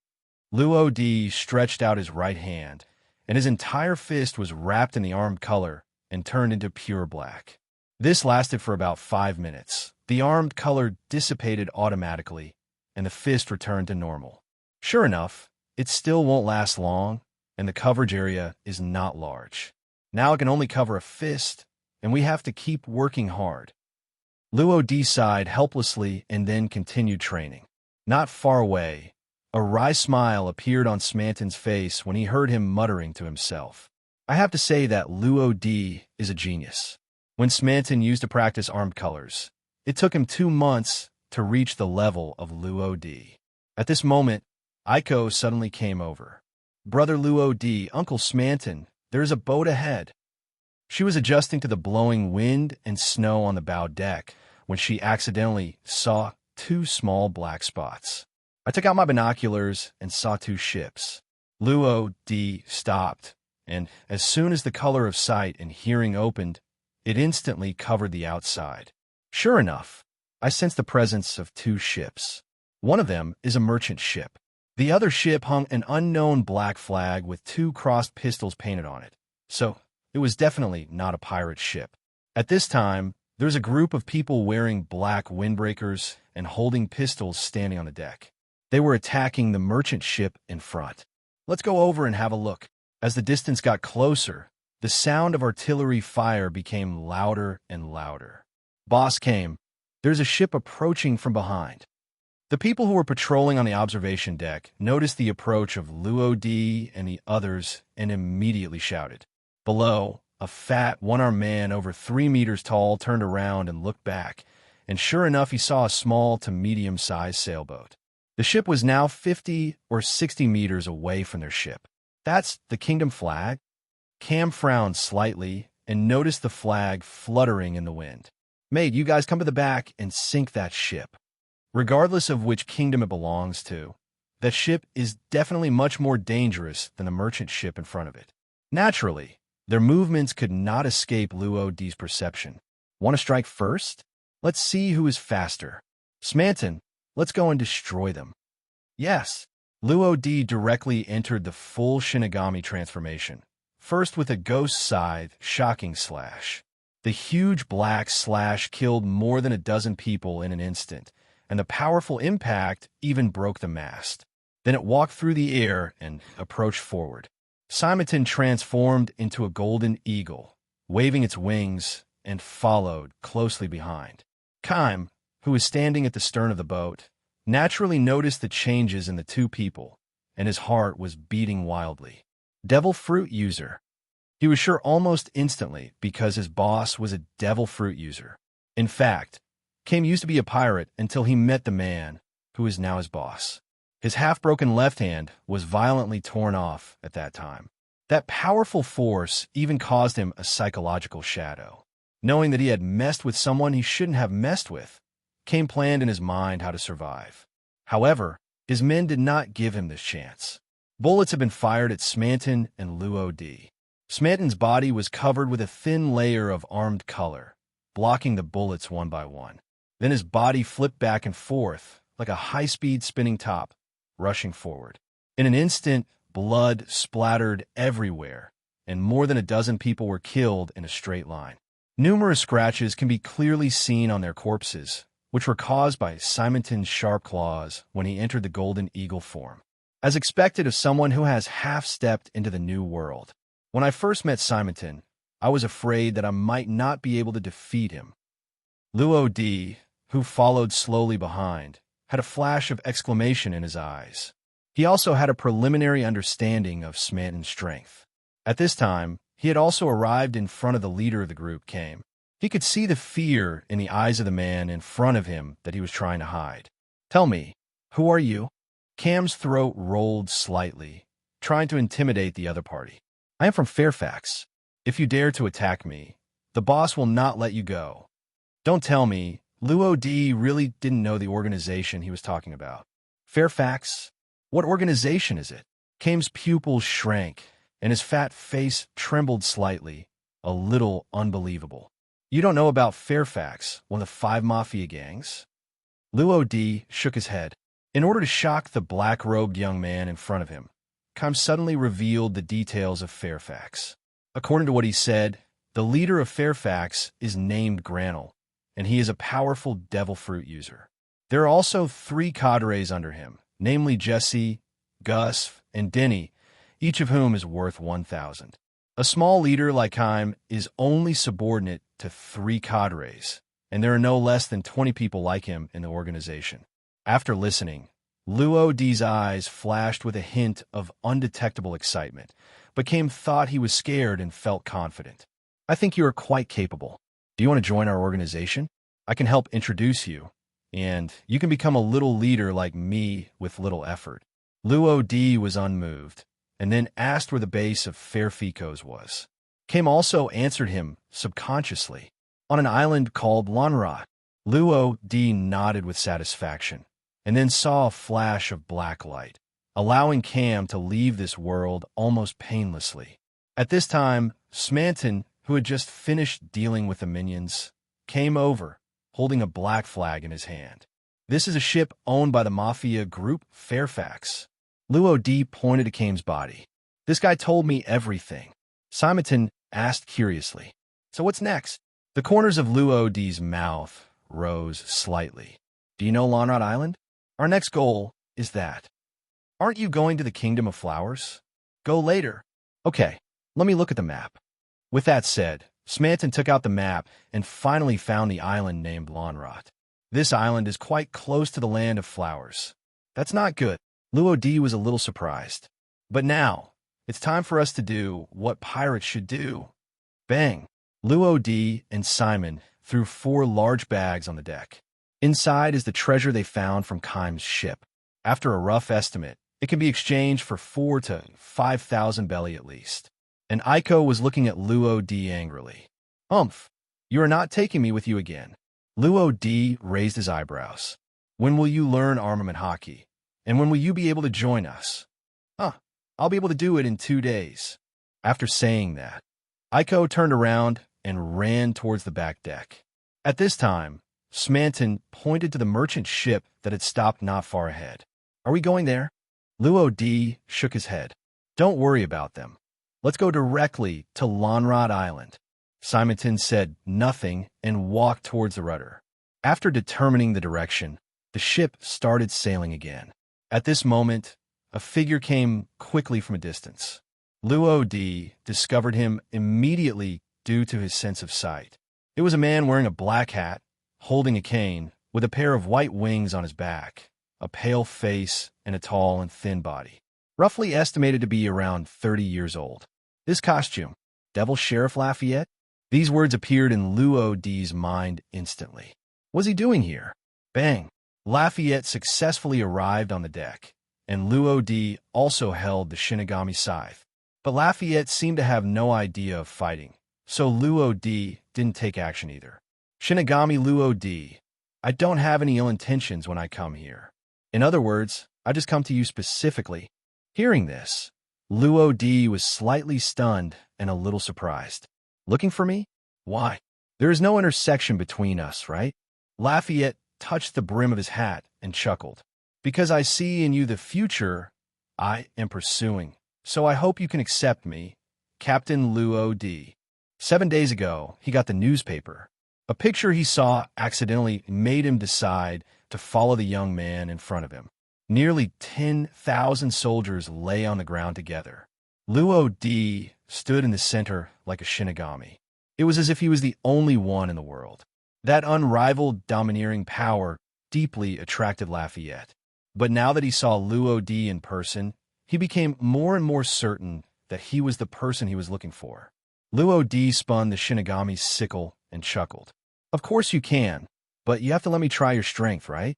Luo Di stretched out his right hand, and his entire fist was wrapped in the armed color and turned into pure black. This lasted for about 5 minutes. The armed color dissipated automatically, and the fist returned to normal. Sure enough, it still won't last long, and the coverage area is not large. Now it can only cover a fist, and we have to keep working hard. Luo Di sighed helplessly and then continued training. Not far away, a wry smile appeared on Smanton's face when he heard him muttering to himself. I have to say that Luo Di is a genius. When Smanton used to practice armed colors, it took him 2 months to reach the level of Luo Di. At this moment, Aiko suddenly came over. Brother Luo Di, Uncle Smanton, there is a boat ahead. She was adjusting to the blowing wind and snow on the bow deck when she accidentally saw 2 small black spots. I took out my binoculars and saw 2 ships. Luo Di stopped, and as soon as the color of sight and hearing opened, it instantly covered the outside. Sure enough, I sensed the presence of 2 ships. One of them is a merchant ship. The other ship hung an unknown black flag with 2 crossed pistols painted on it. So, it was definitely not a pirate ship. At this time, there's a group of people wearing black windbreakers and holding pistols standing on the deck. They were attacking the merchant ship in front. Let's go over and have a look. As the distance got closer, the sound of artillery fire became louder and louder. Boss came. There's a ship approaching from behind. The people who were patrolling on the observation deck noticed the approach of Luo Di and the others and immediately shouted. Below, a fat, one-armed man over 3 meters tall turned around and looked back, and sure enough he saw a small to medium-sized sailboat. The ship was now 50 or 60 meters away from their ship. That's the kingdom flag? Cam frowned slightly and noticed the flag fluttering in the wind. Mate, you guys come to the back and sink that ship. Regardless of which kingdom it belongs to, that ship is definitely much more dangerous than the merchant ship in front of it. Naturally, their movements could not escape Luo Di's perception. Want to strike first? Let's see who is faster. Smanton, let's go and destroy them. Yes. Luo Di directly entered the full Shinigami transformation, first with a ghost scythe shocking slash. The huge black slash killed more than a dozen people in an instant, and the powerful impact even broke the mast. Then it walked through the air and approached forward. Simonton transformed into a golden eagle, waving its wings, and followed closely behind. Kaim, who was standing at the stern of the boat, naturally noticed the changes in the 2 people, and his heart was beating wildly. Devil Fruit User. He was sure almost instantly because his boss was a Devil Fruit User. In fact, Kim used to be a pirate until he met the man who is now his boss. His half-broken left hand was violently torn off at that time. That powerful force even caused him a psychological shadow. Knowing that he had messed with someone he shouldn't have messed with, Kim planned in his mind how to survive. However, his men did not give him this chance. Bullets had been fired at Smanton and Luo Di. Smanton's body was covered with a thin layer of armed color, blocking the bullets one by one. Then his body flipped back and forth like a high-speed spinning top, rushing forward. In an instant, blood splattered everywhere, and more than a dozen people were killed in a straight line. Numerous scratches can be clearly seen on their corpses, which were caused by Simonton's sharp claws when he entered the Golden Eagle form. As expected of someone who has half-stepped into the new world. When I first met Simonton, I was afraid that I might not be able to defeat him. Luo Di, who followed slowly behind, had a flash of exclamation in his eyes. He also had a preliminary understanding of Smanton's strength. At this time, he had also arrived in front of the leader of the group, Cam. He could see the fear in the eyes of the man in front of him that he was trying to hide. Tell me, who are you? Cam's throat rolled slightly, trying to intimidate the other party. I am from Fairfax. If you dare to attack me, The boss will not let you go. Don't tell me, Luo D really didn't know the organization he was talking about. Fairfax? What organization is it? Kame's pupils shrank, and his fat face trembled slightly, a little unbelievable. You don't know about Fairfax, one of the 5 mafia gangs? Luo D shook his head. In order to shock the black-robed young man in front of him, Kime suddenly revealed the details of Fairfax. According to what he said, the leader of Fairfax is named Granel, and he is a powerful devil fruit user. There are also 3 cadres under him, namely Jesse, Gus, and Denny, each of whom is worth 1,000. A small leader like Kime is only subordinate to 3 cadres, and there are no less than 20 people like him in the organization. After listening, Luo D's eyes flashed with a hint of undetectable excitement, but Kame thought he was scared and felt confident. I think you are quite capable. Do you want to join our organization? I can help introduce you, and you can become a little leader like me with little effort. Luo D was unmoved, and then asked where the base of Fairficos was. Kame also answered him subconsciously. On an island called Lanrat. Luo D nodded with satisfaction, and then saw a flash of black light, allowing Cam to leave this world almost painlessly. At this time, Smanton, who had just finished dealing with the minions, came over, holding a black flag in his hand. This is a ship owned by the mafia group Fairfax. Luo D pointed to Kame's body. This guy told me everything. Simonton asked curiously. So what's next? The corners of Luo D's mouth rose slightly. Do you know Lanrat Island? Our next goal is that. Aren't you going to the Kingdom of Flowers? Go later. Okay, let me look at the map. With that said, Smanton took out the map and finally found the island named Lanrat. This island is quite close to the Land of Flowers. That's not good. Luo D was a little surprised. But now, it's time for us to do what pirates should do. Bang! Luo D and Simon threw 4 large bags on the deck. Inside is the treasure they found from Kime's ship. After a rough estimate, it can be exchanged for 4 to 5,000 belly at least. And Aiko was looking at Luo D angrily. You are not taking me with you again. Luo D raised his eyebrows. When will you learn armament hockey? And when will you be able to join us? I'll be able to do it in 2 days. After saying that, Aiko turned around and ran towards the back deck. At this time, Smanton pointed to the merchant ship that had stopped not far ahead. Are we going there? Luo D shook his head. Don't worry about them. Let's go directly to Lanrat Island. Simonton said nothing and walked towards the rudder. After determining the direction, the ship started sailing again. At this moment, a figure came quickly from a distance. Luo D discovered him immediately due to his sense of sight. It was a man wearing a black hat, holding a cane, with a pair of white wings on his back, a pale face, and a tall and thin body. Roughly estimated to be around 30 years old. This costume, Devil Sheriff Lafayette? These words appeared in Luo D's mind instantly. What's he doing here? Bang! Lafayette successfully arrived on the deck, and Luo D also held the Shinigami scythe. But Lafayette seemed to have no idea of fighting, so Luo D didn't take action either. Shinigami Luo D, I don't have any ill intentions when I come here. In other words, I just come to you specifically. Hearing this, Luo D was slightly stunned and a little surprised. Looking for me? Why? There is no intersection between us, right? Lafayette touched the brim of his hat and chuckled. Because I see in you the future I am pursuing, so I hope you can accept me, Captain Luo D. 7 days ago, he got the newspaper. A picture he saw accidentally made him decide to follow the young man in front of him. Nearly 10,000 soldiers lay on the ground together. Luo D stood in the center like a Shinigami. It was as if he was the only one in the world. That unrivaled domineering power deeply attracted Lafayette. But now that he saw Luo D in person, he became more and more certain that he was the person he was looking for. Luo D spun the Shinigami's sickle and chuckled. Of course you can, but you have to let me try your strength, right?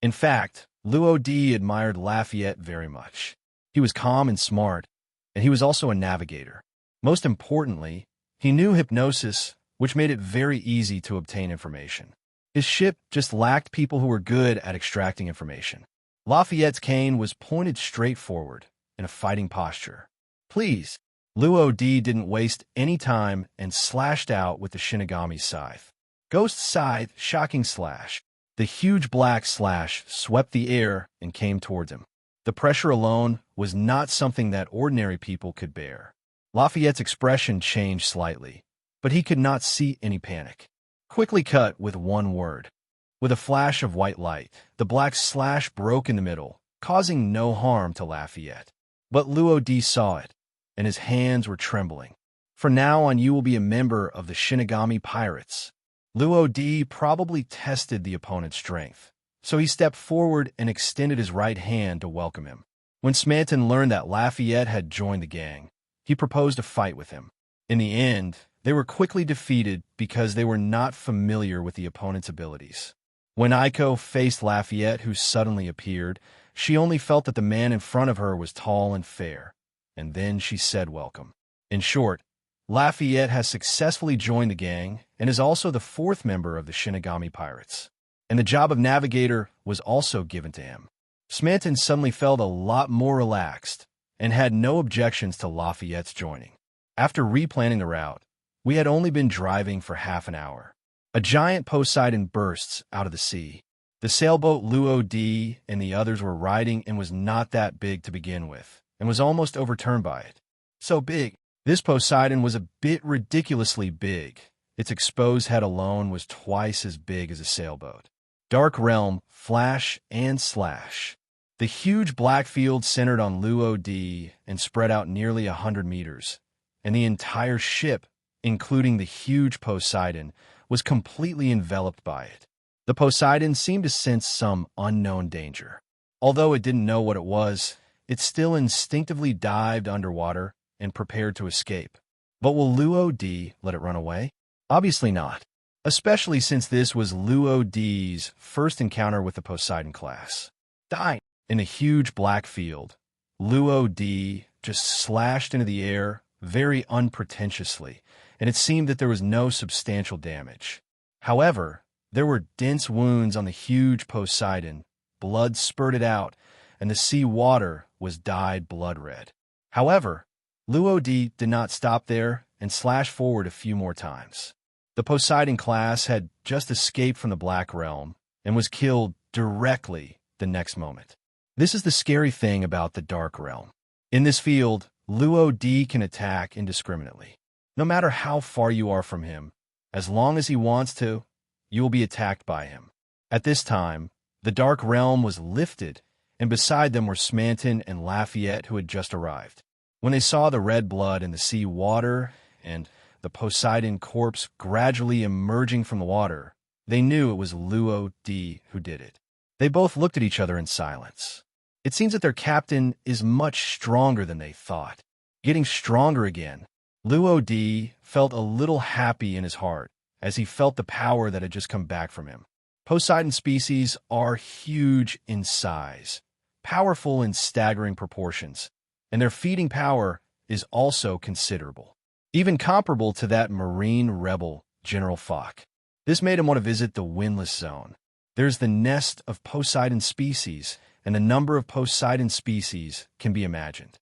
In fact, Luo D admired Lafayette very much. He was calm and smart, and he was also a navigator. Most importantly, he knew hypnosis which made it very easy to obtain information. His ship just lacked people who were good at extracting information. Lafayette's cane was pointed straight forward, in a fighting posture. "Please." Luo Di didn't waste any time and slashed out with the Shinigami's scythe. Ghost Scythe, shocking slash. The huge black slash swept the air and came towards him. The pressure alone was not something that ordinary people could bear. Lafayette's expression changed slightly, but he could not see any panic. Quickly cut with one word. With a flash of white light, the black slash broke in the middle, causing no harm to Lafayette. But Luo Di saw it, and his hands were trembling. "From now on you will be a member of the Shinigami Pirates." Luo Di probably tested the opponent's strength, so he stepped forward and extended his right hand to welcome him. When Smanton learned that Lafayette had joined the gang, he proposed a fight with him. In the end, they were quickly defeated because they were not familiar with the opponent's abilities. When Aiko faced Lafayette, who suddenly appeared, she only felt that the man in front of her was tall and fair, and then she said welcome. In short, Lafayette has successfully joined the gang and is also the fourth member of the Shinigami Pirates. And the job of navigator was also given to him. Smanton suddenly felt a lot more relaxed and had no objections to Lafayette's joining. After replanning the route, we had only been driving for half an hour. A giant Poseidon bursts out of the sea. The sailboat Luo Di and the others were riding and was not that big to begin with, and was almost overturned by it. So big, this Poseidon was a bit ridiculously big. Its exposed head alone was twice as big as a sailboat. Dark Realm, flash and slash. The huge black field centered on Luo Di and spread out nearly 100 meters, and the entire ship, including the huge Poseidon, was completely enveloped by it. The Poseidon seemed to sense some unknown danger. Although it didn't know what it was, it still instinctively dived underwater and prepared to escape. But will Luo Di let it run away? Obviously not, especially since this was Luo Di's first encounter with the Poseidon class. Dying in a huge black field, Luo Di just slashed into the air very unpretentiously, and it seemed that there was no substantial damage. However, there were dense wounds on the huge Poseidon, blood spurted out, and the sea water was dyed blood red. However, Luo Di did not stop there and slashed forward a few more times. The Poseidon class had just escaped from the Black Realm and was killed directly the next moment. This is the scary thing about the Dark Realm. In this field, Luo Di can attack indiscriminately. No matter how far you are from him, as long as he wants to, you will be attacked by him. At this time, the Dark Realm was lifted, and beside them were Smanton and Lafayette, who had just arrived. When they saw the red blood in the sea water and the Poseidon corpse gradually emerging from the water, they knew it was Luo Di who did it. They both looked at each other in silence. It seems that their captain is much stronger than they thought. Getting stronger again, Luo Di felt a little happy in his heart as he felt the power that had just come back from him. Poseidon species are huge in size, powerful in staggering proportions, and their feeding power is also considerable, even comparable to that marine rebel, General Foch. This made him want to visit the Windless Zone. There's the nest of Poseidon species, and the number of Poseidon species can be imagined.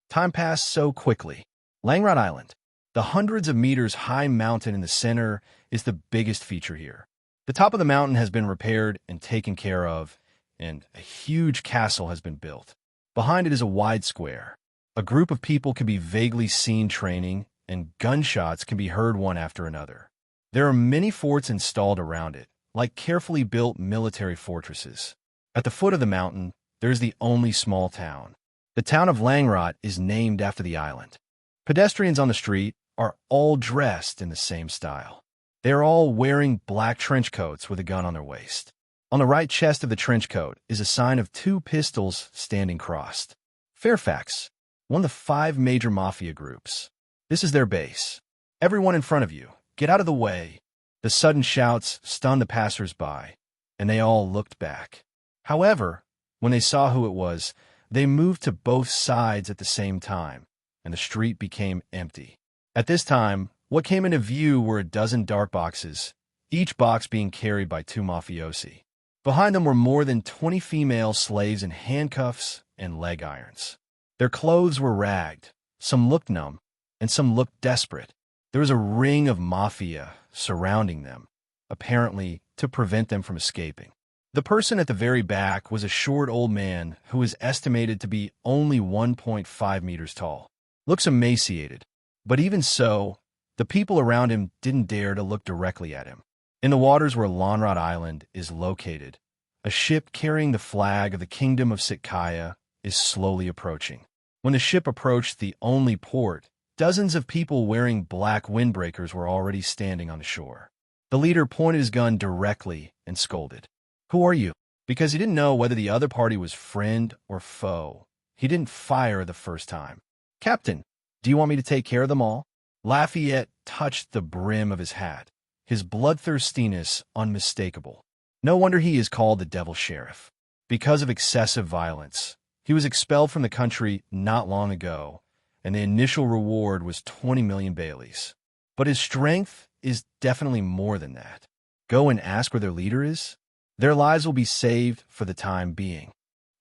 Time passed so quickly. Langrod Island, the hundreds of meters high mountain in the center, is the biggest feature here. The top of the mountain has been repaired and taken care of, and a huge castle has been built. Behind it is a wide square. A group of people can be vaguely seen training, and gunshots can be heard one after another. There are many forts installed around it, like carefully built military fortresses. At the foot of the mountain, there is the only small town. The town of Langrod is named after the island. Pedestrians on the street are all dressed in the same style. They are all wearing black trench coats with a gun on their waist. On the right chest of the trench coat is a sign of 2 pistols standing crossed. Fairfax, one of the 5 major mafia groups. This is their base. Everyone in front of you, get out of the way. The sudden shouts stunned the passers-by, and they all looked back. However, when they saw who it was, they moved to both sides at the same time, and the street became empty. At this time, What came into view were a dozen dark boxes, each box being carried by two mafiosi. Behind them were more than 20 female slaves in handcuffs and leg irons. Their clothes were ragged, some looked numb, and some looked desperate. There was a ring of mafia surrounding them, apparently to prevent them from escaping. The person at the very back was a short old man who was estimated to be only 1.5 meters tall. Looks emaciated, but even so, the people around him didn't dare to look directly at him. In the waters where Lonrod Island is located, a ship carrying the flag of the Kingdom of Sitkaya is slowly approaching. When the ship approached the only port, dozens of people wearing black windbreakers were already standing on the shore. The leader pointed his gun directly and scolded. "Who are you?" Because he didn't know whether the other party was friend or foe, he didn't fire the first time. "Captain, do you want me to take care of them all?" Lafayette touched the brim of his hat, his bloodthirstiness unmistakable. No wonder he is called the Devil Sheriff. Because of excessive violence, he was expelled from the country not long ago, and the initial reward was 20 million Baileys. But his strength is definitely more than that. Go and ask where their leader is. Their lives will be saved for the time being.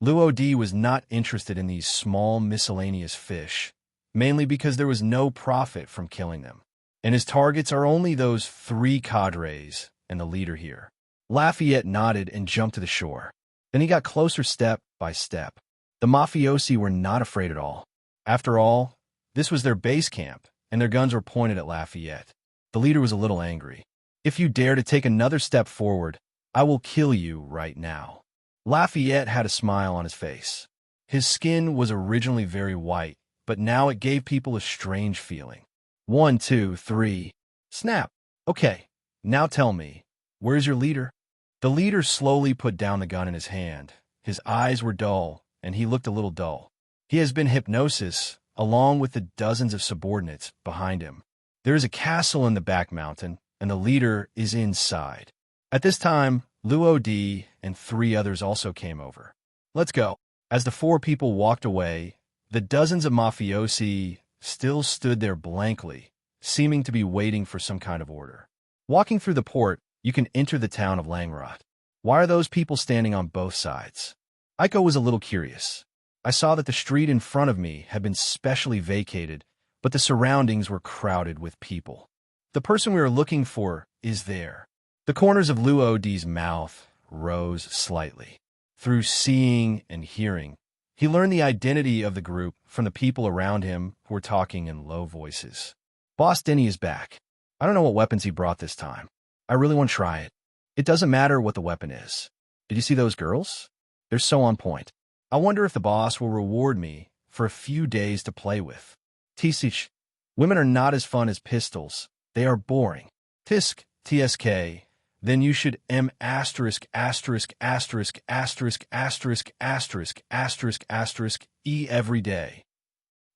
Luo was not interested in these small miscellaneous fish, mainly because there was no profit from killing them. And his targets are only those 3 cadres and the leader here. Lafayette nodded and jumped to the shore. Then he got closer step by step. The mafiosi were not afraid at all. After all, this was their base camp, and their guns were pointed at Lafayette. The leader was a little angry. "If you dare to take another step forward, I will kill you right now." Lafayette had a smile on his face. His skin was originally very white, but now it gave people a strange feeling. 1, 2, 3. Snap. "Okay, now tell me, where's your leader?" The leader slowly put down the gun in his hand. His eyes were dull, and he looked a little dull. He has been hypnosis, along with the dozens of subordinates behind him. There is a castle in the back mountain, and the leader is inside. At this time, Luo and 3 others also came over. "Let's go." As the 4 people walked away, the dozens of mafiosi still stood there blankly, seeming to be waiting for some kind of order. Walking through the port, you can enter the town of Langrot. Why are those people standing on both sides? Aiko was a little curious. I saw that the street in front of me had been specially vacated, but the surroundings were crowded with people. The person we were looking for is there. The corners of Luo's mouth rose slightly. Through seeing and hearing, he learned the identity of the group from the people around him who were talking in low voices. Boss Denny is back. I don't know what weapons he brought this time. I really want to try it. It doesn't matter what the weapon is. Did you see those girls? They're so on point. I wonder if the boss will reward me for a few days to play with. Tisich, women are not as fun as pistols. They are boring. Tisk, TSK, then you should M asterisk asterisk asterisk asterisk asterisk asterisk asterisk asterisk E every day.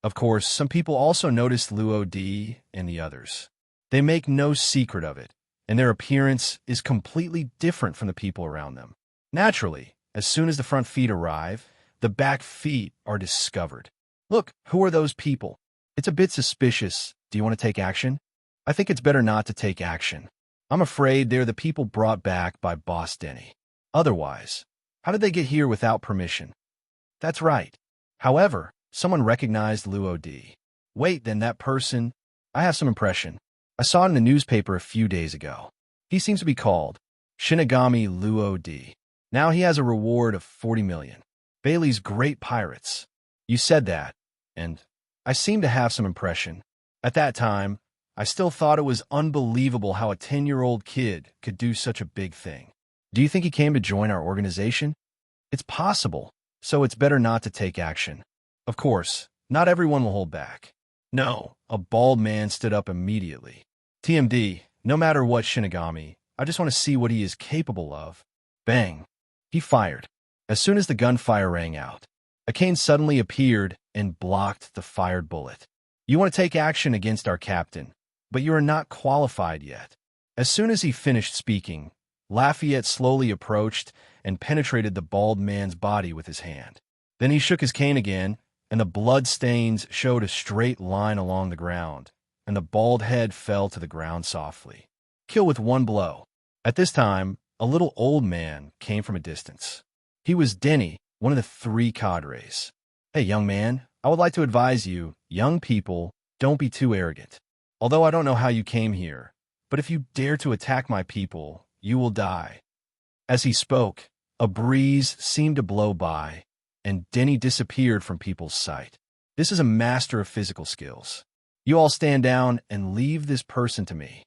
Of course, some people also noticed Luo and the others. They make no secret of it, and their appearance is completely different from the people around them. Naturally, as soon as the front feet arrive, the back feet are discovered. Look, who are those people? It's a bit suspicious. Do you want to take action? I think it's better not to take action. I'm afraid they're the people brought back by Boss Denny. Otherwise, how did they get here without permission? That's right. However, someone recognized Luo. Wait, then that person? I have some impression. I saw it in the newspaper a few days ago. He seems to be called Shinigami Luo. Now he has a reward of 40 million. Bailey's great pirates. You said that, and I seem to have some impression. At that time, I still thought it was unbelievable how a 10-year-old kid could do such a big thing. Do you think he came to join our organization? It's possible, so it's better not to take action. Of course, not everyone will hold back. No, a bald man stood up immediately. TMD, no matter what Shinigami, I just want to see what he is capable of. Bang. He fired. As soon as the gunfire rang out, a cane suddenly appeared and blocked the fired bullet. You want to take action against our captain, but you are not qualified yet. As soon as he finished speaking, Lafayette slowly approached and penetrated the bald man's body with his hand. Then he shook his cane again, and the blood stains showed a straight line along the ground, and the bald head fell to the ground softly. Kill with one blow. At this time, a little old man came from a distance. He was Denny, one of the three cadres. Hey, young man, I would like to advise you, young people, don't be too arrogant. Although I don't know how you came here, but if you dare to attack my people, you will die. As he spoke, a breeze seemed to blow by, and Denny disappeared from people's sight. This is a master of physical skills. You all stand down and leave this person to me.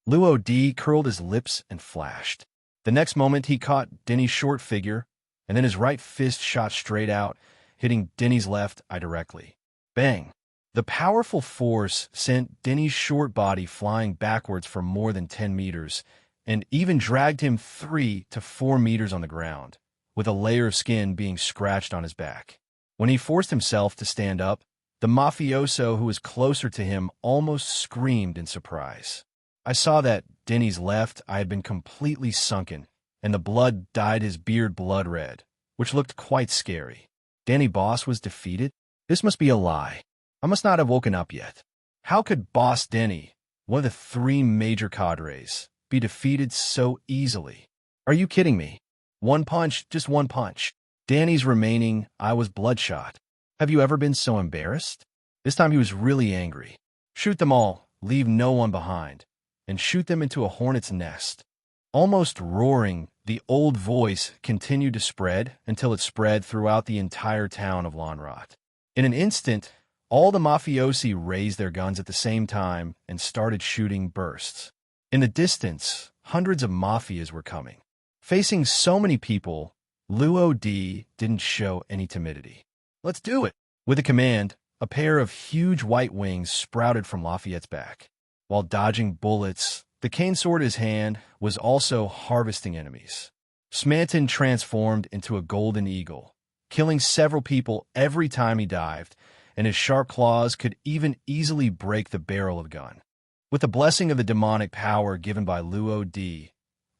Luo D curled his lips and flashed. The next moment he caught Denny's short figure, and then his right fist shot straight out, hitting Denny's left eye directly. Bang! The powerful force sent Denny's short body flying backwards for more than 10 meters, and even dragged him 3 to 4 meters on the ground, with a layer of skin being scratched on his back. When he forced himself to stand up, the mafioso who was closer to him almost screamed in surprise. I saw that Denny's left eye had been completely sunken, and the blood dyed his beard blood red, which looked quite scary. Denny Boss was defeated? This must be a lie. I must not have woken up yet. How could Boss Denny, one of the 3 major cadres, be defeated so easily? Are you kidding me? One punch, just one punch. Danny's remaining eye was bloodshot. Have you ever been so embarrassed? This time he was really angry. Shoot them all, leave no one behind, and shoot them into a hornet's nest. Almost roaring, the old voice continued to spread until it spread throughout the entire town of Lonrot. In an instant, all the mafiosi raised their guns at the same time and started shooting bursts. In the distance, hundreds of mafias were coming. Facing so many people, Luo D didn't show any timidity. Let's do it! With a command, a pair of huge white wings sprouted from Lafayette's back. While dodging bullets, the cane sword in his hand was also harvesting enemies. Smanton transformed into a golden eagle, killing several people every time he dived, and his sharp claws could even easily break the barrel of a gun. With the blessing of the demonic power given by Luo D,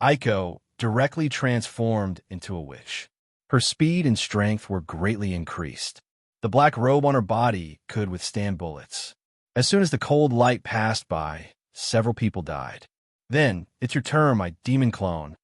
Aiko directly transformed into a witch. Her speed and strength were greatly increased. The black robe on her body could withstand bullets. As soon as the cold light passed by, several people died. Then, it's your turn, my demon clone.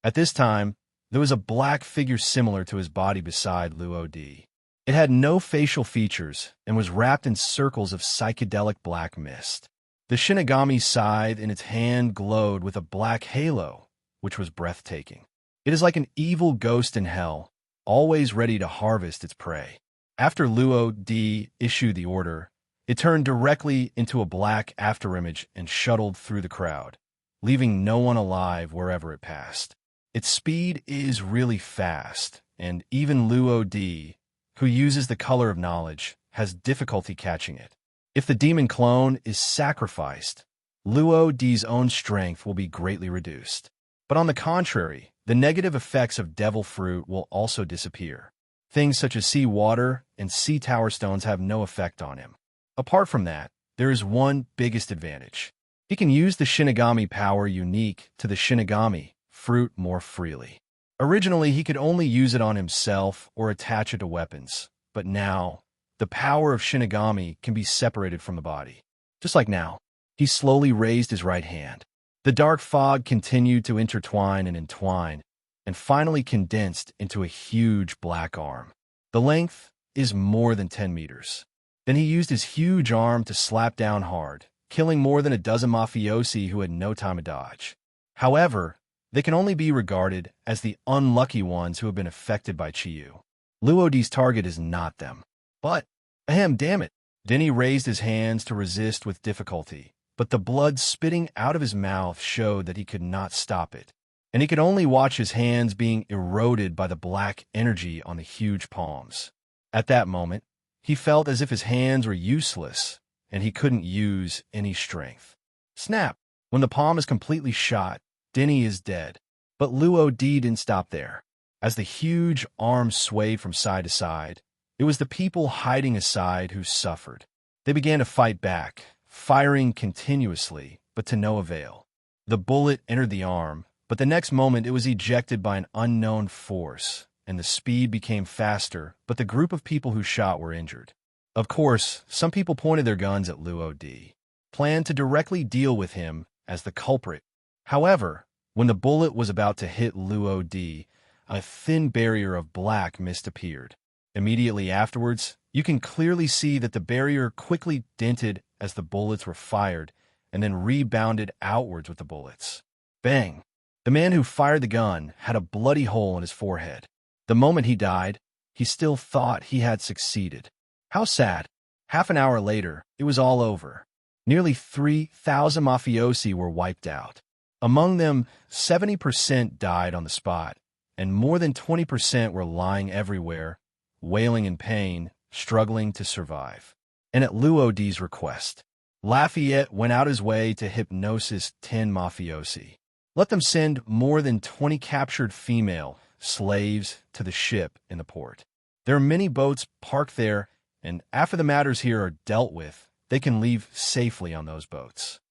At this time, there was a black figure similar to his body beside Luo D. It had no facial features and was wrapped in circles of psychedelic black mist. The Shinigami scythe in its hand glowed with a black halo, which was breathtaking. It is like an evil ghost in hell, always ready to harvest its prey. After Luo D issued the order, it turned directly into a black afterimage and shuttled through the crowd, leaving no one alive wherever it passed. Its speed is really fast, and even Luo D, who uses the color of knowledge, has difficulty catching it. If the demon clone is sacrificed, Luo D's own strength will be greatly reduced. But on the contrary, the negative effects of devil fruit will also disappear. Things such as sea water and sea tower stones have no effect on him. Apart from that, there is one biggest advantage. He can use the Shinigami power unique to the Shinigami fruit more freely. Originally, he could only use it on himself or attach it to weapons, but now, the power of Shinigami can be separated from the body. Just like now, he slowly raised his right hand. The dark fog continued to intertwine and entwine, and finally condensed into a huge black arm. The length is more than 10 meters. Then he used his huge arm to slap down hard, killing more than a dozen mafiosi who had no time to dodge. However, they can only be regarded as the unlucky ones who have been affected by Chiyu. Luo D's target is not them. But, damn it, Denny raised his hands to resist with difficulty, but the blood spitting out of his mouth showed that he could not stop it, and he could only watch his hands being eroded by the black energy on the huge palms. At that moment, he felt as if his hands were useless, and he couldn't use any strength. Snap! When the palm is completely shot, Denny is dead. But Luo D didn't stop there. As the huge arms swayed from side to side, it was the people hiding aside who suffered. They began to fight back, firing continuously, but to no avail. The bullet entered the arm, but the next moment it was ejected by an unknown force, and the speed became faster, but the group of people who shot were injured. Of course, some people pointed their guns at Luo D. planned to directly deal with him as the culprit. However, when the bullet was about to hit Luo Di, a thin barrier of black mist appeared. Immediately afterwards, you can clearly see that the barrier quickly dented as the bullets were fired and then rebounded outwards with the bullets. Bang! The man who fired the gun had a bloody hole in his forehead. The moment he died, he still thought he had succeeded. How sad. Half an hour later, it was all over. Nearly 3,000 mafiosi were wiped out. Among them, 70% died on the spot, and more than 20% were lying everywhere, wailing in pain, struggling to survive. And at Luo Di's request, Lafayette went out his way to hypnosis 10 mafiosi. Let them send more than 20 captured female slaves to the ship in the port. There are many boats parked there, and after the matters here are dealt with, they can leave safely on those boats.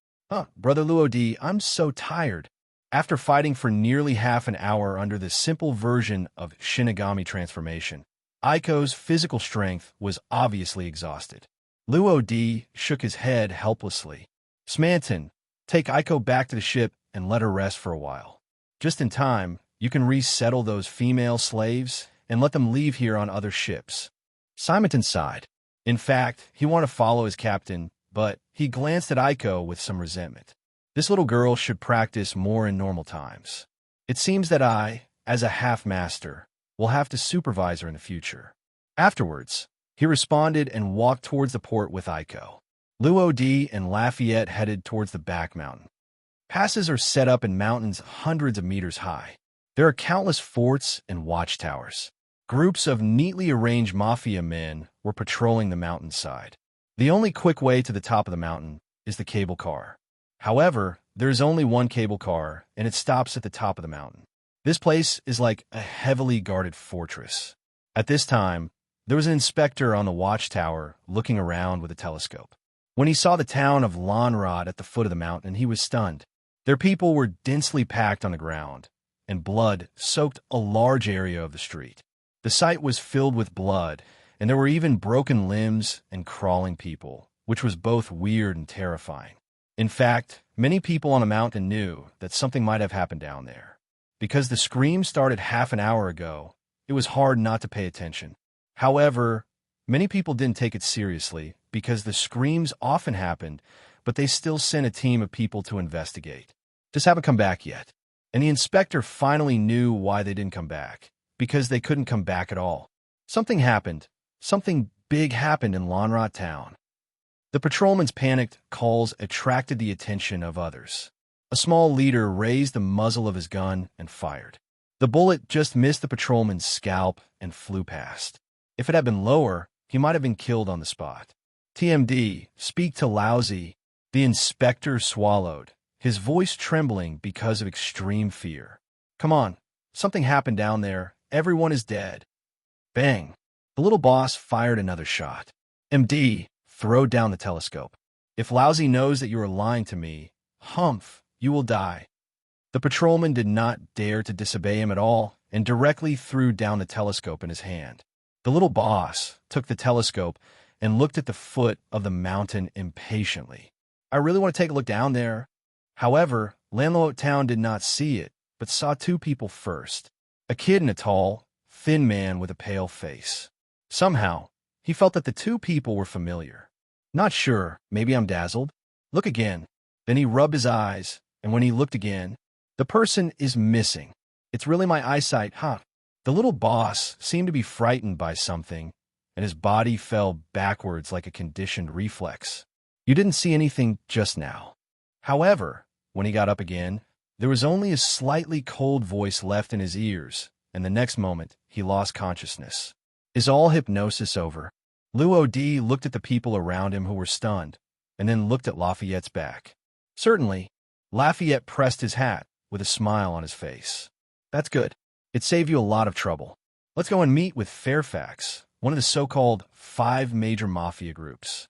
Brother Luo Di, I'm so tired. After fighting for nearly half an hour under the simple version of Shinigami transformation, Aiko's physical strength was obviously exhausted. Luo Di shook his head helplessly. Smanton, take Aiko back to the ship and let her rest for a while. Just in time, you can resettle those female slaves and let them leave here on other ships. Simonton sighed. In fact, he wanted to follow his captain, but he glanced at Aiko with some resentment. This little girl should practice more in normal times. It seems that I, as a half-master, will have to supervise her in the future. Afterwards, he responded and walked towards the port with Aiko. Luo Di and Lafayette headed towards the back mountain. Passes are set up in mountains hundreds of meters high. There are countless forts and watchtowers. Groups of neatly arranged mafia men were patrolling the mountainside. The only quick way to the top of the mountain is the cable car. However, there is only one cable car, and it stops at the top of the mountain. This place is like a heavily guarded fortress. At this time, there was an inspector on the watchtower looking around with a telescope. When he saw the town of Lonrod at the foot of the mountain, he was stunned. Their people were densely packed on the ground, and blood soaked a large area of the street. The site was filled with blood, and there were even broken limbs and crawling people, which was both weird and terrifying. In fact, many people on the mountain knew that something might have happened down there. Because the scream started half an hour ago, it was hard not to pay attention. However, many people didn't take it seriously because the screams often happened, but they still sent a team of people to investigate. Just haven't come back yet. And the inspector finally knew why they didn't come back, because they couldn't come back at all. Something happened. Something big happened in Lonrod town. The patrolman's panicked calls attracted the attention of others. A small leader raised the muzzle of his gun and fired. The bullet just missed the patrolman's scalp and flew past. If it had been lower, he might have been killed on the spot. TMD, speak to Lousy. The inspector swallowed, his voice trembling because of extreme fear. Come on, something happened down there. Everyone is dead. Bang. The little boss fired another shot. MD, throw down the telescope. If Lousy knows that you are lying to me, humph, you will die. The patrolman did not dare to disobey him at all and directly threw down the telescope in his hand. The little boss took the telescope and looked at the foot of the mountain impatiently. I really want to take a look down there. However, Landlord Town did not see it, but saw two people first. A kid and a tall, thin man with a pale face. Somehow, he felt that the two people were familiar. Not sure, maybe I'm dazzled. Look again. Then he rubbed his eyes, and when he looked again, the person is missing. It's really my eyesight, huh? The little boss seemed to be frightened by something, and his body fell backwards like a conditioned reflex. You didn't see anything just now. However, when he got up again, there was only a slightly cold voice left in his ears, and the next moment, he lost consciousness. Is all hypnosis over? Luo Di looked at the people around him who were stunned, and then looked at Lafayette's back. Certainly, Lafayette pressed his hat with a smile on his face. That's good. It saved you a lot of trouble. Let's go and meet with Fairfax, one of the so-called 5 major mafia groups.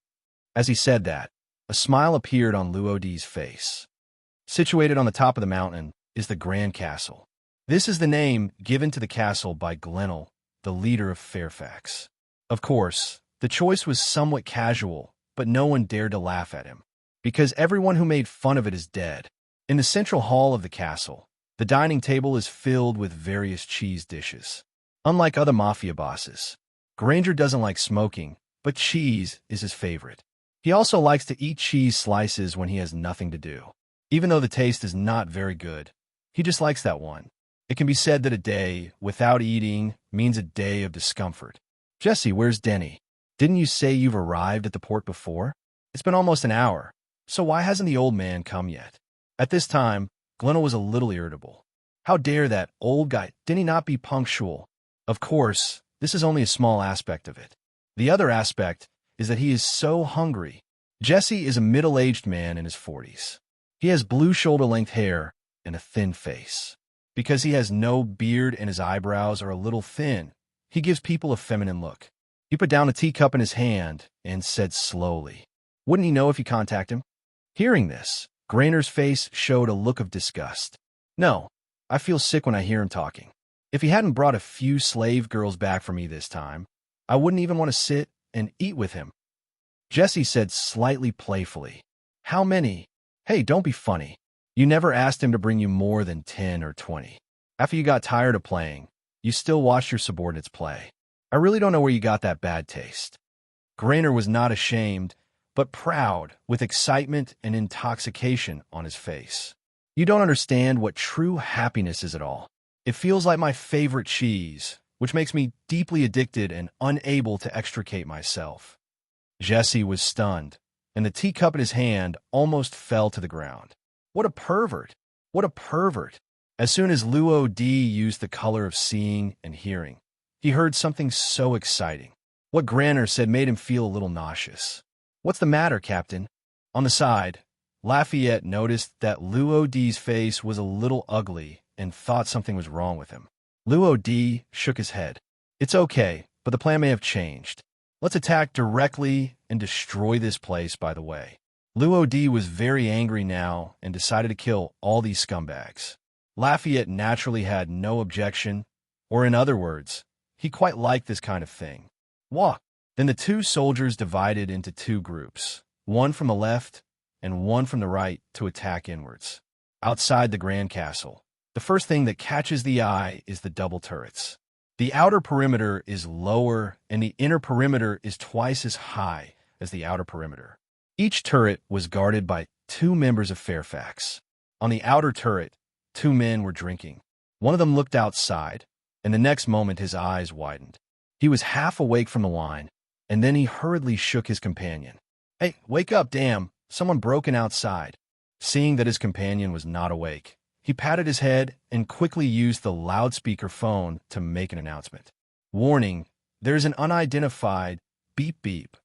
As he said that, a smile appeared on Luo Di's face. Situated on the top of the mountain is the Grand Castle. This is the name given to the castle by Glenel, the leader of Fairfax. Of course, the choice was somewhat casual, but no one dared to laugh at him. because everyone who made fun of it is dead. In the central hall of the castle, the dining table is filled with various cheese dishes. Unlike other mafia bosses, Granger doesn't like smoking, but cheese is his favorite. He also likes to eat cheese slices when he has nothing to do. Even though the taste is not very good, he just likes that one. It can be said that a day without eating means a day of discomfort. Jesse, where's Denny? Didn't you say you've arrived at the port before? It's been almost an hour, so why hasn't the old man come yet? At this time, Glenna was a little irritable. How dare that old guy, didn't he not be punctual? Of course, this is only a small aspect of it. The other aspect is that he is so hungry. Jesse is a middle-aged man in his 40s. He has blue shoulder-length hair and a thin face. Because he has no beard and his eyebrows are a little thin, he gives people a feminine look. He put down a teacup in his hand and said slowly, "Wouldn't he know if you contact him?" Hearing this, Granger's face showed a look of disgust. "No, I feel sick when I hear him talking. If he hadn't brought a few slave girls back for me this time, I wouldn't even want to sit and eat with him." Jesse said slightly playfully, "How many? Hey, don't be funny. You never asked him to bring you more than 10 or 20. After you got tired of playing, you still watched your subordinates play. I really don't know where you got that bad taste." Granger was not ashamed, but proud, with excitement and intoxication on his face. "You don't understand what true happiness is at all. It feels like my favorite cheese, which makes me deeply addicted and unable to extricate myself." Jesse was stunned, and the teacup in his hand almost fell to the ground. What a pervert! What a pervert! As soon as Luo D used the color of seeing and hearing, he heard something so exciting. What Granger said made him feel a little nauseous. "What's the matter, Captain?" On the side, Lafayette noticed that Luo D's face was a little ugly and thought something was wrong with him. Luo D shook his head. "It's okay, but the plan may have changed. Let's attack directly and destroy this place, by the way." Luo D was very angry now and decided to kill all these scumbags. Lafayette naturally had no objection, or in other words, he quite liked this kind of thing. Walk. Then the two soldiers divided into two groups, one from the left and one from the right, to attack inwards. Outside the Grand Castle, the first thing that catches the eye is the double turrets. The outer perimeter is lower and the inner perimeter is twice as high as the outer perimeter. Each turret was guarded by two members of Fairfax. On the outer turret, two men were drinking. One of them looked outside, and the next moment his eyes widened. He was half awake from the wine, and then he hurriedly shook his companion. "Hey, wake up, damn! Someone broke in outside." Seeing that his companion was not awake, he patted his head and quickly used the loudspeaker phone to make an announcement. "Warning, there's an unidentified beep beep."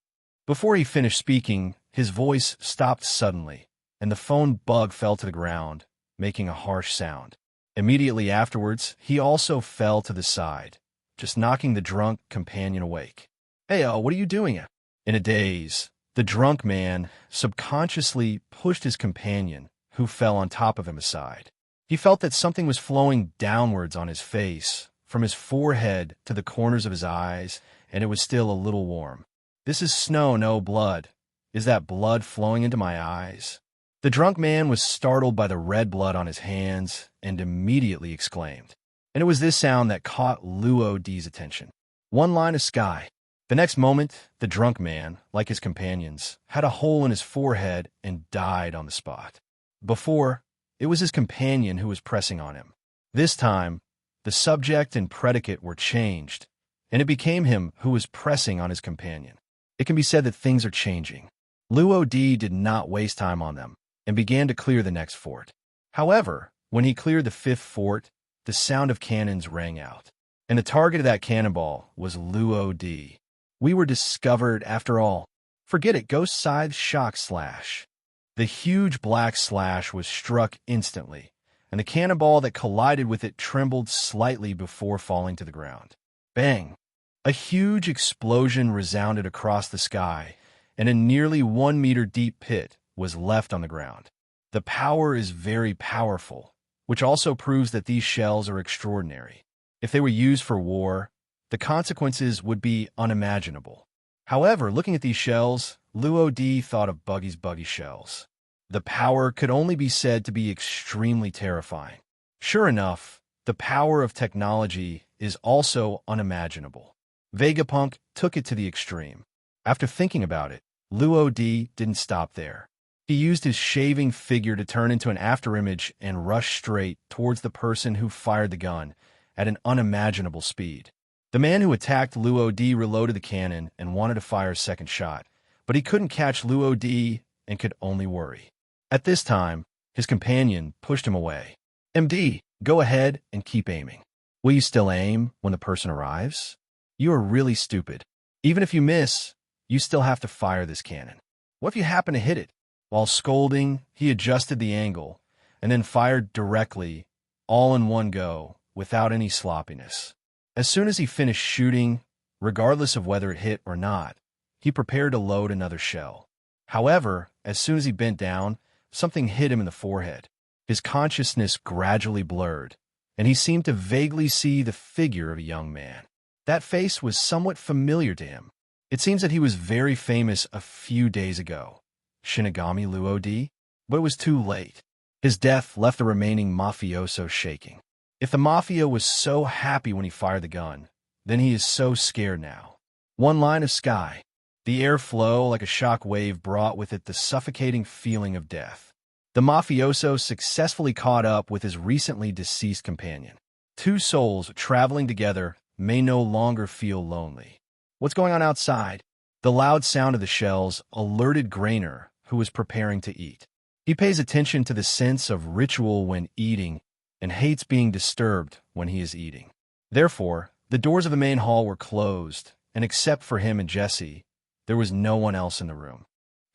Before he finished speaking, his voice stopped suddenly, and the phone bug fell to the ground, making a harsh sound. Immediately afterwards, he also fell to the side, just knocking the drunk companion awake. "Hey, what are you doing?" In a daze, the drunk man subconsciously pushed his companion, who fell on top of him, aside. He felt that something was flowing downwards on his face, from his forehead to the corners of his eyes, and it was still a little warm. "This is snow, no blood. Is that blood flowing into my eyes?" The drunk man was startled by the red blood on his hands and immediately exclaimed. And it was this sound that caught Luo D's attention. "One line of sky." The next moment, the drunk man, like his companions, had a hole in his forehead and died on the spot. Before, it was his companion who was pressing on him. This time, the subject and predicate were changed, and it became him who was pressing on his companion. It can be said that things are changing. Luo D did not waste time on them and began to clear the next fort. However, when he cleared the fifth fort, the sound of cannons rang out, and the target of that cannonball was Luo D. We were discovered after all. Forget it, ghost scythe shock slash. The huge black slash was struck instantly, and the cannonball that collided with it trembled slightly before falling to the ground. Bang! A huge explosion resounded across the sky, and a nearly 1 meter deep pit was left on the ground. The power is very powerful, which also proves that these shells are extraordinary. If they were used for war, the consequences would be unimaginable. However, looking at these shells, Luo D thought of Buggy's buggy shells. The power could only be said to be extremely terrifying. Sure enough, the power of technology is also unimaginable. Vegapunk took it to the extreme. After thinking about it, Luo Di didn't stop there. He used his shaving figure to turn into an afterimage and rush straight towards the person who fired the gun at an unimaginable speed. The man who attacked Luo Di reloaded the cannon and wanted to fire a second shot, but he couldn't catch Luo Di and could only worry. At this time, his companion pushed him away. MD, go ahead and keep aiming. Will you still aim when the person arrives? You are really stupid. Even if you miss, you still have to fire this cannon. What if you happen to hit it? While scolding, he adjusted the angle and then fired directly, all in one go, without any sloppiness. As soon as he finished shooting, regardless of whether it hit or not, he prepared to load another shell. However, as soon as he bent down, something hit him in the forehead. His consciousness gradually blurred, and he seemed to vaguely see the figure of a young man. That face was somewhat familiar to him. It seems that he was very famous a few days ago. Shinigami Luo Di? But it was too late. His death left the remaining mafioso shaking. If the mafia was so happy when he fired the gun, then he is so scared now. One line of sky. The airflow, like a shock wave, brought with it the suffocating feeling of death. The mafioso successfully caught up with his recently deceased companion. Two souls traveling together may no longer feel lonely. What's going on outside? The loud sound of the shells alerted Grainer, who was preparing to eat. He pays attention to the sense of ritual when eating and hates being disturbed when he is eating. Therefore, the doors of the main hall were closed, and except for him and Jesse, there was no one else in the room.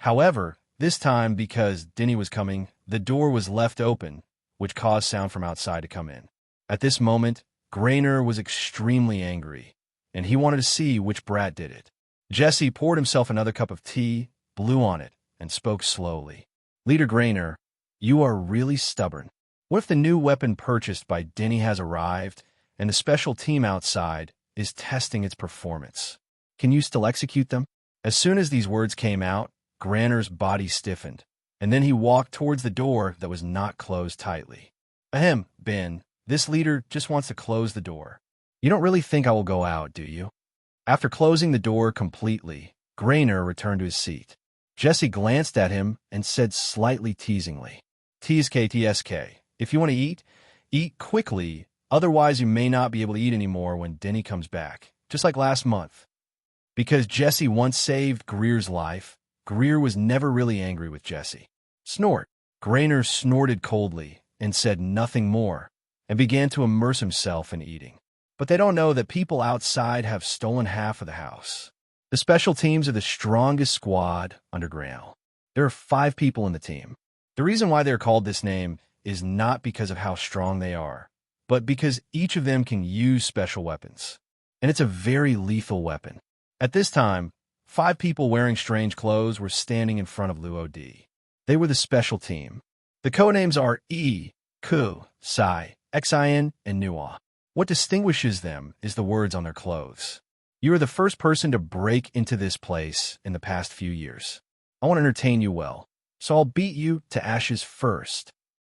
However, this time, because Denny was coming, the door was left open, which caused sound from outside to come in. At this moment, Grainer was extremely angry, and he wanted to see which brat did it. Jesse poured himself another cup of tea, blew on it, and spoke slowly. Leader Grainer, you are really stubborn. What if the new weapon purchased by Denny has arrived, and the special team outside is testing its performance? Can you still execute them? As soon as these words came out, Grainer's body stiffened, and then he walked towards the door that was not closed tightly. Ahem, Ben, this leader just wants to close the door. You don't really think I will go out, do you? After closing the door completely, Grainer returned to his seat. Jesse glanced at him and said slightly teasingly, TSK, if you want to eat quickly, otherwise you may not be able to eat anymore when Denny comes back, just like last month. Because Jesse once saved Greer's life, Greer was never really angry with Jesse. Snort. Grainer snorted coldly and said nothing more, and began to immerse himself in eating. But they don't know that people outside have stolen half of the house. The special teams are the strongest squad underground. There are 5 people in the team. The reason why they're called this name is not because of how strong they are, but because each of them can use special weapons. And it's a very lethal weapon. At this time, 5 people wearing strange clothes were standing in front of Luo Di. They were the special team. The codenames are E, Ku, Sai, Xin, and Nuo. What distinguishes them is the words on their clothes. You are the first person to break into this place in the past few years. I want to entertain you well, so I'll beat you to ashes first.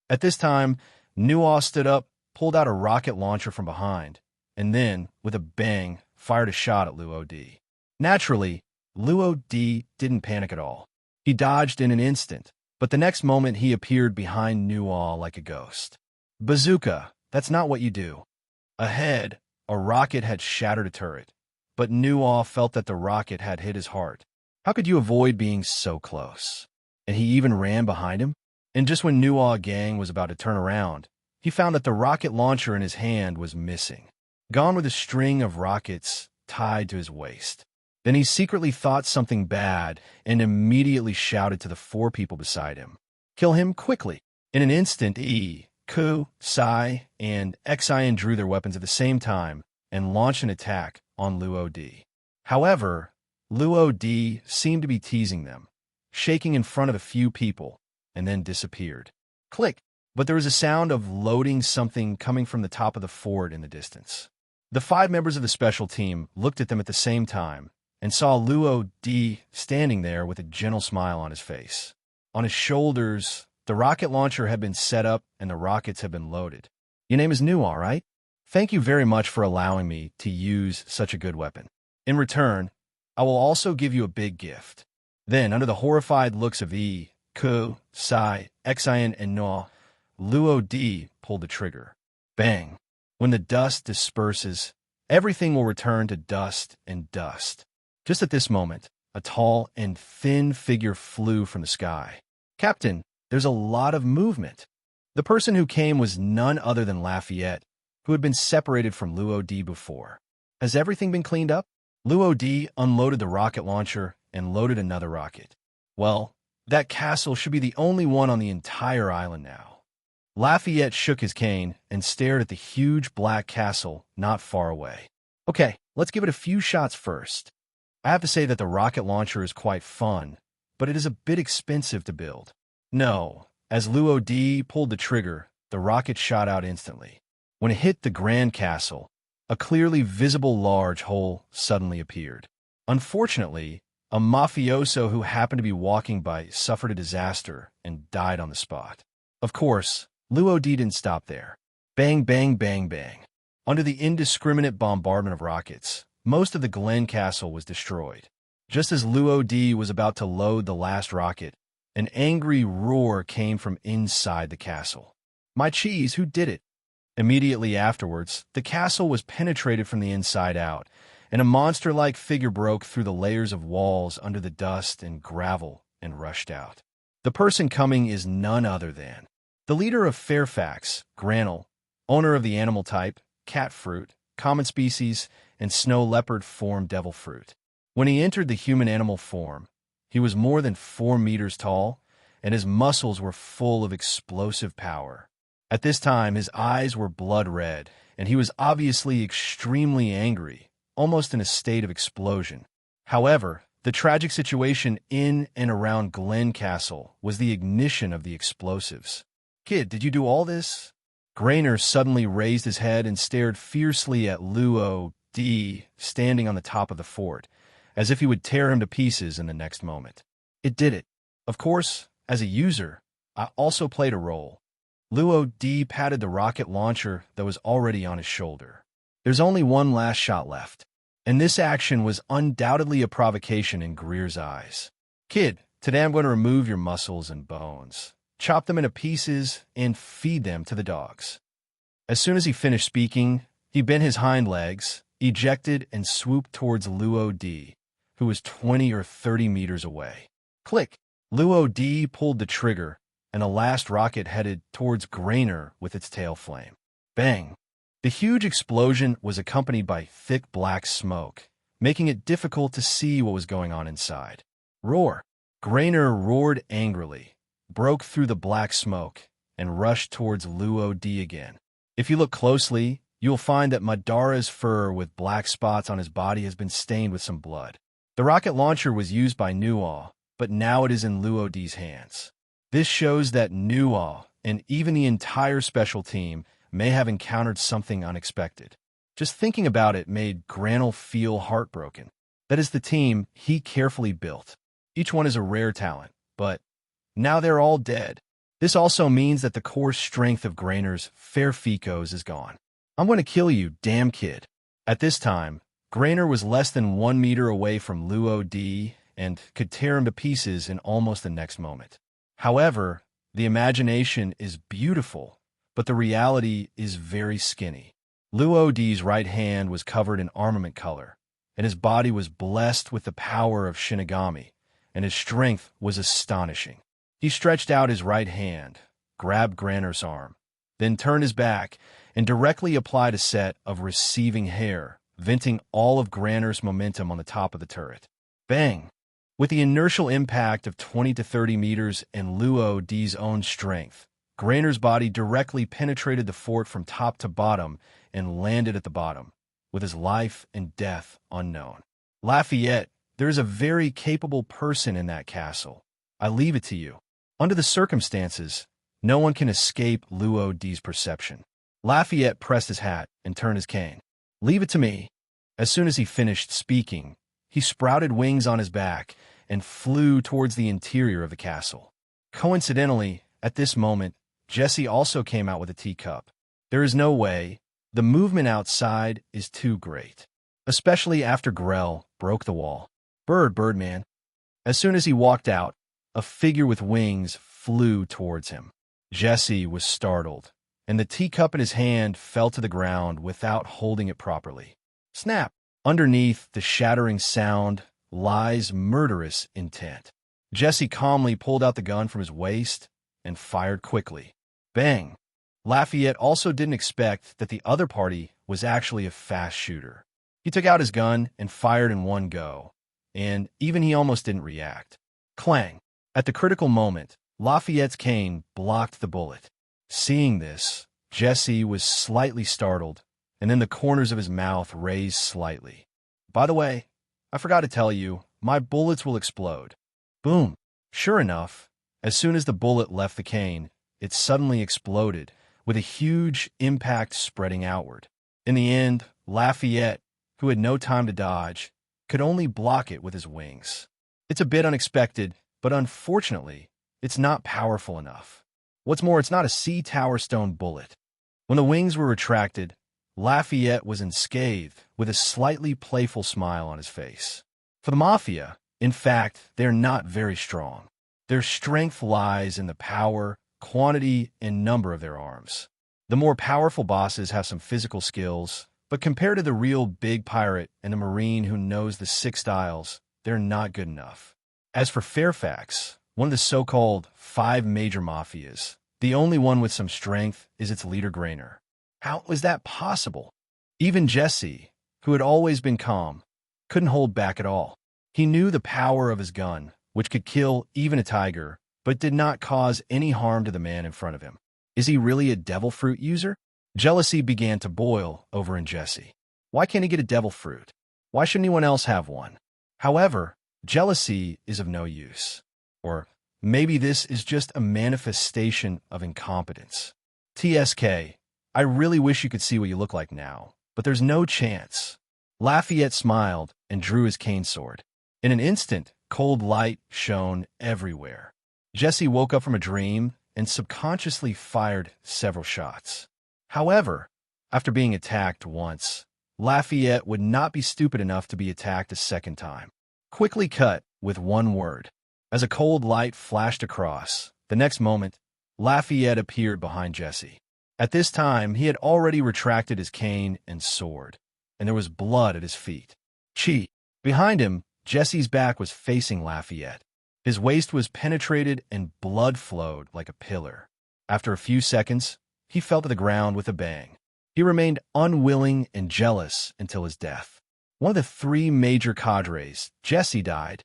At this time, Nuo stood up, pulled out a rocket launcher from behind, and then, with a bang, fired a shot at Luo Di. Naturally, Luo Di didn't panic at all. He dodged in an instant, but the next moment he appeared behind Nuo like a ghost. Bazooka, that's not what you do. Ahead, a rocket had shattered a turret, but Nuo felt that the rocket had hit his heart. How could you avoid being so close? And he even ran behind him? And just when Nuo Gang was about to turn around, he found that the rocket launcher in his hand was missing, gone with a string of rockets tied to his waist. Then he secretly thought something bad and immediately shouted to the 4 people beside him, "Kill him quickly." In an instant, E, Ku, Sai, and Xin drew their weapons at the same time and launched an attack on Luo Di. However, Luo Di seemed to be teasing them, shaking in front of a few people, and then disappeared. Click! But there was a sound of loading something coming from the top of the fort in the distance. The 5 members of the special team looked at them at the same time and saw Luo Di standing there with a gentle smile on his face. On his shoulders, the rocket launcher had been set up and the rockets had been loaded. Your name is New, all right? Thank you very much for allowing me to use such a good weapon. In return, I will also give you a big gift. Then, under the horrified looks of E, Ku, Sai, Xian, and No, Luo Di pulled the trigger. Bang! When the dust disperses, everything will return to dust and dust. Just at this moment, a tall and thin figure flew from the sky. Captain, there's a lot of movement. The person who came was none other than Lafayette, who had been separated from Luo Di before. Has everything been cleaned up? Luo Di unloaded the rocket launcher and loaded another rocket. Well, that castle should be the only one on the entire island now. Lafayette shook his cane and stared at the huge black castle not far away. Okay, let's give it a few shots first. I have to say that the rocket launcher is quite fun, but it is a bit expensive to build. No, as Luo Di pulled the trigger, the rocket shot out instantly. When it hit the Grand Castle, a clearly visible large hole suddenly appeared. Unfortunately, a mafioso who happened to be walking by suffered a disaster and died on the spot. Of course, Luo Di didn't stop there. Bang, bang, bang, bang. Under the indiscriminate bombardment of rockets, most of the Glen Castle was destroyed. Just as Luo Di was about to load the last rocket, an angry roar came from inside the castle. My cheese, who did it? Immediately afterwards, the castle was penetrated from the inside out, and a monster-like figure broke through the layers of walls under the dust and gravel and rushed out. The person coming is none other than the leader of Fairfax, Granel, owner of the animal type, cat fruit, common species, and snow leopard form devil fruit. When he entered the human-animal form, he was more than 4 meters tall, and his muscles were full of explosive power. At this time, his eyes were blood red, and he was obviously extremely angry, almost in a state of explosion. However, the tragic situation in and around Glen Castle was the ignition of the explosives. Kid, did you do all this? Grainer suddenly raised his head and stared fiercely at Luo Di standing on the top of the fort, as if he would tear him to pieces in the next moment. It did it. Of course, as a user, I also played a role. Luo Di patted the rocket launcher that was already on his shoulder. There's only one last shot left, and this action was undoubtedly a provocation in Greer's eyes. Kid, today I'm going to remove your muscles and bones, chop them into pieces, and feed them to the dogs. As soon as he finished speaking, he bent his hind legs, ejected, and swooped towards Luo Di, who was 20 or 30 meters away. Click! Luo Di pulled the trigger, and the last rocket headed towards Grainer with its tail flame. Bang! The huge explosion was accompanied by thick black smoke, making it difficult to see what was going on inside. Roar! Grainer roared angrily, broke through the black smoke, and rushed towards Luo Di again. If you look closely, you will find that Madara's fur with black spots on his body has been stained with some blood. The rocket launcher was used by Nuo, but now it is in Luo Di's hands. This shows that Nuo, and even the entire special team, may have encountered something unexpected. Just thinking about it made Granel feel heartbroken. That is the team he carefully built. Each one is a rare talent, but now they're all dead. This also means that the core strength of Grainer's Fair Ficos is gone. I'm going to kill you, damn kid. At this time, Grainer was less than 1 meter away from Luo Di and could tear him to pieces in almost the next moment. However, the imagination is beautiful, but the reality is very skinny. Luo Di's right hand was covered in armament color, and his body was blessed with the power of Shinigami, and his strength was astonishing. He stretched out his right hand, grabbed Grainer's arm, then turned his back and directly applied a set of receiving hair, venting all of Grainer's momentum on the top of the turret. Bang! With the inertial impact of 20 to 30 meters and Luo Di's own strength, Grainer's body directly penetrated the fort from top to bottom and landed at the bottom, with his life and death unknown. Lafayette, there is a very capable person in that castle. I leave it to you. Under the circumstances, no one can escape Luo Di's perception. Lafayette pressed his hat and turned his cane. Leave it to me. As soon as he finished speaking, he sprouted wings on his back and flew towards the interior of the castle. Coincidentally, at this moment, Jesse also came out with a teacup. There is no way. The movement outside is too great, especially after Grell broke the wall. Birdman. As soon as he walked out, a figure with wings flew towards him. Jesse was startled, and the teacup in his hand fell to the ground without holding it properly. Snap! Underneath the shattering sound lies murderous intent. Jesse calmly pulled out the gun from his waist and fired quickly. Bang! Lafayette also didn't expect that the other party was actually a fast shooter. He took out his gun and fired in one go, and even he almost didn't react. Clang! At the critical moment, Lafayette's cane blocked the bullet. Seeing this, Jesse was slightly startled, and then the corners of his mouth raised slightly. By the way, I forgot to tell you, my bullets will explode. Boom! Sure enough, as soon as the bullet left the cane, it suddenly exploded, with a huge impact spreading outward. In the end, Lafayette, who had no time to dodge, could only block it with his wings. It's a bit unexpected, but unfortunately, it's not powerful enough. What's more, it's not a sea tower stone bullet. When the wings were retracted, Lafayette was unscathed, with a slightly playful smile on his face. For the Mafia, in fact, they're not very strong. Their strength lies in the power, quantity, and number of their arms. The more powerful bosses have some physical skills, but compared to the real big pirate and the Marine who knows the 6 styles, they're not good enough. As for Fairfax, one of the so-called 5 major mafias, the only one with some strength is its leader Grainer. How was that possible? Even Jesse, who had always been calm, couldn't hold back at all. He knew the power of his gun, which could kill even a tiger, but did not cause any harm to the man in front of him. Is he really a devil fruit user? Jealousy began to boil over in Jesse. Why can't he get a devil fruit? Why should anyone else have one? However, jealousy is of no use. Or maybe this is just a manifestation of incompetence. TSK, I really wish you could see what you look like now, but there's no chance. Lafayette smiled and drew his cane sword. In an instant, cold light shone everywhere. Jesse woke up from a dream and subconsciously fired several shots. However, after being attacked once, Lafayette would not be stupid enough to be attacked a second time. Quickly cut with one word. As a cold light flashed across, the next moment, Lafayette appeared behind Jesse. At this time, he had already retracted his cane and sword, and there was blood at his feet. Chi! Behind him, Jesse's back was facing Lafayette. His waist was penetrated and blood flowed like a pillar. After a few seconds, he fell to the ground with a bang. He remained unwilling and jealous until his death. One of the 3 major cadres, Jesse, died.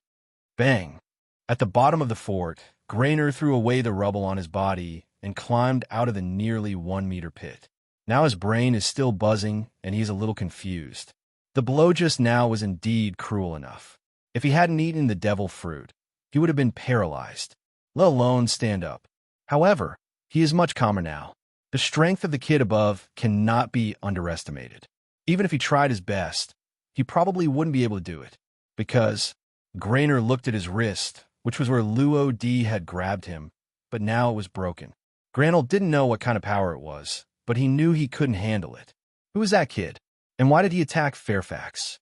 Bang! At the bottom of the fort, Grainer threw away the rubble on his body and climbed out of the nearly 1-meter pit. Now his brain is still buzzing, and he's a little confused. The blow just now was indeed cruel enough. If he hadn't eaten the devil fruit, he would have been paralyzed, let alone stand up. However, he is much calmer now. The strength of the kid above cannot be underestimated. Even if he tried his best, he probably wouldn't be able to do it, because Grainer looked at his wrist, which was where Luo D had grabbed him, but now it was broken. Granel didn't know what kind of power it was, but he knew he couldn't handle it. Who was that kid? And why did he attack Fairfax?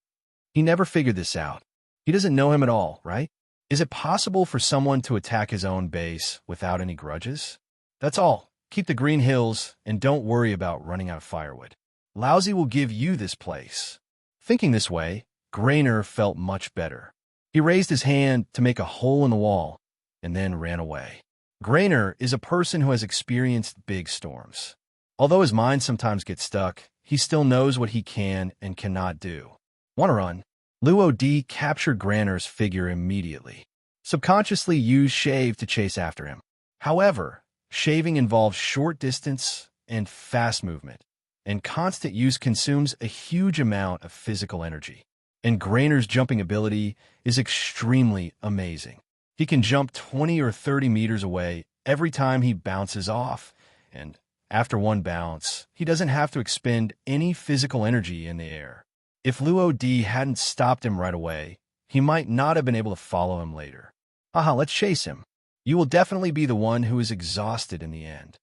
He never figured this out. He doesn't know him at all, right? Is it possible for someone to attack his own base without any grudges? That's all. Keep the green hills and don't worry about running out of firewood. Lousy will give you this place. Thinking this way, Grainer felt much better. He raised his hand to make a hole in the wall and then ran away. Grainer is a person who has experienced big storms. Although his mind sometimes gets stuck, he still knows what he can and cannot do. Want to run? Luo D captured Grainer's figure immediately. Subconsciously used Shave to chase after him. However, shaving involves short distance and fast movement, and constant use consumes a huge amount of physical energy. And Grainer's jumping ability is extremely amazing. He can jump 20 or 30 meters away every time he bounces off, and after one bounce, he doesn't have to expend any physical energy in the air. If Luo D hadn't stopped him right away, he might not have been able to follow him later. Haha, let's chase him. You will definitely be the one who is exhausted in the end.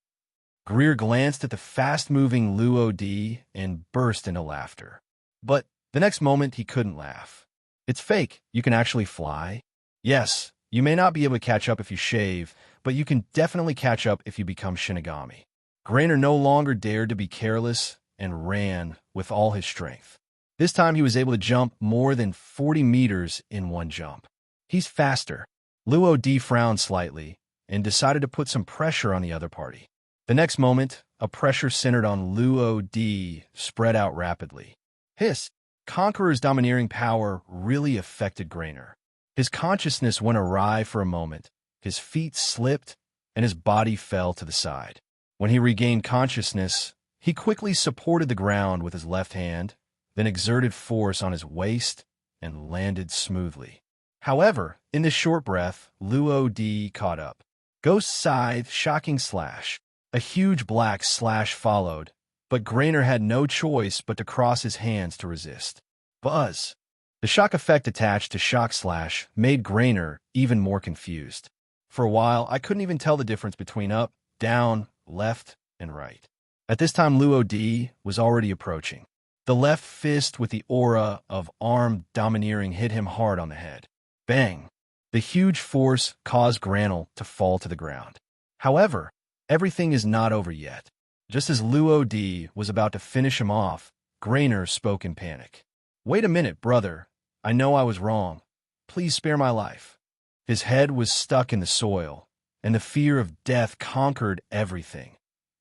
Greer glanced at the fast-moving Luo Di and burst into laughter. But the next moment, he couldn't laugh. It's fake. You can actually fly? Yes, you may not be able to catch up if you shave, but you can definitely catch up if you become Shinigami. Grainer no longer dared to be careless and ran with all his strength. This time he was able to jump more than 40 meters in one jump. He's faster. Luo Di frowned slightly and decided to put some pressure on the other party. The next moment, a pressure centered on Luo Di spread out rapidly. His Conqueror's domineering power really affected Grainer. His consciousness went awry for a moment, his feet slipped, and his body fell to the side. When he regained consciousness, he quickly supported the ground with his left hand, then exerted force on his waist and landed smoothly. However, in this short breath, Luo Di caught up. Ghost Scythe, Shocking Slash. A huge black slash followed, but Grainer had no choice but to cross his hands to resist. Buzz! The shock effect attached to Shock Slash made Grainer even more confused. For a while, I couldn't even tell the difference between up, down, left, and right. At this time, Luo Di was already approaching. The left fist with the aura of armed domineering hit him hard on the head. Bang! The huge force caused Granel to fall to the ground. However, everything is not over yet. Just as Luo Di was about to finish him off, Grainer spoke in panic. "Wait a minute, brother. I know I was wrong. Please spare my life." His head was stuck in the soil, and the fear of death conquered everything,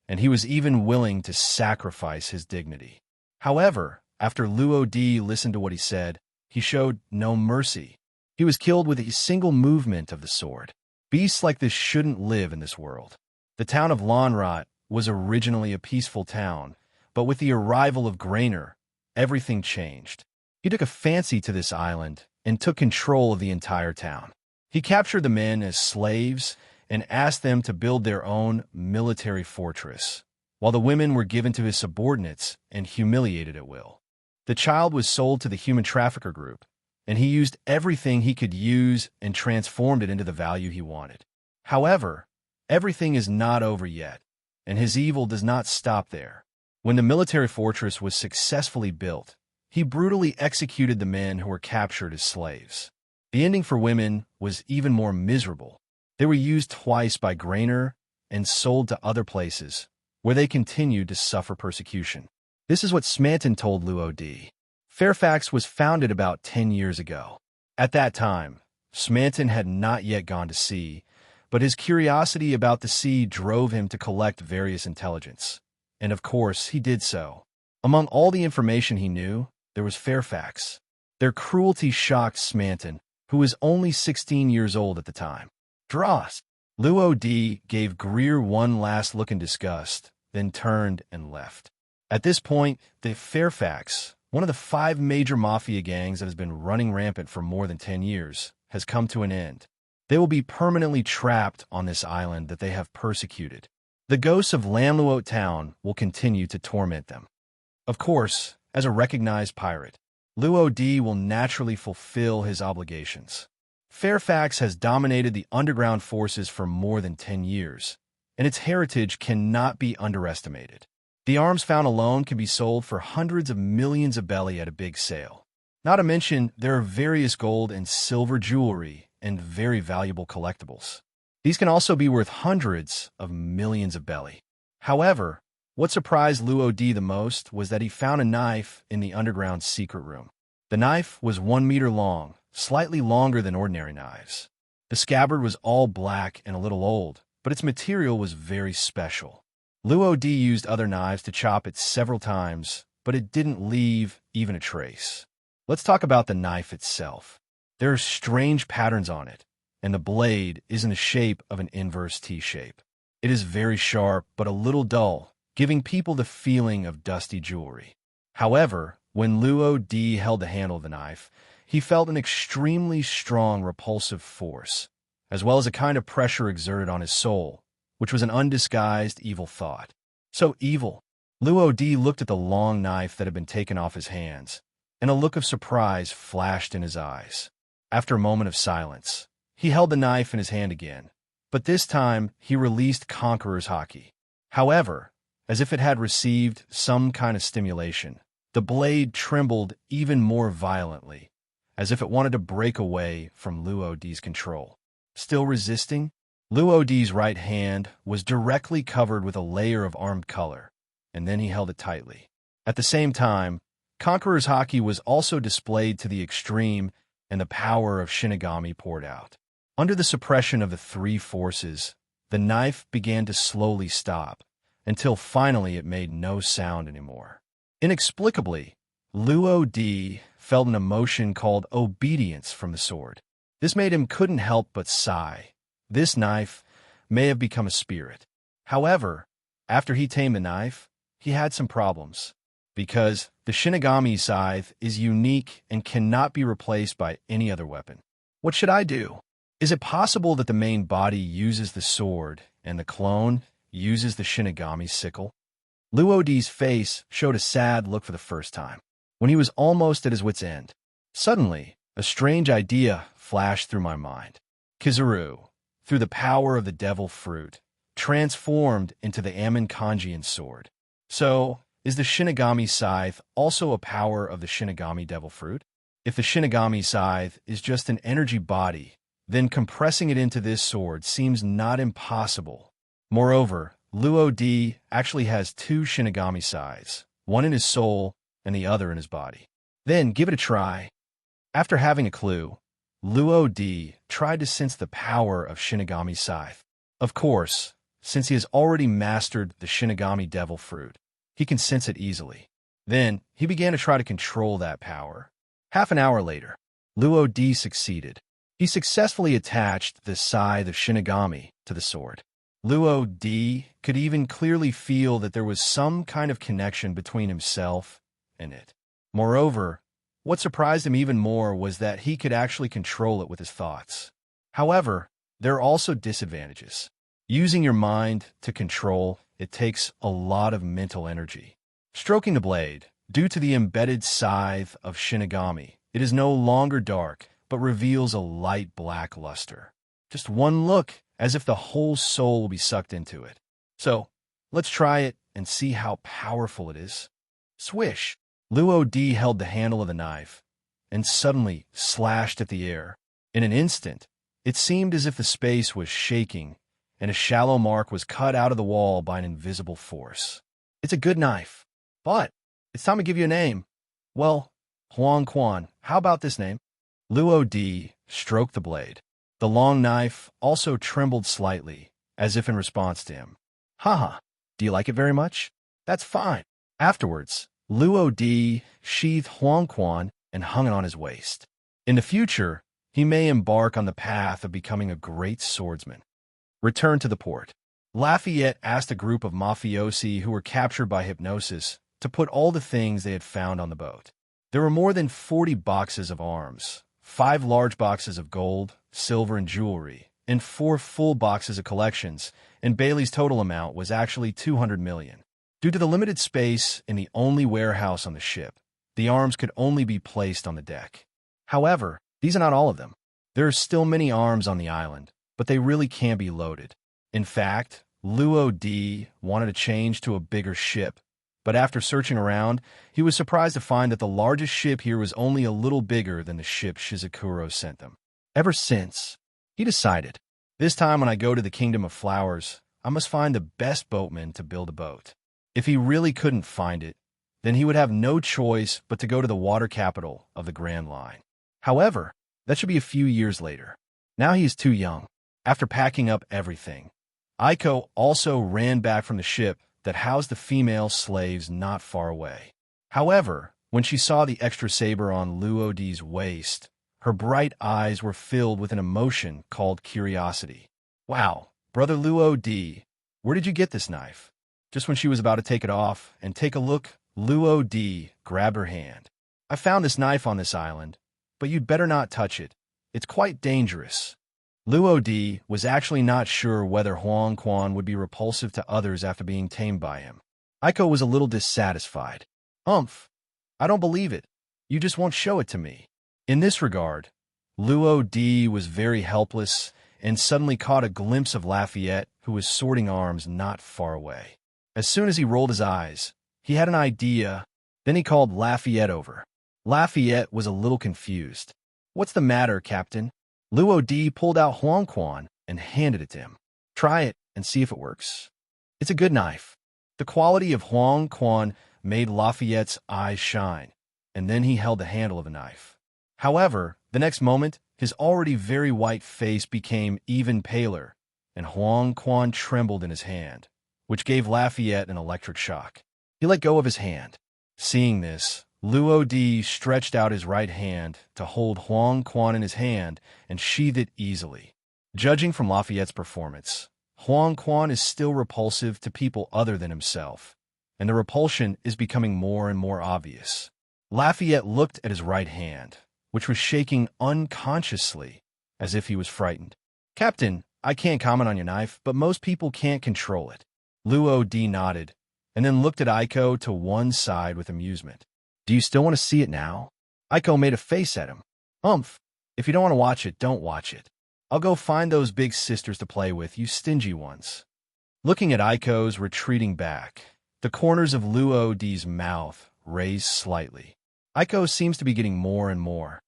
and he was even willing to sacrifice his dignity. However, after Luo Di listened to what he said, he showed no mercy. He was killed with a single movement of the sword. Beasts like this shouldn't live in this world. The town of Lonrot was originally a peaceful town, but with the arrival of Grainer, everything changed. He took a fancy to this island and took control of the entire town. He captured the men as slaves and asked them to build their own military fortress, while the women were given to his subordinates and humiliated at will. The child was sold to the human trafficker group, and he used everything he could use and transformed it into the value he wanted. However, everything is not over yet, and his evil does not stop there. When the military fortress was successfully built, he brutally executed the men who were captured as slaves. The ending for women was even more miserable. They were used twice by Grainer and sold to other places, where they continued to suffer persecution. This is what Smanton told Luo Di. Fairfax was founded about 10 years ago. At that time, Smanton had not yet gone to sea, but his curiosity about the sea drove him to collect various intelligence. And of course, he did so. Among all the information he knew, there was Fairfax. Their cruelty shocked Smanton, who was only 16 years old at the time. Dross! Luo Di gave Greer one last look in disgust, then turned and left. At this point, the Fairfax, one of the 5 major mafia gangs that has been running rampant for more than 10 years, has come to an end. They will be permanently trapped on this island that they have persecuted. The ghosts of Lamluot Town will continue to torment them. Of course, as a recognized pirate, Luo Di will naturally fulfill his obligations. Fairfax has dominated the underground forces for more than 10 years, and its heritage cannot be underestimated. The arms found alone can be sold for hundreds of millions of belly at a big sale. Not to mention, there are various gold and silver jewelry and very valuable collectibles. These can also be worth hundreds of millions of belly. However, what surprised Luo Di the most was that he found a knife in the underground secret room. The knife was 1 meter long, slightly longer than ordinary knives. The scabbard was all black and a little old, but its material was very special. Luo Di used other knives to chop it several times, but it didn't leave even a trace. Let's talk about the knife itself. There are strange patterns on it, and the blade is in the shape of an inverse T shape. It is very sharp, but a little dull, giving people the feeling of dusty jewelry. However, when Luo Di held the handle of the knife, he felt an extremely strong repulsive force, as well as a kind of pressure exerted on his soul, which was an undisguised evil thought. So evil. Luo Di looked at the long knife that had been taken off his hands, and a look of surprise flashed in his eyes. After a moment of silence, he held the knife in his hand again, but this time he released Conqueror's Haki. However, as if it had received some kind of stimulation, the blade trembled even more violently, as if it wanted to break away from Luo Di's control. Still resisting, Luo Di's right hand was directly covered with a layer of armed color, and then he held it tightly. At the same time, Conqueror's Haki was also displayed to the extreme, and the power of Shinigami poured out. Under the suppression of the three forces, the knife began to slowly stop, until finally it made no sound anymore. Inexplicably, Luo Di felt an emotion called obedience from the sword. This made him couldn't help but sigh. This knife may have become a spirit. However, after he tamed the knife, he had some problems, because the Shinigami scythe is unique and cannot be replaced by any other weapon. What should I do? Is it possible that the main body uses the sword and the clone uses the Shinigami sickle? Luo Di's face showed a sad look for the first time, when he was almost at his wit's end. Suddenly, a strange idea flashed through my mind. Kizaru, through the power of the devil fruit, transformed into the Amonkanjian sword. So, is the Shinigami scythe also a power of the Shinigami devil fruit? If the Shinigami scythe is just an energy body, then compressing it into this sword seems not impossible. Moreover, Luo Di actually has two Shinigami scythes, one in his soul and the other in his body. Then give it a try. After having a clue, Luo Di tried to sense the power of Shinigami scythe. Of course, since he has already mastered the Shinigami devil fruit, he can sense it easily. Then, he began to try to control that power. Half an hour later, Luo Di succeeded. He successfully attached the scythe of Shinigami to the sword. Luo Di could even clearly feel that there was some kind of connection between himself and it. Moreover, what surprised him even more was that he could actually control it with his thoughts. However, there are also disadvantages. Using your mind to control it takes a lot of mental energy. Stroking the blade, due to the embedded scythe of Shinigami, it is no longer dark, but reveals a light black luster. Just one look, as if the whole soul will be sucked into it. So, let's try it and see how powerful it is. Swish! Luo Di held the handle of the knife, and suddenly slashed at the air. In an instant, it seemed as if the space was shaking, and a shallow mark was cut out of the wall by an invisible force. It's a good knife, but it's time to give you a name. Well, Huang Quan, how about this name? Luo Di stroked the blade. The long knife also trembled slightly, as if in response to him. Haha, do you like it very much? That's fine. Afterwards, Luo Di sheathed Huang Quan and hung it on his waist. In the future, he may embark on the path of becoming a great swordsman. Return to the port. Lafayette asked a group of mafiosi who were captured by hypnosis to put all the things they had found on the boat. There were more than 40 boxes of arms, 5 large boxes of gold, silver, and jewelry, and 4 full boxes of collections, and Bailey's total amount was actually 200 million. Due to the limited space in the only warehouse on the ship, the arms could only be placed on the deck. However, these are not all of them. There are still many arms on the island, but they really can't be loaded. In fact, Luo Di wanted to change to a bigger ship, but after searching around, he was surprised to find that the largest ship here was only a little bigger than the ship Shizukuro sent them. Ever since, he decided, this time when I go to the Kingdom of Flowers, I must find the best boatman to build a boat. If he really couldn't find it, then he would have no choice but to go to the water capital of the Grand Line. However, that should be a few years later. Now he is too young. After packing up everything, Aiko also ran back from the ship that housed the female slaves not far away. However, when she saw the extra saber on Luo Di's waist, her bright eyes were filled with an emotion called curiosity. Wow, brother Luo Di, where did you get this knife? Just when she was about to take it off and take a look, Luo Di grabbed her hand. I found this knife on this island, but you'd better not touch it. It's quite dangerous. Luo Di was actually not sure whether Huang Quan would be repulsive to others after being tamed by him. Aiko was a little dissatisfied. I don't believe it. You just won't show it to me. In this regard, Luo Di was very helpless and suddenly caught a glimpse of Lafayette, who was sorting arms not far away. As soon as he rolled his eyes, he had an idea. Then he called Lafayette over. Lafayette was a little confused. "What's the matter, Captain?" Luo Di pulled out Huang Quan and handed it to him. "Try it and see if it works. It's a good knife." The quality of Huang Quan made Lafayette's eyes shine, and then he held the handle of the knife. However, the next moment, his already very white face became even paler, and Huang Quan trembled in his hand, which gave Lafayette an electric shock. He let go of his hand. Seeing this, Luo Di stretched out his right hand to hold Huang Quan in his hand and sheathe it easily. Judging from Lafayette's performance, Huang Quan is still repulsive to people other than himself, and the repulsion is becoming more and more obvious. Lafayette looked at his right hand, which was shaking unconsciously, as if he was frightened. "Captain, I can't comment on your knife, but most people can't control it." Luo Di nodded, and then looked at Aiko to one side with amusement. "Do you still want to see it now?" Aiko made a face at him. "Umph. If you don't want to watch it, don't watch it. I'll go find those big sisters to play with, you stingy ones." Looking at Aiko's retreating back, the corners of Luo Di's mouth raised slightly. Aiko seems to be getting more and more,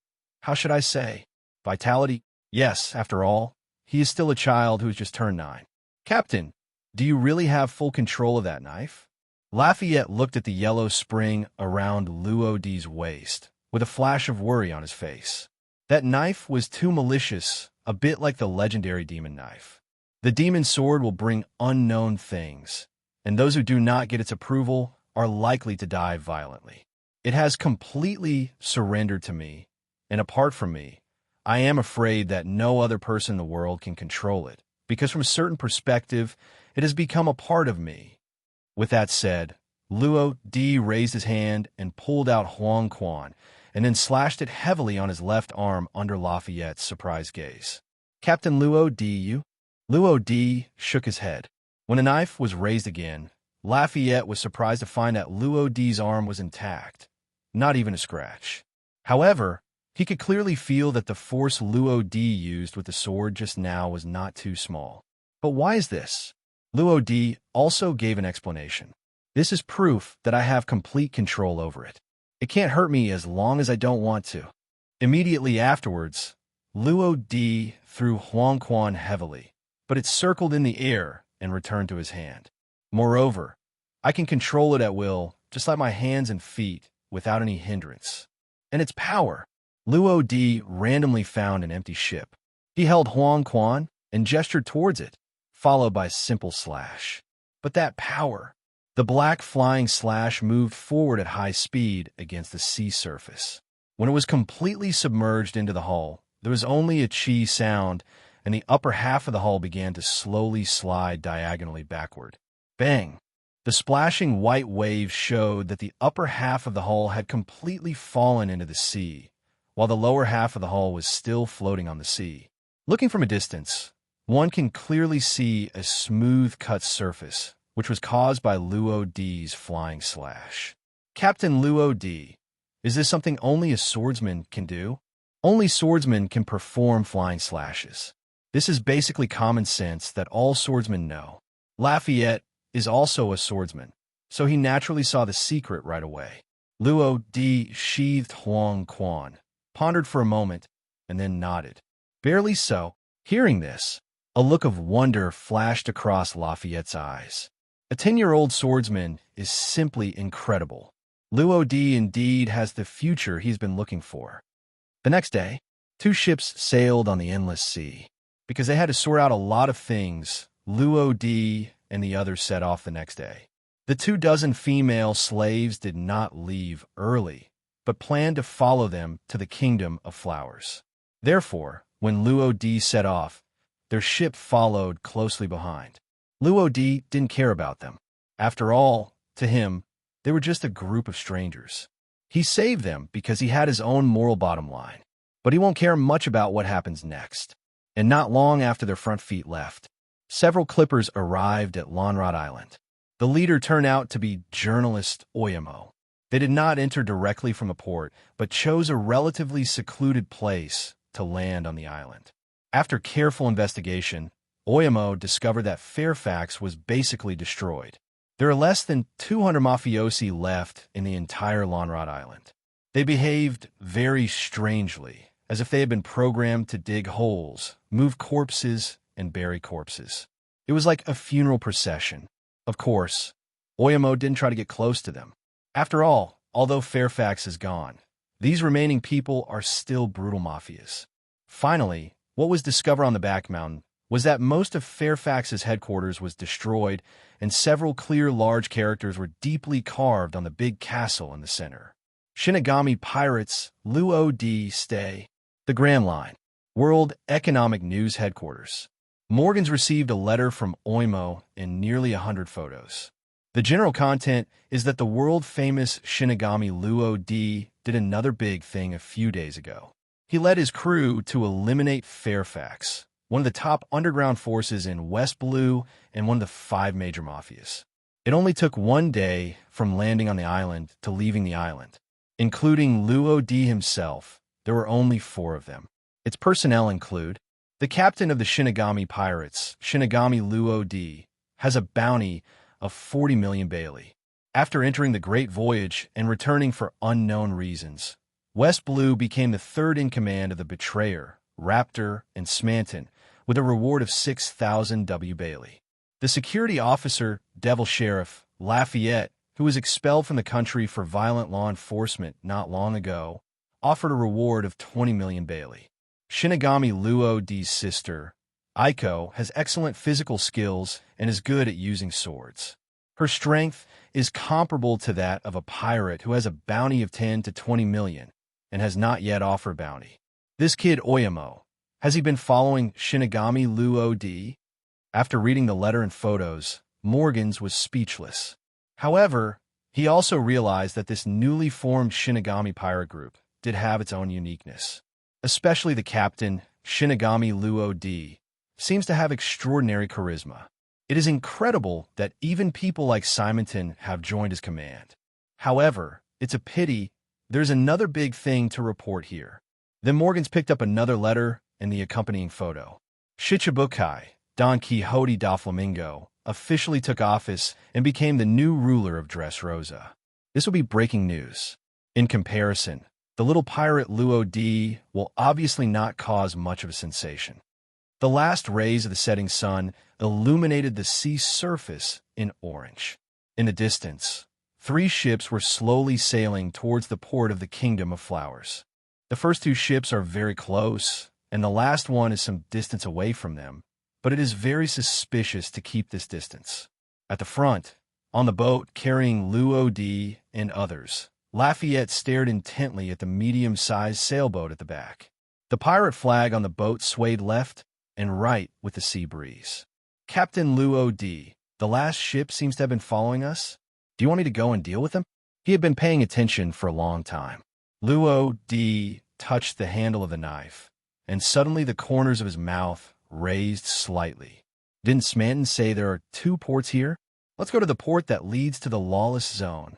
how should I say, vitality? Yes, after all, he is still a child who has just turned 9. "Captain, do you really have full control of that knife?" Lafayette looked at the yellow spring around Luo Di's waist, with a flash of worry on his face. That knife was too malicious, a bit like the legendary demon knife. The demon sword will bring unknown things, and those who do not get its approval are likely to die violently. It has completely surrendered to me, and apart from me, I am afraid that no other person in the world can control it, because from a certain perspective, it has become a part of me. With that said, Luo Di raised his hand and pulled out Huang Quan, and then slashed it heavily on his left arm under Lafayette's surprised gaze. "Captain Luo Di, you?" Luo Di shook his head. When the knife was raised again, Lafayette was surprised to find that Luo Di's arm was intact, not even a scratch. However, he could clearly feel that the force Luo Di used with the sword just now was not too small. "But why is this?" Luo Di also gave an explanation. "This is proof that I have complete control over it. It can't hurt me as long as I don't want to." Immediately afterwards, Luo Di threw Huang Quan heavily, but it circled in the air and returned to his hand. "Moreover, I can control it at will, just like my hands and feet, without any hindrance. And its power." Luo Di randomly found an empty ship. He held Huang Quan and gestured towards it, followed by a simple slash. But that power! The black flying slash moved forward at high speed against the sea surface. When it was completely submerged into the hull, there was only a chi sound, and the upper half of the hull began to slowly slide diagonally backward. Bang! The splashing white waves showed that the upper half of the hull had completely fallen into the sea, while the lower half of the hull was still floating on the sea. Looking from a distance, one can clearly see a smooth-cut surface, which was caused by Luo Di's flying slash. "Captain Luo Di, is this something only a swordsman can do?" Only swordsmen can perform flying slashes. This is basically common sense that all swordsmen know. Lafayette is also a swordsman, so he naturally saw the secret right away. Luo Di sheathed Huang Quan, pondered for a moment, and then nodded. Barely so. Hearing this, a look of wonder flashed across Lafayette's eyes. A 10-year-old swordsman is simply incredible. Luo Di indeed has the future he's been looking for. The next day, 2 ships sailed on the endless sea. Because they had to sort out a lot of things, Luo Di and the others set off the next day. The 24 female slaves did not leave early, but planned to follow them to the Kingdom of Flowers. Therefore, when Luo Di set off, their ship followed closely behind. Luo Di didn't care about them. After all, to him, they were just a group of strangers. He saved them because he had his own moral bottom line, but he won't care much about what happens next. And not long after their front feet left, several clippers arrived at Lonrod Island. The leader turned out to be journalist Oyamo. They did not enter directly from a port, but chose a relatively secluded place to land on the island. After careful investigation, Oyamo discovered that Fairfax was basically destroyed. There are less than 200 mafiosi left in the entire Lonrod Island. They behaved very strangely, as if they had been programmed to dig holes, move corpses, and bury corpses. It was like a funeral procession. Of course, Oyamo didn't try to get close to them. After all, although Fairfax is gone, these remaining people are still brutal mafias. Finally, what was discovered on the back mountain was that most of Fairfax's headquarters was destroyed, and several clear large characters were deeply carved on the big castle in the center. Shinigami Pirates, Luo D. Stay. The Grand Line. World Economic News Headquarters. Morgan's received a letter from Oyamo and nearly 100 photos. The general content is that the world-famous Shinigami Luo D did another big thing a few days ago. He led his crew to eliminate Fairfax, one of the top underground forces in West Blue and one of the 5 major mafias. It only took 1 day from landing on the island to leaving the island. Including Luo D himself, there were only 4 of them. Its personnel include the captain of the Shinigami Pirates, Shinigami Luo D, has a bounty of 40 million Bailey. After entering the Great Voyage and returning for unknown reasons, West Blue became the 3rd in command of the Betrayer, Raptor, and Smanton, with a reward of 6,000 W. Bailey. The security officer, Devil Sheriff, Lafayette, who was expelled from the country for violent law enforcement not long ago, offered a reward of 20 million Bailey. Shinigami Luo D's sister, Aiko, has excellent physical skills and is good at using swords. Her strength is comparable to that of a pirate who has a bounty of 10 to 20 million and has not yet offered bounty. This kid Oyamo, has he been following Shinigami Luo D? After reading the letter and photos, Morgans was speechless. However, he also realized that this newly formed Shinigami pirate group did have its own uniqueness. Especially the captain, Shinigami Luo D, seems to have extraordinary charisma. It is incredible that even people like Simonton have joined his command. However, it's a pity there's another big thing to report here. Then Morgans picked up another letter and the accompanying photo. Shichibukai, Don Quixote da Flamingo, officially took office and became the new ruler of Dressrosa. This will be breaking news. In comparison, the little pirate Luo D will obviously not cause much of a sensation. The last rays of the setting sun illuminated the sea surface in orange. In the distance, 3 ships were slowly sailing towards the port of the Kingdom of Flowers. The first 2 ships are very close, and the last one is some distance away from them, but it is very suspicious to keep this distance. At the front, on the boat carrying Luo D and others, Lafayette stared intently at the medium-sized sailboat at the back. The pirate flag on the boat swayed left and right with the sea breeze. Captain Luo D, the last ship seems to have been following us. Do you want me to go and deal with him? He had been paying attention for a long time. Luo D touched the handle of the knife, and suddenly the corners of his mouth raised slightly. Didn't Smanton say there are 2 ports here? Let's go to the port that leads to the lawless zone.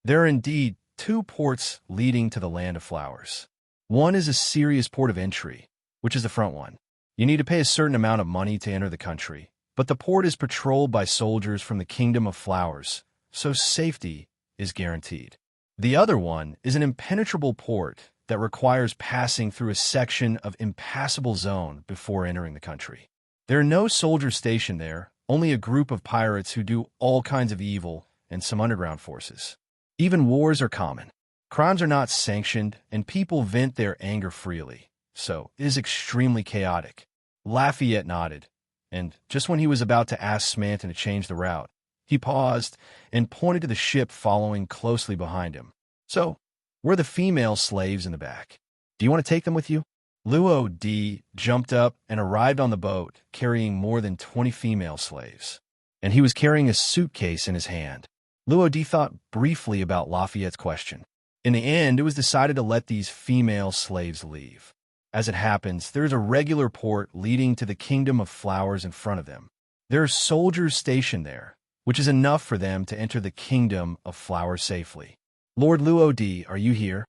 There are indeed 2 ports leading to the Land of Flowers. One is a serious port of entry, which is the front one. You need to pay a certain amount of money to enter the country, but the port is patrolled by soldiers from the Kingdom of Flowers, so safety is guaranteed. The other one is an impenetrable port that requires passing through a section of impassable zone before entering the country. There are no soldiers stationed there, only a group of pirates who do all kinds of evil and some underground forces. Even wars are common. Crimes are not sanctioned, and people vent their anger freely, so it is extremely chaotic. Lafayette nodded, and just when he was about to ask Smanton to change the route, he paused and pointed to the ship following closely behind him. So, we're the female slaves in the back. Do you want to take them with you? Luo D jumped up and arrived on the boat carrying more than 20 female slaves, and he was carrying a suitcase in his hand. Luo D thought briefly about Lafayette's question. In the end, it was decided to let these female slaves leave. As it happens, there is a regular port leading to the Kingdom of Flowers in front of them. There are soldiers stationed there, which is enough for them to enter the Kingdom of Flowers safely. Lord Luo D, are you here?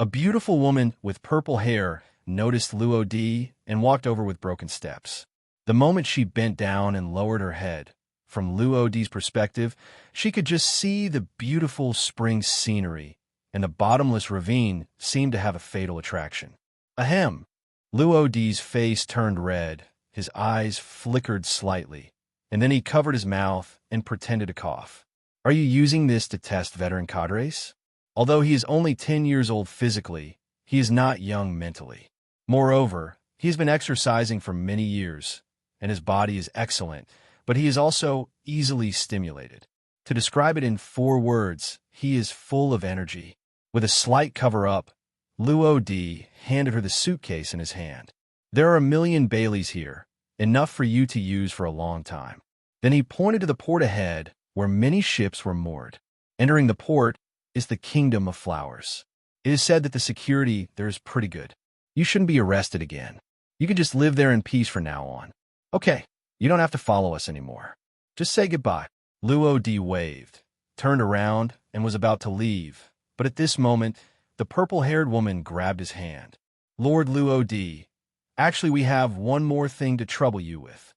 A beautiful woman with purple hair noticed Luo Di and walked over with broken steps. The moment she bent down and lowered her head, from Luo Di's perspective, she could just see the beautiful spring scenery, and the bottomless ravine seemed to have a fatal attraction. Ahem! Luo Di's face turned red, his eyes flickered slightly, and then he covered his mouth and pretended to cough. Are you using this to test veteran cadres? Although he is only 10 years old physically, he is not young mentally. Moreover, he has been exercising for many years, and his body is excellent, but he is also easily stimulated. To describe it in 4 words, he is full of energy. With a slight cover-up, Luo Di handed her the suitcase in his hand. There are 1,000,000 Baileys here, enough for you to use for a long time. Then he pointed to the port ahead, where many ships were moored. Entering the port is the Kingdom of Flowers. It is said that the security there is pretty good. You shouldn't be arrested again. You can just live there in peace from now on. Okay, you don't have to follow us anymore. Just say goodbye. Luo Di waved, turned around, and was about to leave. But at this moment, the purple-haired woman grabbed his hand. Lord Luo Di, actually we have one more thing to trouble you with.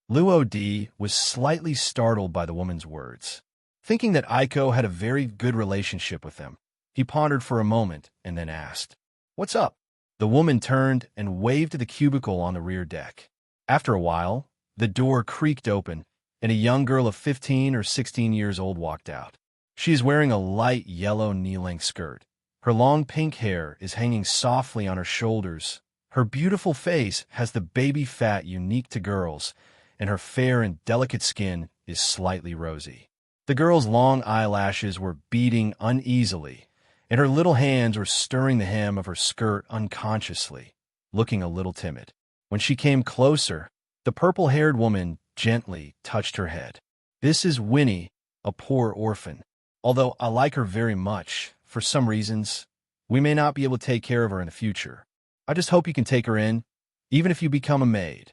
Luo Di was slightly startled by the woman's words. Thinking that Aiko had a very good relationship with him, he pondered for a moment and then asked, "What's up?" The woman turned and waved to the cubicle on the rear deck. After a while, the door creaked open, and a young girl of 15 or 16 years old walked out. She is wearing a light yellow knee-length skirt. Her long pink hair is hanging softly on her shoulders. Her beautiful face has the baby fat unique to girls, and her fair and delicate skin is slightly rosy. The girl's long eyelashes were beating uneasily, and her little hands were stirring the hem of her skirt unconsciously, looking a little timid. When she came closer, the purple-haired woman gently touched her head. "This is Winnie, a poor orphan. Although I like her very much, for some reasons, we may not be able to take care of her in the future. I just hope you can take her in, even if you become a maid."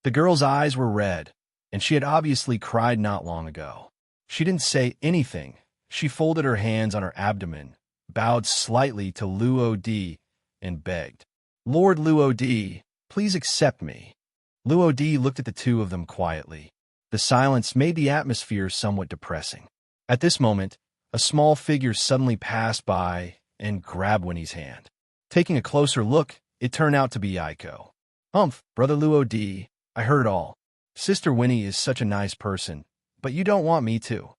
The girl's eyes were red, and she had obviously cried not long ago. She didn't say anything. She folded her hands on her abdomen, bowed slightly to Luo Di, and begged, "Lord Luo Di, please accept me." Luo Di looked at the two of them quietly. The silence made the atmosphere somewhat depressing. At this moment, a small figure suddenly passed by and grabbed Winnie's hand. Taking a closer look, it turned out to be Aiko. "Humph, Brother Luo Di, I heard it all. Sister Winnie is such a nice person, but you don't want me to."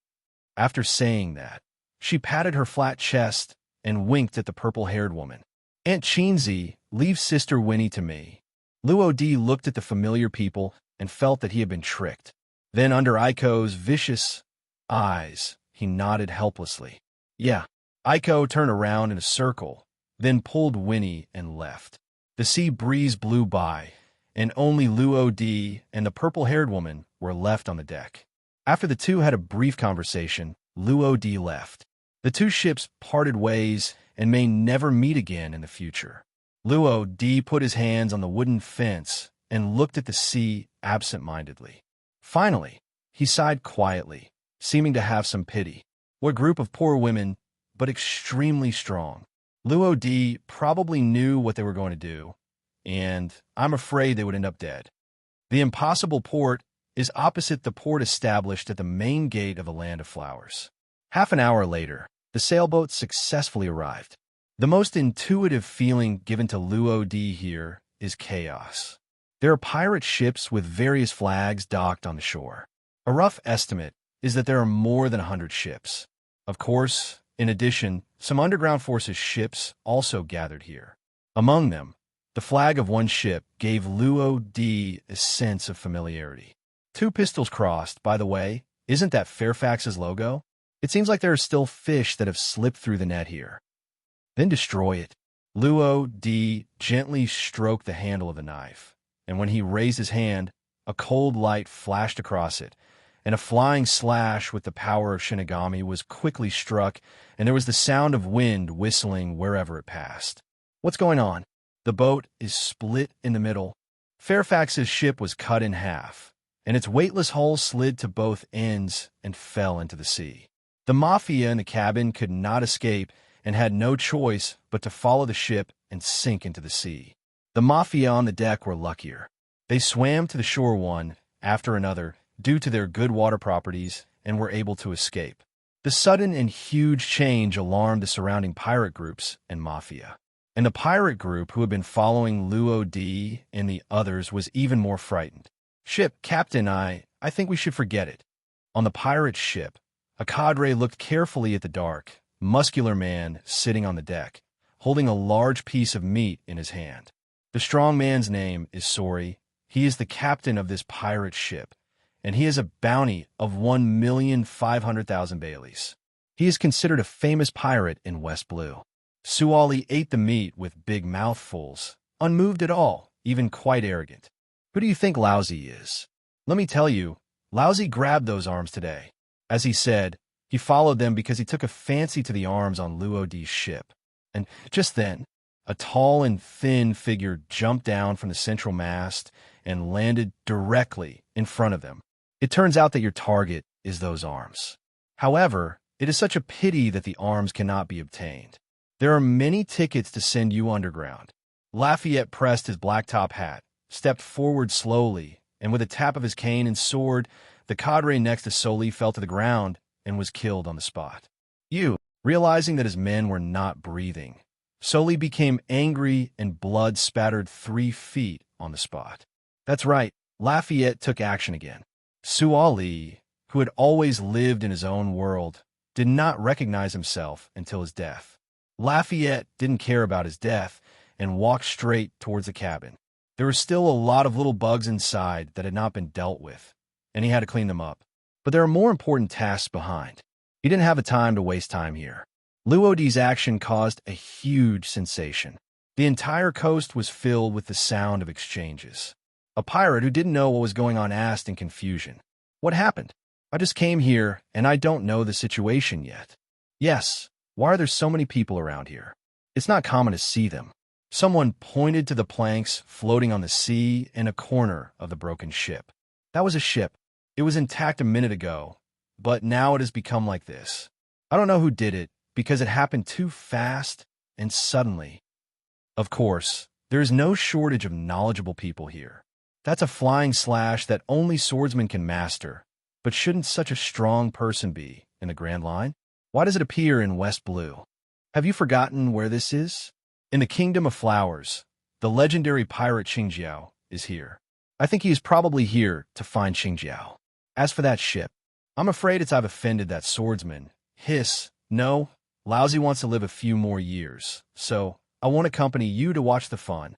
After saying that, she patted her flat chest and winked at the purple-haired woman. "Aunt Chinzi, leave Sister Winnie to me." Luo Di looked at the familiar people and felt that he had been tricked. Then under Aiko's vicious eyes, he nodded helplessly. "Yeah." Aiko turned around in a circle, then pulled Winnie and left. The sea breeze blew by, and only Luo Di and the purple-haired woman were left on the deck. After the two had a brief conversation, Luo Di left. The two ships parted ways and may never meet again in the future. Luo Di put his hands on the wooden fence and looked at the sea absent-mindedly. Finally, he sighed quietly, seeming to have some pity. What group of poor women, but extremely strong. Luo Di probably knew what they were going to do, and I'm afraid they would end up dead. The impossible port is opposite the port established at the main gate of the Land of Flowers. Half an hour later, the sailboat successfully arrived. The most intuitive feeling given to Luo Di here is chaos. There are pirate ships with various flags docked on the shore. A rough estimate is that there are more than 100 ships. Of course, in addition, some underground forces ships also gathered here. Among them, the flag of one ship gave Luo Di a sense of familiarity. 2 pistols crossed, by the way, isn't that Fairfax's logo? It seems like there are still fish that have slipped through the net here. Then destroy it. Luo Di gently stroked the handle of the knife, and when he raised his hand, a cold light flashed across it, and a flying slash with the power of Shinigami was quickly struck, and there was the sound of wind whistling wherever it passed. What's going on? The boat is split in the middle. Fairfax's ship was cut in half, and its weightless hull slid to both ends and fell into the sea. The Mafia in the cabin could not escape and had no choice but to follow the ship and sink into the sea. The mafia on the deck were luckier. They swam to the shore one after another due to their good water properties and were able to escape. The sudden and huge change alarmed the surrounding pirate groups and mafia. And the pirate group who had been following Luo D and the others was even more frightened. "Ship, Captain, I think we should forget it." On the pirate ship, a cadre looked carefully at the dark, muscular man sitting on the deck, holding a large piece of meat in his hand. The strong man's name is Sori. He is the captain of this pirate ship, and he has a bounty of 1,500,000 Baileys. He is considered a famous pirate in West Blue. Suali ate the meat with big mouthfuls, unmoved at all, even quite arrogant. "Who do you think Lousy is?" "Let me tell you, Lousy grabbed those arms today." As he said, he followed them because he took a fancy to the arms on Luo D's ship. And just then, a tall and thin figure jumped down from the central mast and landed directly in front of them. It turns out that your target is those arms. However, it is such a pity that the arms cannot be obtained. There are many tickets to send you underground. Lafayette pressed his black top hat, stepped forward slowly, and with a tap of his cane and sword, the cadre next to Soli fell to the ground and was killed on the spot. Realizing that his men were not breathing, Soli became angry and blood spattered 3 feet on the spot. That's right, Lafayette took action again. Suali, who had always lived in his own world, did not recognize himself until his death. Lafayette didn't care about his death and walked straight towards the cabin. There were still a lot of little bugs inside that had not been dealt with, and he had to clean them up. But there are more important tasks behind. He didn't have the time to waste time here. Luo D's action caused a huge sensation. The entire coast was filled with the sound of exchanges. A pirate who didn't know what was going on asked in confusion, "What happened? I just came here, and I don't know the situation yet." "Yes, why are there so many people around here? It's not common to see them." Someone pointed to the planks floating on the sea in a corner of the broken ship. "That was a ship. It was intact a minute ago, but now it has become like this. I don't know who did it, because it happened too fast and suddenly." Of course, there is no shortage of knowledgeable people here. That's a flying slash that only swordsmen can master, but shouldn't such a strong person be in the Grand Line? Why does it appear in West Blue? Have you forgotten where this is? In the Kingdom of Flowers, the legendary pirate Xingjiao is here. I think he is probably here to find Xingjiao. As for that ship, I'm afraid I've offended that swordsman. Hiss, no, Lousy wants to live a few more years, so I won't accompany you to watch the fun.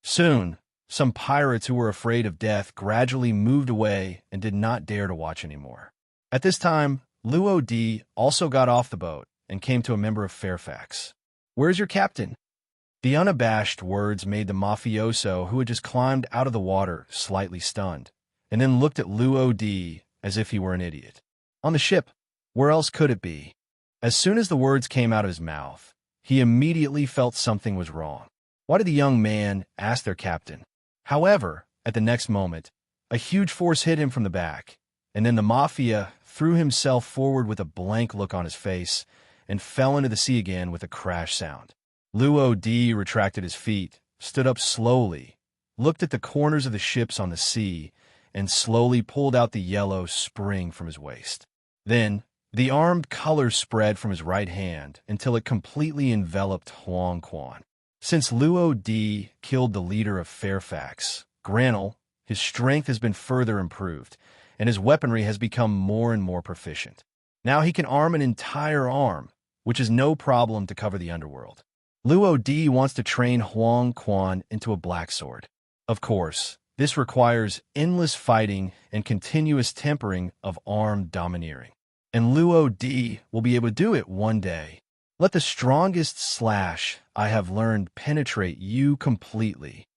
Soon, some pirates who were afraid of death gradually moved away and did not dare to watch anymore. At this time, Luo D also got off the boat and came to a member of Fairfax. "Where's your captain?" The unabashed words made the mafioso who had just climbed out of the water slightly stunned, and then looked at Luo D as if he were an idiot. "On the ship. Where else could it be?" As soon as the words came out of his mouth, he immediately felt something was wrong. Why did the young man ask their captain? However, at the next moment, a huge force hit him from the back, and then the mafia threw himself forward with a blank look on his face and fell into the sea again with a crash sound. Luo D retracted his feet, stood up slowly, looked at the corners of the ships on the sea, and slowly pulled out the yellow spring from his waist. Then, the armed color spread from his right hand until it completely enveloped Huang Quan. Since Luo D killed the leader of Fairfax, Granel, his strength has been further improved, and his weaponry has become more and more proficient. Now he can arm an entire arm, which is no problem to cover the underworld. Luo D wants to train Huang Quan into a black sword. Of course, this requires endless fighting and continuous tempering of armed domineering. And Luo D will be able to do it one day. Let the strongest slash I have learned penetrate you completely.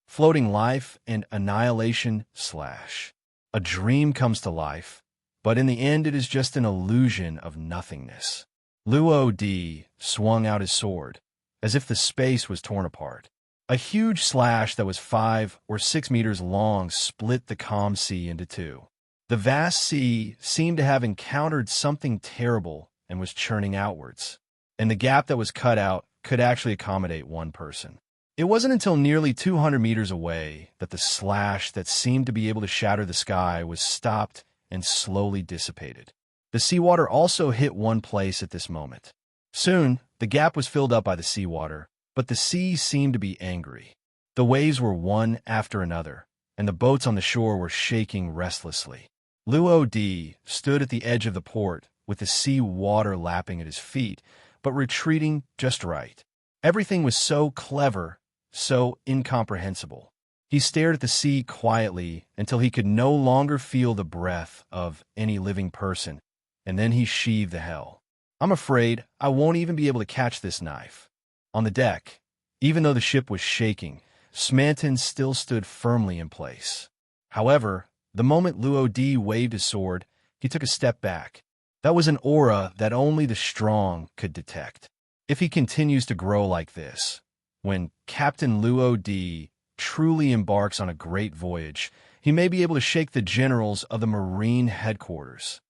Floating life and annihilation slash. A dream comes to life, but in the end it is just an illusion of nothingness. Luo D swung out his sword, as if the space was torn apart. A huge slash that was 5 or 6 meters long split the calm sea into two. The vast sea seemed to have encountered something terrible and was churning outwards, and the gap that was cut out could actually accommodate one person. It wasn't until nearly 200 meters away that the slash that seemed to be able to shatter the sky was stopped and slowly dissipated. The seawater also hit one place at this moment. Soon, the gap was filled up by the seawater, but the sea seemed to be angry. The waves were one after another, and the boats on the shore were shaking restlessly. Luo Di stood at the edge of the port, with the sea water lapping at his feet, but retreating just right. Everything was so clever, so incomprehensible. He stared at the sea quietly until he could no longer feel the breath of any living person, and then he sheathed the helm. I'm afraid I won't even be able to catch this knife. On the deck, even though the ship was shaking, Smanton still stood firmly in place. However, the moment Luo Di waved his sword, he took a step back. That was an aura that only the strong could detect. If he continues to grow like this, when Captain Luo Di truly embarks on a great voyage, he may be able to shake the generals of the Marine headquarters.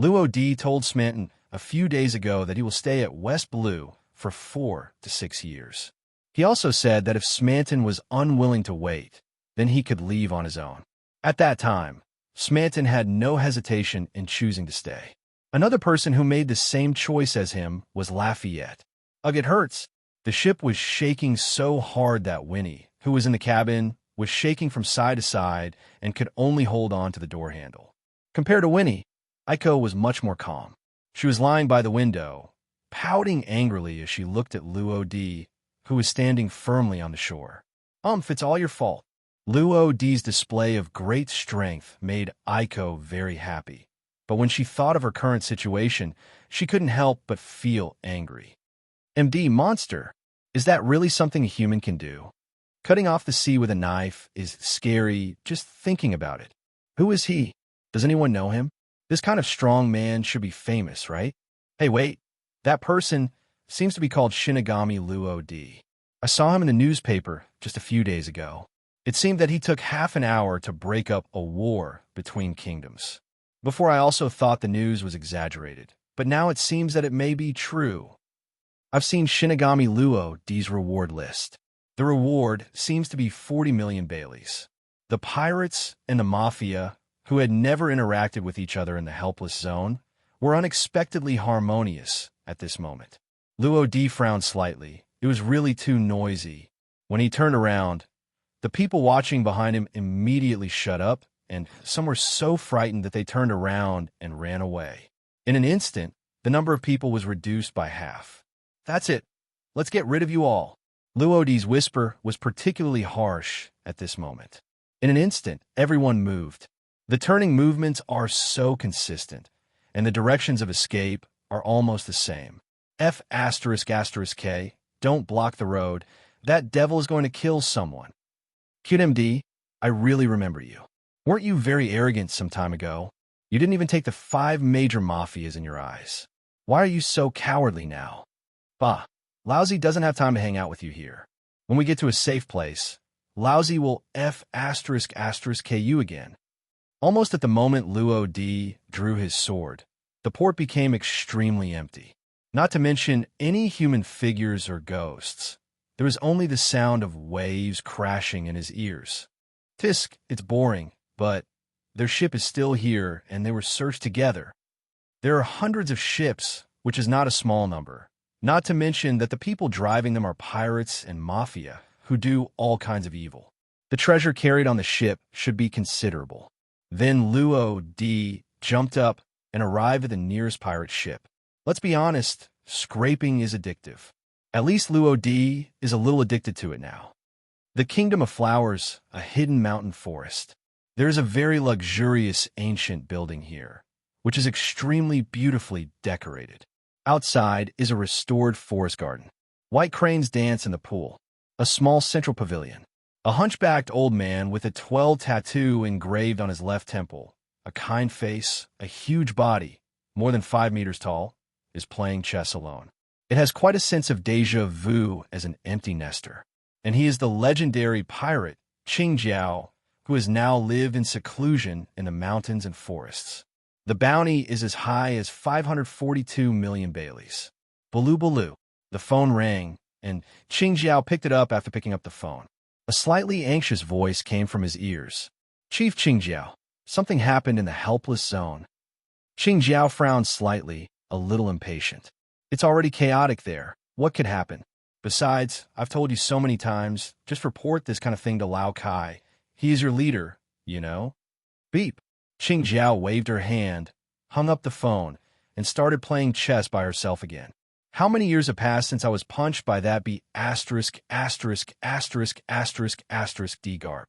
Luo Di told Smanton a few days ago that he will stay at West Blue for 4 to 6 years. He also said that if Smanton was unwilling to wait, then he could leave on his own. At that time, Smanton had no hesitation in choosing to stay. Another person who made the same choice as him was Lafayette. Ugh, it hurts. The ship was shaking so hard that Winnie, who was in the cabin, was shaking from side to side and could only hold on to the door handle. Compared to Winnie, Aiko was much more calm. She was lying by the window, pouting angrily as she looked at Luo Di, who was standing firmly on the shore. It's all your fault. Luo Di's display of great strength made Aiko very happy. But when she thought of her current situation, she couldn't help but feel angry. MD, monster, is that really something a human can do? Cutting off the sea with a knife is scary just thinking about it. Who is he? Does anyone know him? This kind of strong man should be famous, right? Hey, wait. That person seems to be called Shinigami Luo Di. I saw him in the newspaper just a few days ago. It seemed that he took half an hour to break up a war between kingdoms. Before, I also thought the news was exaggerated, but now it seems that it may be true. I've seen Shinigami Luo Di's reward list. The reward seems to be 40 million Baileys. The pirates and the mafia, who had never interacted with each other in the helpless zone, were unexpectedly harmonious at this moment. Luo Di frowned slightly. It was really too noisy. When he turned around, the people watching behind him immediately shut up, and some were so frightened that they turned around and ran away. In an instant, the number of people was reduced by half. That's it. Let's get rid of you all. Luo Di's whisper was particularly harsh at this moment. In an instant, everyone moved. The turning movements are so consistent, and the directions of escape are almost the same. F***K, don't block the road. That devil is going to kill someone. QMD, I really remember you. Weren't you very arrogant some time ago? You didn't even take the 5 major mafias in your eyes. Why are you so cowardly now? Bah, Lousy doesn't have time to hang out with you here. When we get to a safe place, Lousy will F***K you again. Almost at the moment Luo Di drew his sword, the port became extremely empty. Not to mention any human figures or ghosts. There was only the sound of waves crashing in his ears. Tisk, it's boring, but their ship is still here and they were searched together. There are hundreds of ships, which is not a small number. Not to mention that the people driving them are pirates and mafia, who do all kinds of evil. The treasure carried on the ship should be considerable. Then Luo Di jumped up and arrived at the nearest pirate ship. Let's be honest, scraping is addictive. At least Luo Di is a little addicted to it now. The Kingdom of Flowers, a hidden mountain forest. There is a very luxurious ancient building here, which is extremely beautifully decorated. Outside is a restored forest garden. White cranes dance in the pool. A small central pavilion. A hunchbacked old man with a 12 tattoo engraved on his left temple, a kind face, a huge body, more than 5 meters tall, is playing chess alone. It has quite a sense of déjà vu as an empty nester. And he is the legendary pirate, Qing Jiao, who has now lived in seclusion in the mountains and forests. The bounty is as high as 542 million Baileys. Baloo Baloo. The phone rang, and Qing Jiao picked it up after picking up the phone. A slightly anxious voice came from his ears. Chief Qing Jiao, something happened in the helpless zone. Qing Jiao frowned slightly, a little impatient. It's already chaotic there. What could happen? Besides, I've told you so many times, just report this kind of thing to Lao Kai. He is your leader, you know? Beep. Qing Jiao waved her hand, hung up the phone, and started playing chess by herself again. How many years have passed since I was punched by that B asterisk asterisk asterisk asterisk asterisk D Garp?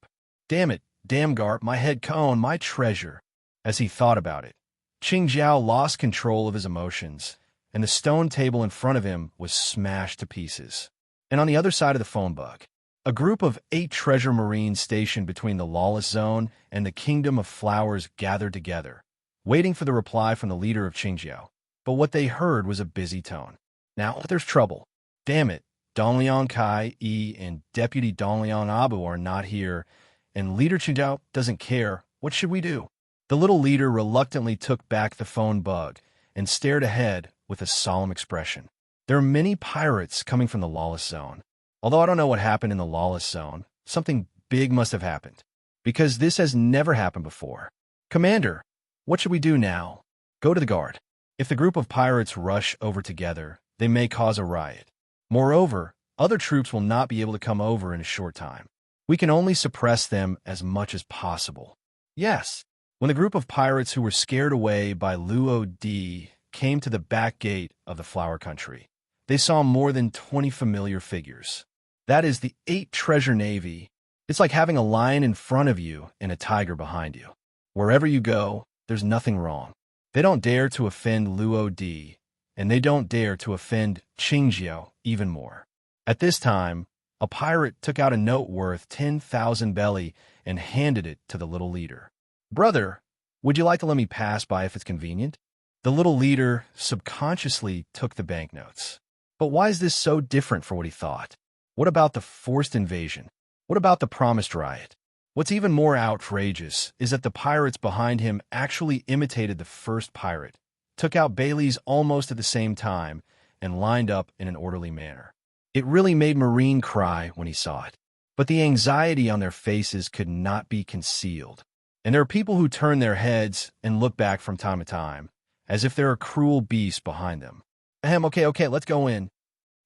Damn it, damn Garp, my head cone, my treasure. As he thought about it, Qing Jiao lost control of his emotions, and the stone table in front of him was smashed to pieces. And on the other side of the phone bug, a group of 8 treasure marines stationed between the lawless zone and the kingdom of flowers gathered together, waiting for the reply from the leader of Qingjiao. But what they heard was a busy tone. Now there's trouble. Damn it, Dongliang Kai Yi and Deputy Dongliang Abu are not here, and Leader Qingjiao doesn't care. What should we do? The little leader reluctantly took back the phone bug and stared ahead with a solemn expression. There are many pirates coming from the lawless zone. Although I don't know what happened in the lawless zone, something big must have happened, because this has never happened before. Commander, what should we do now? Go to the guard. If the group of pirates rush over together, they may cause a riot. Moreover, other troops will not be able to come over in a short time. We can only suppress them as much as possible. Yes. When the group of pirates who were scared away by Luo Di came to the back gate of the Flower Country, they saw more than 20 familiar figures. That is the 8 treasure navy. It's like having a lion in front of you and a tiger behind you. Wherever you go, there's nothing wrong. They don't dare to offend Luo Di, and they don't dare to offend Qingjiao even more. At this time, a pirate took out a note worth 10,000 belly and handed it to the little leader. Brother, would you like to let me pass by if it's convenient? The little leader subconsciously took the banknotes. But why is this so different for what he thought? What about the forced invasion? What about the promised riot? What's even more outrageous is that the pirates behind him actually imitated the first pirate, took out Bailey's almost at the same time, and lined up in an orderly manner. It really made Marine cry when he saw it. But the anxiety on their faces could not be concealed. And there are people who turn their heads and look back from time to time, as if there are cruel beasts behind them. Okay, let's go in.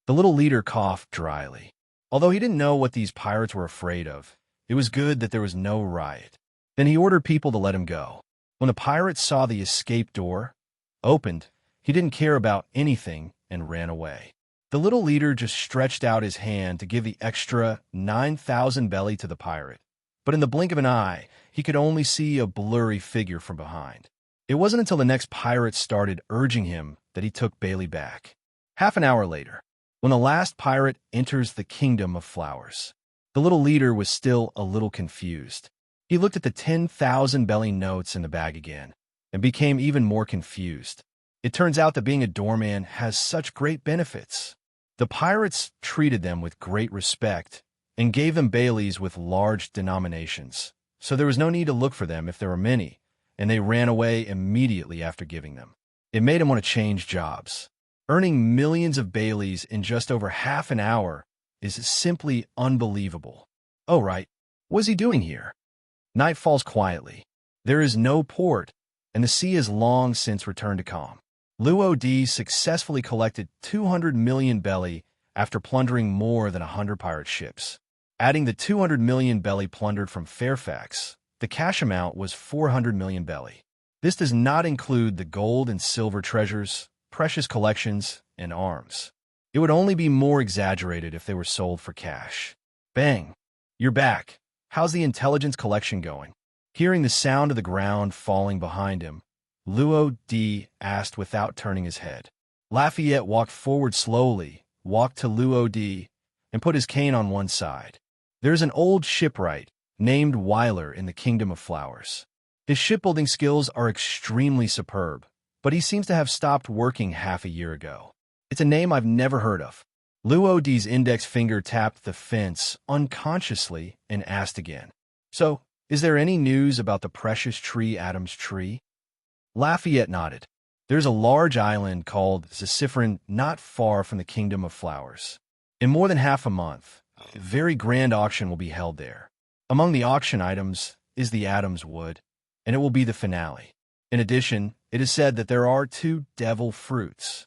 The little leader coughed dryly. Although he didn't know what these pirates were afraid of, it was good that there was no riot. Then he ordered people to let him go. When the pirates saw the escape door opened, he didn't care about anything and ran away. The little leader just stretched out his hand to give the extra 9,000 belly to the pirate. But in the blink of an eye, he could only see a blurry figure from behind. It wasn't until the next pirate started urging him that he took Bailey back. Half an hour later, when the last pirate enters the kingdom of flowers, the little leader was still a little confused. He looked at the 10,000 belly notes in the bag again and became even more confused. It turns out that being a doorman has such great benefits. The pirates treated them with great respect and gave them Baileys with large denominations, so there was no need to look for them if there were many, and they ran away immediately after giving them. It made him want to change jobs. Earning millions of Baileys in just over half an hour is simply unbelievable. Oh, right. What is he doing here? Night falls quietly. There is no port, and the sea has long since returned to calm. Luo Di successfully collected 200 million belly after plundering more than 100 pirate ships. Adding the 200 million belly plundered from Fairfax, the cash amount was 400 million belly. This does not include the gold and silver treasures, precious collections, and arms. It would only be more exaggerated if they were sold for cash. Bang! You're back. How's the intelligence collection going? Hearing the sound of the ground falling behind him, Luo Di asked without turning his head. Lafayette walked forward slowly, walked to Luo Di, and put his cane on one side. There's an old shipwright named Weiler in the Kingdom of Flowers. His shipbuilding skills are extremely superb, but he seems to have stopped working half a year ago. It's a name I've never heard of. Luo Di's index finger tapped the fence unconsciously and asked again. So, is there any news about the precious tree Adam's tree? Lafayette nodded. There's a large island called Zisifrin not far from the Kingdom of Flowers. In more than half a month, a very grand auction will be held there. Among the auction items is the Adam's Wood, and it will be the finale. In addition, it is said that there are 2 devil fruits.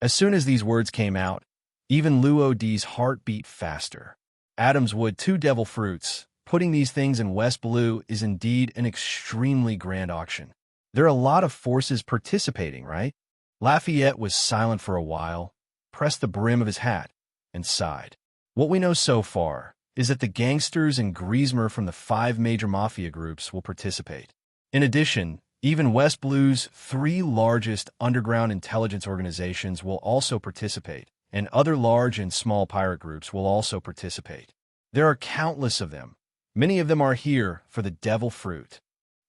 As soon as these words came out, even Luo Di's heart beat faster. Adam's Wood, 2 devil fruits. Putting these things in West Blue is indeed an extremely grand auction. There are a lot of forces participating, right? Lafayette was silent for a while, pressed the brim of his hat, and sighed. What we know so far is that the gangsters and Griezmer from the 5 major mafia groups will participate. In addition, even West Blue's 3 largest underground intelligence organizations will also participate, and other large and small pirate groups will also participate. There are countless of them. Many of them are here for the devil fruit.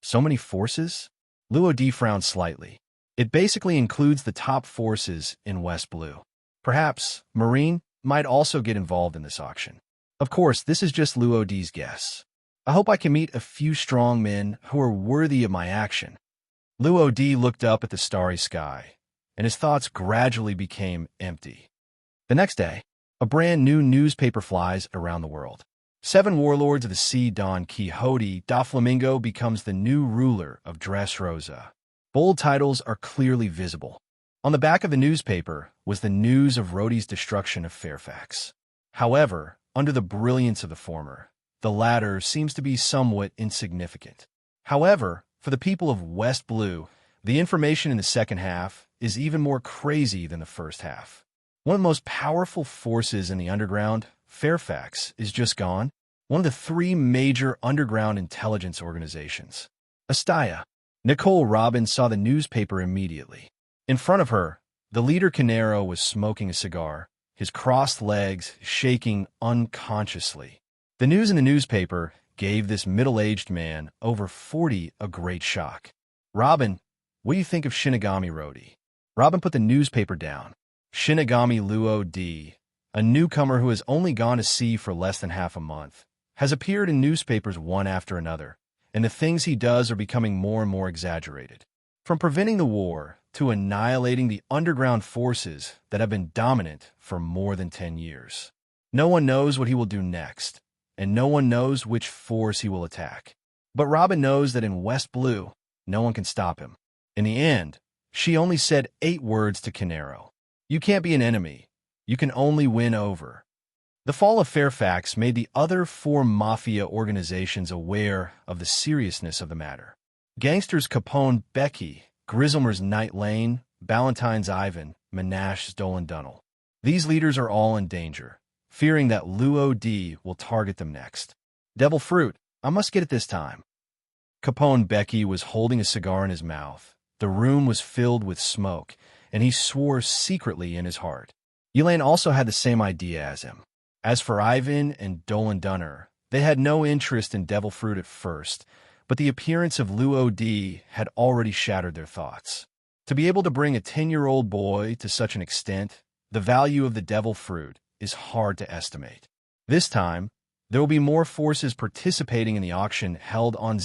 So many forces? Luo Di frowned slightly. It basically includes the top forces in West Blue. Perhaps Marine might also get involved in this auction. Of course, this is just Luo Di's guess. I hope I can meet a few strong men who are worthy of my action. Luo Di looked up at the starry sky, and his thoughts gradually became empty. The next day, a brand new newspaper flies around the world. 7 warlords of the sea Don Quixote da Flamingo becomes the new ruler of Dressrosa. Bold titles are clearly visible. On the back of the newspaper was the news of Rhodey's destruction of Fairfax. However, under the brilliance of the former, the latter seems to be somewhat insignificant. However, for the people of West Blue, the information in the second half is even more crazy than the first half. One of the most powerful forces in the underground, Fairfax, is just gone. One of the 3 major underground intelligence organizations. Astaya. Nicole Robbins saw the newspaper immediately. In front of her, the leader Canero was smoking a cigar, his crossed legs shaking unconsciously. The news in the newspaper gave this middle-aged man, over 40, a great shock. Robin, what do you think of Shinigami Rhodey? Robin put the newspaper down. Shinigami Luo Di, a newcomer who has only gone to sea for less than half a month, has appeared in newspapers one after another, and the things he does are becoming more and more exaggerated. From preventing the war to annihilating the underground forces that have been dominant for more than 10 years. No one knows what he will do next, and no one knows which force he will attack. But Robin knows that in West Blue, no one can stop him. In the end, she only said 8 words to Canero. You can't be an enemy. You can only win over. The fall of Fairfax made the other 4 mafia organizations aware of the seriousness of the matter. Gangsters Capone Becky, Griswold's Night Lane, Ballantyne's Ivan, Menash's Dolan Dunnell. These leaders are all in danger, fearing that Luo Di will target them next. Devil fruit, I must get it this time. Capone Becky was holding a cigar in his mouth. The room was filled with smoke, and he swore secretly in his heart. Elaine also had the same idea as him. As for Ivan and Dolan Dunner, they had no interest in devil fruit at first, but the appearance of Luo Di had already shattered their thoughts. To be able to bring a 10-year-old boy to such an extent, the value of the devil fruit is hard to estimate. This time, there will be more forces participating in the auction held on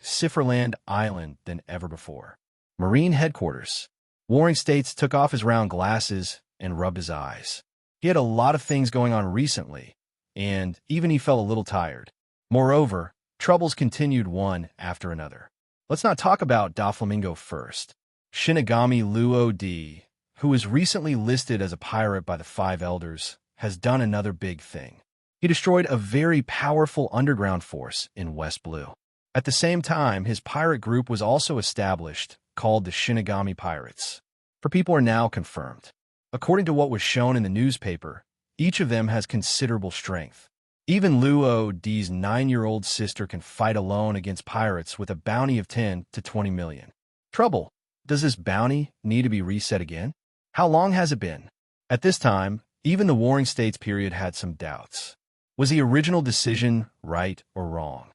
Cipherland Island than ever before. Marine Headquarters. Warring States took off his round glasses and rubbed his eyes. He had a lot of things going on recently, and even he felt a little tired. Moreover, troubles continued one after another. Let's not talk about Doflamingo first. Shinigami Luo Di, who was recently listed as a pirate by the 5 elders, has done another big thing. He destroyed a very powerful underground force in West Blue. At the same time, his pirate group was also established, called the Shinigami Pirates. 4 people are now confirmed. According to what was shown in the newspaper, each of them has considerable strength. Even Luo Di's 9-year-old sister can fight alone against pirates with a bounty of 10 to 20 million. Trouble. Does this bounty need to be reset again? How long has it been? At this time, even the Warring States period had some doubts. Was the original decision right or wrong?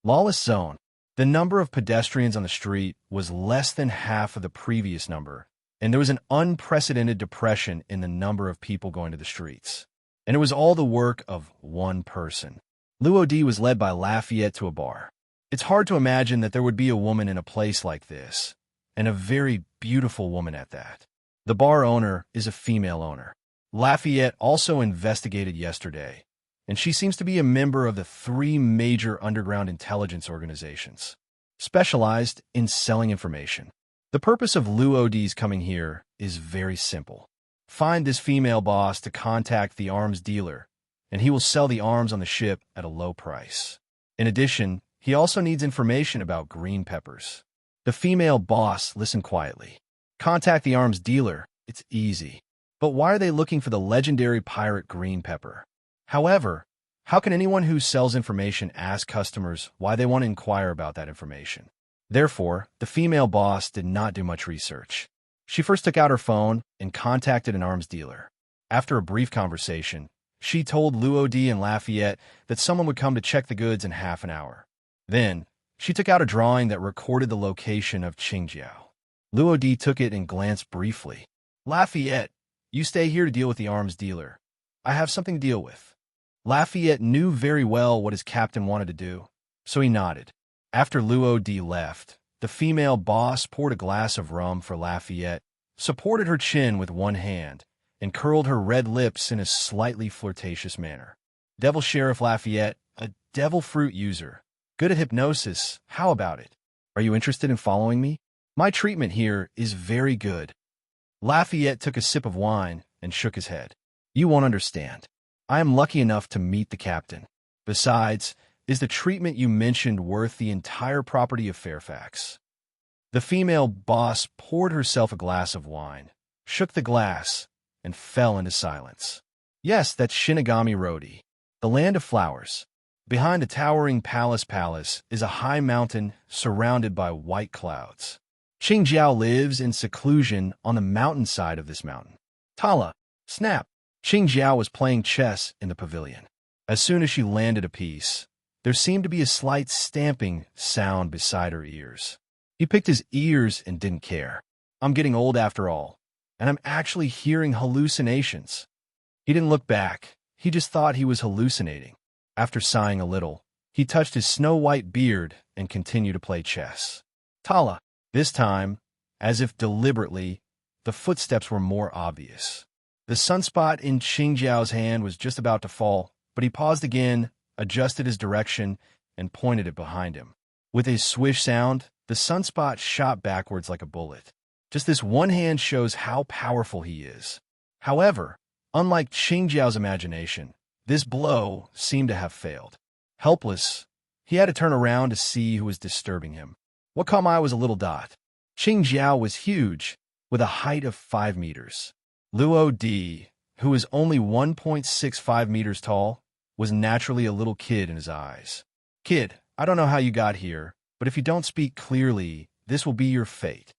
Lawless zone. The number of pedestrians on the street was less than half of the previous number, and there was an unprecedented depression in the number of people going to the streets. And it was all the work of one person. Luo Di was led by Lafayette to a bar. It's hard to imagine that there would be a woman in a place like this, and a very beautiful woman at that. The bar owner is a female owner. Lafayette also investigated yesterday, and she seems to be a member of the three major underground intelligence organizations, specialized in selling information. The purpose of Luodi's coming here is very simple. Find this female boss to contact the arms dealer, and he will sell the arms on the ship at a low price. In addition, he also needs information about green peppers. The female boss listened quietly. Contact the arms dealer. It's easy. But why are they looking for the legendary pirate green pepper? However, how can anyone who sells information ask customers why they want to inquire about that information? Therefore, the female boss did not do much research. She first took out her phone and contacted an arms dealer. After a brief conversation, she told Luodi and Lafayette that someone would come to check the goods in half an hour. Then, she took out a drawing that recorded the location of Qingjiao. Luodi took it and glanced briefly. Lafayette, you stay here to deal with the arms dealer. I have something to deal with. Lafayette knew very well what his captain wanted to do, so he nodded. After Luodi left, the female boss poured a glass of rum for Lafayette, supported her chin with one hand, and curled her red lips in a slightly flirtatious manner. Devil Sheriff Lafayette, a devil fruit user. Good at hypnosis, how about it? Are you interested in following me? My treatment here is very good. Lafayette took a sip of wine and shook his head. You won't understand. I am lucky enough to meet the captain. Besides, is the treatment you mentioned worth the entire property of Fairfax? The female boss poured herself a glass of wine, shook the glass, and fell into silence. Yes, that's Shinigami Road, the land of flowers. Behind a towering palace is a high mountain surrounded by white clouds. Qingjiao lives in seclusion on the mountainside of this mountain. Tala, snap! Qingjiao was playing chess in the pavilion. As soon as she landed a piece, there seemed to be a slight stamping sound beside her ears. He picked his ears and didn't care. I'm getting old after all, and I'm actually hearing hallucinations. He didn't look back. He just thought he was hallucinating. After sighing a little, he touched his snow-white beard and continued to play chess. Tala. This time, as if deliberately, the footsteps were more obvious. The sunspot in Qingjiao's hand was just about to fall, but he paused again, adjusted his direction, and pointed it behind him. With a swish sound, the sunspot shot backwards like a bullet. Just this one hand shows how powerful he is. However, unlike Qingjiao's imagination, this blow seemed to have failed. Helpless, he had to turn around to see who was disturbing him. What caught my eye was a little dot. Qingjiao was huge, with a height of 5 meters. Luodi, who was only 1.65 meters tall, was naturally a little kid in his eyes. Kid, I don't know how you got here, but if you don't speak clearly, this will be your fate.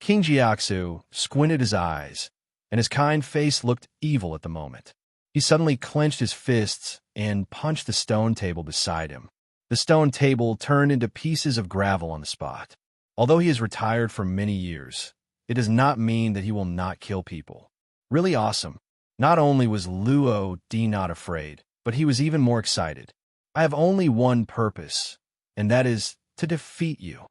Qingjiao squinted his eyes, and his kind face looked evil at the moment. He suddenly clenched his fists and punched the stone table beside him. The stone table turned into pieces of gravel on the spot. Although he is retired for many years, it does not mean that he will not kill people. Really awesome. Not only was Luodi not afraid, but he was even more excited. I have only one purpose, and that is to defeat you.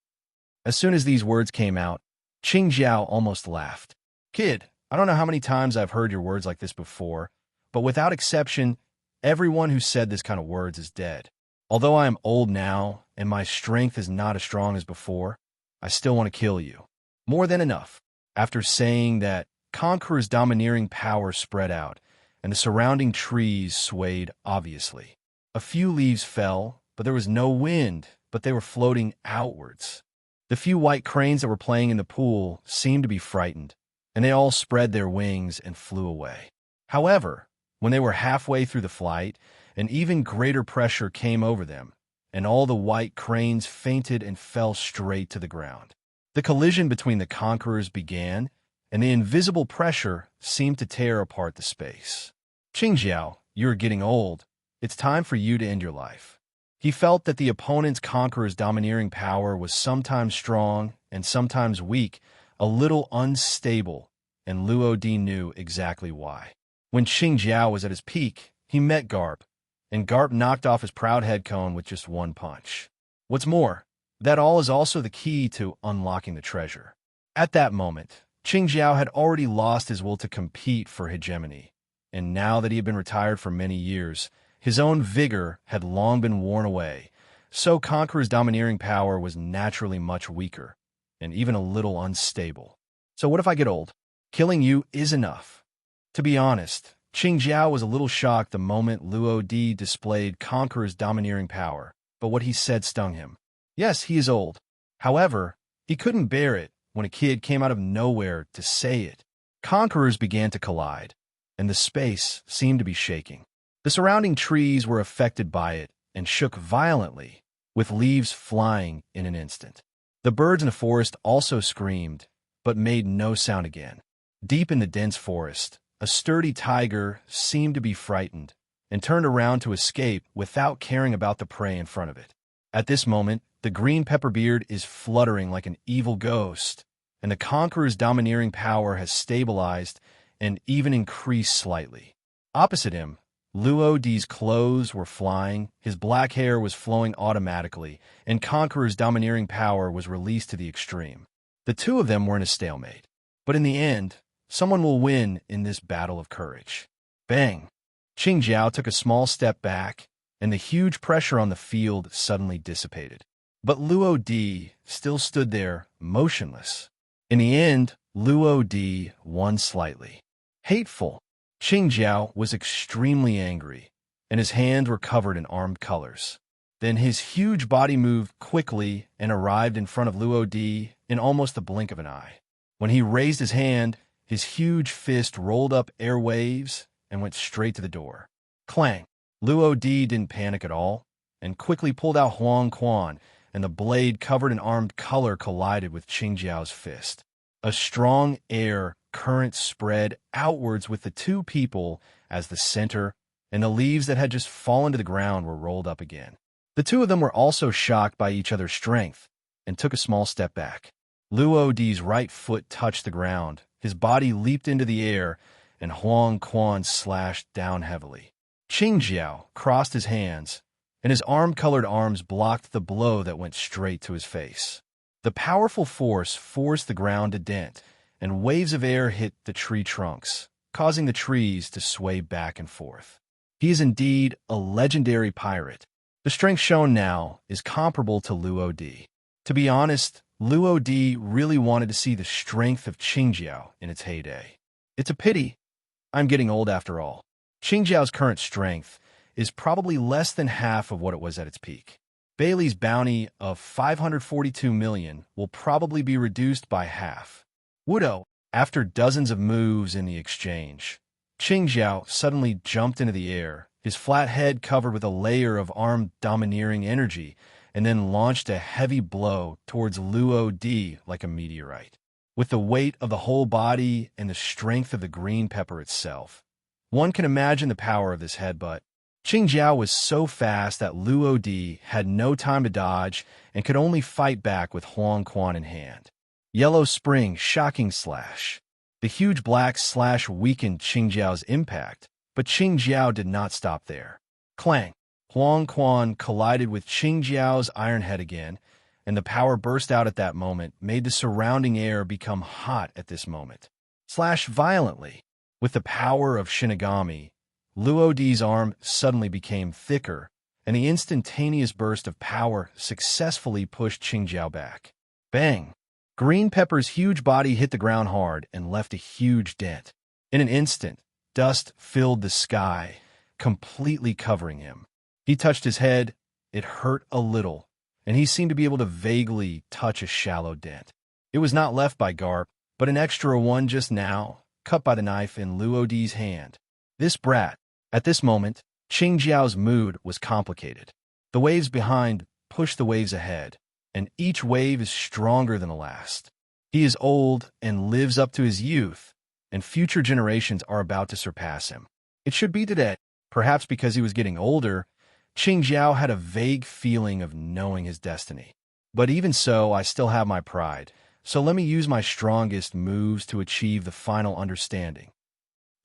As soon as these words came out, Qingjiao almost laughed. Kid, I don't know how many times I've heard your words like this before, but without exception, everyone who said this kind of words is dead. Although I am old now, and my strength is not as strong as before, I still want to kill you. More than enough. After saying that, Conqueror's domineering power spread out, and the surrounding trees swayed obviously. A few leaves fell, but there was no wind, but they were floating outwards. The few white cranes that were playing in the pool seemed to be frightened, and they all spread their wings and flew away. However, when they were halfway through the flight, an even greater pressure came over them, and all the white cranes fainted and fell straight to the ground. The collision between the conquerors began, and the invisible pressure seemed to tear apart the space. Qingjiao, you are getting old. It's time for you to end your life. He felt that the opponent's conqueror's domineering power was sometimes strong and sometimes weak, a little unstable, and Luodi knew exactly why. When Qingjiao was at his peak, he met Garp, and Garp knocked off his proud head cone with just one punch. What's more, that all is also the key to unlocking the treasure. At that moment, Qingjiao had already lost his will to compete for hegemony. and now that he had been retired for many years, his own vigor had long been worn away, so Conqueror's domineering power was naturally much weaker, and even a little unstable. So what if I get old? Killing you is enough. To be honest, Qing Jiao was a little shocked the moment Luo Di displayed Conqueror's domineering power, but what he said stung him. Yes, he is old. However, he couldn't bear it when a kid came out of nowhere to say it. Conquerors began to collide, and the space seemed to be shaking. The surrounding trees were affected by it and shook violently, with leaves flying in an instant. The birds in the forest also screamed, but made no sound again. Deep in the dense forest, a sturdy tiger seemed to be frightened and turned around to escape without caring about the prey in front of it. At this moment, the green pepper beard is fluttering like an evil ghost, and the Conqueror's domineering power has stabilized and even increased slightly. Opposite him, Luo Di's clothes were flying, his black hair was flowing automatically, and Conqueror's domineering power was released to the extreme. The two of them were in a stalemate. But in the end, someone will win in this battle of courage. Bang! Qing Jiao took a small step back, and the huge pressure on the field suddenly dissipated. But Luo Di still stood there, motionless. In the end, Luo Di won slightly. Hateful! Qing Jiao was extremely angry, and his hands were covered in armed colors. Then his huge body moved quickly and arrived in front of Luo Di in almost the blink of an eye. When he raised his hand, his huge fist rolled up airwaves and went straight to the door. Clang! Luo Di didn't panic at all, and quickly pulled out Huang Quan, and the blade covered in armed color collided with Qing Jiao's fist. A strong air current spread outwards with the two people as the center, and the leaves that had just fallen to the ground were rolled up again. The two of them were also shocked by each other's strength and took a small step back. Luo Di's right foot touched the ground, his body leaped into the air, and Huang Quan slashed down heavily. Qing Jiao crossed his hands, and his arm-colored arms blocked the blow that went straight to his face. The powerful force forced the ground to dent, and waves of air hit the tree trunks, causing the trees to sway back and forth. He is indeed a legendary pirate. The strength shown now is comparable to Luo Di. To be honest, Luo Di really wanted to see the strength of Qing Jiao in its heyday. It's a pity. I'm getting old after all. Qing Jiao's current strength is probably less than half of what it was at its peak. Bailey's bounty of 542 million will probably be reduced by half. Wudo, after dozens of moves in the exchange, Qing Jiao suddenly jumped into the air, his flat head covered with a layer of armed domineering energy, and then launched a heavy blow towards Luo Di like a meteorite. With the weight of the whole body and the strength of the green pepper itself, one can imagine the power of this headbutt. Qing Jiao was so fast that Luo Di had no time to dodge and could only fight back with Huang Quan in hand. Yellow Spring Shocking Slash. The huge black slash weakened Qing Jiao's impact, but Qing Jiao did not stop there. Clang! Huang Quan collided with Qing Jiao's iron head again, and the power burst out at that moment, made the surrounding air become hot at this moment. Slash violently. With the power of Shinigami, Luo Di's arm suddenly became thicker, and the instantaneous burst of power successfully pushed Qing Jiao back. Bang! Green Pepper's huge body hit the ground hard and left a huge dent. In an instant, dust filled the sky, completely covering him. He touched his head, it hurt a little, and he seemed to be able to vaguely touch a shallow dent. It was not left by Garp, but an extra one just now, cut by the knife in Luo Di's hand. This brat. At this moment, Qing Jiao's mood was complicated. The waves behind push the waves ahead, and each wave is stronger than the last. He is old and lives up to his youth, and future generations are about to surpass him. It should be today. Perhaps because he was getting older, Qing Jiao had a vague feeling of knowing his destiny. But even so, I still have my pride, so let me use my strongest moves to achieve the final understanding.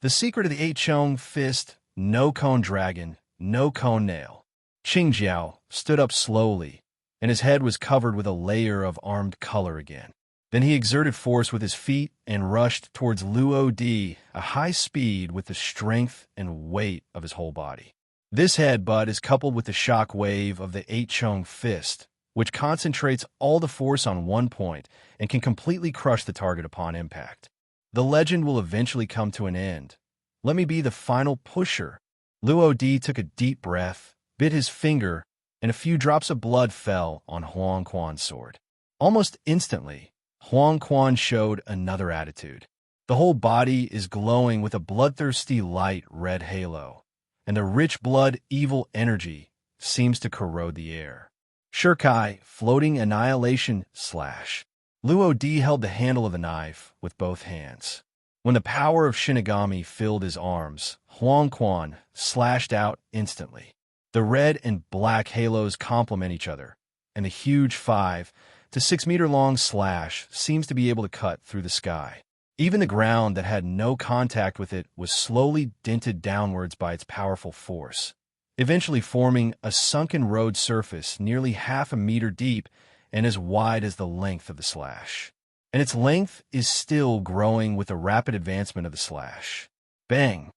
The secret of the 8-Chong Fist, no cone dragon, no cone nail. Qing Jiao stood up slowly, and his head was covered with a layer of armed color again. Then he exerted force with his feet and rushed towards Luo Di, a high speed with the strength and weight of his whole body. This headbutt is coupled with the shock wave of the 8-Chung fist, which concentrates all the force on one point and can completely crush the target upon impact. The legend will eventually come to an end. Let me be the final pusher. Luo Di took a deep breath, bit his finger, and a few drops of blood fell on Huang Quan's sword. Almost instantly, Huang Quan showed another attitude. The whole body is glowing with a bloodthirsty light red halo, and the rich blood evil energy seems to corrode the air. Shirkai, floating annihilation slash. Luo Di held the handle of the knife with both hands. When the power of Shinigami filled his arms, Huang Quan slashed out instantly. The red and black halos complement each other, and the huge 5 to 6 meter long slash seems to be able to cut through the sky. Even the ground that had no contact with it was slowly dented downwards by its powerful force, eventually forming a sunken road surface nearly half a meter deep and as wide as the length of the slash. And its length is still growing with the rapid advancement of the slash. Bang!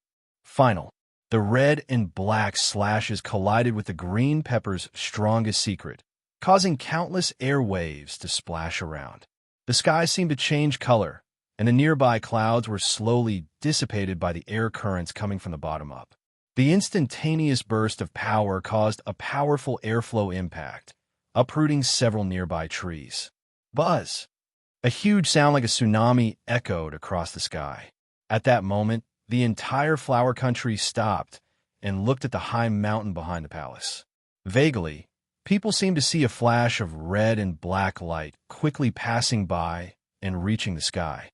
Final. The red and black slashes collided with the green pepper's strongest secret, causing countless air waves to splash around. The sky seemed to change color, and the nearby clouds were slowly dissipated by the air currents coming from the bottom up. The instantaneous burst of power caused a powerful airflow impact, uprooting several nearby trees. Buzz! A huge sound like a tsunami echoed across the sky. At that moment, the entire flower country stopped and looked at the high mountain behind the palace. Vaguely, people seemed to see a flash of red and black light quickly passing by and reaching the sky.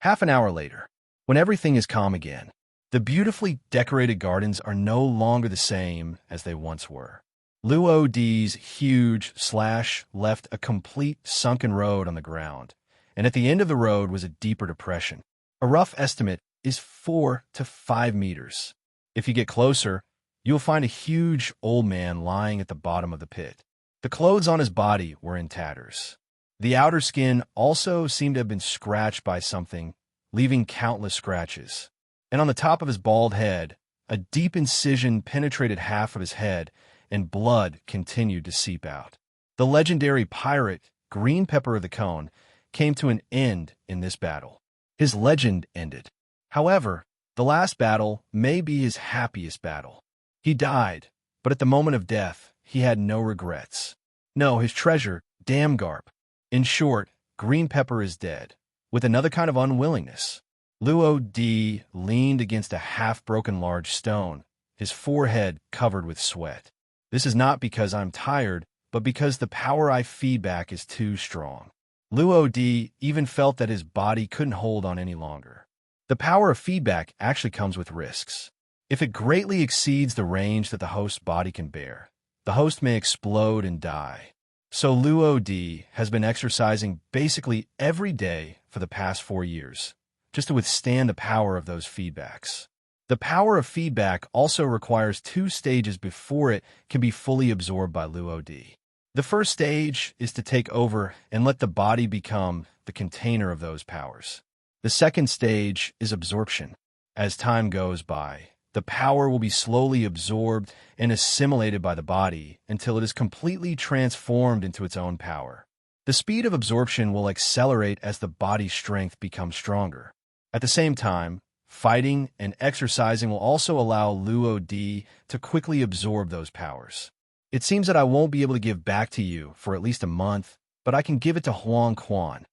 Half an hour later, when everything is calm again, the beautifully decorated gardens are no longer the same as they once were. Luo Di's huge slash left a complete sunken road on the ground, and at the end of the road was a deeper depression. A rough estimate is 4 to 5 meters. If you get closer, you'll find a huge old man lying at the bottom of the pit. The clothes on his body were in tatters. The outer skin also seemed to have been scratched by something, leaving countless scratches. And on the top of his bald head, a deep incision penetrated half of his head, and blood continued to seep out. The legendary pirate, Green Pepper of the Cone, came to an end in this battle. His legend ended. However, the last battle may be his happiest battle. He died, but at the moment of death, he had no regrets. No, his treasure, Damgarp. In short, Green Pepper is dead, with another kind of unwillingness. Luo Di leaned against a half-broken large stone, his forehead covered with sweat. This is not because I'm tired, but because the power I feed back is too strong. Luo Di even felt that his body couldn't hold on any longer. The power of feedback actually comes with risks. If it greatly exceeds the range that the host's body can bear, the host may explode and die. So Luo Di has been exercising basically every day for the past 4 years, just to withstand the power of those feedbacks. The power of feedback also requires 2 stages before it can be fully absorbed by Luo Di. The first stage is to take over and let the body become the container of those powers. The second stage is absorption. As time goes by, the power will be slowly absorbed and assimilated by the body until it is completely transformed into its own power. The speed of absorption will accelerate as the body's strength becomes stronger. At the same time, fighting and exercising will also allow Luo Di to quickly absorb those powers. It seems that I won't be able to give back to you for at least a month, but I can give it to Huang Quan.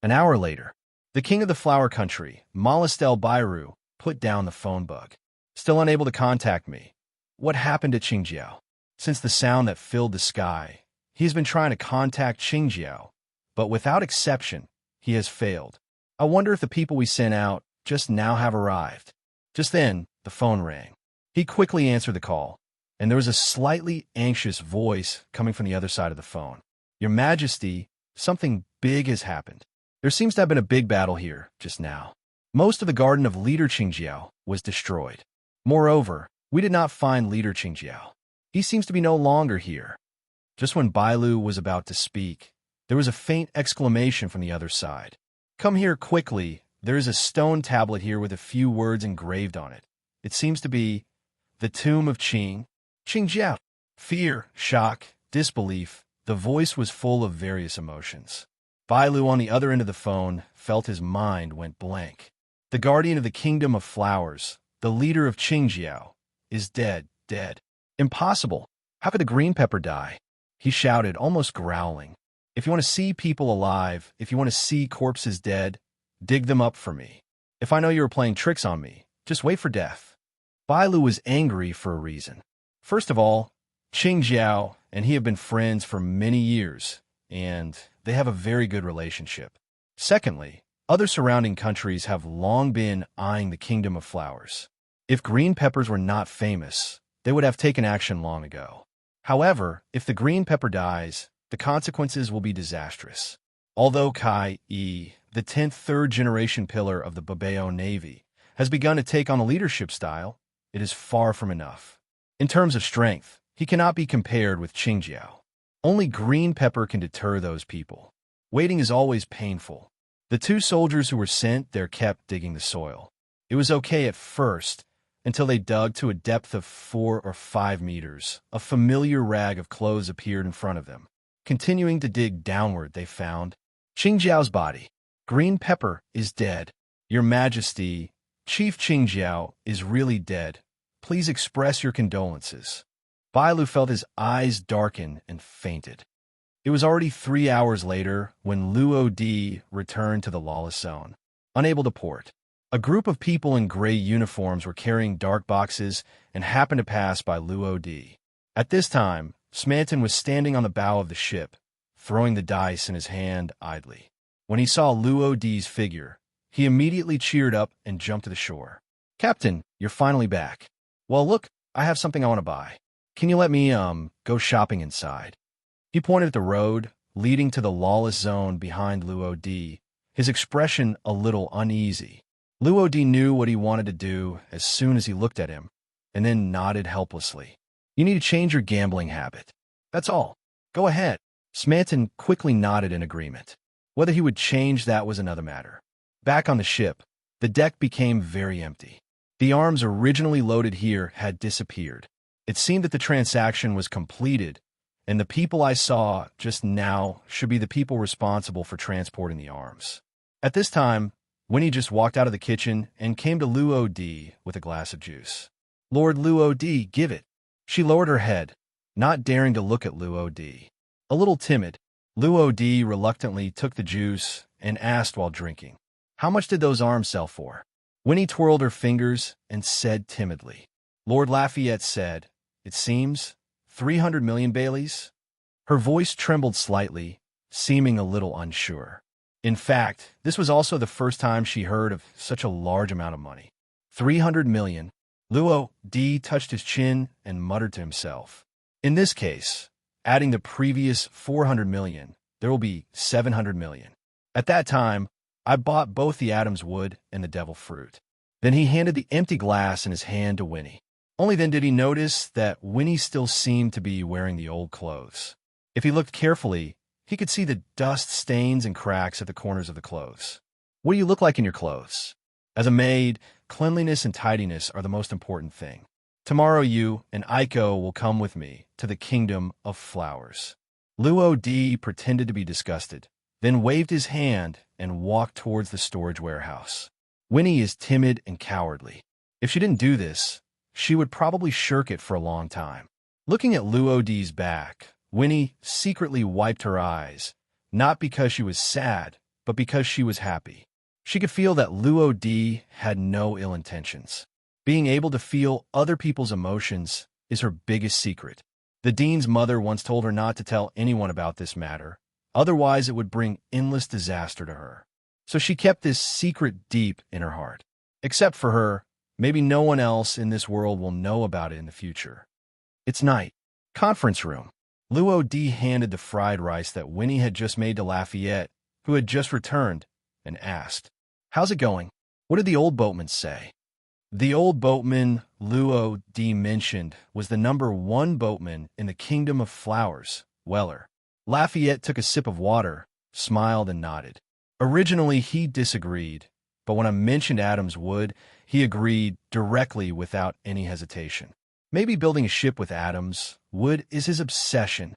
An hour later, the king of the flower country, Malestel Bairu, put down the phone bug. Still unable to contact me. What happened to Qingjiao? Since the sound that filled the sky, he has been trying to contact Qingjiao, but without exception, he has failed. I wonder if the people we sent out just now have arrived. Just then, the phone rang. He quickly answered the call, and there was a slightly anxious voice coming from the other side of the phone. Your Majesty, something big has happened. There seems to have been a big battle here just now. Most of the garden of Leader Qingjiao was destroyed. Moreover, we did not find Leader Qingjiao. He seems to be no longer here. Just when Bailu was about to speak, There was a faint exclamation from the other side. "Come here quickly. There is a stone tablet here with a few words engraved on it. It seems to be the tomb of Qingjiao." Fear, shock, disbelief. The voice was full of various emotions. Bailu on the other end of the phone felt his mind went blank. The guardian of the kingdom of flowers, the leader of Qingjiao, is dead, dead. Impossible. How could the green pepper die? He shouted, almost growling. "If you want to see people alive, if you want to see corpses dead, dig them up for me. If I know you were playing tricks on me, just wait for death." Bailu was angry for a reason. First of all, Qingjiao and he have been friends for many years, and they have a very good relationship. Secondly, other surrounding countries have long been eyeing the Kingdom of Flowers. If green peppers were not famous, they would have taken action long ago. However, if the green pepper dies, the consequences will be disastrous. Although Kai E, the 10th third-generation pillar of the Babao Navy, has begun to take on a leadership style, it is far from enough. In terms of strength, he cannot be compared with Qingjiao. Only green pepper can deter those people. Waiting is always painful. The two soldiers who were sent there kept digging the soil. It was okay at first, until they dug to a depth of 4 or 5 meters. A familiar rag of clothes appeared in front of them. Continuing to dig downward, they found Qingjiao's body. "Green pepper is dead. Your Majesty, Chief Qingjiao is really dead. Please express your condolences." Bailu felt his eyes darken and fainted. It was already 3 hours later when Luo Di returned to the lawless zone. Unable to port, a group of people in gray uniforms were carrying dark boxes and happened to pass by Luo Di. At this time, Smanton was standing on the bow of the ship, throwing the dice in his hand idly. When he saw Luo Di's figure, he immediately cheered up and jumped to the shore. "Captain, you're finally back. Well, look, I have something I want to buy. Can you let me, go shopping inside?" He pointed at the road leading to the lawless zone behind Luo Di, his expression a little uneasy. Luo Di knew what he wanted to do as soon as he looked at him, and then nodded helplessly. "You need to change your gambling habit. That's all. Go ahead." Smanton quickly nodded in agreement. Whether he would change that was another matter. Back on the ship, the deck became very empty. The arms originally loaded here had disappeared. It seemed that the transaction was completed, and the people I saw just now should be the people responsible for transporting the arms. At this time, Winnie just walked out of the kitchen and came to Luo Di with a glass of juice. "Lord Luo Di, give it." She lowered her head, not daring to look at Luo Di. A little timid, Luo Di reluctantly took the juice and asked while drinking, "How much did those arms sell for?" Winnie twirled her fingers and said timidly. Lord Lafayette said, "It seems 300 million Baileys." Her voice trembled slightly, seeming a little unsure. In fact, this was also the first time she heard of such a large amount of money. 300 million. Luo Di touched his chin and muttered to himself. In this case, adding the previous 400 million, there will be 700 million. At that time, I bought both the Adam's wood and the devil fruit. Then he handed the empty glass in his hand to Winnie. Only then did he notice that Winnie still seemed to be wearing the old clothes. If he looked carefully, he could see the dust stains and cracks at the corners of the clothes. "What do you look like in your clothes?" "As a maid, cleanliness and tidiness are the most important thing. Tomorrow you and Aiko will come with me to the Kingdom of Flowers." Luo Di pretended to be disgusted, then waved his hand and walked towards the storage warehouse. Winnie is timid and cowardly. If she didn't do this, she would probably shirk it for a long time. Looking at Luo Di's back, Winnie secretly wiped her eyes, not because she was sad, but because she was happy. She could feel that Luo Di had no ill intentions. Being able to feel other people's emotions is her biggest secret. The dean's mother once told her not to tell anyone about this matter, otherwise it would bring endless disaster to her. So she kept this secret deep in her heart. Except for her, maybe no one else in this world will know about it in the future. It's night. Conference room. Luo Di handed the fried rice that Winnie had just made to Lafayette, who had just returned, and asked, "How's it going? What did the old boatman say?" The old boatman Luo Di mentioned was the number 1 boatman in the Kingdom of Flowers, Weller. Lafayette took a sip of water, smiled, and nodded. Originally, he disagreed, but when I mentioned Adams Wood, he agreed directly without any hesitation. Maybe building a ship with Adams Wood is his obsession.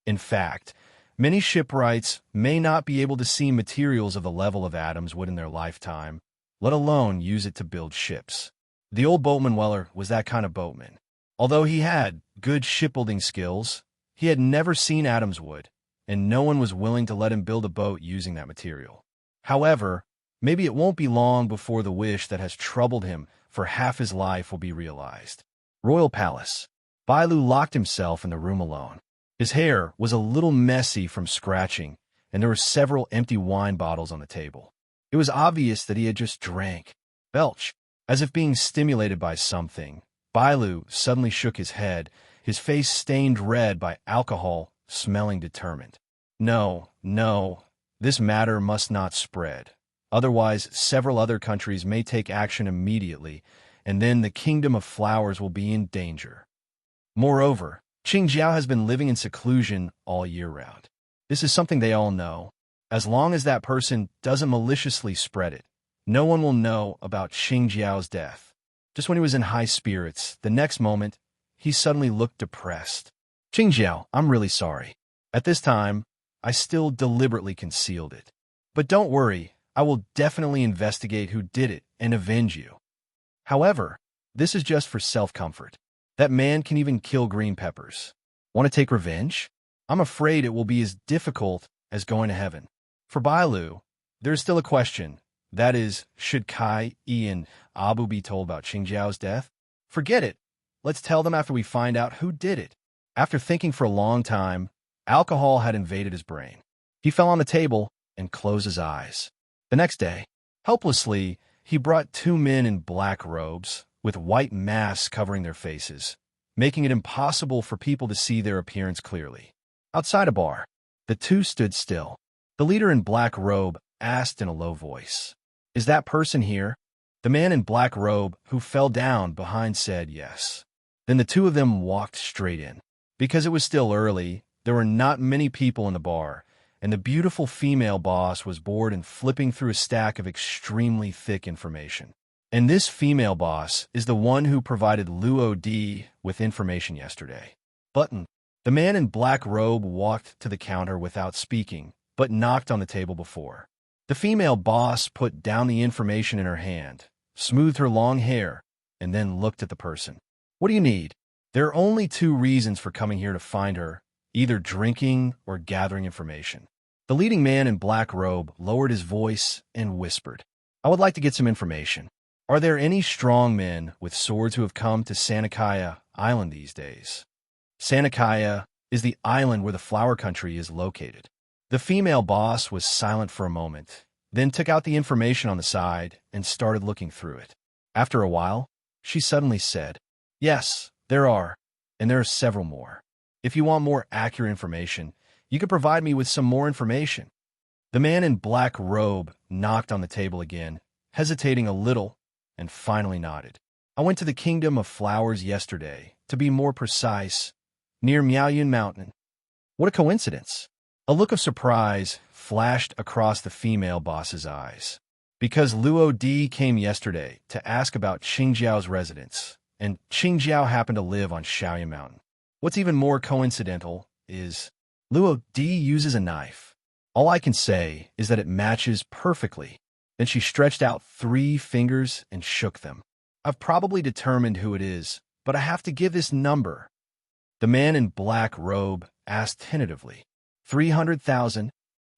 In fact, many shipwrights may not be able to see materials of the level of Adams Wood in their lifetime, let alone use it to build ships. The old boatman Weller was that kind of boatman. Although he had good shipbuilding skills, he had never seen Adams Wood, and no one was willing to let him build a boat using that material. However, maybe it won't be long before the wish that has troubled him for half his life will be realized. Royal Palace. Bailu locked himself in the room alone. His hair was a little messy from scratching, and there were several empty wine bottles on the table. It was obvious that he had just drank. Belch. As if being stimulated by something, Bailu suddenly shook his head, his face stained red by alcohol, smelling determined. No, this matter must not spread. Otherwise, several other countries may take action immediately, and then the Kingdom of Flowers will be in danger. Moreover, Qingjiao has been living in seclusion all year round. This is something they all know. As long as that person doesn't maliciously spread it, no one will know about Qingjiao's death. Just when he was in high spirits, the next moment, he suddenly looked depressed. Qingjiao, I'm really sorry. At this time, I still deliberately concealed it. But don't worry, I will definitely investigate who did it and avenge you. However, this is just for self-comfort. That man can even kill green peppers. Want to take revenge? I'm afraid it will be as difficult as going to heaven. For Bailu, there's still a question. That is, should Kai, and Abu be told about Qingjiao's death? Forget it. Let's tell them after we find out who did it. After thinking for a long time, alcohol had invaded his brain. He fell on the table and closed his eyes. The next day, helplessly, he brought two men in black robes, with white masks covering their faces, making it impossible for people to see their appearance clearly. Outside a bar, the two stood still. The leader in black robe asked in a low voice, "Is that person here?" The man in black robe who fell down behind said yes. Then the two of them walked straight in. Because it was still early, there were not many people in the bar, and the beautiful female boss was bored and flipping through a stack of extremely thick information. And this female boss is the one who provided Luo Di with information yesterday. Button. The man in black robe walked to the counter without speaking, but knocked on the table before. The female boss put down the information in her hand, smoothed her long hair, and then looked at the person. What do you need? There are only two reasons for coming here to find her, either drinking or gathering information. The leading man in black robe lowered his voice and whispered, I would like to get some information. Are there any strong men with swords who have come to Sanakaya Island these days? Sanakaya is the island where the flower country is located. The female boss was silent for a moment, then took out the information on the side and started looking through it. After a while, she suddenly said, Yes, there are, and there are several more. If you want more accurate information, you could provide me with some more information. The man in black robe knocked on the table again, hesitating a little, and finally nodded. I went to the Kingdom of Flowers yesterday, to be more precise, near Miaoyun Mountain. What a coincidence! A look of surprise flashed across the female boss's eyes. Because Luo Di came yesterday to ask about Qingjiao's residence, and Qingjiao happened to live on Shaoyun Mountain. What's even more coincidental is Luo Di uses a knife. All I can say is that it matches perfectly. Then she stretched out 3 fingers and shook them. I've probably determined who it is, but I have to give this number. The man in black robe asked tentatively. 300,000.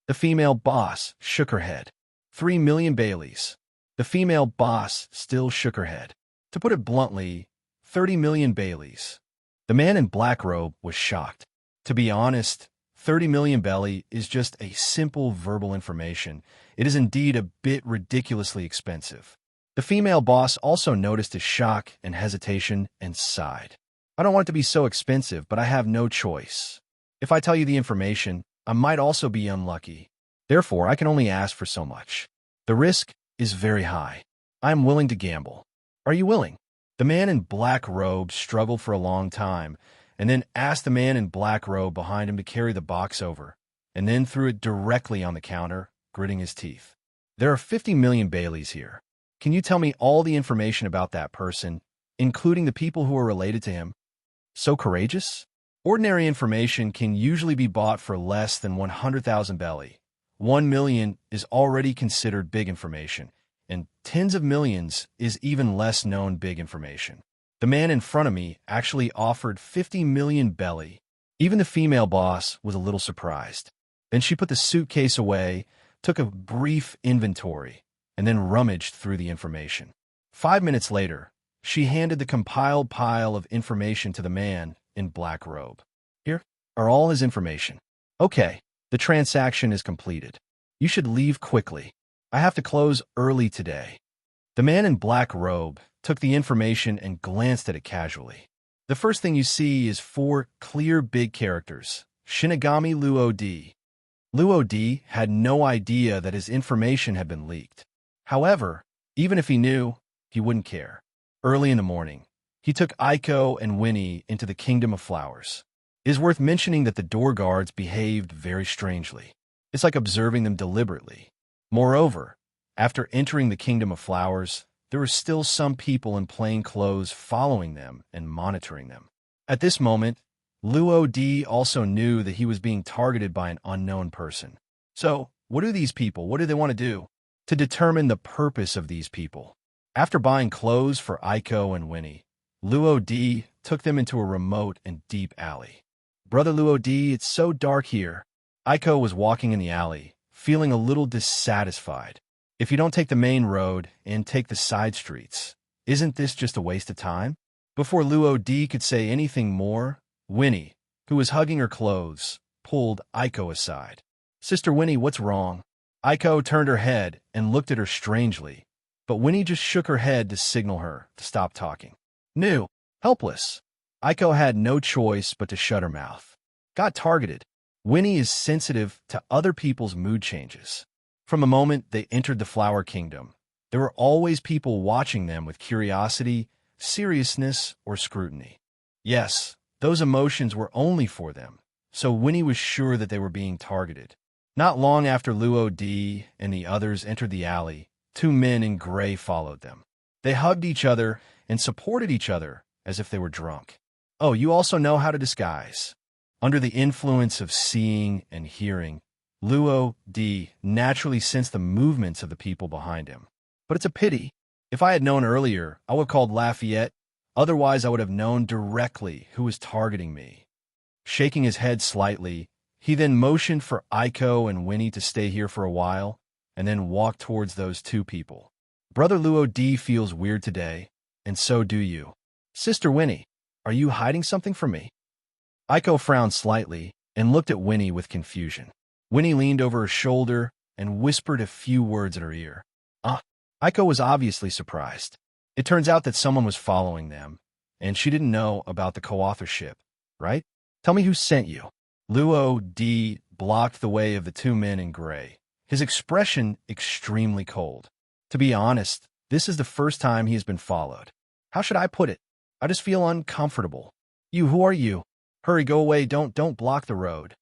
The female boss shook her head. 3 million Baileys. The female boss still shook her head. To put it bluntly, 30 million Baileys. The man in black robe was shocked. To be honest, 30 million Bailey is just a simple verbal information. It is indeed a bit ridiculously expensive. The female boss also noticed his shock and hesitation and sighed. I don't want it to be so expensive, but I have no choice. If I tell you the information, I might also be unlucky. Therefore, I can only ask for so much. The risk is very high. I am willing to gamble. Are you willing? The man in black robe struggled for a long time, and then asked the man in black robe behind him to carry the box over, and then threw it directly on the counter, gritting his teeth. There are 50 million Baileys here. Can you tell me all the information about that person, including the people who are related to him? So courageous? Ordinary information can usually be bought for less than 100,000 Belly. 1 million is already considered big information, and tens of millions is even less known big information. The man in front of me actually offered 50 million Belly. Even the female boss was a little surprised. Then she put the suitcase away, took a brief inventory, and then rummaged through the information. 5 minutes later, she handed the compiled pile of information to the man in black robe. Here are all his information. Okay, the transaction is completed. You should leave quickly. I have to close early today. The man in black robe took the information and glanced at it casually. The first thing you see is 4 clear big characters, Shinigami Luo D. Luo D had no idea that his information had been leaked. However, even if he knew, he wouldn't care. Early in the morning, he took Aiko and Winnie into the Kingdom of Flowers. It is worth mentioning that the door guards behaved very strangely. It's like observing them deliberately. Moreover, after entering the Kingdom of Flowers, there were still some people in plain clothes following them and monitoring them. At this moment, Luo D also knew that he was being targeted by an unknown person. So, what do these people, what do they want to do? To determine the purpose of these people. After buying clothes for Aiko and Winnie, Luo D took them into a remote and deep alley. Brother Luo D, it's so dark here. Aiko was walking in the alley, feeling a little dissatisfied. If you don't take the main road and take the side streets, isn't this just a waste of time? Before Luo D could say anything more, Winnie, who was hugging her clothes, pulled Aiko aside. Sister Winnie, what's wrong? Aiko turned her head and looked at her strangely, but Winnie just shook her head to signal her to stop talking. New, helpless. Aiko had no choice but to shut her mouth. Got targeted. Winnie is sensitive to other people's mood changes. From the moment they entered the Flower Kingdom, there were always people watching them with curiosity, seriousness, or scrutiny. Yes, those emotions were only for them, so Winnie was sure that they were being targeted. Not long after Luo D and the others entered the alley, 2 men in gray followed them. They hugged each other and supported each other as if they were drunk. Oh, you also know how to disguise. Under the influence of seeing and hearing, Luo D naturally sensed the movements of the people behind him. But it's a pity. If I had known earlier, I would have called Lafayette. Otherwise, I would have known directly who was targeting me. Shaking his head slightly, he then motioned for Aiko and Winnie to stay here for a while, and then walked towards those 2 people. Brother Luo D feels weird today, and so do you. Sister Winnie, are you hiding something from me? Aiko frowned slightly and looked at Winnie with confusion. Winnie leaned over her shoulder and whispered a few words in her ear. Aiko was obviously surprised. It turns out that someone was following them, and she didn't know about the co-authorship, right? Tell me who sent you. Luo D blocked the way of the 2 men in gray, his expression extremely cold. To be honest, this is the first time he has been followed. How should I put it? I just feel uncomfortable. Who are you? Hurry, go away, don't block the road.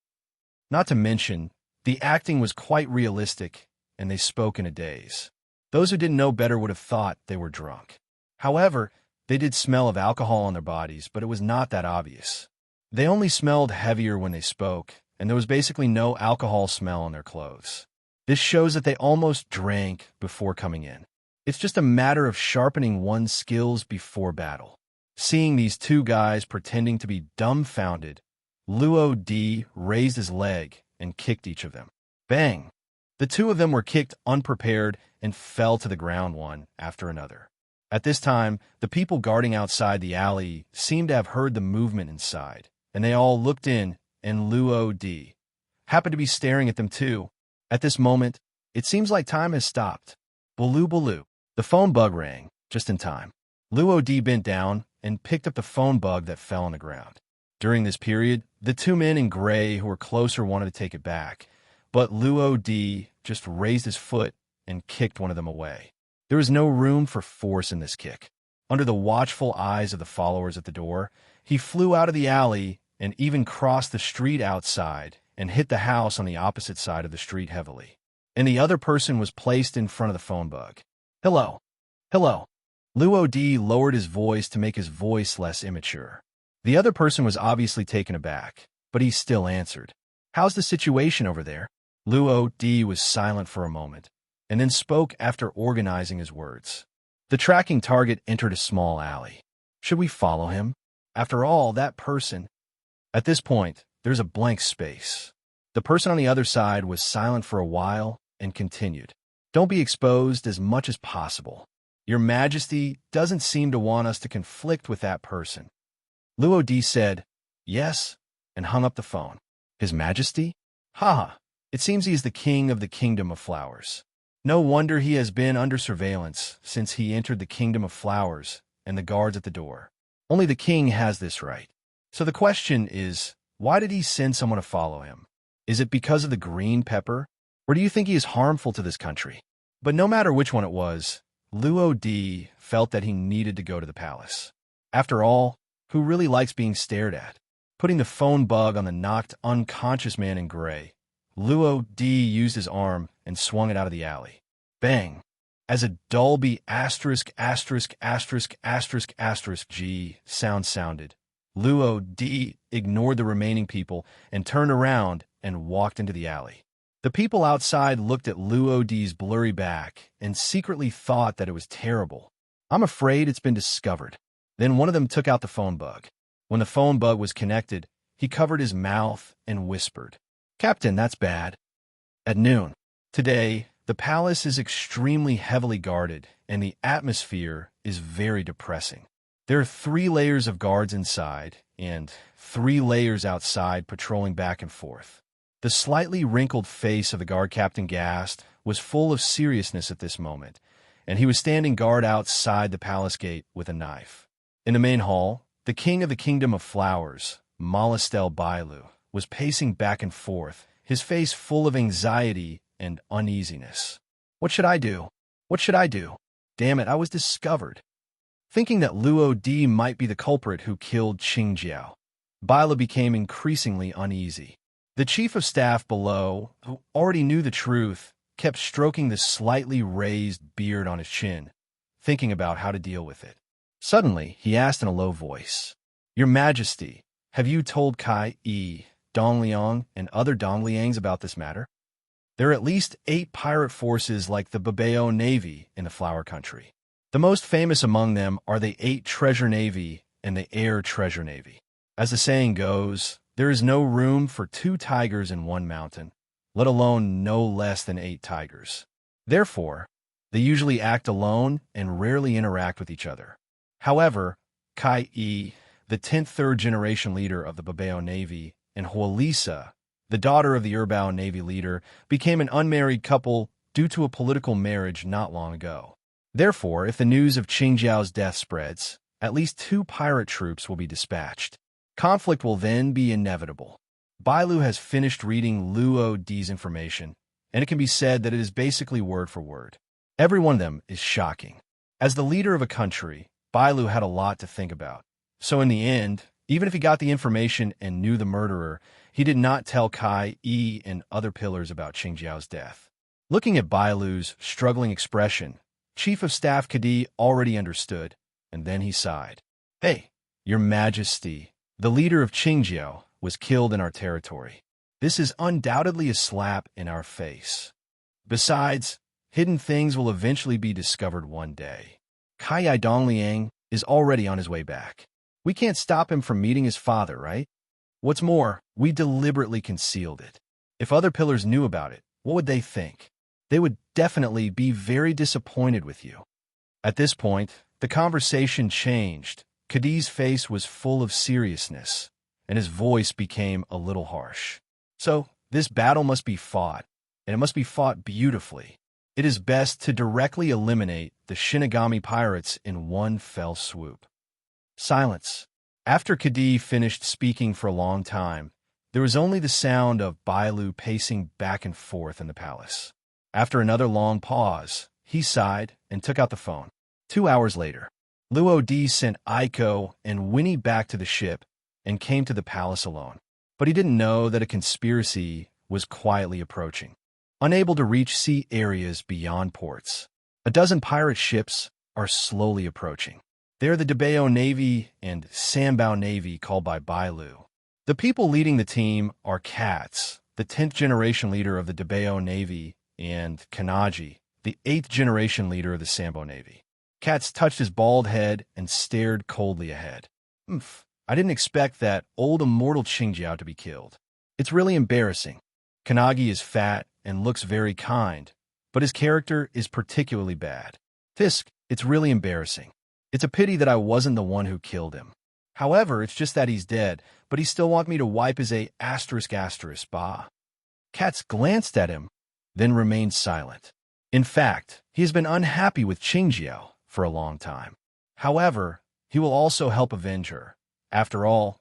Not to mention, the acting was quite realistic, and they spoke in a daze. Those who didn't know better would have thought they were drunk. However, they did smell of alcohol on their bodies, but it was not that obvious. They only smelled heavier when they spoke, and there was basically no alcohol smell on their clothes. This shows that they almost drank before coming in. It's just a matter of sharpening one's skills before battle. Seeing these 2 guys pretending to be dumbfounded, Luo D raised his leg and kicked each of them. Bang! The 2 of them were kicked unprepared and fell to the ground one after another. At this time, the people guarding outside the alley seemed to have heard the movement inside, and they all looked in, and Luo D happened to be staring at them too. At this moment, it seems like time has stopped. Baloo baloo. The phone bug rang, just in time. Luo D bent down and picked up the phone bug that fell on the ground. During this period, the 2 men in gray who were closer wanted to take it back, but Luo D just raised his foot and kicked one of them away. There was no room for force in this kick. Under the watchful eyes of the followers at the door, He flew out of the alley and even crossed the street outside and hit the house on the opposite side of the street heavily. And the other person was placed in front of the phone bug. Hello. Hello. Luo D lowered his voice to make his voice less immature. The other person was obviously taken aback, but he still answered. How's the situation over there? Luo D was silent for a moment, and then spoke after organizing his words. The tracking target entered a small alley. Should we follow him? After all, that person... At this point, there's a blank space. The person on the other side was silent for a while and continued. Don't be exposed as much as possible. Your Majesty doesn't seem to want us to conflict with that person. Luo D said, yes, and hung up the phone. His Majesty? Haha, it seems he is the king of the Kingdom of Flowers. No wonder he has been under surveillance since he entered the Kingdom of Flowers and the guards at the door. Only the king has this right. So the question is, why did he send someone to follow him? Is it because of the green pepper? Or do you think he is harmful to this country? But no matter which one it was, Luo D felt that he needed to go to the palace. After all, who really likes being stared at? Putting the phone bug on the knocked unconscious man in gray, Luo D used his arm and swung it out of the alley. Bang! As a Dolby ****** G sound sounded, Luo D ignored the remaining people and turned around and walked into the alley. The people outside looked at Luo D's blurry back and secretly thought that it was terrible. I'm afraid it's been discovered. Then one of them took out the phone bug. When the phone bug was connected, he covered his mouth and whispered, Captain, that's bad. At noon. Today, the palace is extremely heavily guarded and the atmosphere is very depressing. There are 3 layers of guards inside and 3 layers outside patrolling back and forth. The slightly wrinkled face of the guard captain Gast was full of seriousness at this moment, and he was standing guard outside the palace gate with a knife. In the main hall, the king of the Kingdom of Flowers, Malestel Bailu, was pacing back and forth, his face full of anxiety and uneasiness. What should I do? What should I do? Damn it, I was discovered. Thinking that Luo D might be the culprit who killed Qingjiao, Bailu became increasingly uneasy. The chief of staff below, who already knew the truth, kept stroking the slightly raised beard on his chin, thinking about how to deal with it. Suddenly, he asked in a low voice, Your Majesty, have you told Kai Yi, Dongliang, and other Dongliangs about this matter? There are at least 8 pirate forces like the Babao Navy in the Flower Country. The most famous among them are the 8 Treasure Navy and the Air Treasure Navy. As the saying goes, there is no room for 2 tigers in one mountain, let alone no less than 8 tigers. Therefore, they usually act alone and rarely interact with each other. However, Kai Yi, the 10th third-generation leader of the Babao Navy, and Hualisa, the daughter of the Erbao Navy leader, became an unmarried couple due to a political marriage not long ago. Therefore, if the news of Qingjiao's death spreads, at least 2 pirate troops will be dispatched. Conflict will then be inevitable. Bailu has finished reading Luo D's information, and it can be said that it is basically word for word. Every one of them is shocking. As the leader of a country, Bailu had a lot to think about. So in the end, even if he got the information and knew the murderer, he did not tell Kai Yi and other pillars about Qingjiao's death. Looking at Bailu's struggling expression, Chief of Staff Kadi already understood, and then he sighed. Hey, Your Majesty, the leader of Qingjiao was killed in our territory. This is undoubtedly a slap in our face. Besides, hidden things will eventually be discovered one day. Kai Dongliang is already on his way back. We can't stop him from meeting his father, right? What's more, we deliberately concealed it. If other pillars knew about it, what would they think? They would definitely be very disappointed with you. At this point, the conversation changed. Kadi's face was full of seriousness, and his voice became a little harsh. So, this battle must be fought, and it must be fought beautifully. It is best to directly eliminate the Shinigami pirates in one fell swoop. Silence. After Kadi finished speaking for a long time, there was only the sound of Bailu pacing back and forth in the palace. After another long pause, he sighed and took out the phone. 2 hours later. Luo Di sent Aiko and Winnie back to the ship and came to the palace alone. But he didn't know that a conspiracy was quietly approaching. Unable to reach sea areas beyond ports, a dozen pirate ships are slowly approaching. They're the Dabao Navy and Sambao Navy called by Bailu. The people leading the team are Katz, the 10th generation leader of the Dabao Navy, and Kanaji, the 8th generation leader of the Sambao Navy. Katz touched his bald head and stared coldly ahead. I didn't expect that old immortal Qingjiao to be killed. It's really embarrassing. Kanagi is fat and looks very kind, but his character is particularly bad. Fisk, it's really embarrassing. It's a pity that I wasn't the one who killed him. However, it's just that he's dead, but he still wants me to wipe his bah. Katz glanced at him, then remained silent. In fact, he has been unhappy with Qingjiao for a long time. However, he will also help avenge her. After all,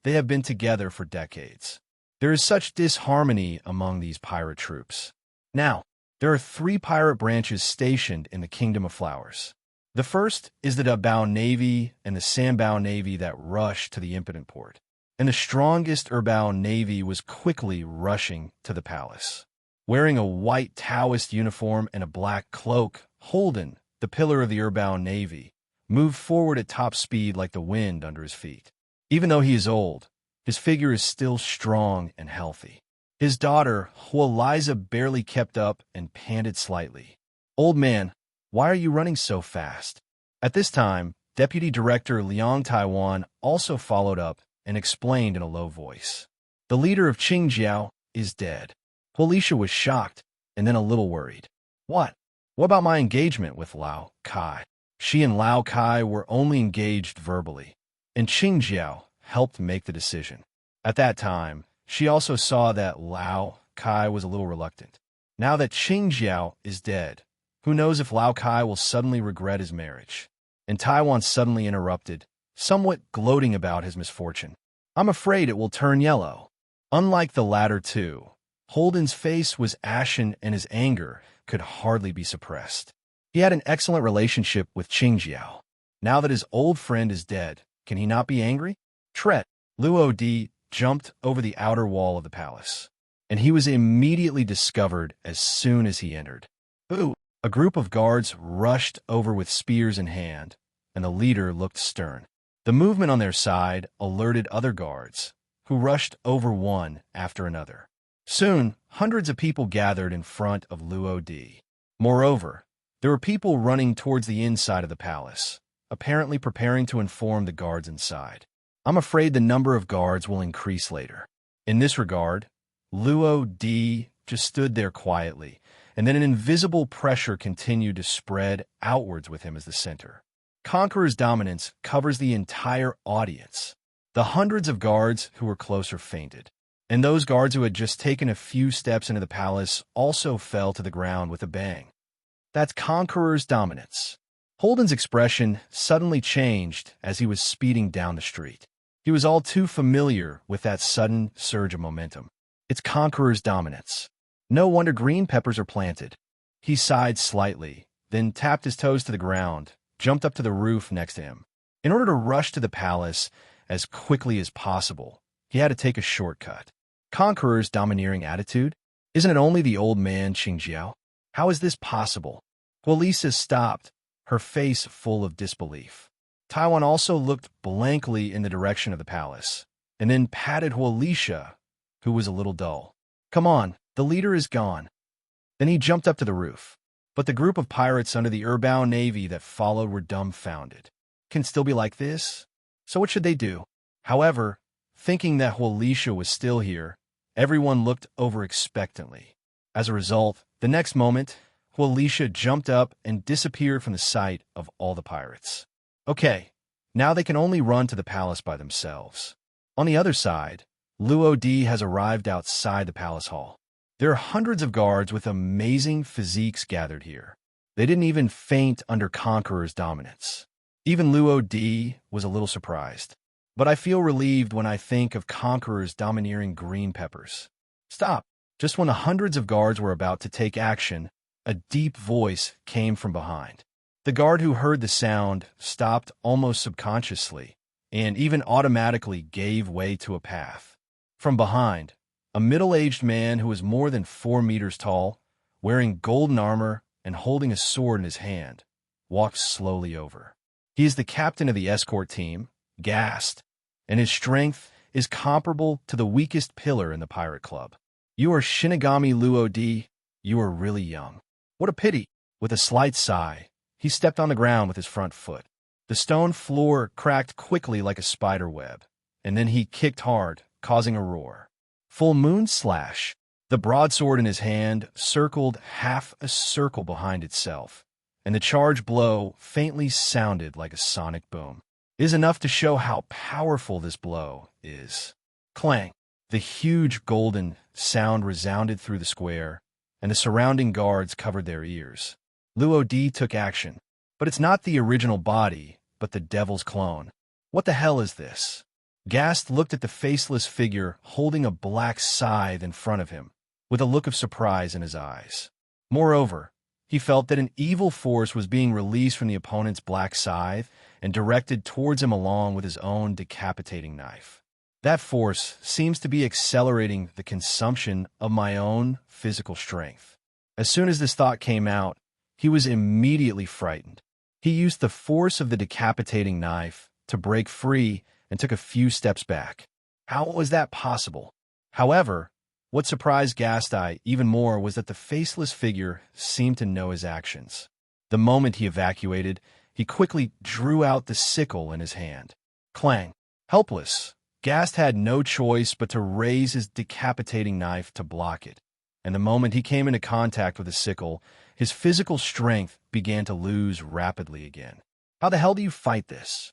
they have been together for decades. There is such disharmony among these pirate troops. Now, there are 3 pirate branches stationed in the Kingdom of Flowers. The first is the Dabao Navy and the Sambao Navy that rushed to the impotent port, and the strongest Erbao Navy was quickly rushing to the palace. Wearing a white Taoist uniform and a black cloak, Holden, the pillar of the Erbao Navy, moved forward at top speed like the wind under his feet. Even though he is old, his figure is still strong and healthy. His daughter, Hualiza, barely kept up and panted slightly. "Old man, why are you running so fast?" At this time, Deputy Director Liang Taiwan also followed up and explained in a low voice. "The leader of Qingjiao is dead." Hualisha was shocked and then a little worried. What about my engagement with Lao Kai? She and Lao Kai were only engaged verbally, and Qingjiao helped make the decision. At that time, she also saw that Lao Kai was a little reluctant. Now that Qingjiao is dead, who knows if Lao Kai will suddenly regret his marriage? And Taiwan suddenly interrupted, somewhat gloating about his misfortune. "I'm afraid it will turn yellow." Unlike the latter two, Holden's face was ashen and his anger could hardly be suppressed. He had an excellent relationship with Qingjiao. Now that his old friend is dead, can he not be angry? Tret, Luo Di jumped over the outer wall of the palace, and he was immediately discovered as soon as he entered. Ooh! A group of guards rushed over with spears in hand, and the leader looked stern. The movement on their side alerted other guards, who rushed over one after another. Soon, hundreds of people gathered in front of Luo Di. Moreover, there were people running towards the inside of the palace, apparently preparing to inform the guards inside. I'm afraid the number of guards will increase later. In this regard, Luo Di just stood there quietly, and then an invisible pressure continued to spread outwards with him as the center. Conqueror's dominance covers the entire audience. The hundreds of guards who were closer fainted, and those guards who had just taken a few steps into the palace also fell to the ground with a bang. That's Conqueror's dominance. Holden's expression suddenly changed as he was speeding down the street. He was all too familiar with that sudden surge of momentum. It's Conqueror's dominance. No wonder green peppers are planted. He sighed slightly, then tapped his toes to the ground, jumped up to the roof next to him. In order to rush to the palace as quickly as possible, he had to take a shortcut. Conqueror's domineering attitude? Isn't it only the old man Qingjiao? How is this possible? Hualisa stopped, her face full of disbelief. Taiwan also looked blankly in the direction of the palace, and then patted Hualisha, who was a little dull. Come on, the leader is gone. Then he jumped up to the roof. But the group of pirates under the Erbao Navy that followed were dumbfounded. Can still be like this? So what should they do? However, thinking that Hualisha was still here, everyone looked over expectantly. As a result, the next moment, Hualisha jumped up and disappeared from the sight of all the pirates. Okay, now they can only run to the palace by themselves. On the other side, Luo Di has arrived outside the palace hall. There are hundreds of guards with amazing physiques gathered here. They didn't even faint under Conqueror's dominance. Even Luo Di was a little surprised. But I feel relieved when I think of Conqueror's domineering green peppers. Stop! Just when the hundreds of guards were about to take action, a deep voice came from behind. The guard who heard the sound stopped almost subconsciously and even automatically gave way to a path. From behind, a middle-aged man who was more than 4 meters tall, wearing golden armor and holding a sword in his hand, walked slowly over. He is the captain of the escort team, Gast, and his strength is comparable to the weakest pillar in the pirate club. You are Shinigami Luo-D. You are really young. What a pity. With a slight sigh, he stepped on the ground with his front foot. The stone floor cracked quickly like a spider web, and then he kicked hard, causing a roar. Full moon slash. The broadsword in his hand circled half a circle behind itself, and the charge blow faintly sounded like a sonic boom. It is enough to show how powerful this blow is. Clang! The huge golden sound resounded through the square, and the surrounding guards covered their ears. Luo-D took action, but it's not the original body, but the devil's clone. What the hell is this? Gast looked at the faceless figure holding a black scythe in front of him, with a look of surprise in his eyes. Moreover, he felt that an evil force was being released from the opponent's black scythe and directed towards him along with his own decapitating knife. That force seems to be accelerating the consumption of my own physical strength. As soon as this thought came out, he was immediately frightened. He used the force of the decapitating knife to break free and took a few steps back. How was that possible? However, what surprised Gastai even more was that the faceless figure seemed to know his actions. The moment he evacuated, he quickly drew out the sickle in his hand. Clang! Helpless, Gast had no choice but to raise his decapitating knife to block it, and the moment he came into contact with the sickle, his physical strength began to lose rapidly again. How the hell do you fight this?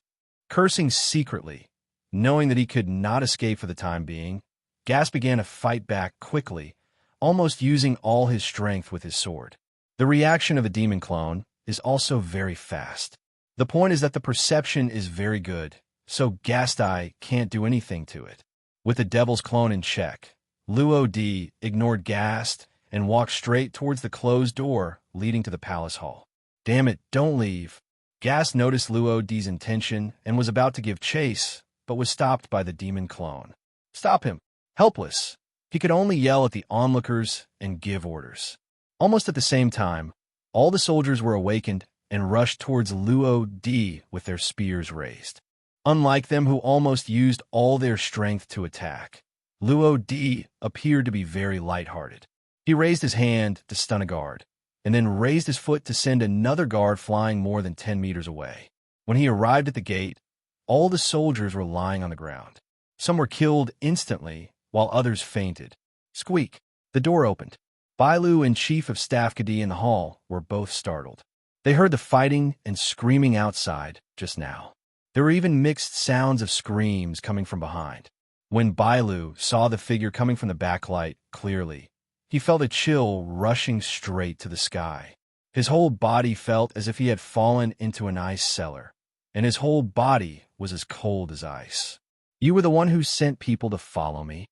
Cursing secretly, knowing that he could not escape for the time being, Gast began to fight back quickly, almost using all his strength with his sword. The reaction of a demon clone is also very fast. The point is that the perception is very good, so Gastai can't do anything to it. With the devil's clone in check, Luo-D ignored Gast and walked straight towards the closed door leading to the palace hall. Damn it, don't leave. Gast noticed Luo-D's intention and was about to give chase, but was stopped by the demon clone. Stop him. Helpless, he could only yell at the onlookers and give orders. Almost at the same time, all the soldiers were awakened and rushed towards Luo-D with their spears raised. Unlike them who almost used all their strength to attack, Luo-D appeared to be very lighthearted. He raised his hand to stun a guard, and then raised his foot to send another guard flying more than 10 meters away. When he arrived at the gate, all the soldiers were lying on the ground. Some were killed instantly, while others fainted. Squeak! The door opened. Bailu and Chief of Staff Kadi in the hall were both startled. They heard the fighting and screaming outside just now. There were even mixed sounds of screams coming from behind. When Bailu saw the figure coming from the backlight clearly, he felt a chill rushing straight to the sky. His whole body felt as if he had fallen into an ice cellar, and his whole body was as cold as ice. You were the one who sent people to follow me.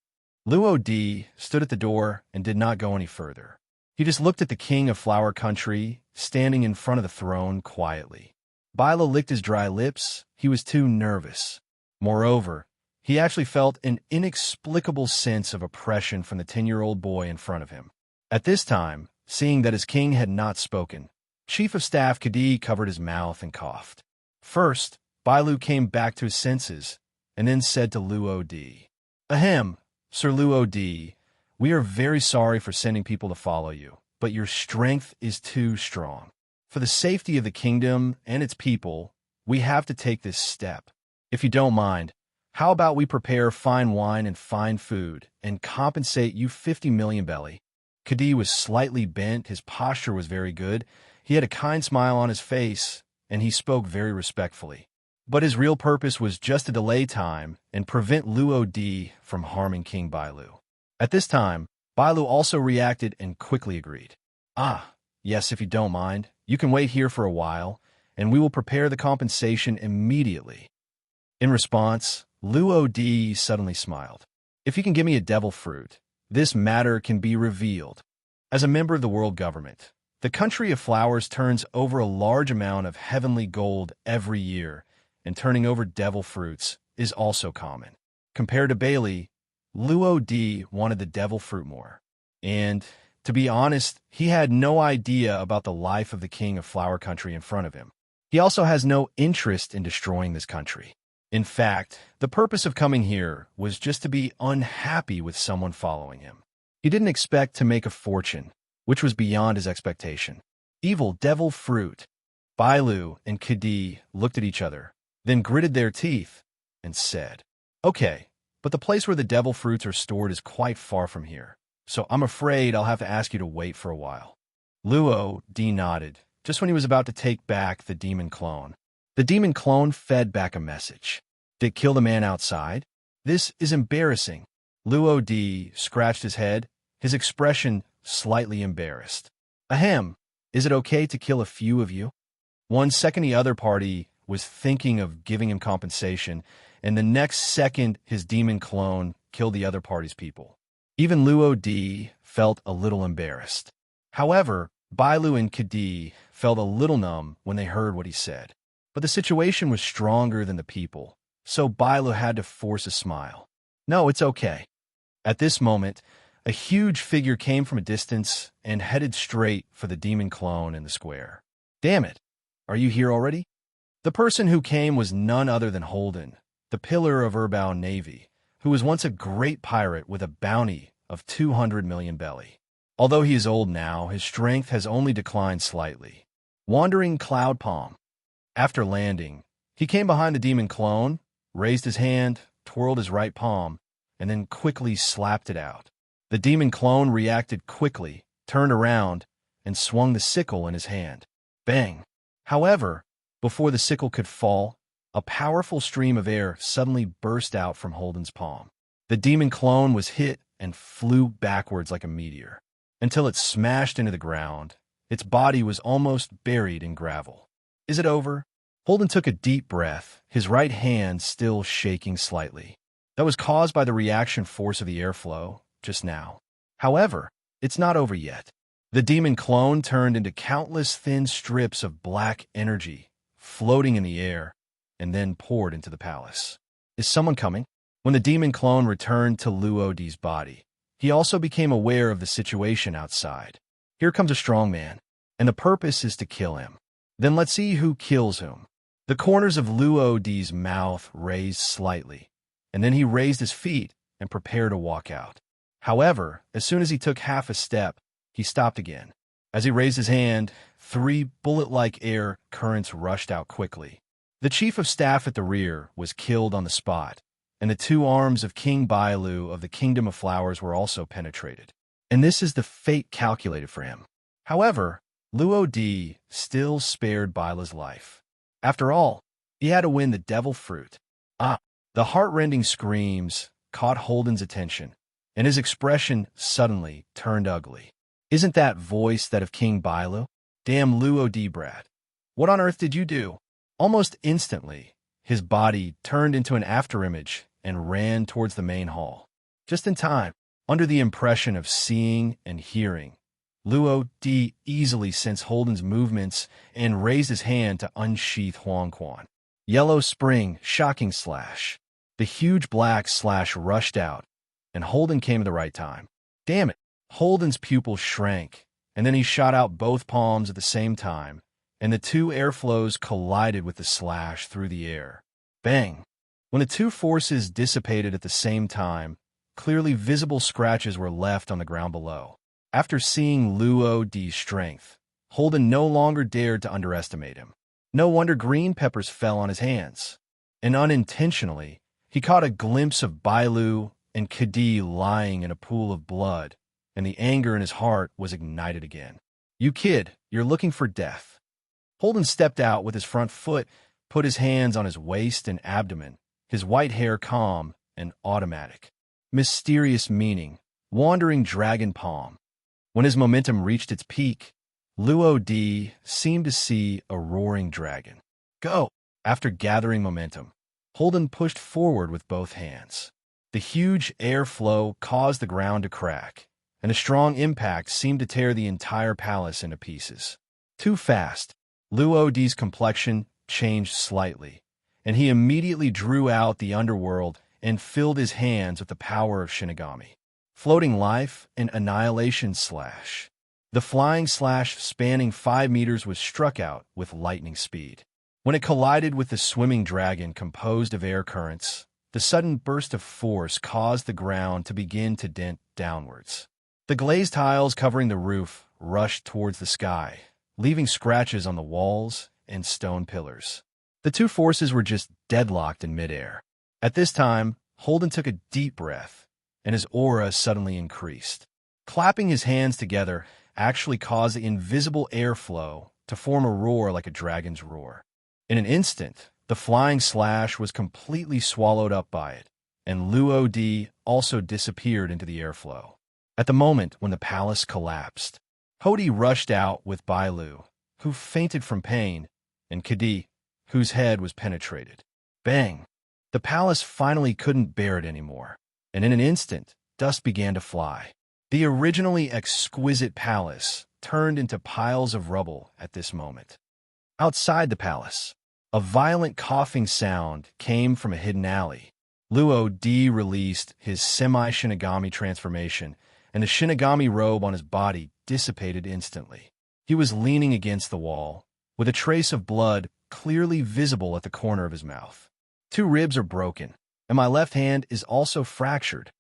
Luo-D stood at the door and did not go any further. He just looked at the king of Flower Country, standing in front of the throne quietly. Bailu licked his dry lips. He was too nervous. Moreover, he actually felt an inexplicable sense of oppression from the 10-year-old boy in front of him. At this time, seeing that his king had not spoken, Chief of Staff Kadi covered his mouth and coughed. First, Bailu came back to his senses, and then said to Luo-D, Ahem, Sir Luo-D, we are very sorry for sending people to follow you, but your strength is too strong. For the safety of the kingdom and its people, we have to take this step. If you don't mind, how about we prepare fine wine and fine food and compensate you 50 million belly? Kadi was slightly bent, his posture was very good, he had a kind smile on his face, and he spoke very respectfully. But his real purpose was just to delay time and prevent Luo-D from harming King Bailu. At this time, Bailu also reacted and quickly agreed. Ah, yes, if you don't mind, you can wait here for a while, and we will prepare the compensation immediately. In response, Luo-D suddenly smiled. If you can give me a devil fruit, this matter can be revealed. As a member of the world government, The country of flowers turns over a large amount of heavenly gold every year, and turning over devil fruits is also common. Compared to Bailey, Luo D wanted the devil fruit more. And, to be honest, he had no idea about the life of the king of flower country in front of him. He also has no interest in destroying this country. In fact, the purpose of coming here was just to be unhappy with someone following him. He didn't expect to make a fortune, which was beyond his expectation. Evil devil fruit. Bailu and Kadi looked at each other, then gritted their teeth and said, "Okay, but the place where the devil fruits are stored is quite far from here, so I'm afraid I'll have to ask you to wait for a while." Luo D nodded, just when he was about to take back the demon clone. The demon clone fed back a message. "Did it kill the man outside? This is embarrassing." Luo D scratched his head, his expression slightly embarrassed. "Ahem, is it okay to kill a few of you?" 1 second the other party was thinking of giving him compensation, and the next second his demon clone killed the other party's people. Even Luo D felt a little embarrassed. However, Bailu and Kadi felt a little numb when they heard what he said. But the situation was stronger than the people, so Bailu had to force a smile. "No, it's okay." At this moment, a huge figure came from a distance and headed straight for the demon clone in the square. "Damn it, are you here already?" The person who came was none other than Holden, the pillar of Urbao Navy, who was once a great pirate with a bounty of 200 million belly. Although he is old now, his strength has only declined slightly. Wandering Cloud Palm. After landing, he came behind the demon clone, raised his hand, twirled his right palm, and then quickly slapped it out. The demon clone reacted quickly, turned around, and swung the sickle in his hand. Bang! However, before the sickle could fall, a powerful stream of air suddenly burst out from Holden's palm. The demon clone was hit and flew backwards like a meteor. Until it smashed into the ground, its body was almost buried in gravel. "Is it over?" Holden took a deep breath, his right hand still shaking slightly. That was caused by the reaction force of the airflow just now. However, it's not over yet. The demon clone turned into countless thin strips of black energy, floating in the air, and then poured into the palace. Is someone coming? When the demon clone returned to Luo D's body, he also became aware of the situation outside. Here comes a strong man, and the purpose is to kill him. Then let's see who kills whom. The corners of Luo D's mouth raised slightly, and then he raised his feet and prepared to walk out. However, as soon as he took half a step, he stopped again. As he raised his hand, 3 bullet-like air currents rushed out quickly. The chief of staff at the rear was killed on the spot, and the 2 arms of King Bailu of the Kingdom of Flowers were also penetrated. And this is the fate calculated for him. However, Luo D still spared Bailu's life. After all, he had to win the devil fruit. The heart-rending screams caught Holden's attention, and his expression suddenly turned ugly. Isn't that voice that of King Bailu? Damn Luo D brat. What on earth did you do? Almost instantly, his body turned into an afterimage and ran towards the main hall. Just in time, under the impression of seeing and hearing, Luo D easily sensed Holden's movements and raised his hand to unsheath Huang Quan. Yellow Spring, shocking slash. The huge black slash rushed out, and Holden came at the right time. Damn it! Holden's pupils shrank, and then he shot out both palms at the same time, and the 2 airflows collided with the slash through the air. Bang! When the 2 forces dissipated at the same time, clearly visible scratches were left on the ground below. After seeing Luo D's strength, Holden no longer dared to underestimate him. No wonder green peppers fell on his hands. And unintentionally, he caught a glimpse of Bailu and Kadi lying in a pool of blood, and the anger in his heart was ignited again. "You kid, you're looking for death." Holden stepped out with his front foot, put his hands on his waist and abdomen, his white hair calm and automatic. Mysterious meaning, wandering dragon palm. When his momentum reached its peak, Luo D seemed to see a roaring dragon. Go! After gathering momentum, Holden pushed forward with both hands. The huge airflow caused the ground to crack, and a strong impact seemed to tear the entire palace into pieces. Too fast, Luo-Di's complexion changed slightly, and he immediately drew out the underworld and filled his hands with the power of Shinigami. Floating life and annihilation slash. The flying slash spanning 5 meters was struck out with lightning speed. When it collided with the swimming dragon composed of air currents, the sudden burst of force caused the ground to begin to dent downwards. The glazed tiles covering the roof rushed towards the sky, leaving scratches on the walls and stone pillars. The two forces were just deadlocked in midair. At this time, Holden took a deep breath, and his aura suddenly increased. Clapping his hands together actually caused the invisible airflow to form a roar like a dragon's roar. In an instant, the flying slash was completely swallowed up by it, and Luo-Di also disappeared into the airflow. At the moment when the palace collapsed, Hodi rushed out with Bailu, who fainted from pain, and Kadi, whose head was penetrated. Bang! The palace finally couldn't bear it anymore, and in an instant, dust began to fly. The originally exquisite palace turned into piles of rubble at this moment. Outside the palace, a violent coughing sound came from a hidden alley. Luo-Di released his semi-Shinigami transformation, and the Shinigami robe on his body dissipated instantly. He was leaning against the wall, with a trace of blood clearly visible at the corner of his mouth. 2 ribs are broken, and my left hand is also fractured.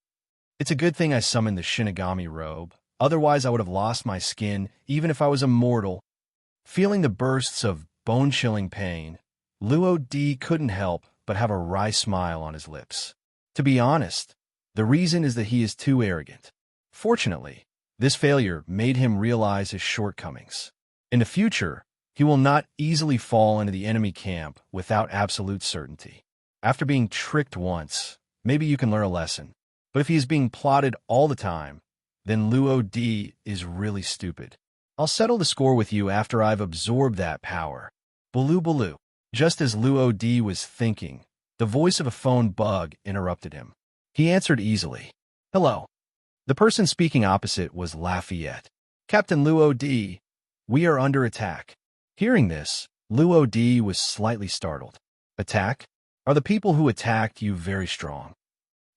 It's a good thing I summoned the Shinigami robe, otherwise I would have lost my skin even if I was immortal. Feeling the bursts of bone-chilling pain, Luo-Di couldn't help but have a wry smile on his lips. To be honest, the reason is that he is too arrogant. Fortunately, this failure made him realize his shortcomings. In the future, he will not easily fall into the enemy camp without absolute certainty. After being tricked once, maybe you can learn a lesson. But if he is being plotted all the time, then Luo-Di is really stupid. I'll settle the score with you after I've absorbed that power. Baloo Baloo. Just as Luo-Di was thinking, the voice of a phone bug interrupted him. He answered easily. Hello. The person speaking opposite was Lafayette. Captain Luo-Di, we are under attack. Hearing this, Luo-Di was slightly startled. Attack? Are the people who attacked you very strong?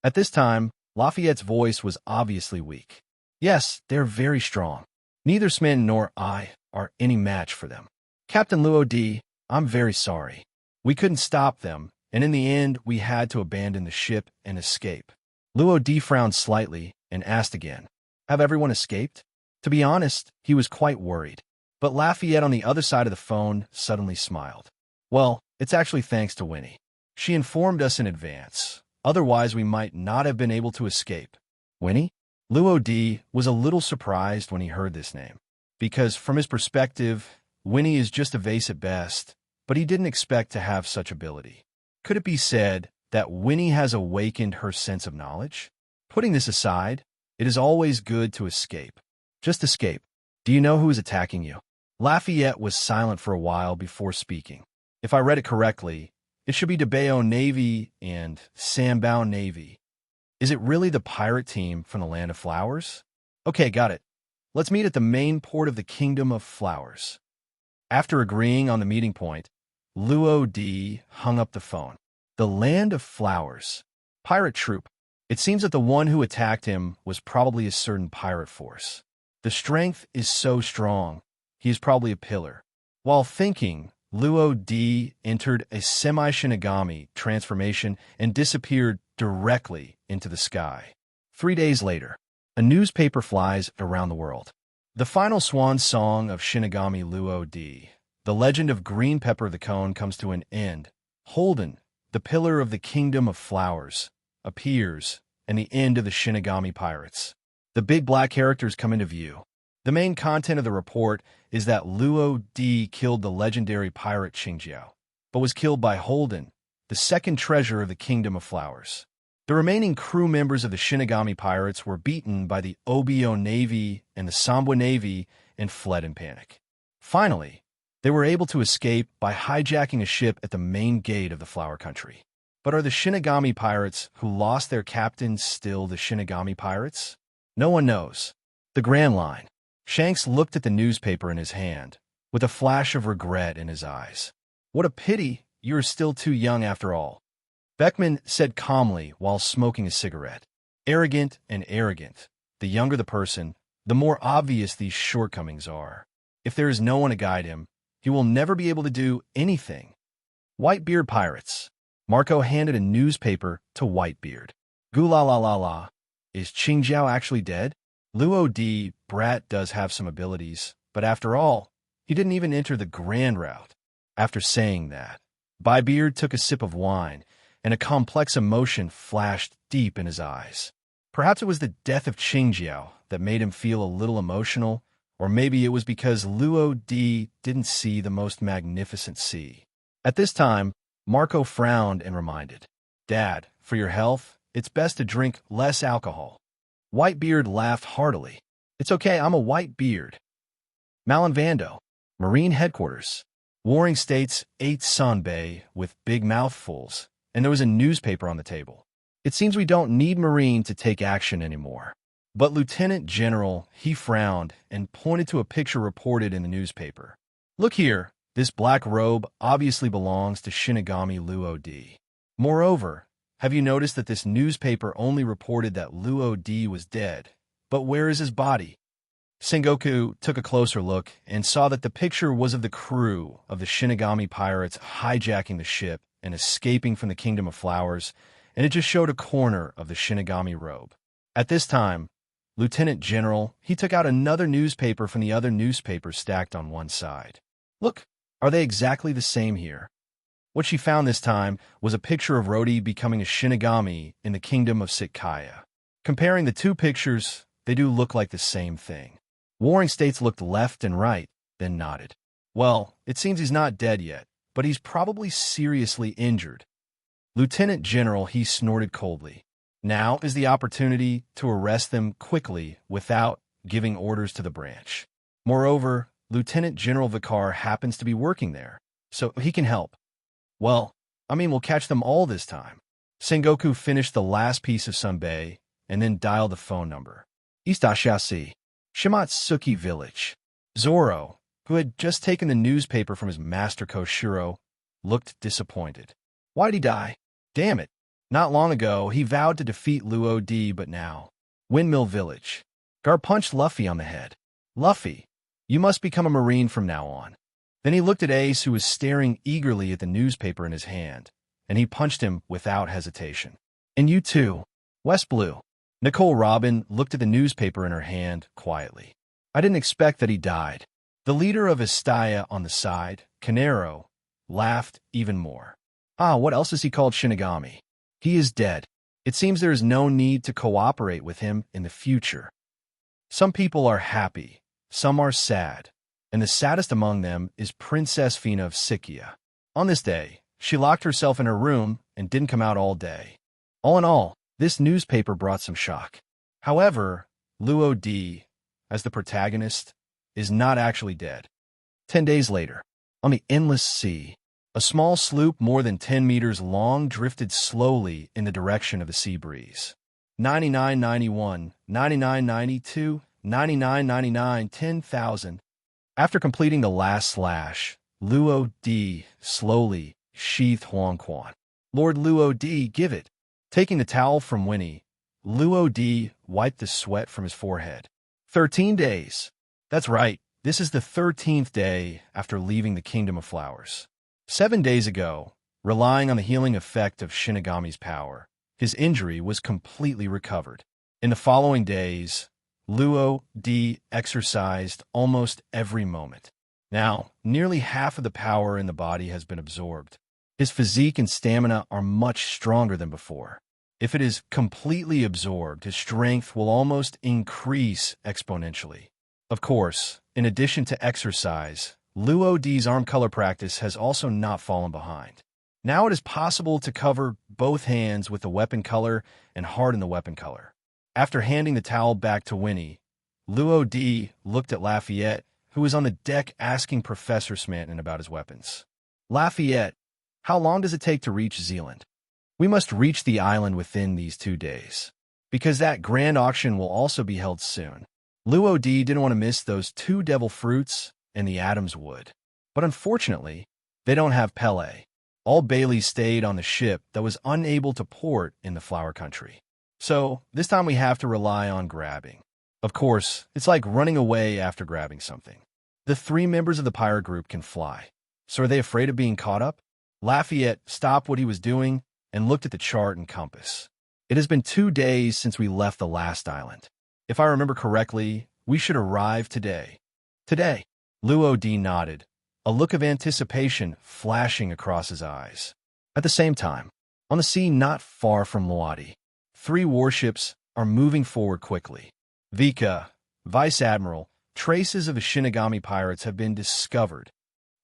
At this time, Lafayette's voice was obviously weak. Yes, they're very strong. Neither Smin nor I are any match for them. Captain Luo-Di, I'm very sorry. We couldn't stop them, and in the end, we had to abandon the ship and escape. Luo-Di frowned slightly and asked again, Have everyone escaped? To be honest, he was quite worried. But Lafayette on the other side of the phone suddenly smiled. Well, it's actually thanks to Winnie. She informed us in advance. Otherwise, we might not have been able to escape. Winnie? Luo-Di was a little surprised when he heard this name, because from his perspective, Winnie is just a vase at best, but he didn't expect to have such ability. Could it be said that Winnie has awakened her sense of knowledge? Putting this aside, it is always good to escape. Just escape. Do you know who is attacking you? Lafayette was silent for a while before speaking. If I read it correctly, it should be Debao Navy and Sambao Navy. Is it really the pirate team from the Land of Flowers? Okay, got it. Let's meet at the main port of the Kingdom of Flowers. After agreeing on the meeting point, Luo-Di hung up the phone. The Land of Flowers. Pirate troop. It seems that the one who attacked him was probably a certain pirate force. The strength is so strong, he is probably a pillar. While thinking, Luo-Di entered a semi-Shinigami transformation and disappeared directly into the sky. 3 days later, a newspaper flies around the world. The final swan song of Shinigami Luo-Di, the legend of Green Pepper the Cone, comes to an end. Holden, the pillar of the Kingdom of Flowers, appears, and the end of the Shinigami pirates. The big black characters come into view. The main content of the report is that Luo-Di killed the legendary pirate Qingjiao, but was killed by Holden, the second treasure of the Kingdom of Flowers. The remaining crew members of the Shinigami pirates were beaten by the Obio Navy and the Sambwa Navy and fled in panic. Finally, they were able to escape by hijacking a ship at the main gate of the Flower Country. But are the Shinigami pirates who lost their captain still the Shinigami pirates? No one knows. The Grand Line. Shanks looked at the newspaper in his hand, with a flash of regret in his eyes. What a pity you are still too young after all, Beckman said calmly while smoking a cigarette. Arrogant and arrogant. The younger the person, the more obvious these shortcomings are. If there is no one to guide him, he will never be able to do anything. Whitebeard Pirates. Marco handed a newspaper to Whitebeard. Gula la la la. Is Qingjiao actually dead? Luo Di Brat does have some abilities, but after all, he didn't even enter the Grand Route. After saying that, Beard took a sip of wine, and a complex emotion flashed deep in his eyes. Perhaps it was the death of Qingjiao that made him feel a little emotional, or maybe it was because Luo Di didn't see the most magnificent sea. At this time, Marco frowned and reminded, "Dad, for your health, it's best to drink less alcohol." Whitebeard laughed heartily. "It's okay, I'm a Whitebeard." Malinvando, Marine Headquarters. Warring States ate Sanbei with big mouthfuls, and there was a newspaper on the table. "It seems we don't need Marine to take action anymore." But Lieutenant General, he frowned and pointed to a picture reported in the newspaper. "Look here, this black robe obviously belongs to Shinigami Luo Di. Moreover, have you noticed that this newspaper only reported that Luo Di was dead? But where is his body?" Sengoku took a closer look and saw that the picture was of the crew of the Shinigami pirates hijacking the ship and escaping from the Kingdom of Flowers, and it just showed a corner of the Shinigami robe. At this time, Lieutenant General, he took out another newspaper from the other newspapers stacked on one side. "Look, are they exactly the same here?" What she found this time was a picture of Rodi becoming a Shinigami in the Kingdom of Sitkaya. Comparing the two pictures, they do look like the same thing. Warring States looked left and right, then nodded. "Well, it seems he's not dead yet, but he's probably seriously injured." Lieutenant General, he snorted coldly. "Now is the opportunity to arrest them quickly without giving orders to the branch. Moreover, Lieutenant General Vicar happens to be working there, so he can help." "Well, we'll catch them all this time." Sengoku finished the last piece of Sanbei and then dialed the phone number. Istashasi, Shimatsuki Village. Zoro, who had just taken the newspaper from his master Koshiro, looked disappointed. "Why'd he die? Damn it. Not long ago, he vowed to defeat Luo Di, but now." Windmill Village. Gar punched Luffy on the head. "Luffy, you must become a Marine from now on." Then he looked at Ace, who was staring eagerly at the newspaper in his hand, and he punched him without hesitation. "And you too, West Blue." Nicole Robin looked at the newspaper in her hand quietly. "I didn't expect that he died." The leader of Estaya on the side, Canero, laughed even more. "Ah, what else is he called Shinigami? He is dead. It seems there is no need to cooperate with him in the future. Some people are happy, some are sad, and the saddest among them is Princess Fina of Sikia. On this day, she locked herself in her room and didn't come out all day. All in all, this newspaper brought some shock. However, Luo Di, as the protagonist, is not actually dead. 10 days later, on the endless sea, a small sloop more than 10 meters long drifted slowly in the direction of the sea breeze. 9991, 9992, 9999, 10,000. After completing the last slash, Luo Di slowly sheathed Huang Quan. "Lord Luo Di, give it." Taking the towel from Winnie, Luo Di wiped the sweat from his forehead. 13 days. That's right, this is the 13th day after leaving the Kingdom of Flowers. 7 days ago, relying on the healing effect of Shinigami's power, his injury was completely recovered. In the following days, Luo Di exercised almost every moment. Now, nearly half of the power in the body has been absorbed. His physique and stamina are much stronger than before. If it is completely absorbed, his strength will almost increase exponentially. Of course, in addition to exercise, Luo Di's arm color practice has also not fallen behind. Now it is possible to cover both hands with the weapon color and harden the weapon color. After handing the towel back to Winnie, Luo Di looked at Lafayette, who was on the deck asking Professor Smanton about his weapons. "Lafayette, how long does it take to reach Zealand?" "We must reach the island within these 2 days, because that grand auction will also be held soon." Luo D didn't want to miss those two devil fruits and the Adams wood. But unfortunately, they don't have Pele. All Bailey stayed on the ship that was unable to port in the flower country. So this time we have to rely on grabbing. Of course, it's like running away after grabbing something. The three members of the pirate group can fly. So are they afraid of being caught up? Lafayette stopped what he was doing and looked at the chart and compass. It has been 2 days since we left the last island. If I remember correctly, we should arrive today. Today. Luo D nodded, a look of anticipation flashing across his eyes. At the same time, on the sea not far from Loati, 3 warships are moving forward quickly. Vika, Vice Admiral, traces of the Shinigami pirates have been discovered.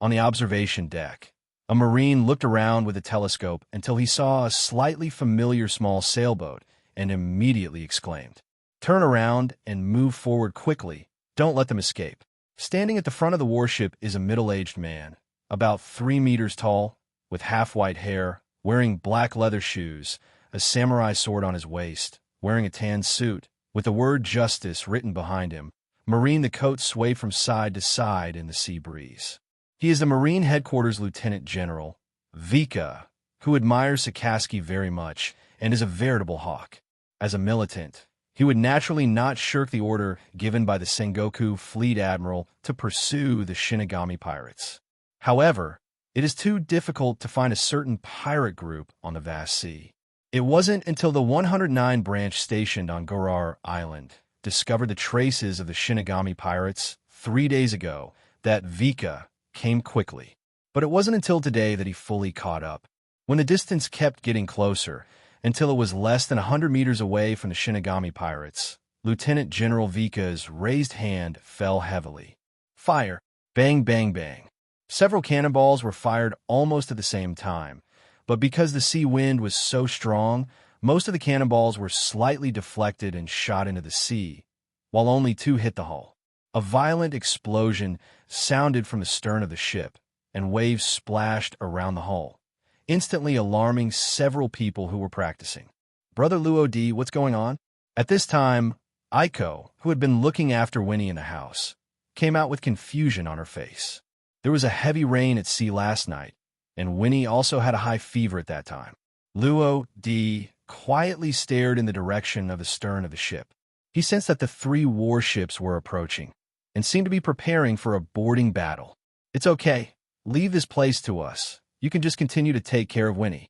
On the observation deck, a Marine looked around with a telescope until he saw a slightly familiar small sailboat and immediately exclaimed, "Turn around and move forward quickly. Don't let them escape." Standing at the front of the warship is a middle-aged man, about 3 meters tall, with half-white hair, wearing black leather shoes, a samurai sword on his waist, wearing a tan suit, with the word Justice written behind him. Marine the coat swayed from side to side in the sea breeze. He is the Marine Headquarters Lieutenant General, Vika, who admires Sakaski very much and is a veritable hawk. As a militant, he would naturally not shirk the order given by the Sengoku Fleet Admiral to pursue the Shinigami pirates. However, it is too difficult to find a certain pirate group on the vast sea. It wasn't until the 109 branch stationed on Gorar Island discovered the traces of the Shinigami pirates 3 days ago that Vika came quickly. But it wasn't until today that he fully caught up. When the distance kept getting closer, until it was less than 100 meters away from the Shinigami pirates, Lieutenant General Vika's raised hand fell heavily. Fire! Bang, bang, bang. Several cannonballs were fired almost at the same time, but because the sea wind was so strong, most of the cannonballs were slightly deflected and shot into the sea, while only 2 hit the hull. A violent explosion sounded from the stern of the ship, and waves splashed around the hull, instantly alarming several people who were practicing. "Brother Luo D, what's going on?" At this time, Aiko, who had been looking after Winnie in the house, came out with confusion on her face. There was a heavy rain at sea last night, and Winnie also had a high fever at that time. Luo D quietly stared in the direction of the stern of the ship. He sensed that the 3 warships were approaching, and seemed to be preparing for a boarding battle. "It's okay. Leave this place to us. You can just continue to take care of Winnie."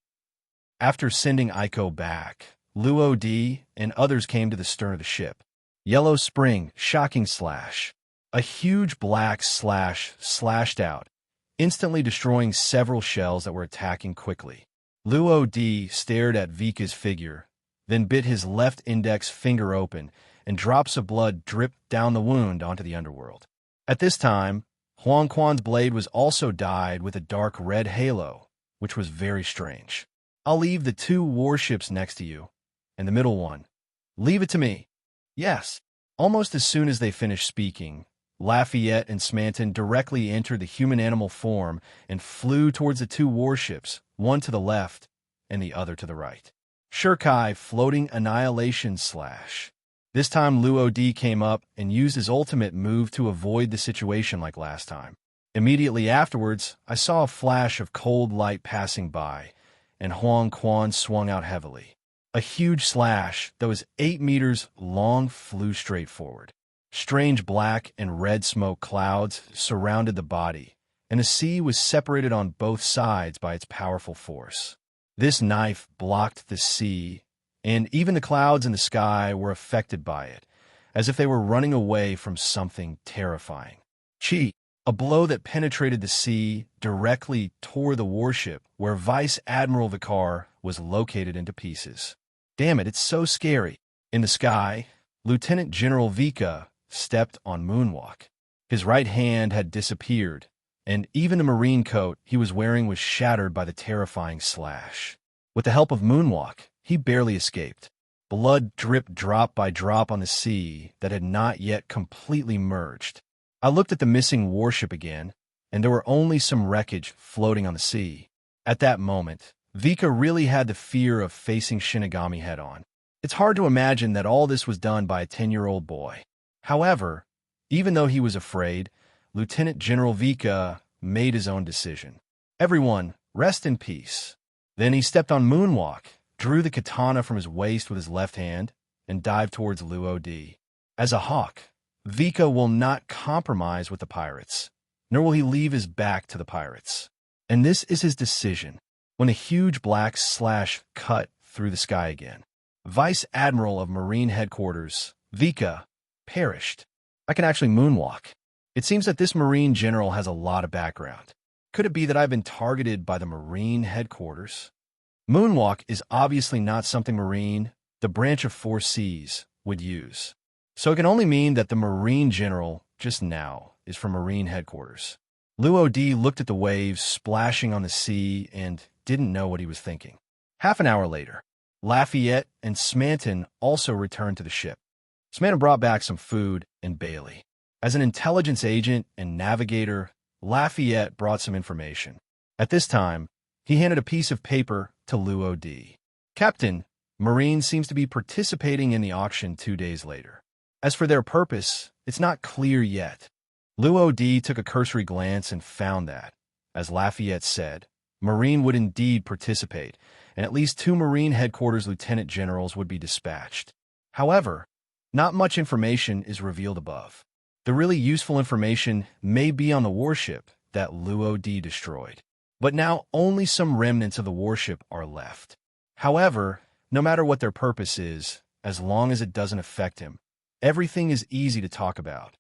After sending Aiko back, Luo D and others came to the stern of the ship. Yellow Spring, shocking slash. A huge black slash slashed out, instantly destroying several shells that were attacking quickly. Luo D stared at Vika's figure, then bit his left index finger open, and drops of blood dripped down the wound onto the underworld. At this time, Huang Quan's blade was also dyed with a dark red halo, which was very strange. "I'll leave the 2 warships next to you, and the middle one. Leave it to me." "Yes." Almost as soon as they finished speaking, Lafayette and Smanton directly entered the human-animal form and flew towards the 2 warships, one to the left and the other to the right. Shirkai floating annihilation slash. This time Luo D came up and used his ultimate move to avoid the situation like last time. Immediately afterwards, I saw a flash of cold light passing by, and Huang Quan swung out heavily. A huge slash that was 8 meters long flew straight forward. Strange black and red smoke clouds surrounded the body, and the sea was separated on both sides by its powerful force. This knife blocked the sea, and even the clouds in the sky were affected by it, as if they were running away from something terrifying. Chi, a blow that penetrated the sea, directly tore the warship where Vice Admiral Vicar was located into pieces. Damn it, it's so scary. In the sky, Lieutenant General Vika stepped on Moonwalk. His right hand had disappeared, and even the marine coat he was wearing was shattered by the terrifying slash. With the help of Moonwalk, he barely escaped. Blood dripped drop by drop on the sea that had not yet completely merged. I looked at the missing warship again, and there were only some wreckage floating on the sea. At that moment, Vika really had the fear of facing Shinigami head-on. It's hard to imagine that all this was done by a 10-year-old boy. However, even though he was afraid, Lieutenant General Vika made his own decision. Everyone, rest in peace. Then he stepped on Moonwalk, drew the katana from his waist with his left hand, and dived towards Luo Di. As a hawk, Vika will not compromise with the pirates, nor will he leave his back to the pirates. And this is his decision, when a huge black slash cut through the sky again. Vice Admiral of Marine Headquarters, Vika, perished. I can actually moonwalk. It seems that this Marine general has a lot of background. Could it be that I've been targeted by the Marine Headquarters? Moonwalk is obviously not something Marine, the branch of 4 Cs, would use. So it can only mean that the Marine general, just now, is from Marine Headquarters. Luo Di looked at the waves splashing on the sea and didn't know what he was thinking. Half an hour later, Lafayette and Smanton also returned to the ship. Smanton brought back some food and Bailey. As an intelligence agent and navigator, Lafayette brought some information. At this time, he handed a piece of paper to Luo Di. Captain, Marine seems to be participating in the auction 2 days later. As for their purpose, it's not clear yet. Luo Di took a cursory glance and found that, as Lafayette said, Marine would indeed participate, and at least 2 Marine Headquarters lieutenant generals would be dispatched. However, not much information is revealed above. The really useful information may be on the warship that Luo Di destroyed. But now only some remnants of the warship are left. However, no matter what their purpose is, as long as it doesn't affect him, everything is easy to talk about.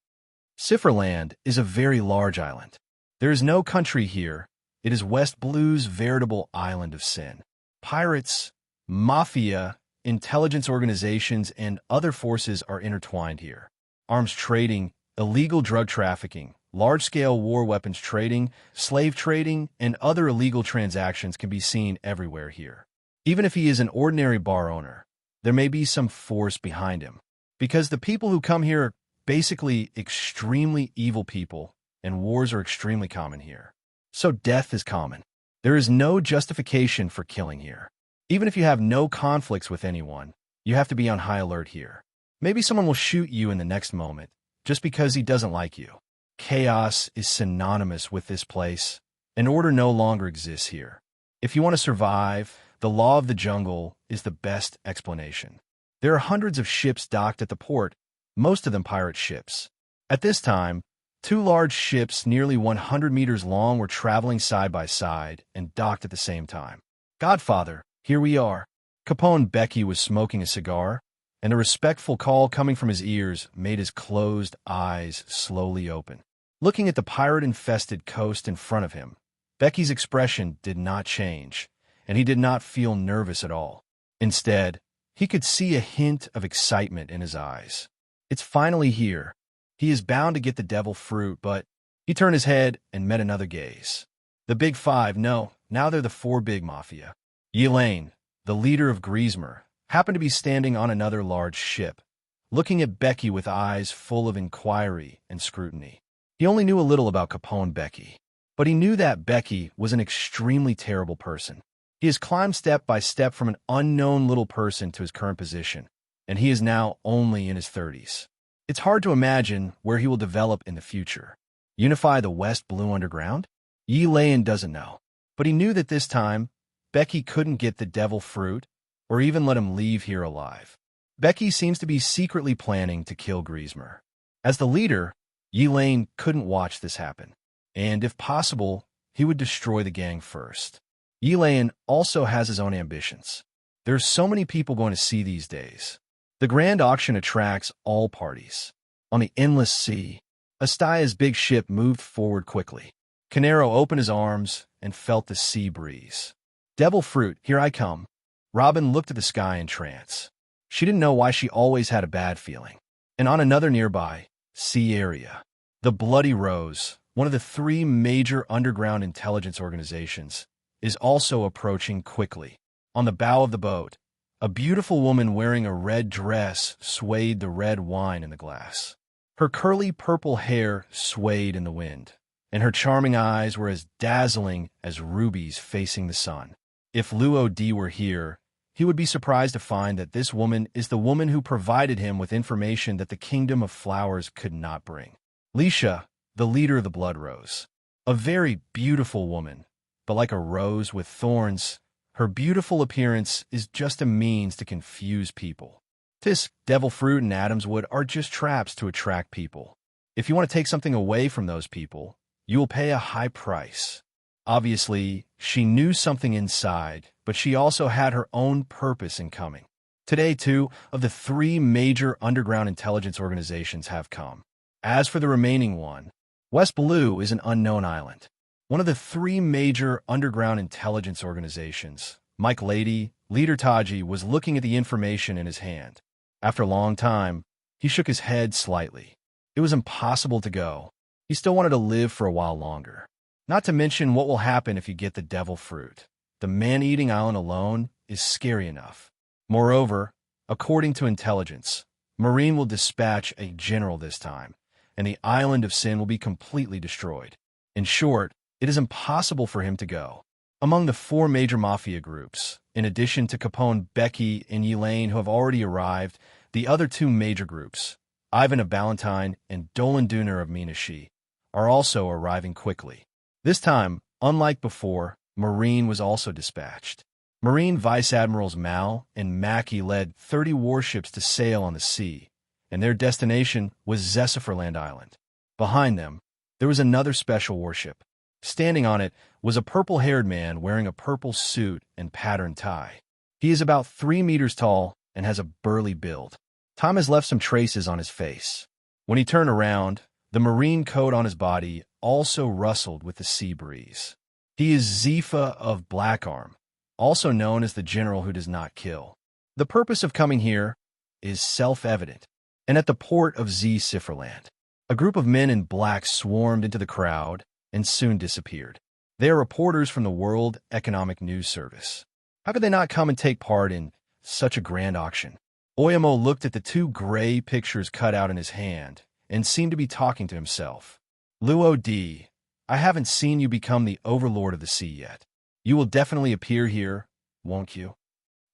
Cipherland is a very large island. There is no country here. It is West Blue's veritable island of sin. Pirates, mafia, intelligence organizations, and other forces are intertwined here. Arms trading, illegal drug trafficking, large-scale war weapons trading, slave trading, and other illegal transactions can be seen everywhere here. Even if he is an ordinary bar owner, there may be some force behind him. Because the people who come here are basically extremely evil people, and wars are extremely common here. So death is common. There is no justification for killing here. Even if you have no conflicts with anyone, you have to be on high alert here. Maybe someone will shoot you in the next moment, just because he doesn't like you. Chaos is synonymous with this place, and order no longer exists here. If you want to survive, the law of the jungle is the best explanation. There are hundreds of ships docked at the port, most of them pirate ships. At this time, 2 large ships nearly 100 meters long were traveling side by side and docked at the same time. Godfather, here we are. Capone Becky was smoking a cigar, and a respectful call coming from his ears made his closed eyes slowly open. Looking at the pirate-infested coast in front of him, Becky's expression did not change, and he did not feel nervous at all. Instead, he could see a hint of excitement in his eyes. It's finally here. He is bound to get the devil fruit, but he turned his head and met another gaze. The Big Five, no, now they're the 4 big mafia. Elaine, the leader of Griezmer, happened to be standing on another large ship, looking at Becky with eyes full of inquiry and scrutiny. He only knew a little about Capone Becky, but he knew that Becky was an extremely terrible person. He has climbed step by step from an unknown little person to his current position, and he is now only in his 30s. It's hard to imagine where he will develop in the future. Unify the West Blue Underground? Yi Leyen doesn't know, but he knew that this time, Becky couldn't get the devil fruit or even let him leave here alive. Becky seems to be secretly planning to kill Griezmer. As the leader, Yi Leyen couldn't watch this happen, and if possible, he would destroy the gang first. Yi Leyen also has his own ambitions. There are so many people going to see these days. The grand auction attracts all parties. On the endless sea, Astaya's big ship moved forward quickly. Canaro opened his arms and felt the sea breeze. Devil fruit, here I come. Robin looked at the sky in trance. She didn't know why she always had a bad feeling. And on another nearby sea area, the Bloody Rose, one of the 3 major underground intelligence organizations, is also approaching quickly. On the bow of the boat, a beautiful woman wearing a red dress swayed the red wine in the glass. Her curly purple hair swayed in the wind, and her charming eyes were as dazzling as rubies facing the sun. If Luo Di were here, he would be surprised to find that this woman is the woman who provided him with information that the Kingdom of Flowers could not bring. Lisha, the leader of the Blood Rose. A very beautiful woman, but like a rose with thorns, her beautiful appearance is just a means to confuse people. This devil fruit and Adam's wood are just traps to attract people. If you want to take something away from those people, you will pay a high price. Obviously, she knew something inside, but she also had her own purpose in coming. Today, 2 of the 3 major underground intelligence organizations have come. As for the remaining one, West Blue is an unknown island. One of the 3 major underground intelligence organizations, Mike Lady, leader Taji, was looking at the information in his hand. After a long time, he shook his head slightly. It was impossible to go. He still wanted to live for a while longer. Not to mention what will happen if you get the devil fruit. The man-eating island alone is scary enough. Moreover, according to intelligence, Marine will dispatch a general this time, and the island of Sin will be completely destroyed. In short, it is impossible for him to go. Among the 4 major mafia groups, in addition to Capone, Becky, and Elaine who have already arrived, the other 2 major groups, Ivan of Ballantyne and Dolan Dooner of Minashi, are also arriving quickly. This time, unlike before, Marine was also dispatched. Marine Vice Admirals Mal and Mackey led 30 warships to sail on the sea, and their destination was Zesipherland Island. Behind them, there was another special warship. Standing on it was a purple-haired man wearing a purple suit and patterned tie. He is about 3 meters tall and has a burly build. Tom has left some traces on his face. When he turned around, the marine coat on his body also rustled with the sea breeze. He is Zifa of Blackarm, also known as the general who does not kill. The purpose of coming here is self-evident, and at the port of Zesipherland, a group of men in black swarmed into the crowd and soon disappeared. They are reporters from the World Economic News Service. How could they not come and take part in such a grand auction? Oyamo looked at the 2 gray pictures cut out in his hand and seemed to be talking to himself. Luo D, I haven't seen you become the overlord of the sea yet. You will definitely appear here, won't you?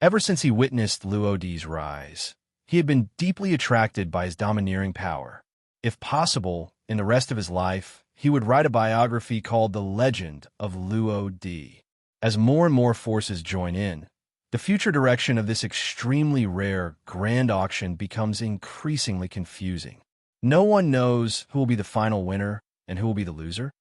Ever since he witnessed Luo D's rise, he had been deeply attracted by his domineering power. If possible, in the rest of his life, he would write a biography called The Legend of Luo D. As more and more forces join in, the future direction of this extremely rare grand auction becomes increasingly confusing. No one knows who will be the final winner and who will be the loser.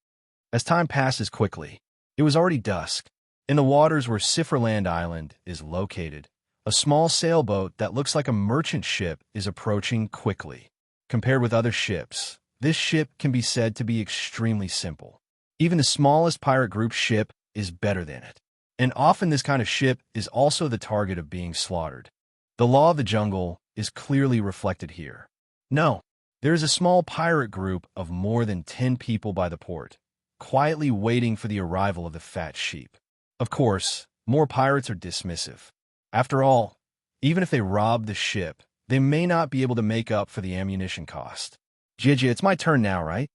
As time passes quickly, it was already dusk. In the waters where Zesipherland Island is located, a small sailboat that looks like a merchant ship is approaching quickly. Compared with other ships, this ship can be said to be extremely simple. Even the smallest pirate group ship is better than it. And often this kind of ship is also the target of being slaughtered. The law of the jungle is clearly reflected here. No, there is a small pirate group of more than 10 people by the port, quietly waiting for the arrival of the fat sheep. Of course, more pirates are dismissive. After all, even if they rob the ship, they may not be able to make up for the ammunition cost. Jiji, it's my turn now, right?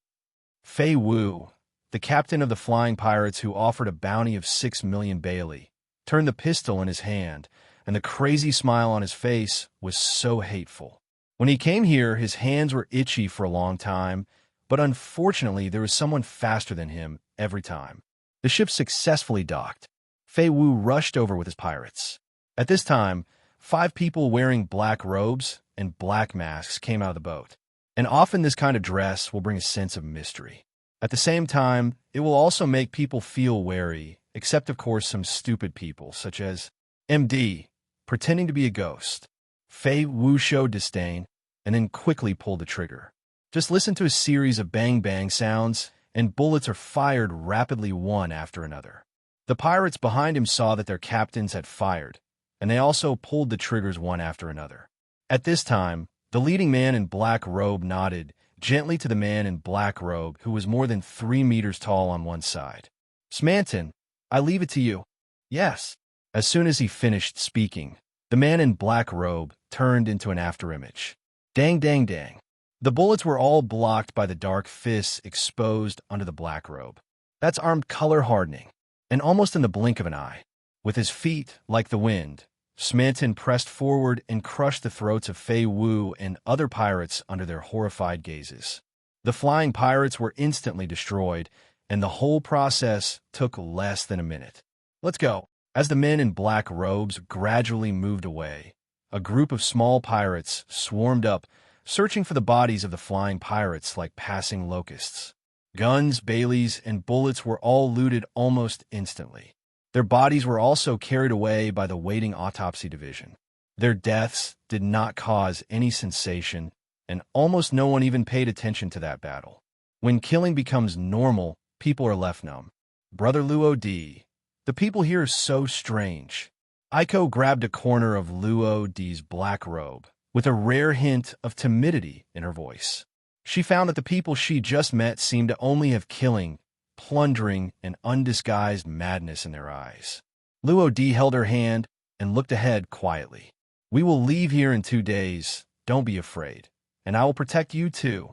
Fei Wu, the captain of the flying pirates who offered a bounty of 6 million Bailey, turned the pistol in his hand, and the crazy smile on his face was so hateful. When he came here, his hands were itchy for a long time, but unfortunately there was someone faster than him every time. The ship successfully docked. Fei Wu rushed over with his pirates. At this time, 5 people wearing black robes and black masks came out of the boat. And often this kind of dress will bring a sense of mystery. At the same time, it will also make people feel wary, except of course some stupid people, such as MD, pretending to be a ghost. Fei Wu showed disdain, and then quickly pulled the trigger. Just listen to a series of bang-bang sounds, and bullets are fired rapidly one after another. The pirates behind him saw that their captains had fired, and they also pulled the triggers one after another. At this time, the leading man in black robe nodded gently to the man in black robe who was more than 3 meters tall on one side. Smanton, I leave it to you. Yes. As soon as he finished speaking, the man in black robe turned into an afterimage. Dang, dang, dang. The bullets were all blocked by the dark fists exposed under the black robe. That's armed color hardening. And almost in the blink of an eye, with his feet like the wind, Smanton pressed forward and crushed the throats of Fei Wu and other pirates under their horrified gazes. The flying pirates were instantly destroyed, and the whole process took less than a minute. Let's go. As the men in black robes gradually moved away, a group of small pirates swarmed up, searching for the bodies of the flying pirates like passing locusts. Guns, baileys, and bullets were all looted almost instantly. Their bodies were also carried away by the waiting autopsy division. Their deaths did not cause any sensation, and almost no one even paid attention to that battle. When killing becomes normal, people are left numb. Brother Luo Di, the people here are so strange. Aiko grabbed a corner of Luo Di's black robe, with a rare hint of timidity in her voice. She found that the people she just met seemed to only have killing, plundering, and undisguised madness in their eyes. Luo Di held her hand and looked ahead quietly. We will leave here in 2 days, don't be afraid, and I will protect you too.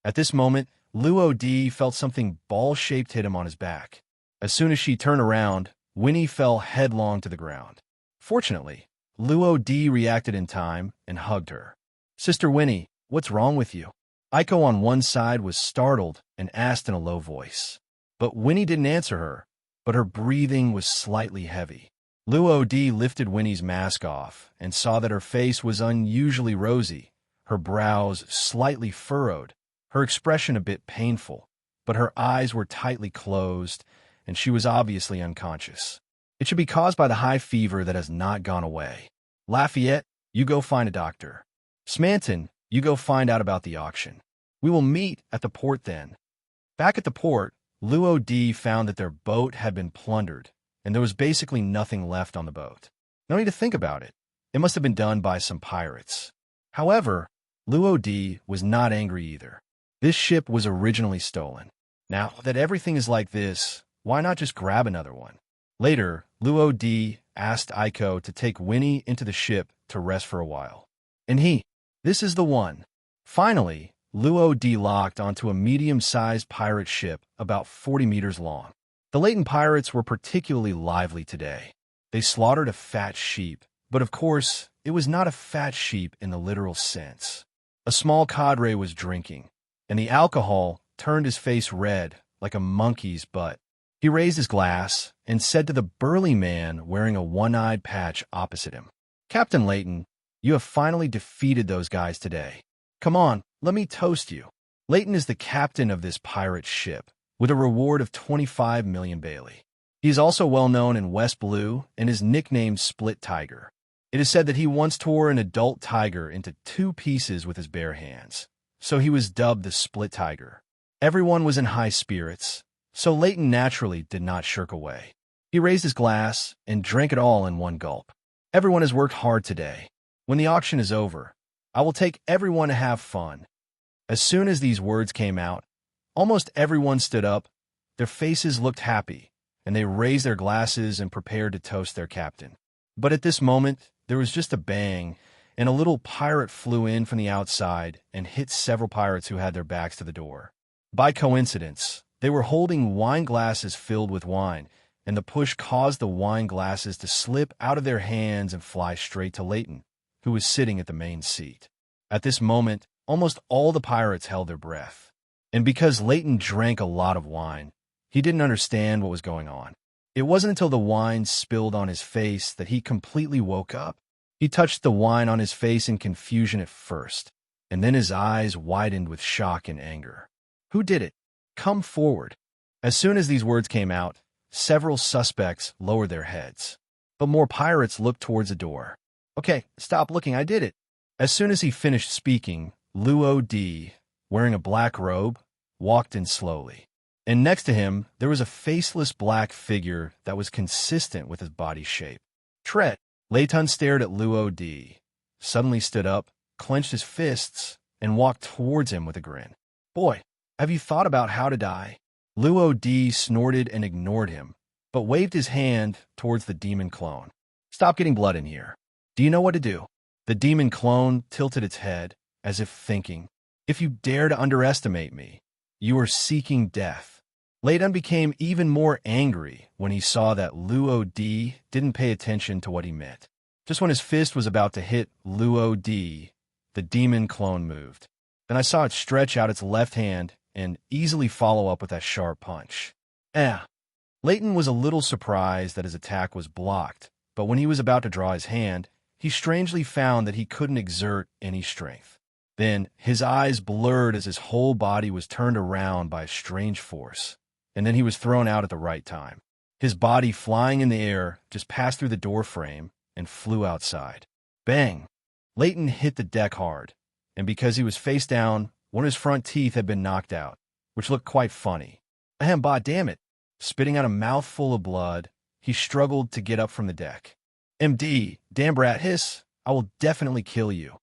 At this moment, Luo Di felt something ball-shaped hit him on his back. As soon as she turned around, Winnie fell headlong to the ground. Fortunately, Luo Di reacted in time and hugged her. Sister Winnie, what's wrong with you? Aiko on one side was startled and asked in a low voice. But Winnie didn't answer her, but her breathing was slightly heavy. Luo Di lifted Winnie's mask off and saw that her face was unusually rosy, her brows slightly furrowed, her expression a bit painful, but her eyes were tightly closed, and she was obviously unconscious. It should be caused by the high fever that has not gone away. Lafayette, you go find a doctor. Smanton, you go find out about the auction. We will meet at the port then. Back at the port, Luo Di found that their boat had been plundered, and there was basically nothing left on the boat. No need to think about it. It must have been done by some pirates. However, Luo Di was not angry either. This ship was originally stolen. Now that everything is like this, why not just grab another one? Later, Luo Di asked Aiko to take Winnie into the ship to rest for a while. And this is the one. Finally, Luo Di locked onto a medium-sized pirate ship about 40 meters long. The Leighton pirates were particularly lively today. They slaughtered a fat sheep, but of course, it was not a fat sheep in the literal sense. A small cadre was drinking, and the alcohol turned his face red like a monkey's butt. He raised his glass and said to the burly man wearing a one-eyed patch opposite him, Captain Leighton, you have finally defeated those guys today. Come on, let me toast you. Leighton is the captain of this pirate ship, with a reward of 25 million Bailey. He is also well known in West Blue and is nicknamed Split Tiger. It is said that he once tore an adult tiger into 2 pieces with his bare hands, so he was dubbed the Split Tiger. Everyone was in high spirits, so Leighton naturally did not shirk away. He raised his glass and drank it all in one gulp. Everyone has worked hard today. When the auction is over, I will take everyone to have fun. As soon as these words came out, almost everyone stood up. Their faces looked happy, and they raised their glasses and prepared to toast their captain. But at this moment, there was just a bang, and a little pirate flew in from the outside and hit several pirates who had their backs to the door. By coincidence, they were holding wine glasses filled with wine, and the push caused the wine glasses to slip out of their hands and fly straight to Leighton, who was sitting at the main seat. At this moment, almost all the pirates held their breath. And because Leighton drank a lot of wine, he didn't understand what was going on. It wasn't until the wine spilled on his face that he completely woke up. He touched the wine on his face in confusion at first, and then his eyes widened with shock and anger. Who did it? Come forward. As soon as these words came out, several suspects lowered their heads. But more pirates looked towards the door. Okay, stop looking, I did it. As soon as he finished speaking, Luo Di, wearing a black robe, walked in slowly. And next to him, there was a faceless black figure that was consistent with his body shape. Tread. Leighton stared at Luo Di, suddenly stood up, clenched his fists, and walked towards him with a grin. Boy, have you thought about how to die? Luo Di snorted and ignored him, but waved his hand towards the demon clone. Stop getting blood in here. Do you know what to do? The demon clone tilted its head, as if thinking, if you dare to underestimate me, you are seeking death. Leighton became even more angry when he saw that Luo Di didn't pay attention to what he meant. Just when his fist was about to hit Luo D, the demon clone moved. Then I saw it stretch out its left hand and easily follow up with that sharp punch. Leighton was a little surprised that his attack was blocked, but when he was about to draw his hand, he strangely found that he couldn't exert any strength. Then his eyes blurred as his whole body was turned around by a strange force, and then he was thrown out at the right time. His body flying in the air just passed through the door frame and flew outside. Bang! Leighton hit the deck hard, and because he was face down, one of his front teeth had been knocked out, which looked quite funny. Bah, damn it! Spitting out a mouthful of blood, he struggled to get up from the deck. MD, damn brat hiss, I will definitely kill you.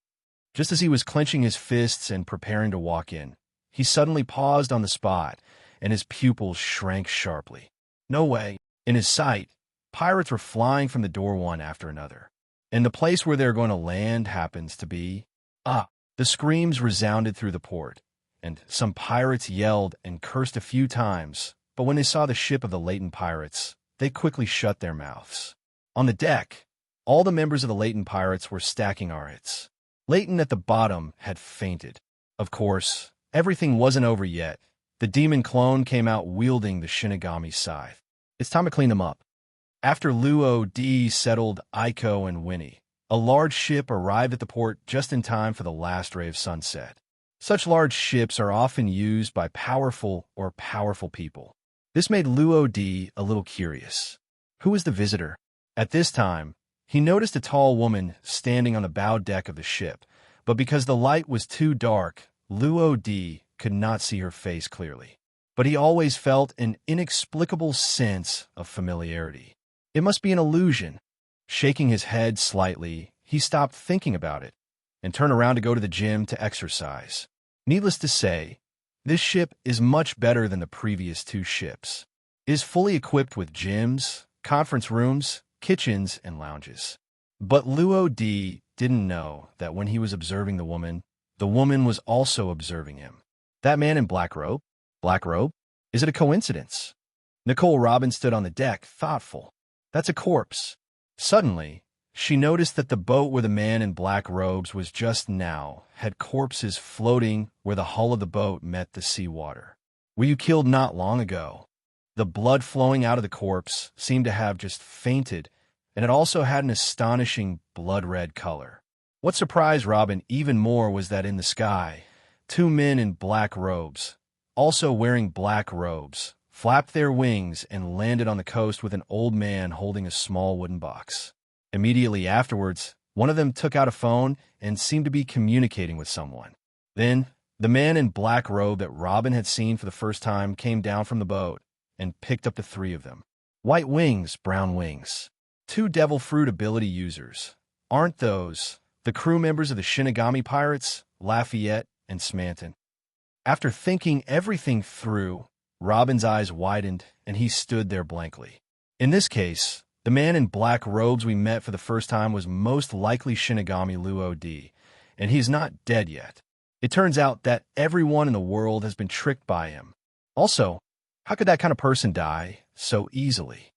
Just as he was clenching his fists and preparing to walk in, he suddenly paused on the spot, and his pupils shrank sharply. No way. In his sight, pirates were flying from the door one after another. And the place where they're going to land happens to be... The screams resounded through the port, and some pirates yelled and cursed a few times, but when they saw the ship of the Leighton pirates, they quickly shut their mouths. On the deck, all the members of the Leighton pirates were stacking our hits. Leighton at the bottom had fainted. Of course, everything wasn't over yet. The demon clone came out wielding the Shinigami scythe. It's time to clean them up. After Luo D settled Aiko and Winnie, a large ship arrived at the port just in time for the last ray of sunset. Such large ships are often used by powerful people. This made Luo D a little curious. Who was the visitor? At this time, he noticed a tall woman standing on the bow deck of the ship, but because the light was too dark, Luo D could not see her face clearly. But he always felt an inexplicable sense of familiarity. It must be an illusion. Shaking his head slightly, he stopped thinking about it and turned around to go to the gym to exercise. Needless to say, this ship is much better than the previous two ships. It is fully equipped with gyms, conference rooms, kitchens, and lounges. But Luo D didn't know that when he was observing the woman was also observing him. That man in black robe? Black robe? Is it a coincidence? Nicole Robin stood on the deck, thoughtful. That's a corpse. Suddenly, she noticed that the boat where the man in black robes was just now had corpses floating where the hull of the boat met the seawater. Were you killed not long ago? The blood flowing out of the corpse seemed to have just fainted, and it also had an astonishing blood-red color. What surprised Robin even more was that in the sky, two men in black robes, also wearing black robes, flapped their wings and landed on the coast with an old man holding a small wooden box. Immediately afterwards, one of them took out a phone and seemed to be communicating with someone. Then, the man in black robe that Robin had seen for the first time came down from the boat and picked up the three of them. White wings, brown wings. Two devil fruit ability users. Aren't those the crew members of the Shinigami pirates, Lafayette and Smanton? After thinking everything through, Robin's eyes widened, and he stood there blankly. In this case, the man in black robes we met for the first time was most likely Shinigami Luo D, and he's not dead yet. It turns out that everyone in the world has been tricked by him. Also, how could that kind of person die so easily?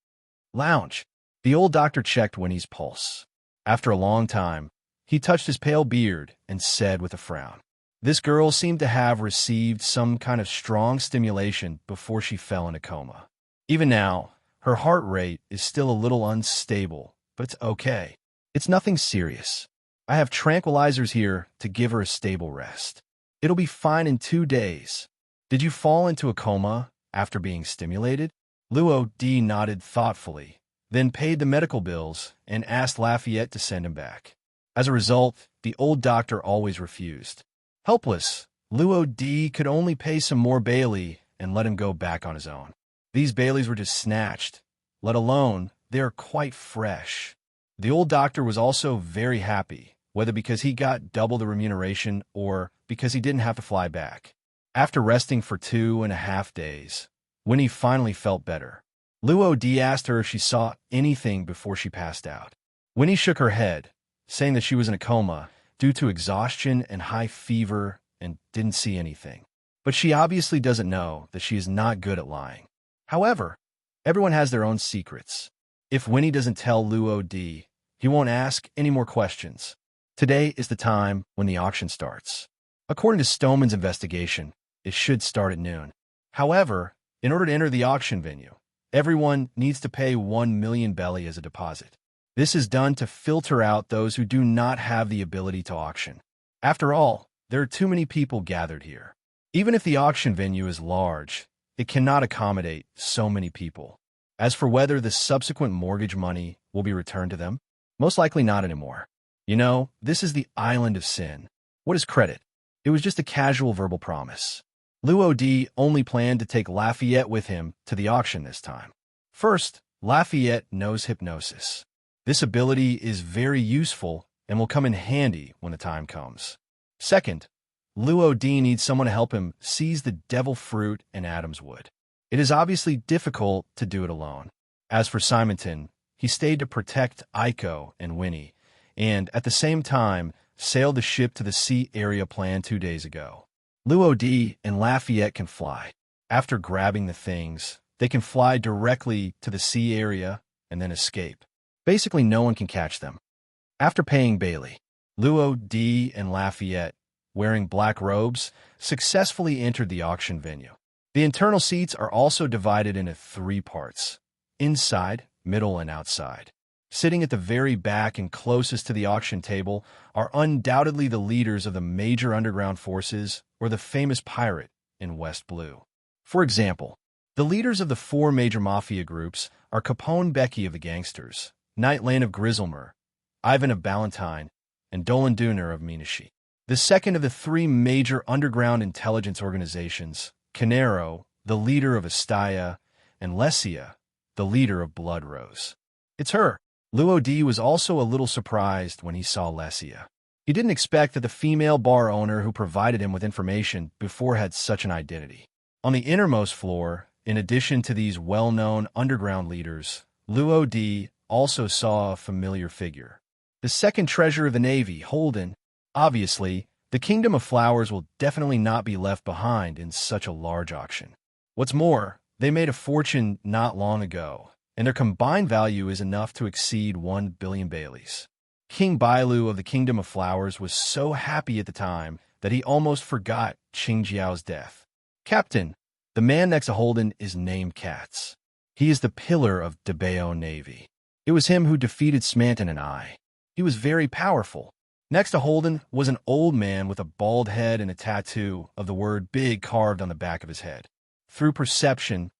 Lounge. The old doctor checked Winnie's pulse. After a long time, he touched his pale beard and said with a frown, "This girl seemed to have received some kind of strong stimulation before she fell in a coma. Even now, her heart rate is still a little unstable, but it's okay. It's nothing serious. I have tranquilizers here to give her a stable rest. It'll be fine in 2 days. Did you fall into a coma after being stimulated?" Luo D nodded thoughtfully, then paid the medical bills and asked Lafayette to send him back. As a result, the old doctor always refused. Helpless, Luo D could only pay some more Bailey and let him go back on his own. These Baileys were just snatched, let alone they are quite fresh. The old doctor was also very happy, whether because he got double the remuneration or because he didn't have to fly back. After resting for 2.5 days, Winnie finally felt better. Luo D asked her if she saw anything before she passed out. Winnie shook her head, saying that she was in a coma due to exhaustion and high fever and didn't see anything. But she obviously doesn't know that she is not good at lying. However, everyone has their own secrets. If Winnie doesn't tell Luo D, He won't ask any more questions. Today is the time when the auction starts. According to Stoneman's investigation, it should start at noon. However, in order to enter the auction venue, everyone needs to pay 1 million belly as a deposit. This is done to filter out those who do not have the ability to auction. After all, there are too many people gathered here. Even if the auction venue is large, it cannot accommodate so many people. As for whether the subsequent mortgage money will be returned to them, most likely not anymore. You know, this is the island of sin. What is credit? It was just a casual verbal promise. Luo Di only planned to take Lafayette with him to the auction this time. First, Lafayette knows hypnosis. This ability is very useful and will come in handy when the time comes. Second, Luo Di needs someone to help him seize the devil fruit and Adam's wood. It is obviously difficult to do it alone. As for Simonton, he stayed to protect Aiko and Winnie, and at the same time sailed the ship to the sea area planned 2 days ago. Luo Di and Lafayette can fly. After grabbing the things, they can fly directly to the sea area and then escape. Basically, no one can catch them. After paying Bailey, Luo Di and Lafayette, wearing black robes, successfully entered the auction venue. The internal seats are also divided into 3 parts: inside, middle, and outside. Sitting at the very back and closest to the auction table are undoubtedly the leaders of the major underground forces or the famous pirate in West Blue. For example, the leaders of the 4 major mafia groups are Capone Becky of the Gangsters, Knight Lane of Grizzlemer, Ivan of Ballantine, and Dolan Dooner of Minashi. The second of the 3 major underground intelligence organizations, Canero, the leader of Estaya, and Lesia, the leader of Blood Rose. It's her. Luo Di was also a little surprised when he saw Lesia. He didn't expect that the female bar owner who provided him with information before had such an identity. On the innermost floor, in addition to these well-known underground leaders, Luo Di also saw a familiar figure. The second treasurer of the Navy, Holden. Obviously, the Kingdom of Flowers will definitely not be left behind in such a large auction. What's more, they made a fortune not long ago, and their combined value is enough to exceed 1 billion Baileys. King Bailu of the Kingdom of Flowers was so happy at the time that he almost forgot Qingjiao's death. Captain, the man next to Holden, is named Katz. He is the pillar of Debao Navy. It was him who defeated Smanton and I. He was very powerful. Next to Holden was an old man with a bald head and a tattoo of the word big carved on the back of his head. Through perception,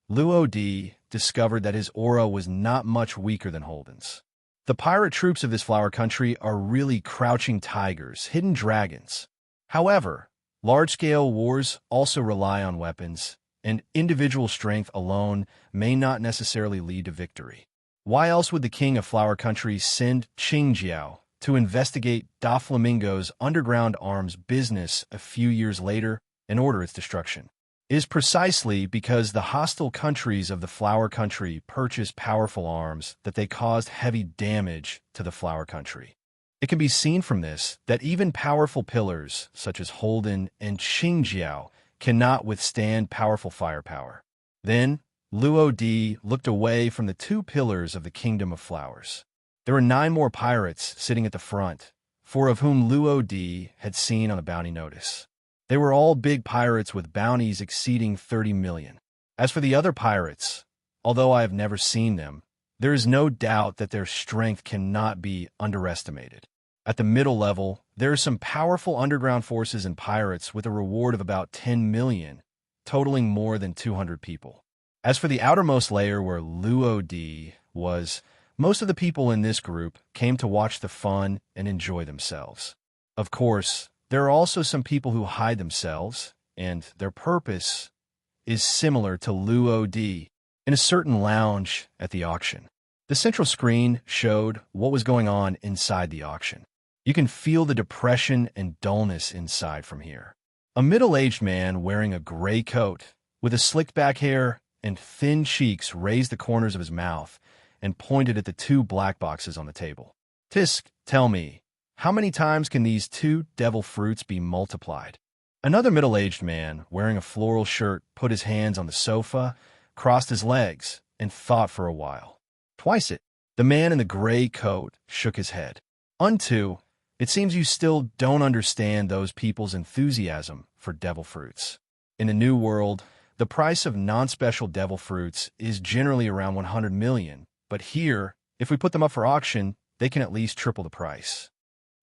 Luo Di discovered that his aura was not much weaker than Holden's. The pirate troops of this flower country are really crouching tigers, hidden dragons. However, large-scale wars also rely on weapons, and individual strength alone may not necessarily lead to victory. Why else would the king of flower country send Qingjiao to investigate Doflamingo's underground arms business a few years later and order its destruction? It is precisely because the hostile countries of the flower country purchased powerful arms that they caused heavy damage to the flower country. It can be seen from this that even powerful pillars, such as Holden and Qingjiao, cannot withstand powerful firepower. Then, Luo Di looked away from the 2 pillars of the Kingdom of Flowers. There were 9 more pirates sitting at the front, 4 of whom Luo Di had seen on the bounty notice. They were all big pirates with bounties exceeding 30 million. As for the other pirates, although I have never seen them, there is no doubt that their strength cannot be underestimated. At the middle level, there are some powerful underground forces and pirates with a reward of about 10 million, totaling more than 200 people. As for the outermost layer where Luo Di was, most of the people in this group came to watch the fun and enjoy themselves. Of course, there are also some people who hide themselves, and their purpose is similar to Luo Di in a certain lounge at the auction. The central screen showed what was going on inside the auction. You can feel the depression and dullness inside from here. A middle-aged man wearing a gray coat with a slicked back hair and thin cheeks raised the corners of his mouth and pointed at the 2 black boxes on the table. Tisk, tell me, how many times can these 2 devil fruits be multiplied? Another middle-aged man wearing a floral shirt put his hands on the sofa, crossed his legs, and thought for a while. Twice it. The man in the gray coat shook his head. Unto, it seems you still don't understand those people's enthusiasm for devil fruits. In the New World, the price of non-special devil fruits is generally around 100 million, but here, if we put them up for auction, they can at least triple the price.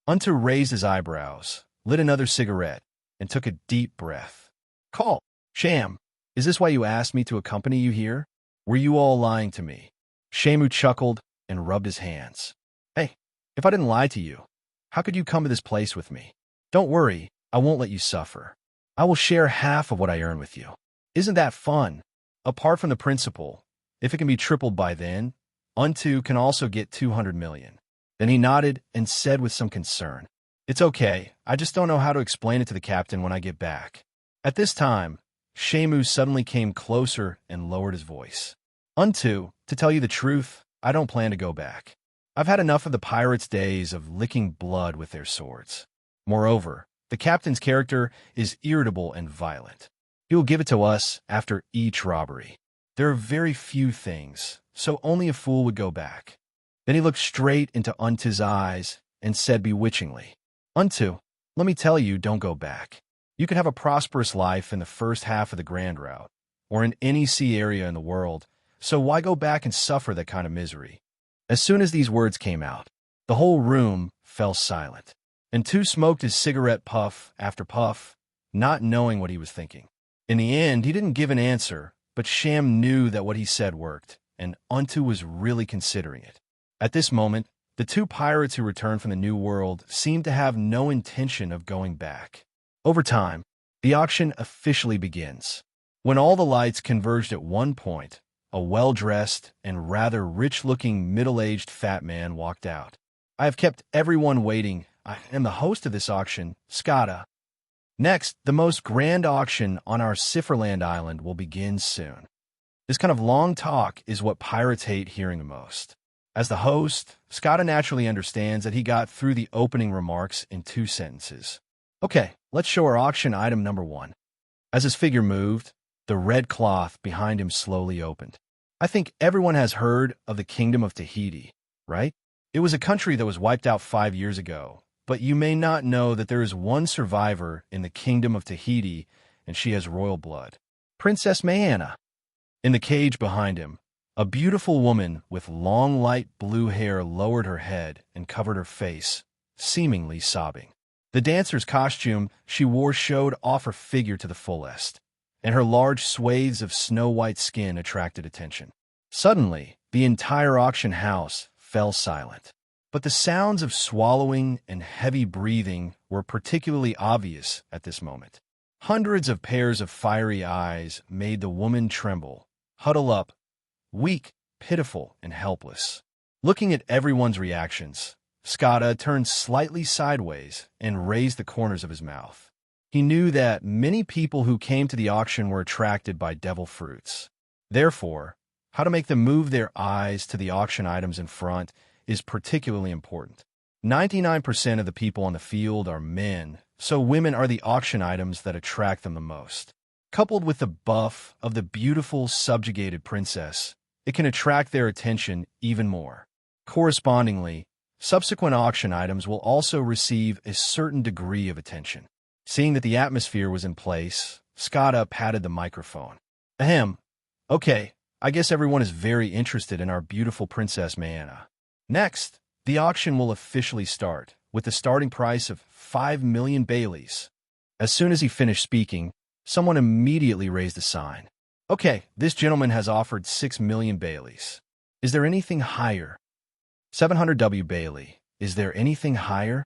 Unto raised his eyebrows, lit another cigarette, and took a deep breath. Call, Sham, is this why you asked me to accompany you here? Were you all lying to me? Shamu chuckled and rubbed his hands. Hey, if I didn't lie to you, how could you come to this place with me? Don't worry, I won't let you suffer. I will share half of what I earn with you. Isn't that fun? Apart from the principal, if it can be tripled by then, Unto can also get 200 million. Then he nodded and said with some concern, It's okay, I just don't know how to explain it to the captain when I get back. At this time, Shamu suddenly came closer and lowered his voice. Unto, to tell you the truth, I don't plan to go back. I've had enough of the pirates' days of licking blood with their swords. Moreover, the captain's character is irritable and violent. He will give it to us after each robbery. There are very few things, so only a fool would go back. Then he looked straight into Unto's eyes and said bewitchingly, Unto, let me tell you, don't go back. You could have a prosperous life in the first half of the Grand Route, or in any sea area in the world, so why go back and suffer that kind of misery? As soon as these words came out, the whole room fell silent, and Two smoked his cigarette puff after puff, not knowing what he was thinking. In the end, he didn't give an answer, but Sham knew that what he said worked, and Unto was really considering it. At this moment, the two pirates who returned from the New World seemed to have no intention of going back. Over time, the auction officially begins. When all the lights converged at one point, a well-dressed and rather rich-looking middle-aged fat man walked out. I have kept everyone waiting. I am the host of this auction, Skada. Next, the most grand auction on our Cipherland Island will begin soon. This kind of long talk is what pirates hate hearing the most. As the host, Skada naturally understands that he got through the opening remarks in 2 sentences. Okay, let's show our auction item number 1. As his figure moved, the red cloth behind him slowly opened. I think everyone has heard of the Kingdom of Tahiti, right? It was a country that was wiped out 5 years ago, but you may not know that there is one survivor in the Kingdom of Tahiti, and she has royal blood. Princess Mayana. In the cage behind him, a beautiful woman with long light blue hair lowered her head and covered her face, seemingly sobbing. The dancer's costume she wore showed off her figure to the fullest, and her large swathes of snow-white skin attracted attention. Suddenly, the entire auction house fell silent. But the sounds of swallowing and heavy breathing were particularly obvious at this moment. Hundreds of pairs of fiery eyes made the woman tremble, huddle up, weak, pitiful, and helpless. Looking at everyone's reactions, Skada turned slightly sideways and raised the corners of his mouth. He knew that many people who came to the auction were attracted by devil fruits. Therefore, how to make them move their eyes to the auction items in front is particularly important. 99% of the people on the field are men, so women are the auction items that attract them the most. Coupled with the buff of the beautiful subjugated princess, it can attract their attention even more. Correspondingly, subsequent auction items will also receive a certain degree of attention. Seeing that the atmosphere was in place, Skada patted the microphone. Ahem. Okay, I guess everyone is very interested in our beautiful Princess Mayana. Next, the auction will officially start, with the starting price of 5 million Baileys. As soon as he finished speaking, someone immediately raised a sign. Okay, this gentleman has offered 6 million Baileys. Is there anything higher? 700 W Bailey. Is there anything higher?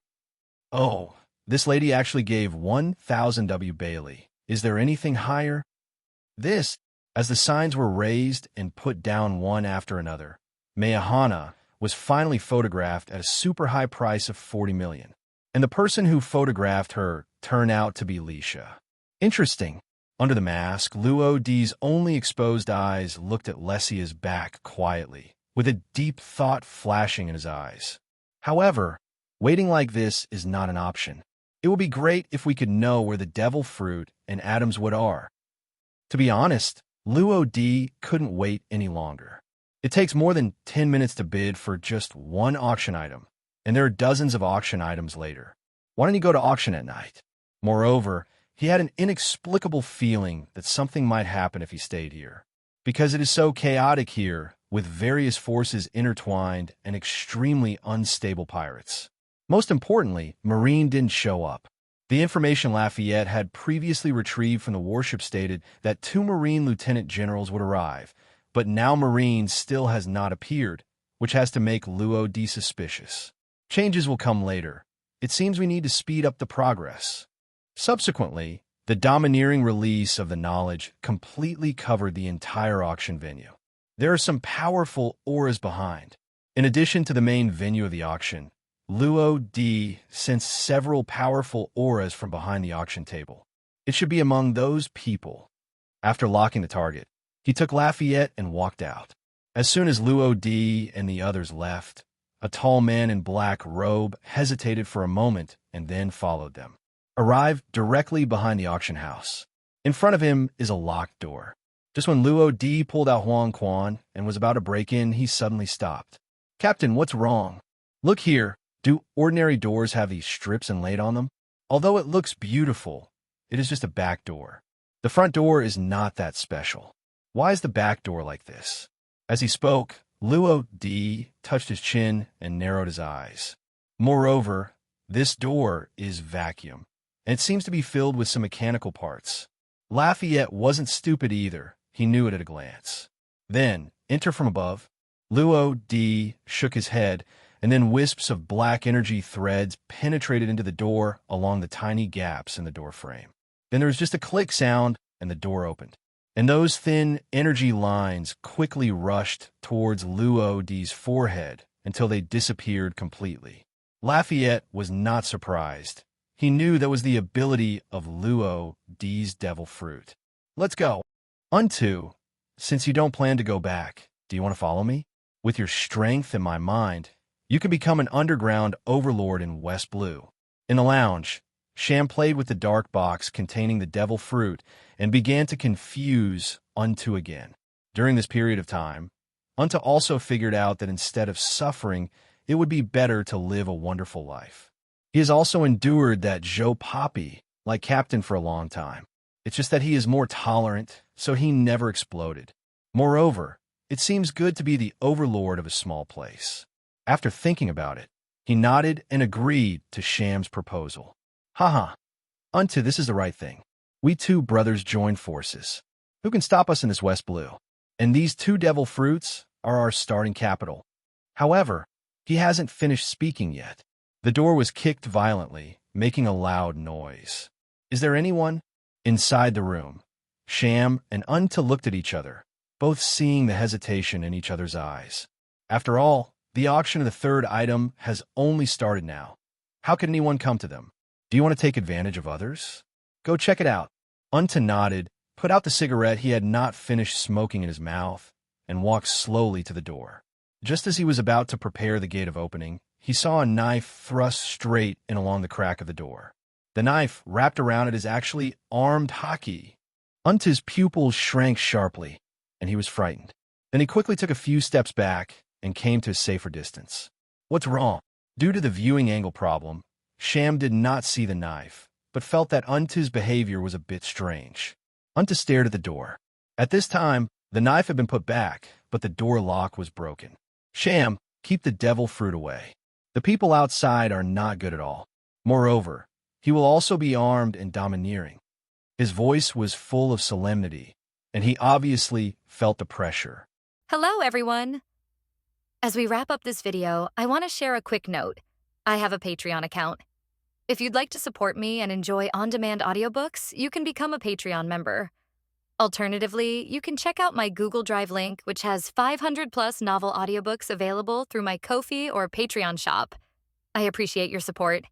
Oh, this lady actually gave 1,000 W Bailey. Is there anything higher? This, as the signs were raised and put down one after another, Mayahana was finally photographed at a super high price of 40 million. And the person who photographed her turned out to be Lisha. Interesting. Under the mask, Luo D's only exposed eyes looked at Lesia's back quietly, with a deep thought flashing in his eyes. However, waiting like this is not an option. It would be great if we could know where the devil fruit and Adam's wood are. To be honest, Luo D couldn't wait any longer. It takes more than 10 minutes to bid for just one auction item, and there are dozens of auction items later. Why don't you go to auction at night? Moreover, he had an inexplicable feeling that something might happen if he stayed here, because it is so chaotic here, with various forces intertwined and extremely unstable pirates. Most importantly, Marine didn't show up. The information Lafayette had previously retrieved from the warship stated that 2 Marine lieutenant generals would arrive, but now Marine still has not appeared, which has to make Luo D suspicious. Changes will come later. It seems we need to speed up the progress. Subsequently, the domineering release of the knowledge completely covered the entire auction venue. There are some powerful auras behind. In addition to the main venue of the auction, Luo D sensed several powerful auras from behind the auction table. It should be among those people. After locking the target, he took Lafayette and walked out. As soon as Luo D and the others left, a tall man in black robe hesitated for a moment and then followed them. Arrived directly behind the auction house. In front of him is a locked door. Just when Luo D pulled out Huang Quan and was about to break in, he suddenly stopped. "Captain, what's wrong?" "Look here. Do ordinary doors have these strips inlaid on them? Although it looks beautiful, it is just a back door. The front door is not that special. Why is the back door like this?" As he spoke, Luo D touched his chin and narrowed his eyes. Moreover, this door is vacuum, and it seems to be filled with some mechanical parts. Lafayette wasn't stupid either. He knew it at a glance. Then, enter from above. Luo D shook his head, and then wisps of black energy threads penetrated into the door along the tiny gaps in the door frame. Then there was just a click sound, and the door opened. And those thin energy lines quickly rushed towards Luo D's forehead until they disappeared completely. Lafayette was not surprised. He knew that was the ability of Luo D's devil fruit. "Let's go." "Unto, since you don't plan to go back, do you want to follow me? With your strength and my mind, you can become an underground overlord in West Blue." In the lounge, Sham played with the dark box containing the devil fruit and began to confuse Unto again. During this period of time, Unto also figured out that instead of suffering, it would be better to live a wonderful life. He has also endured that Joe Poppy, like Captain, for a long time. It's just that he is more tolerant, so he never exploded. Moreover, it seems good to be the overlord of a small place. After thinking about it, he nodded and agreed to Sham's proposal. "Haha, Unto, this is the right thing. We 2 brothers join forces. Who can stop us in this West Blue? And these 2 devil fruits are our starting capital." However, he hasn't finished speaking yet. The door was kicked violently, making a loud noise. "Is there anyone?" Inside the room, Sham and Unto looked at each other, both seeing the hesitation in each other's eyes. After all, the auction of the 3rd item has only started now. How could anyone come to them? Do you want to take advantage of others? Go check it out. Unto nodded, put out the cigarette he had not finished smoking in his mouth, and walked slowly to the door. Just as he was about to prepare the gate of opening, he saw a knife thrust straight in along the crack of the door. The knife wrapped around it is actually armed hockey. Unto's pupils shrank sharply, and he was frightened. Then he quickly took a few steps back and came to a safer distance. "What's wrong?" Due to the viewing angle problem, Sham did not see the knife, but felt that Unto's behavior was a bit strange. Unto stared at the door. At this time, the knife had been put back, but the door lock was broken. "Sham, keep the devil fruit away. The people outside are not good at all. Moreover, he will also be armed and domineering." His voice was full of solemnity, and he obviously felt the pressure. Hello, everyone. As we wrap up this video, I want to share a quick note. I have a Patreon account. If you'd like to support me and enjoy on-demand audiobooks, you can become a Patreon member. Alternatively, you can check out my Google Drive link, which has 500+ novel audiobooks available through my Ko-fi or Patreon shop. I appreciate your support.